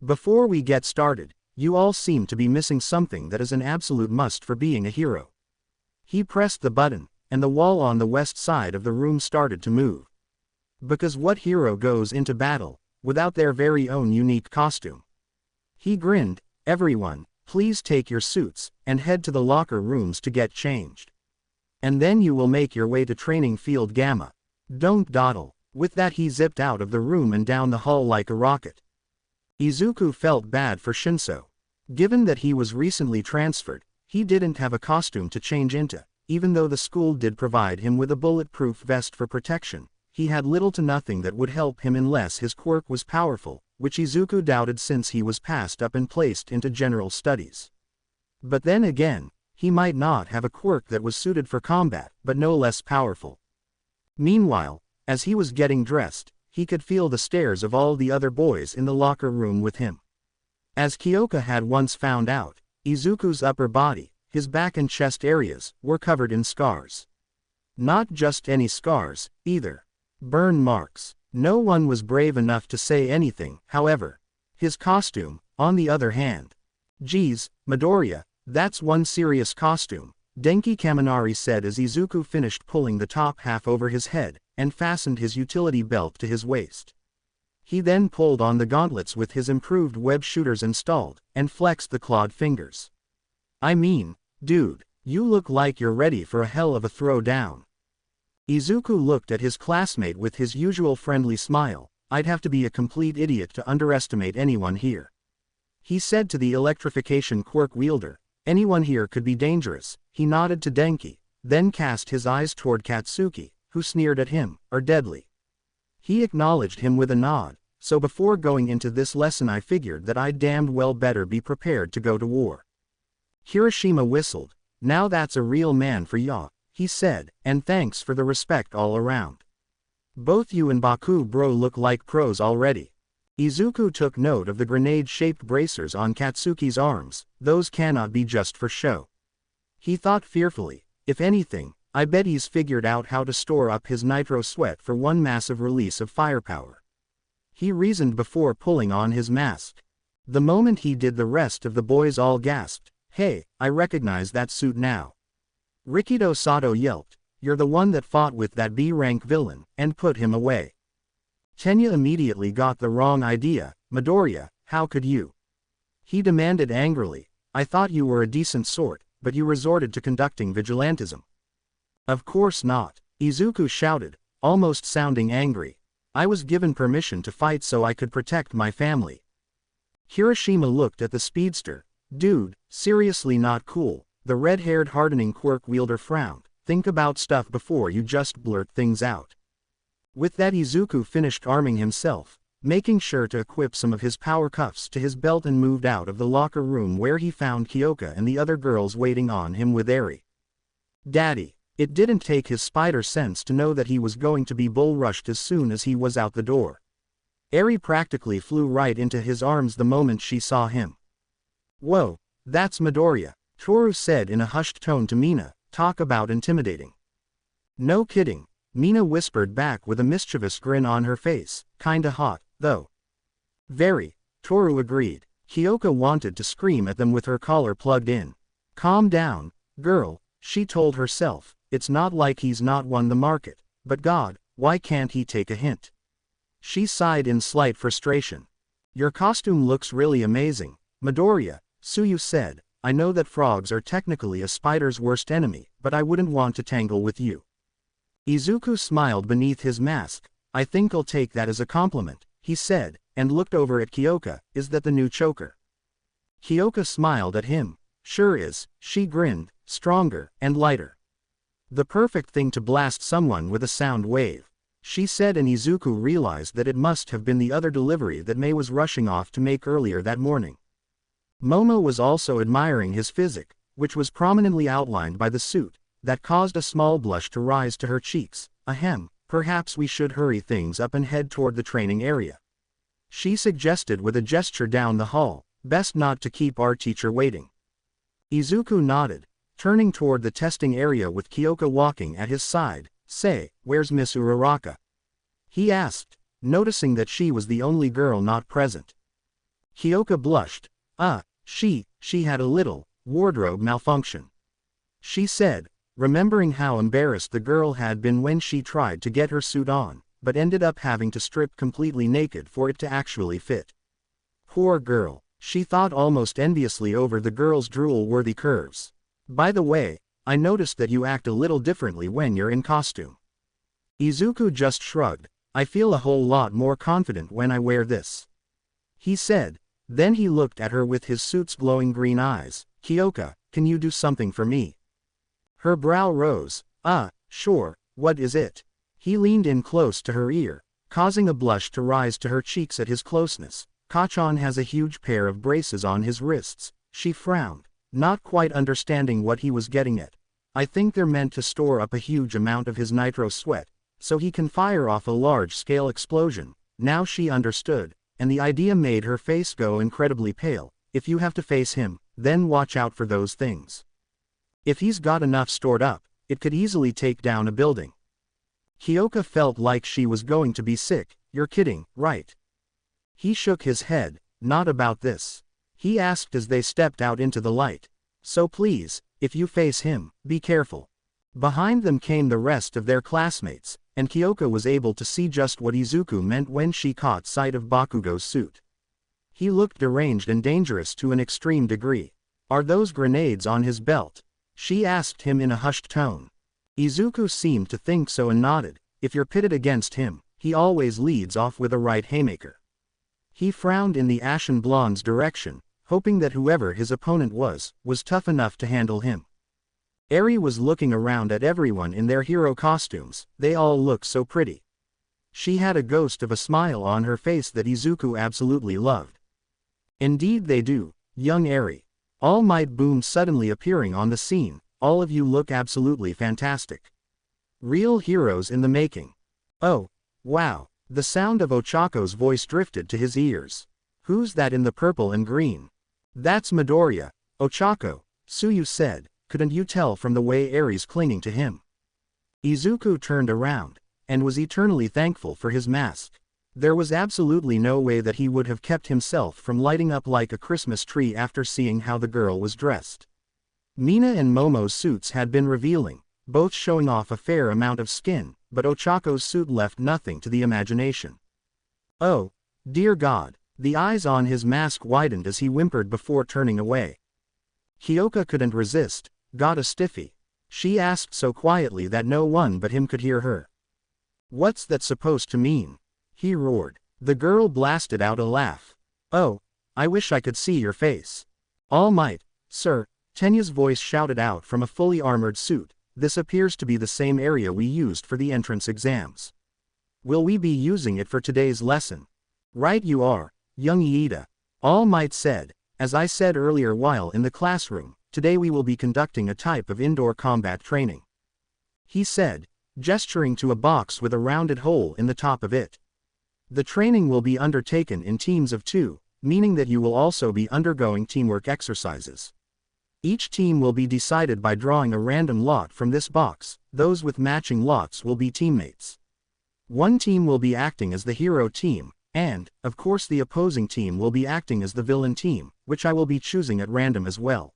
before we get started, you all seem to be missing something that is an absolute must for being a hero. He pressed the button, and the wall on the west side of the room started to move. Because what hero goes into battle without their very own unique costume? He grinned. Everyone, please take your suits and head to the locker rooms to get changed. And then you will make your way to Training Field Gamma. Don't dawdle. With that he zipped out of the room and down the hall like a rocket. Izuku felt bad for Shinso. Given that he was recently transferred, he didn't have a costume to change into. Even though the school did provide him with a bulletproof vest for protection, he had little to nothing that would help him unless his quirk was powerful, which Izuku doubted since he was passed up and placed into general studies. But then again, he might not have a quirk that was suited for combat, but no less powerful. Meanwhile, as he was getting dressed, he could feel the stares of all the other boys in the locker room with him. As Kyoka had once found out, Izuku's upper body, his back and chest areas, were covered in scars. Not just any scars, either. Burn marks. No one was brave enough to say anything, however. His costume, on the other hand. Geez, Midoriya, that's one serious costume, Denki Kaminari said as Izuku finished pulling the top half over his head, and fastened his utility belt to his waist. He then pulled on the gauntlets with his improved web shooters installed, and flexed the clawed fingers. I mean, dude, you look like you're ready for a hell of a throwdown. Izuku looked at his classmate with his usual friendly smile. I'd have to be a complete idiot to underestimate anyone here, he said to the electrification quirk wielder. Anyone here could be dangerous. He nodded to Denki, then cast his eyes toward Katsuki, who sneered at him, or deadly. He acknowledged him with a nod. So before going into this lesson I figured that I'd damned well better be prepared to go to war. Hiroshima whistled. Now that's a real man for ya, he said, and thanks for the respect all around. Both you and Baku bro look like pros already. Izuku took note of the grenade-shaped bracers on Katsuki's arms. Those cannot be just for show. He thought fearfully, if anything, I bet he's figured out how to store up his nitro sweat for one massive release of firepower. He reasoned before pulling on his mask. The moment he did, the rest of the boys all gasped. Hey, I recognize that suit now. Rikido Sato yelped, you're the one that fought with that B-rank villain, and put him away. Tenya immediately got the wrong idea. Midoriya, how could you? He demanded angrily. I thought you were a decent sort, but you resorted to conducting vigilantism. Of course not, Izuku shouted, almost sounding angry. I was given permission to fight so I could protect my family. Hiroshima looked at the speedster. Dude, seriously not cool. The red-haired hardening quirk wielder frowned. Think about stuff before you just blurt things out. With that, Izuku finished arming himself, making sure to equip some of his power cuffs to his belt, and moved out of the locker room where he found Kyoka and the other girls waiting on him with Eri. Daddy. It didn't take his spider sense to know that he was going to be bull-rushed as soon as he was out the door. Eri practically flew right into his arms the moment she saw him. Whoa, that's Midoriya, Toru said in a hushed tone to Mina. Talk about intimidating. No kidding, Mina whispered back with a mischievous grin on her face. Kinda hot, though. Very, Toru agreed. Kyoka wanted to scream at them with her collar plugged in. Calm down, girl, she told herself. It's not like he's not won the market, but God, why can't he take a hint? She sighed in slight frustration. Your costume looks really amazing, Midoriya, Tsuyu said. I know that frogs are technically a spider's worst enemy, but I wouldn't want to tangle with you. Izuku smiled beneath his mask. I think I'll take that as a compliment, he said, and looked over at Kyoka. Is that the new choker? Kyoka smiled at him. Sure is, she grinned, stronger and lighter. The perfect thing to blast someone with a sound wave, she said, and Izuku realized that it must have been the other delivery that Mei was rushing off to make earlier that morning. Momo was also admiring his physique, which was prominently outlined by the suit, that caused a small blush to rise to her cheeks. Ahem, perhaps we should hurry things up and head toward the training area. She suggested with a gesture down the hall, best not to keep our teacher waiting. Izuku nodded, turning toward the testing area with Kyoka walking at his side. Say, where's Miss Uraraka? He asked, noticing that she was the only girl not present. Kyoka blushed. She had a little wardrobe malfunction, she said, remembering how embarrassed the girl had been when she tried to get her suit on, but ended up having to strip completely naked for it to actually fit. Poor girl, she thought almost enviously over the girl's drool-worthy curves. By the way, I noticed that you act a little differently when you're in costume. Izuku just shrugged. I feel a whole lot more confident when I wear this, he said. Then he looked at her with his suit's glowing green eyes. Kyoka, can you do something for me? Her brow rose. Sure, what is it? He leaned in close to her ear, causing a blush to rise to her cheeks at his closeness. Kachan has a huge pair of braces on his wrists. She frowned, not quite understanding what he was getting at. I think they're meant to store up a huge amount of his nitro sweat, so he can fire off a large-scale explosion. Now she understood, and the idea made her face go incredibly pale. If you have to face him, then watch out for those things. If he's got enough stored up, it could easily take down a building. Kyoka felt like she was going to be sick. You're kidding, right? He shook his head. Not about this, he asked as they stepped out into the light. So please, if you face him, be careful. Behind them came the rest of their classmates, and Kyoka was able to see just what Izuku meant when she caught sight of Bakugo's suit. He looked deranged and dangerous to an extreme degree. Are those grenades on his belt? She asked him in a hushed tone. Izuku seemed to think so and nodded. If you're pitted against him, he always leads off with a right haymaker. He frowned in the ashen blonde's direction, hoping that whoever his opponent was tough enough to handle him. Eri was looking around at everyone in their hero costumes. They all looked so pretty. She had a ghost of a smile on her face that Izuku absolutely loved. Indeed they do, young Eri. All Might boomed suddenly appearing on the scene. All of you look absolutely fantastic. Real heroes in the making. Oh, Wow, the sound of Ochako's voice drifted to his ears. Who's that in the purple and green? That's Midoriya, Ochako, Tsuyu said, couldn't you tell from the way Aries clinging to him? Izuku turned around, and was eternally thankful for his mask. There was absolutely no way that he would have kept himself from lighting up like a Christmas tree after seeing how the girl was dressed. Mina and Momo's suits had been revealing, both showing off a fair amount of skin, but Ochako's suit left nothing to the imagination. Oh, dear God, the eyes on his mask widened as he whimpered before turning away. Kyoka couldn't resist. Got a stiffy? She asked so quietly that no one but him could hear her. What's that supposed to mean? He roared. The girl blasted out a laugh. Oh, I wish I could see your face. All Might, sir, Tenya's voice shouted out from a fully armored suit. This appears to be the same area we used for the entrance exams. Will we be using it for today's lesson? Right you are, young Iida. All Might said. As I said earlier while in the classroom, today we will be conducting a type of indoor combat training. He said, gesturing to a box with a rounded hole in the top of it. The training will be undertaken in teams of 2, meaning that you will also be undergoing teamwork exercises. Each team will be decided by drawing a random lot from this box. Those with matching lots will be teammates. One team will be acting as the hero team, and, of course, the opposing team will be acting as the villain team, which I will be choosing at random as well.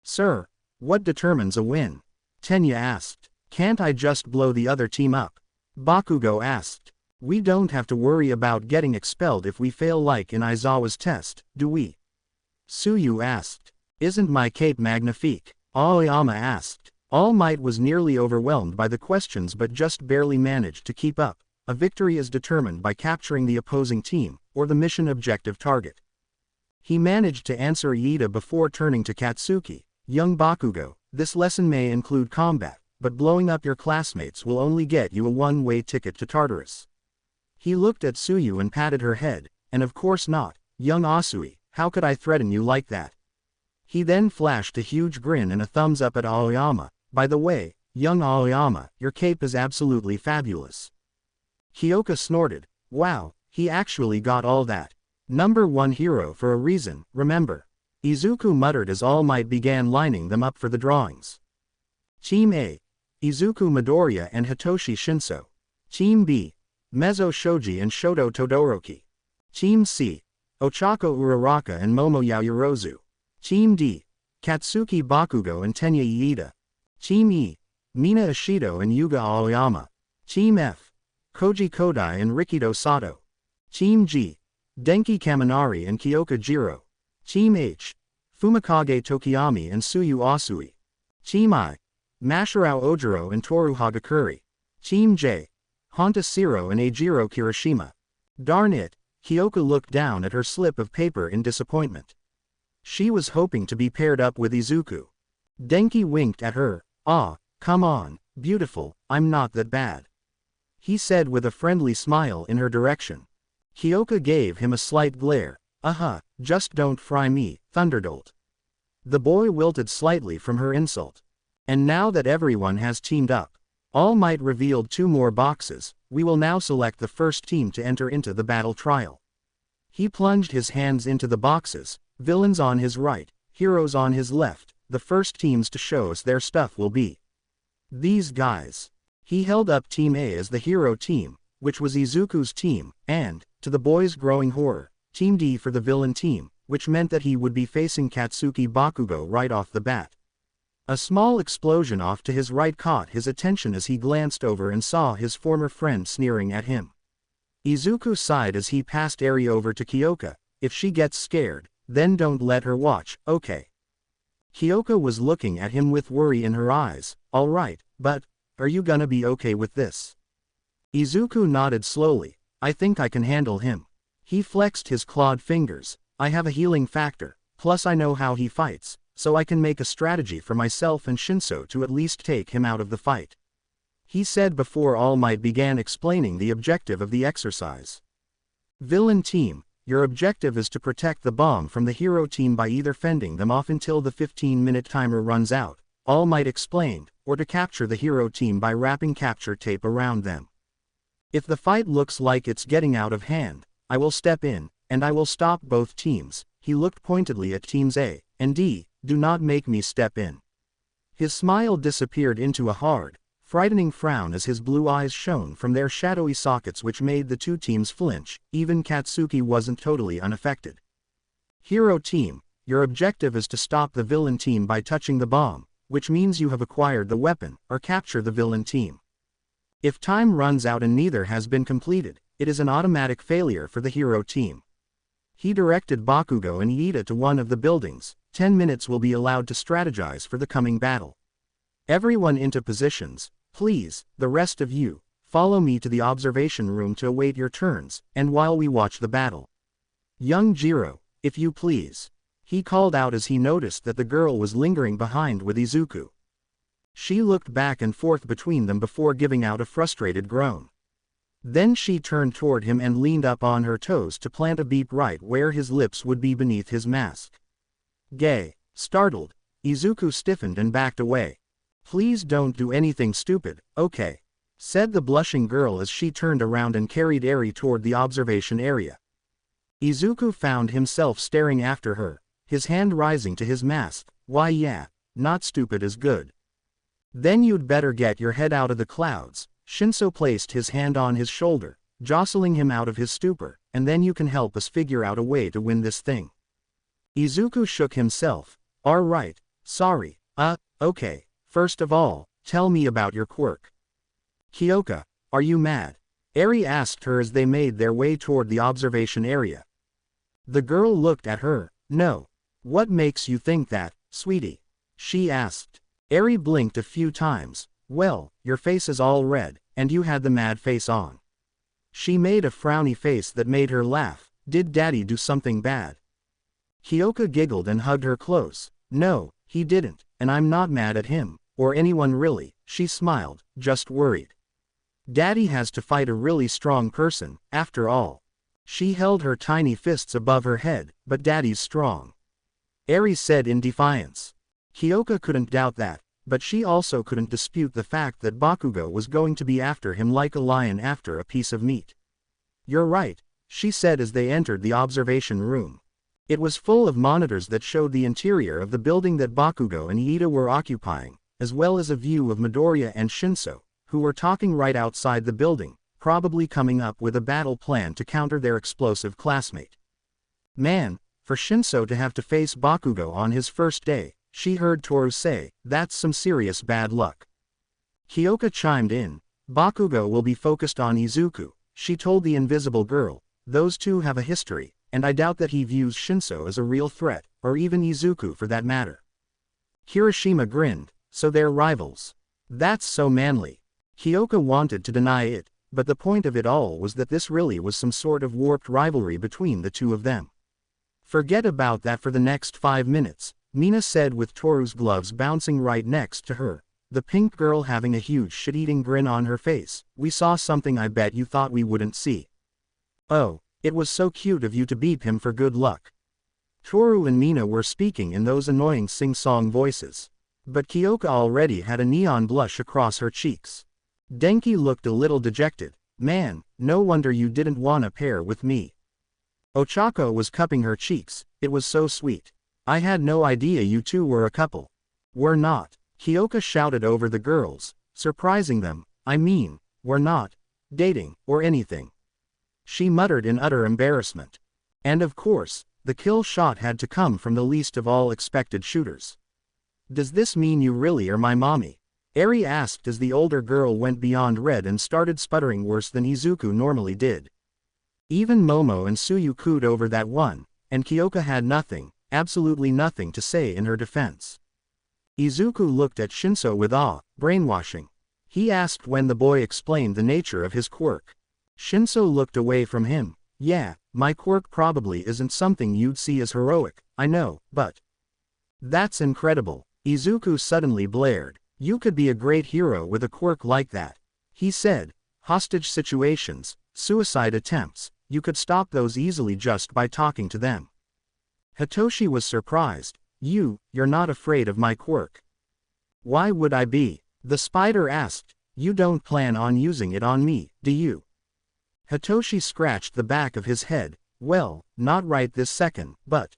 Sir, what determines a win? Tenya asked. Can't I just blow the other team up? Bakugo asked. We don't have to worry about getting expelled if we fail like in Aizawa's test, do we? Tsuyu asked. Isn't my cape magnifique? Aoyama asked. All Might was nearly overwhelmed by the questions but just barely managed to keep up. A victory is determined by capturing the opposing team, or the mission objective target. He managed to answer Iida before turning to Katsuki. Young Bakugo, this lesson may include combat, but blowing up your classmates will only get you a one-way ticket to Tartarus. He looked at Tsuyu and patted her head, and of course not, young Asui, how could I threaten you like that? He then flashed a huge grin and a thumbs up at Aoyama. By the way, young Aoyama, your cape is absolutely fabulous. Kyoka snorted. Wow, he actually got all that. Number 1 hero for a reason, remember. Izuku muttered as All Might began lining them up for the drawings. Team A. Izuku Midoriya and Hitoshi Shinso. Team B. Mezzo Shoji and Shoto Todoroki. Team C. Ochako Uraraka and Momo Yaoyorozu. Team D. Katsuki Bakugo and Tenya Iida. Team E. Mina Ishido and Yuga Aoyama. Team F. Koji Kodai and Rikido Sato. Team G. Denki Kaminari and Kyoka Jiro. Team H. Fumikage Tokiyami and Tsuyu Asui. Team I. Mashirao Ojiro and Toru Hagakuri. Team J. Honta Siro and Eijiro Kirishima. Darn it, Kyoka looked down at her slip of paper in disappointment. She was hoping to be paired up with Izuku. Denki winked at her. Ah, come on, beautiful, I'm not that bad. He said with a friendly smile in her direction. Kyoka gave him a slight glare. Just don't fry me, Thunderdolt. The boy wilted slightly from her insult. And now that everyone has teamed up, All Might revealed 2 more boxes. We will now select the first team to enter into the battle trial. He plunged his hands into the boxes, villains on his right, heroes on his left. The first teams to show us their stuff will be these guys. He held up Team A as the hero team, which was Izuku's team, and, to the boy's growing horror, Team D for the villain team, which meant that he would be facing Katsuki Bakugo right off the bat. A small explosion off to his right caught his attention as he glanced over and saw his former friend sneering at him. Izuku sighed as he passed Eri over to Kyoka. If she gets scared, then don't let her watch, okay? Kyoka was looking at him with worry in her eyes. Alright, but, are you gonna be okay with this? Izuku nodded slowly. I think I can handle him. He flexed his clawed fingers. I have a healing factor, plus I know how he fights, so I can make a strategy for myself and Shinso to at least take him out of the fight. He said before All Might began explaining the objective of the exercise. Villain team, your objective is to protect the bomb from the hero team by either fending them off until the 15-minute timer runs out, All Might explained, or to capture the hero team by wrapping capture tape around them. If the fight looks like it's getting out of hand, I will step in, and I will stop both teams. He looked pointedly at teams A and D. Do not make me step in. His smile disappeared into a hard, frightening frown as his blue eyes shone from their shadowy sockets, which made the two teams flinch. Even Katsuki wasn't totally unaffected. Hero team, your objective is to stop the villain team by touching the bomb, which means you have acquired the weapon, or capture the villain team. If time runs out and neither has been completed, it is an automatic failure for the hero team. He directed Bakugo and Iida to one of the buildings. 10 minutes will be allowed to strategize for the coming battle. Everyone into positions, please. The rest of you, follow me to the observation room to await your turns, and while we watch the battle. Young Jiro, if you please. He called out as he noticed that the girl was lingering behind with Izuku. She looked back and forth between them before giving out a frustrated groan. Then she turned toward him and leaned up on her toes to plant a beep right where his lips would be beneath his mask. Gay. Startled, Izuku stiffened and backed away. Please don't do anything stupid, okay? Said the blushing girl as she turned around and carried Eri toward the observation area. Izuku found himself staring after her, his hand rising to his mask. Why yeah, not stupid is good. Then you'd better get your head out of the clouds. Shinso placed his hand on his shoulder, jostling him out of his stupor, and then you can help us figure out a way to win this thing. Izuku shook himself. All right, sorry, okay, first of all, tell me about your quirk. Kyoka, are you mad? Eri asked her as they made their way toward the observation area. The girl looked at her. No. What makes you think that, sweetie? She asked. Eri blinked a few times. Well, your face is all red, and you had the mad face on. She made a frowny face that made her laugh. Did Daddy do something bad? Kyoka giggled and hugged her close. No, he didn't, and I'm not mad at him, or anyone really. She smiled, just worried. Daddy has to fight a really strong person, after all. She held her tiny fists above her head, but Daddy's strong. Eri said in defiance. Kyoka couldn't doubt that, but she also couldn't dispute the fact that Bakugo was going to be after him like a lion after a piece of meat. You're right, she said as they entered the observation room. It was full of monitors that showed the interior of the building that Bakugo and Iida were occupying, as well as a view of Midoriya and Shinso, who were talking right outside the building, probably coming up with a battle plan to counter their explosive classmate. Man, for Shinso to have to face Bakugo on his first day, she heard Toru say, that's some serious bad luck. Kyoka chimed in. Bakugo will be focused on Izuku, she told the invisible girl. Those two have a history, and I doubt that he views Shinso as a real threat, or even Izuku for that matter. Kirishima grinned. So they're rivals. That's so manly. Kyoka wanted to deny it, but the point of it all was that this really was some sort of warped rivalry between the two of them. Forget about that for the next 5 minutes, Mina said with Toru's gloves bouncing right next to her, the pink girl having a huge shit-eating grin on her face. We saw something I bet you thought we wouldn't see. Oh, it was so cute of you to beep him for good luck. Toru and Mina were speaking in those annoying sing-song voices. But Kyoka already had a neon blush across her cheeks. Denki looked a little dejected. Man, no wonder you didn't want a pair with me. Ochako was cupping her cheeks. It was so sweet. I had no idea you two were a couple. We're not. Kyoka shouted over the girls, surprising them. I mean, we're not dating or anything. She muttered in utter embarrassment. And of course, the kill shot had to come from the least of all expected shooters. Does this mean you really are my mommy? Eri asked as the older girl went beyond red and started sputtering worse than Izuku normally did. Even Momo and Tsuyu cooed over that one, and Kyoka had nothing, absolutely nothing to say in her defense. Izuku looked at Shinso with awe. Brainwashing? He asked when the boy explained the nature of his quirk. Shinso looked away from him. Yeah, my quirk probably isn't something you'd see as heroic, I know, but... That's incredible. Izuku suddenly blared. You could be a great hero with a quirk like that. He said, hostage situations, suicide attempts, you could stop those easily just by talking to them. Hitoshi was surprised. You're not afraid of my quirk. Why would I be? The spider asked. You don't plan on using it on me, do you? Hitoshi scratched the back of his head. Well, not right this second, but.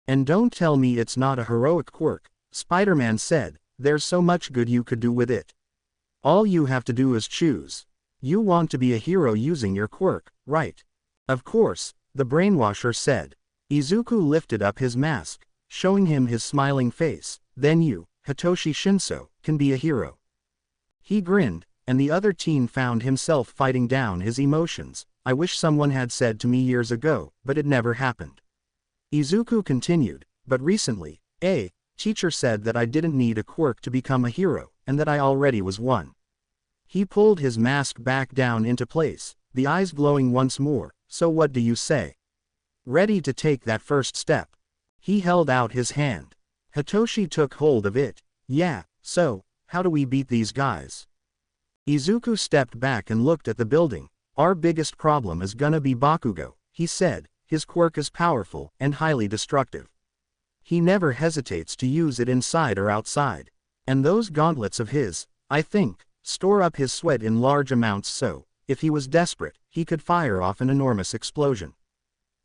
And don't tell me it's not a heroic quirk, Spider-Man said, there's so much good you could do with it. All you have to do is choose. You want to be a hero using your quirk, right? Of course, the brainwasher said. Izuku lifted up his mask, showing him his smiling face. Then you, Hitoshi Shinso, can be a hero. He grinned, and the other teen found himself fighting down his emotions. I wish someone had said to me years ago, but it never happened. Izuku continued, but recently, a teacher said that I didn't need a quirk to become a hero, and that I already was one. He pulled his mask back down into place, the eyes glowing once more. So what do you say? Ready to take that first step? He held out his hand. Hitoshi took hold of it. Yeah, so, how do we beat these guys? Izuku stepped back and looked at the building. Our biggest problem is gonna be Bakugo, he said. His quirk is powerful and highly destructive. He never hesitates to use it inside or outside. And those gauntlets of his, I think, store up his sweat in large amounts, so, if he was desperate, he could fire off an enormous explosion.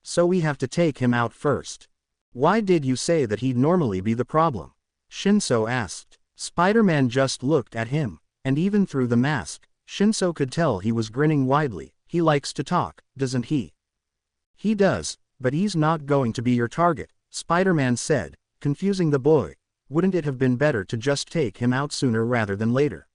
So we have to take him out first. Why did you say that he'd normally be the problem? Shinso asked. Spider-Man just looked at him, and even through the mask, Shinso could tell he was grinning widely. He likes to talk, doesn't he? He does, but he's not going to be your target, Spider-Man said, confusing the boy. Wouldn't it have been better to just take him out sooner rather than later?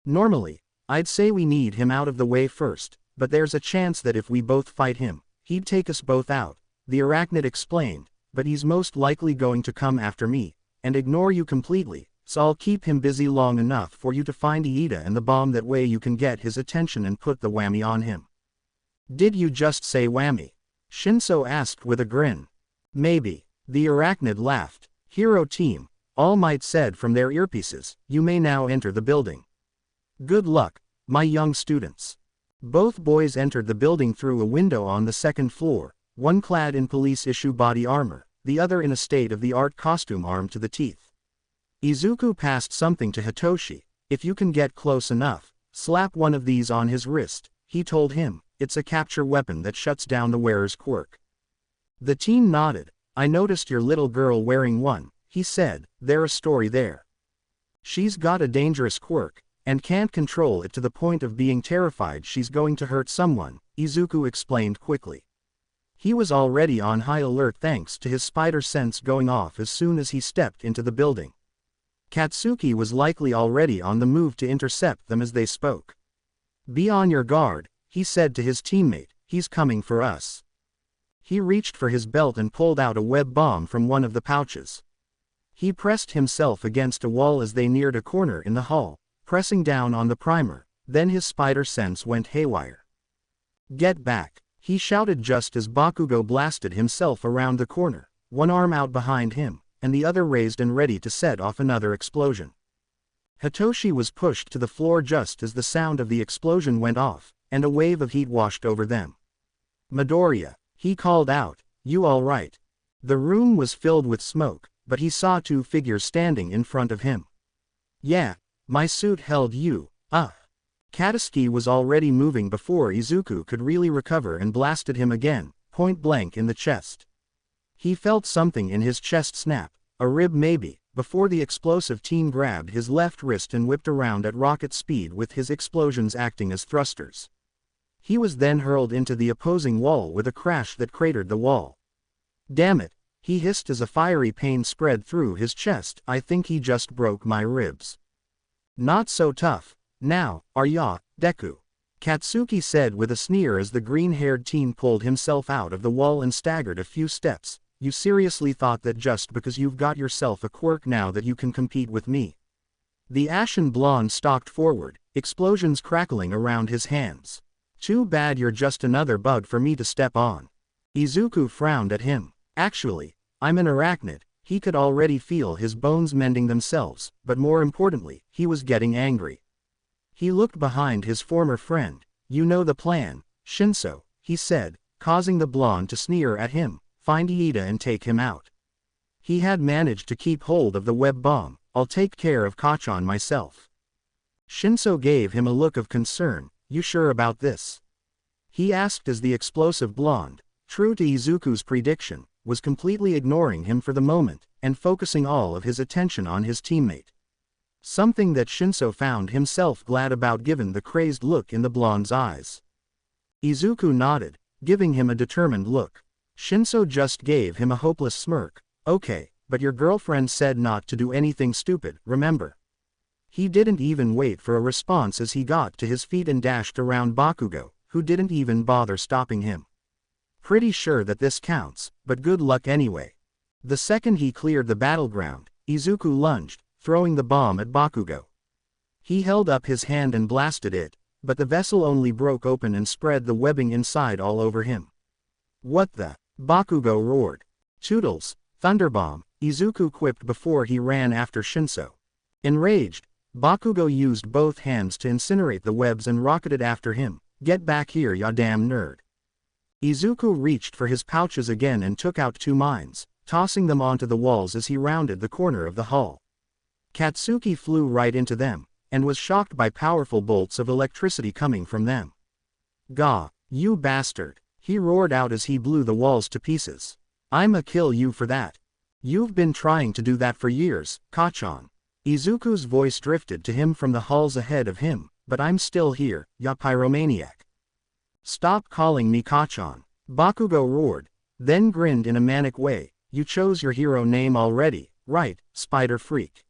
Normally, I'd say we need him out of the way first, but there's a chance that if we both fight him, he'd take us both out, the arachnid explained, but he's most likely going to come after me, and ignore you completely, so I'll keep him busy long enough for you to find Iida and the bomb, that way you can get his attention and put the whammy on him. Did you just say whammy? Shinso asked with a grin. Maybe. The arachnid laughed. Hero team, All Might said from their earpieces, you may now enter the building. Good luck, my young students. Both boys entered the building through a window on the second floor, one clad in police-issue body armor, the other in a state-of-the-art costume armed to the teeth. Izuku passed something to Hitoshi. If you can get close enough, slap one of these on his wrist, he told him. It's a capture weapon that shuts down the wearer's quirk. The teen nodded. I noticed your little girl wearing one, he said. There's a story there. She's got a dangerous quirk, and can't control it to the point of being terrified she's going to hurt someone, Izuku explained quickly. He was already on high alert thanks to his spider sense going off as soon as he stepped into the building. Katsuki was likely already on the move to intercept them as they spoke. Be on your guard, he said to his teammate, he's coming for us. He reached for his belt and pulled out a web bomb from one of the pouches. He pressed himself against a wall as they neared a corner in the hall, pressing down on the primer, then his spider sense went haywire. Get back, he shouted just as Bakugo blasted himself around the corner, one arm out behind him, and the other raised and ready to set off another explosion. Hitoshi was pushed to the floor just as the sound of the explosion went off, and a wave of heat washed over them. Midoriya, he called out, you all right? The room was filled with smoke, but he saw two figures standing in front of him. Yeah, my suit held you, Katsuki was already moving before Izuku could really recover and blasted him again, point blank in the chest. He felt something in his chest snap, a rib maybe, before the explosive teen grabbed his left wrist and whipped around at rocket speed with his explosions acting as thrusters. He was then hurled into the opposing wall with a crash that cratered the wall. Damn it, he hissed as a fiery pain spread through his chest. I think he just broke my ribs. Not so tough, now, are ya, Deku? Katsuki said with a sneer as the green-haired teen pulled himself out of the wall and staggered a few steps. You seriously thought that just because you've got yourself a quirk now that you can compete with me? The ashen blonde stalked forward, explosions crackling around his hands. Too bad you're just another bug for me to step on. Izuku frowned at him. Actually, I'm an arachnid. He could already feel his bones mending themselves, but more importantly, he was getting angry. He looked behind his former friend. You know the plan, Shinso, he said, causing the blonde to sneer at him. Find Iida and take him out. He had managed to keep hold of the web bomb. I'll take care of Kachan myself. Shinso gave him a look of concern. You sure about this? he asked as the explosive blonde, true to Izuku's prediction, was completely ignoring him for the moment, and focusing all of his attention on his teammate. Something that Shinso found himself glad about given the crazed look in the blonde's eyes. Izuku nodded, giving him a determined look. Shinso just gave him a hopeless smirk. Okay, but your girlfriend said not to do anything stupid, remember? He didn't even wait for a response as he got to his feet and dashed around Bakugo, who didn't even bother stopping him. Pretty sure that this counts, but good luck anyway. The second he cleared the battleground, Izuku lunged, throwing the bomb at Bakugo. He held up his hand and blasted it, but the vessel only broke open and spread the webbing inside all over him. What the? Bakugo roared. Toodles, Thunderbomb, Izuku quipped before he ran after Shinso. Enraged, Bakugo used both hands to incinerate the webs and rocketed after him. Get back here, ya damn nerd. Izuku reached for his pouches again and took out 2 mines, tossing them onto the walls as he rounded the corner of the hall. Katsuki flew right into them, and was shocked by powerful bolts of electricity coming from them. Gah, you bastard, he roared out as he blew the walls to pieces. I'ma kill you for that. You've been trying to do that for years, Kachan. Izuku's voice drifted to him from the halls ahead of him, but I'm still here, ya pyromaniac. Stop calling me Kachan, Bakugo roared, then grinned in a manic way. You chose your hero name already, right, Spider Freak?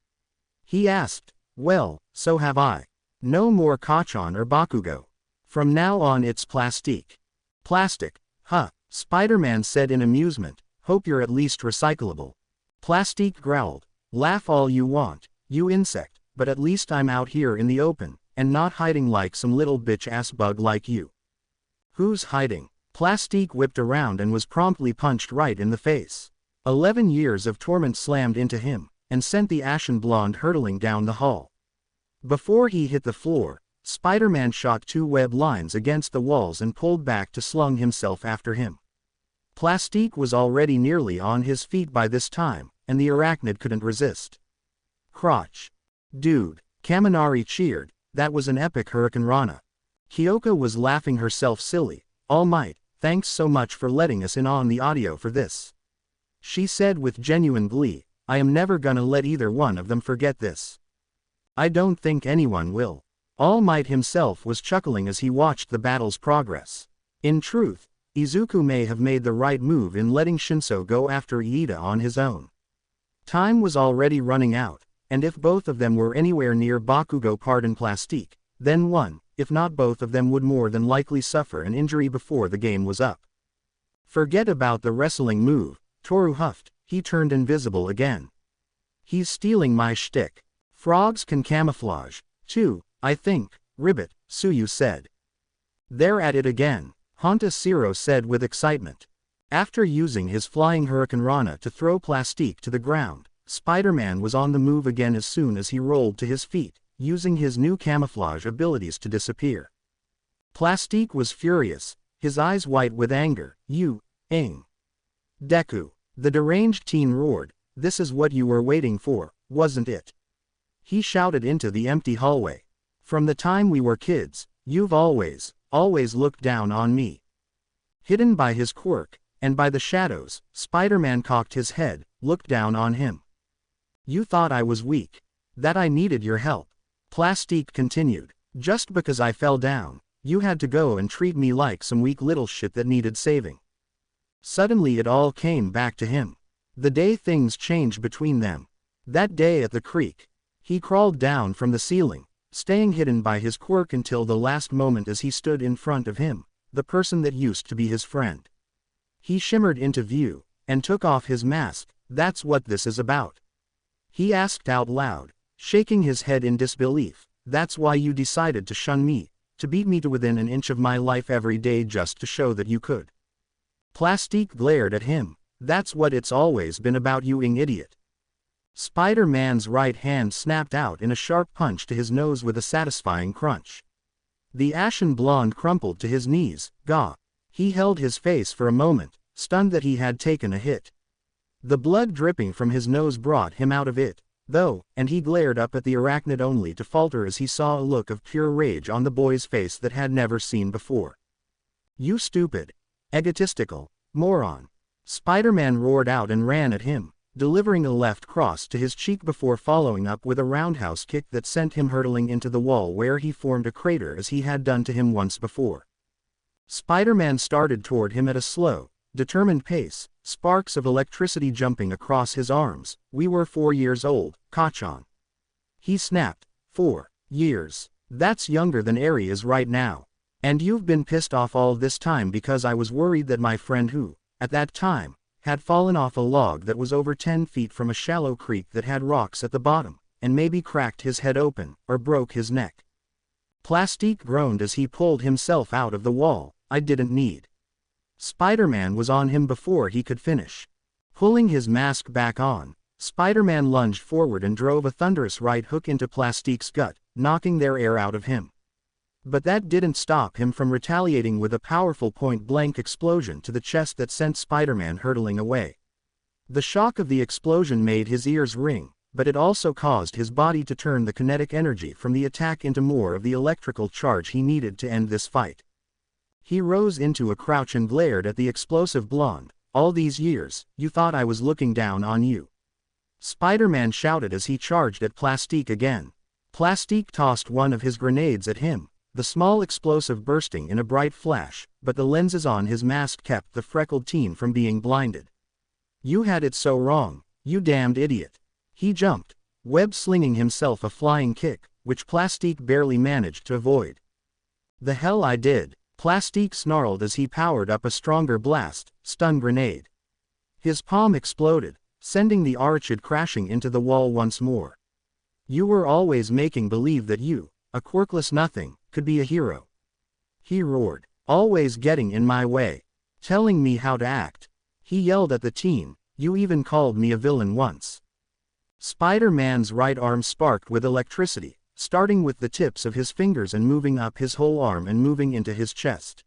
He asked. Well, so have I. No more Kachan or Bakugo. From now on it's Plastique. Plastic, huh, Spider-Man said in amusement, hope you're at least recyclable. Plastique growled, laugh all you want, you insect, but at least I'm out here in the open, and not hiding like some little bitch-ass bug like you. Who's hiding? Plastique whipped around and was promptly punched right in the face. 11 years of torment slammed into him, and sent the ashen blonde hurtling down the hall. Before he hit the floor, Spider-Man shot 2 web lines against the walls and pulled back to slung himself after him. Plastique was already nearly on his feet by this time, and the arachnid couldn't resist. Crotch. Dude, Kaminari cheered, that was an epic hurricanrana. Kyoka was laughing herself silly. All Might, thanks so much for letting us in on the audio for this. She said with genuine glee, I am never gonna let either one of them forget this. I don't think anyone will. All Might himself was chuckling as he watched the battle's progress. In truth, Izuku may have made the right move in letting Shinso go after Iida on his own. Time was already running out, and if both of them were anywhere near Bakugo pardon Plastique, then one, if not both of them would more than likely suffer an injury before the game was up. Forget about the wrestling move, Toru huffed, he turned invisible again. He's stealing my shtick. Frogs can camouflage, too, I think, Ribbit, Suyu said. They're at it again, Honta Siro said with excitement. After using his flying hurricanrana to throw Plastique to the ground, Spider-Man was on the move again as soon as he rolled to his feet, using his new camouflage abilities to disappear. Plastique was furious, his eyes white with anger. You, Ing. Deku, the deranged teen roared, this is what you were waiting for, wasn't it? He shouted into the empty hallway. From the time we were kids, you've always looked down on me. Hidden by his quirk, and by the shadows, Spider-Man cocked his head, looked down on him. You thought I was weak. That I needed your help. Plastique continued. Just because I fell down, you had to go and treat me like some weak little shit that needed saving. Suddenly it all came back to him. The day things changed between them. That day at the creek. He crawled down from the ceiling, staying hidden by his quirk until the last moment as he stood in front of him, the person that used to be his friend. He shimmered into view, and took off his mask. That's what this is about. He asked out loud, shaking his head in disbelief, that's why you decided to shun me, to beat me to within an inch of my life every day just to show that you could. Plastique glared at him, that's what it's always been about, you idiot. Spider-Man's right hand snapped out in a sharp punch to his nose with a satisfying crunch. The ashen blonde crumpled to his knees. Gah. He held his face for a moment, stunned that he had taken a hit. The blood dripping from his nose brought him out of it, though, and he glared up at the arachnid only to falter as he saw a look of pure rage on the boy's face that had never seen before. You stupid, egotistical moron. Spider-Man roared out and ran at him, delivering a left cross to his cheek before following up with a roundhouse kick that sent him hurtling into the wall where he formed a crater as he had done to him once before. Spider-Man started toward him at a slow, determined pace, sparks of electricity jumping across his arms. We were 4 years old, Kachan. He snapped. 4 years. That's younger than Eri is right now. And you've been pissed off all this time because I was worried that my friend who, at that time, had fallen off a log that was over 10 feet from a shallow creek that had rocks at the bottom, and maybe cracked his head open, or broke his neck. Plastique groaned as he pulled himself out of the wall. I didn't need. Spider-Man was on him before he could finish. Pulling his mask back on, Spider-Man lunged forward and drove a thunderous right hook into Plastique's gut, knocking their air out of him. But that didn't stop him from retaliating with a powerful point-blank explosion to the chest that sent Spider-Man hurtling away. The shock of the explosion made his ears ring, but it also caused his body to turn the kinetic energy from the attack into more of the electrical charge he needed to end this fight. He rose into a crouch and glared at the explosive blonde. All these years, you thought I was looking down on you. Spider-Man shouted as he charged at Plastique again. Plastique tossed one of his grenades at him, the small explosive bursting in a bright flash, but the lenses on his mask kept the freckled teen from being blinded. You had it so wrong, you damned idiot. He jumped, web-slinging himself a flying kick, which Plastique barely managed to avoid. The hell I did. Plastique snarled as he powered up a stronger blast, stun grenade. His palm exploded, sending the Arachid crashing into the wall once more. You were always making believe that you, a quirkless nothing, could be a hero. He roared, always getting in my way, telling me how to act. He yelled at the teen, you even called me a villain once. Spider-Man's right arm sparked with electricity, starting with the tips of his fingers and moving up his whole arm and moving into his chest.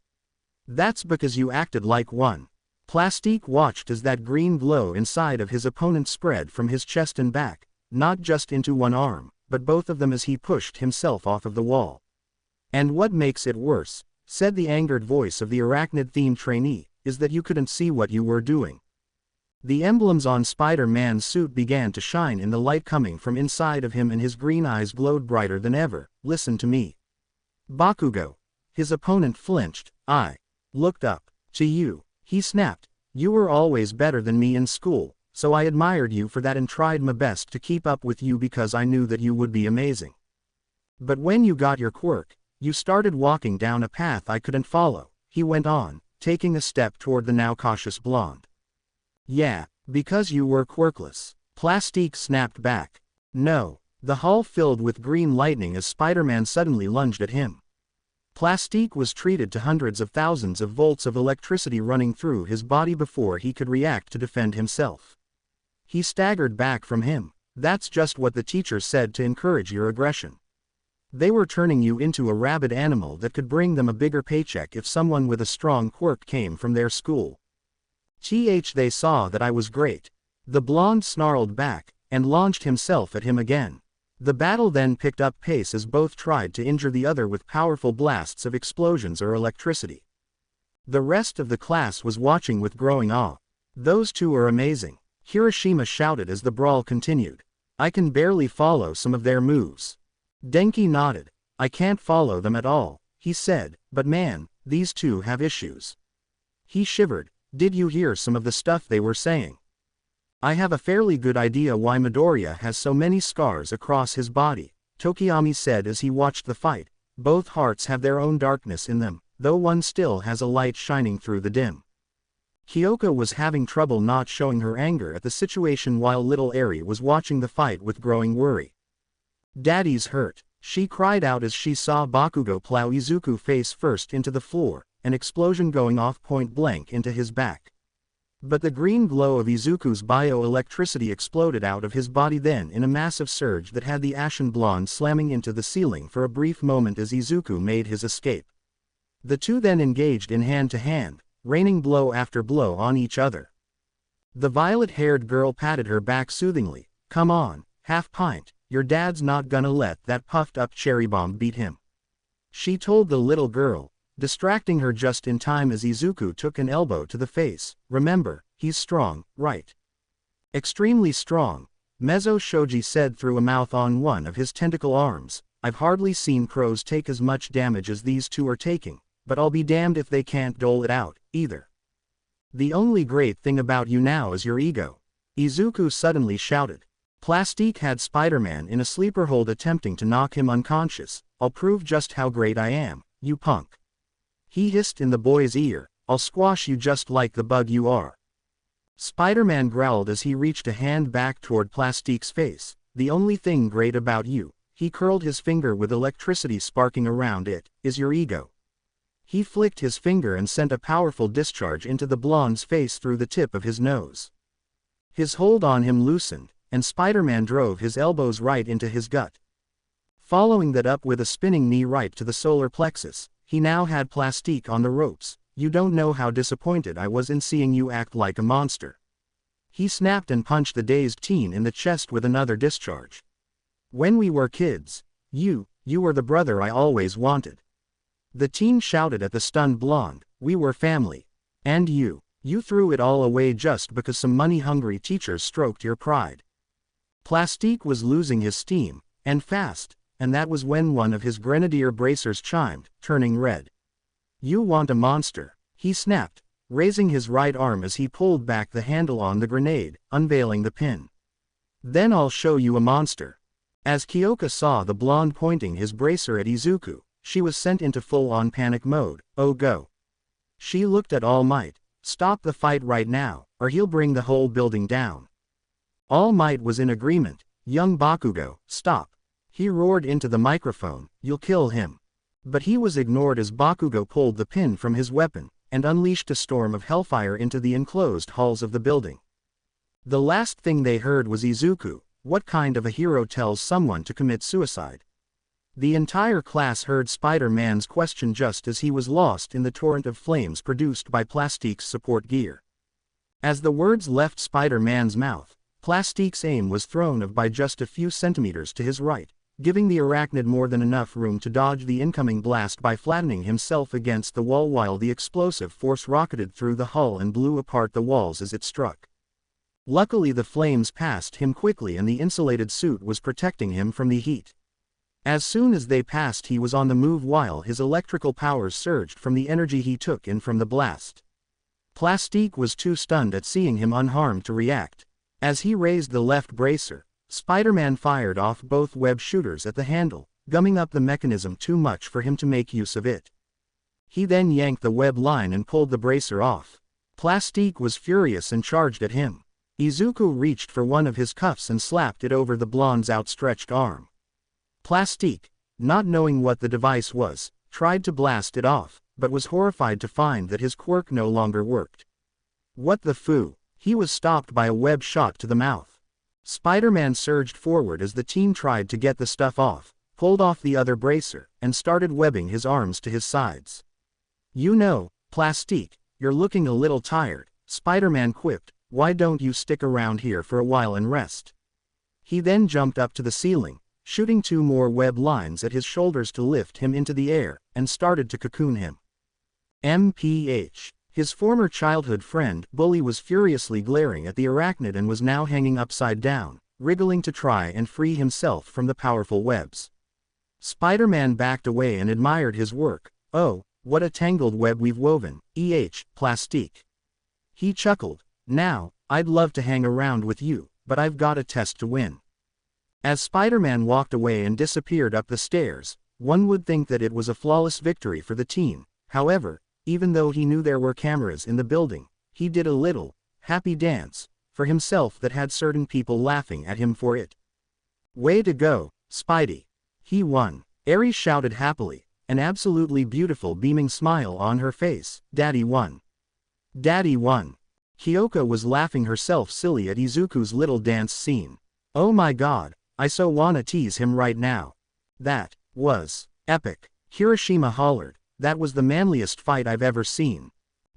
That's because you acted like one. Plastique watched as that green glow inside of his opponent spread from his chest and back, not just into one arm, but both of them as he pushed himself off of the wall. And what makes it worse, said the angered voice of the arachnid-themed trainee, is that you couldn't see what you were doing. The emblems on Spider-Man's suit began to shine in the light coming from inside of him and his green eyes glowed brighter than ever. Listen to me. Bakugo. His opponent flinched. I looked up to you. He snapped. You were always better than me in school, so I admired you for that and tried my best to keep up with you because I knew that you would be amazing. But when you got your quirk, you started walking down a path I couldn't follow, he went on, taking a step toward the now cautious blonde. Yeah, because you were quirkless. Plastique snapped back. No. The hall filled with green lightning as Spider-Man suddenly lunged at him. Plastique was treated to hundreds of thousands of volts of electricity running through his body before he could react to defend himself. He staggered back from him. That's just what the teachers said to encourage your aggression. They were turning you into a rabid animal that could bring them a bigger paycheck if someone with a strong quirk came from their school. They saw that I was great. The blonde snarled back, and launched himself at him again. The battle then picked up pace as both tried to injure the other with powerful blasts of explosions or electricity. The rest of the class was watching with growing awe. Those two are amazing, Hiroshima shouted as the brawl continued. I can barely follow some of their moves. Denki nodded. I can't follow them at all, he said, but man, these two have issues. He shivered. Did you hear some of the stuff they were saying? I have a fairly good idea why Midoriya has so many scars across his body, Tokiyami said as he watched the fight. Both hearts have their own darkness in them, though one still has a light shining through the dim. Kyoko was having trouble not showing her anger at the situation while little Eri was watching the fight with growing worry. Daddy's hurt, she cried out as she saw Bakugo plow Izuku face first into the floor, an explosion going off point blank into his back. But the green glow of Izuku's bioelectricity exploded out of his body then in a massive surge that had the ashen blonde slamming into the ceiling for a brief moment as Izuku made his escape. The two then engaged in hand-to-hand, raining blow after blow on each other. The violet-haired girl patted her back soothingly. Come on, half-pint, your dad's not gonna let that puffed-up cherry bomb beat him. She told the little girl. distracting her just in time as Izuku took an elbow to the face. Remember, he's strong, right? Extremely strong, Mezzo Shoji said through a mouth on one of his tentacle arms. I've hardly seen crows take as much damage as these two are taking, but I'll be damned if they can't dole it out, either. The only great thing about you now is your ego, Izuku suddenly shouted. Plastique had Spider-Man in a sleeper hold attempting to knock him unconscious. I'll prove just how great I am, you punk. He hissed in the boy's ear, I'll squash you just like the bug you are. Spider-Man growled as he reached a hand back toward Plastique's face. The only thing great about you, he curled his finger with electricity sparking around it, is your ego. He flicked his finger and sent a powerful discharge into the blonde's face through the tip of his nose. His hold on him loosened, and Spider-Man drove his elbows right into his gut. Following that up with a spinning knee right to the solar plexus, he now had Plastique on the ropes. You don't know how disappointed I was in seeing you act like a monster. He snapped and punched the dazed teen in the chest with another discharge. When we were kids, you were the brother I always wanted. The teen shouted at the stunned blonde, we were family. And you threw it all away just because some money-hungry teachers stroked your pride. Plastique was losing his steam, and fast, and that was when one of his grenadier bracers chimed, turning red. You want a monster, he snapped, raising his right arm as he pulled back the handle on the grenade, unveiling the pin. Then I'll show you a monster. As Kyoka saw the blonde pointing his bracer at Izuku, she was sent into full-on panic mode. Oh go. She looked at All Might. Stop the fight right now, or he'll bring the whole building down. All Might was in agreement. Young Bakugo, stop. He roared into the microphone, you'll kill him. But he was ignored as Bakugo pulled the pin from his weapon, and unleashed a storm of hellfire into the enclosed halls of the building. The last thing they heard was Izuku, what kind of a hero tells someone to commit suicide? The entire class heard Spider-Man's question just as he was lost in the torrent of flames produced by Plastique's support gear. As the words left Spider-Man's mouth, Plastique's aim was thrown off by just a few centimeters to his right, giving the arachnid more than enough room to dodge the incoming blast by flattening himself against the wall while the explosive force rocketed through the hull and blew apart the walls as it struck. Luckily the flames passed him quickly and the insulated suit was protecting him from the heat. As soon as they passed he was on the move while his electrical powers surged from the energy he took in from the blast. Plastique was too stunned at seeing him unharmed to react. As he raised the left bracer, Spider-Man fired off both web shooters at the handle, gumming up the mechanism too much for him to make use of it. He then yanked the web line and pulled the bracer off. Plastique was furious and charged at him. Izuku reached for one of his cuffs and slapped it over the blonde's outstretched arm. Plastique, not knowing what the device was, tried to blast it off, but was horrified to find that his quirk no longer worked. What the foo? He was stopped by a web shot to the mouth. Spider-Man surged forward as the teen tried to get the stuff off, pulled off the other bracer, and started webbing his arms to his sides. You know, Plastique, you're looking a little tired, Spider-Man quipped, why don't you stick around here for a while and rest? He then jumped up to the ceiling, shooting 2 more web lines at his shoulders to lift him into the air, and started to cocoon him. MPH. His former childhood friend, Bully, was furiously glaring at the arachnid and was now hanging upside down, wriggling to try and free himself from the powerful webs. Spider-Man backed away and admired his work. Oh, what a tangled web we've woven, Plastique. He chuckled. Now, I'd love to hang around with you, but I've got a test to win. As Spider-Man walked away and disappeared up the stairs, one would think that it was a flawless victory for the teen. However, even though he knew there were cameras in the building, he did a little happy dance for himself that had certain people laughing at him for it. Way to go, Spidey. He won. Aries shouted happily, an absolutely beautiful beaming smile on her face. Daddy won. Daddy won. Kyoka was laughing herself silly at Izuku's little dance scene. Oh my god, I so wanna tease him right now. That was epic. Hiroshima hollered. That was the manliest fight I've ever seen.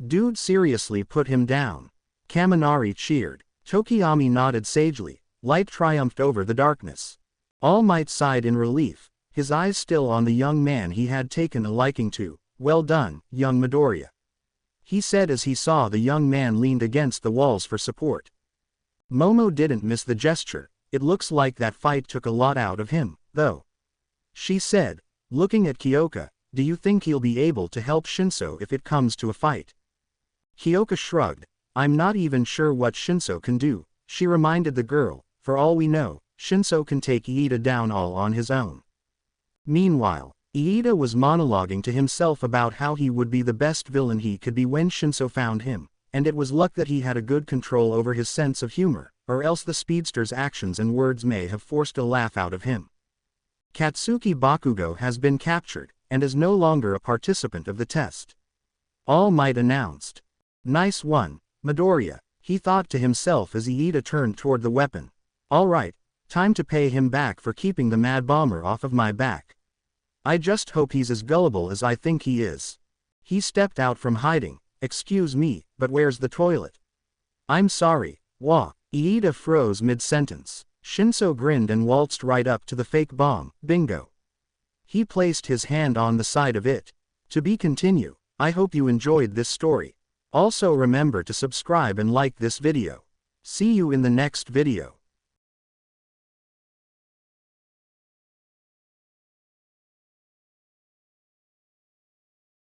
Dude seriously put him down. Kaminari cheered. Tokiyami nodded sagely. Light triumphed over the darkness. All Might sighed in relief, his eyes still on the young man he had taken a liking to. Well done, young Midoriya. He said as he saw the young man leaned against the walls for support. Momo didn't miss the gesture. It looks like that fight took a lot out of him, though. She said, looking at Kyoka, do you think he'll be able to help Shinso if it comes to a fight? Kyoka shrugged. I'm not even sure what Shinso can do, she reminded the girl. For all we know, Shinso can take Iida down all on his own. Meanwhile, Iida was monologuing to himself about how he would be the best villain he could be when Shinso found him, and it was luck that he had a good control over his sense of humor, or else the speedster's actions and words may have forced a laugh out of him. Katsuki Bakugo has been captured, and is no longer a participant of the test. All Might announced. Nice one, Midoriya, he thought to himself as Iida turned toward the weapon. Alright, time to pay him back for keeping the Mad Bomber off of my back. I just hope he's as gullible as I think he is. He stepped out from hiding. Excuse me, but where's the toilet? I'm sorry, wah. Iida froze mid-sentence. Shinso grinned and waltzed right up to the fake bomb, bingo. He placed his hand on the side of it. To be continued. I hope you enjoyed this story. Also remember to subscribe and like this video. See you in the next video.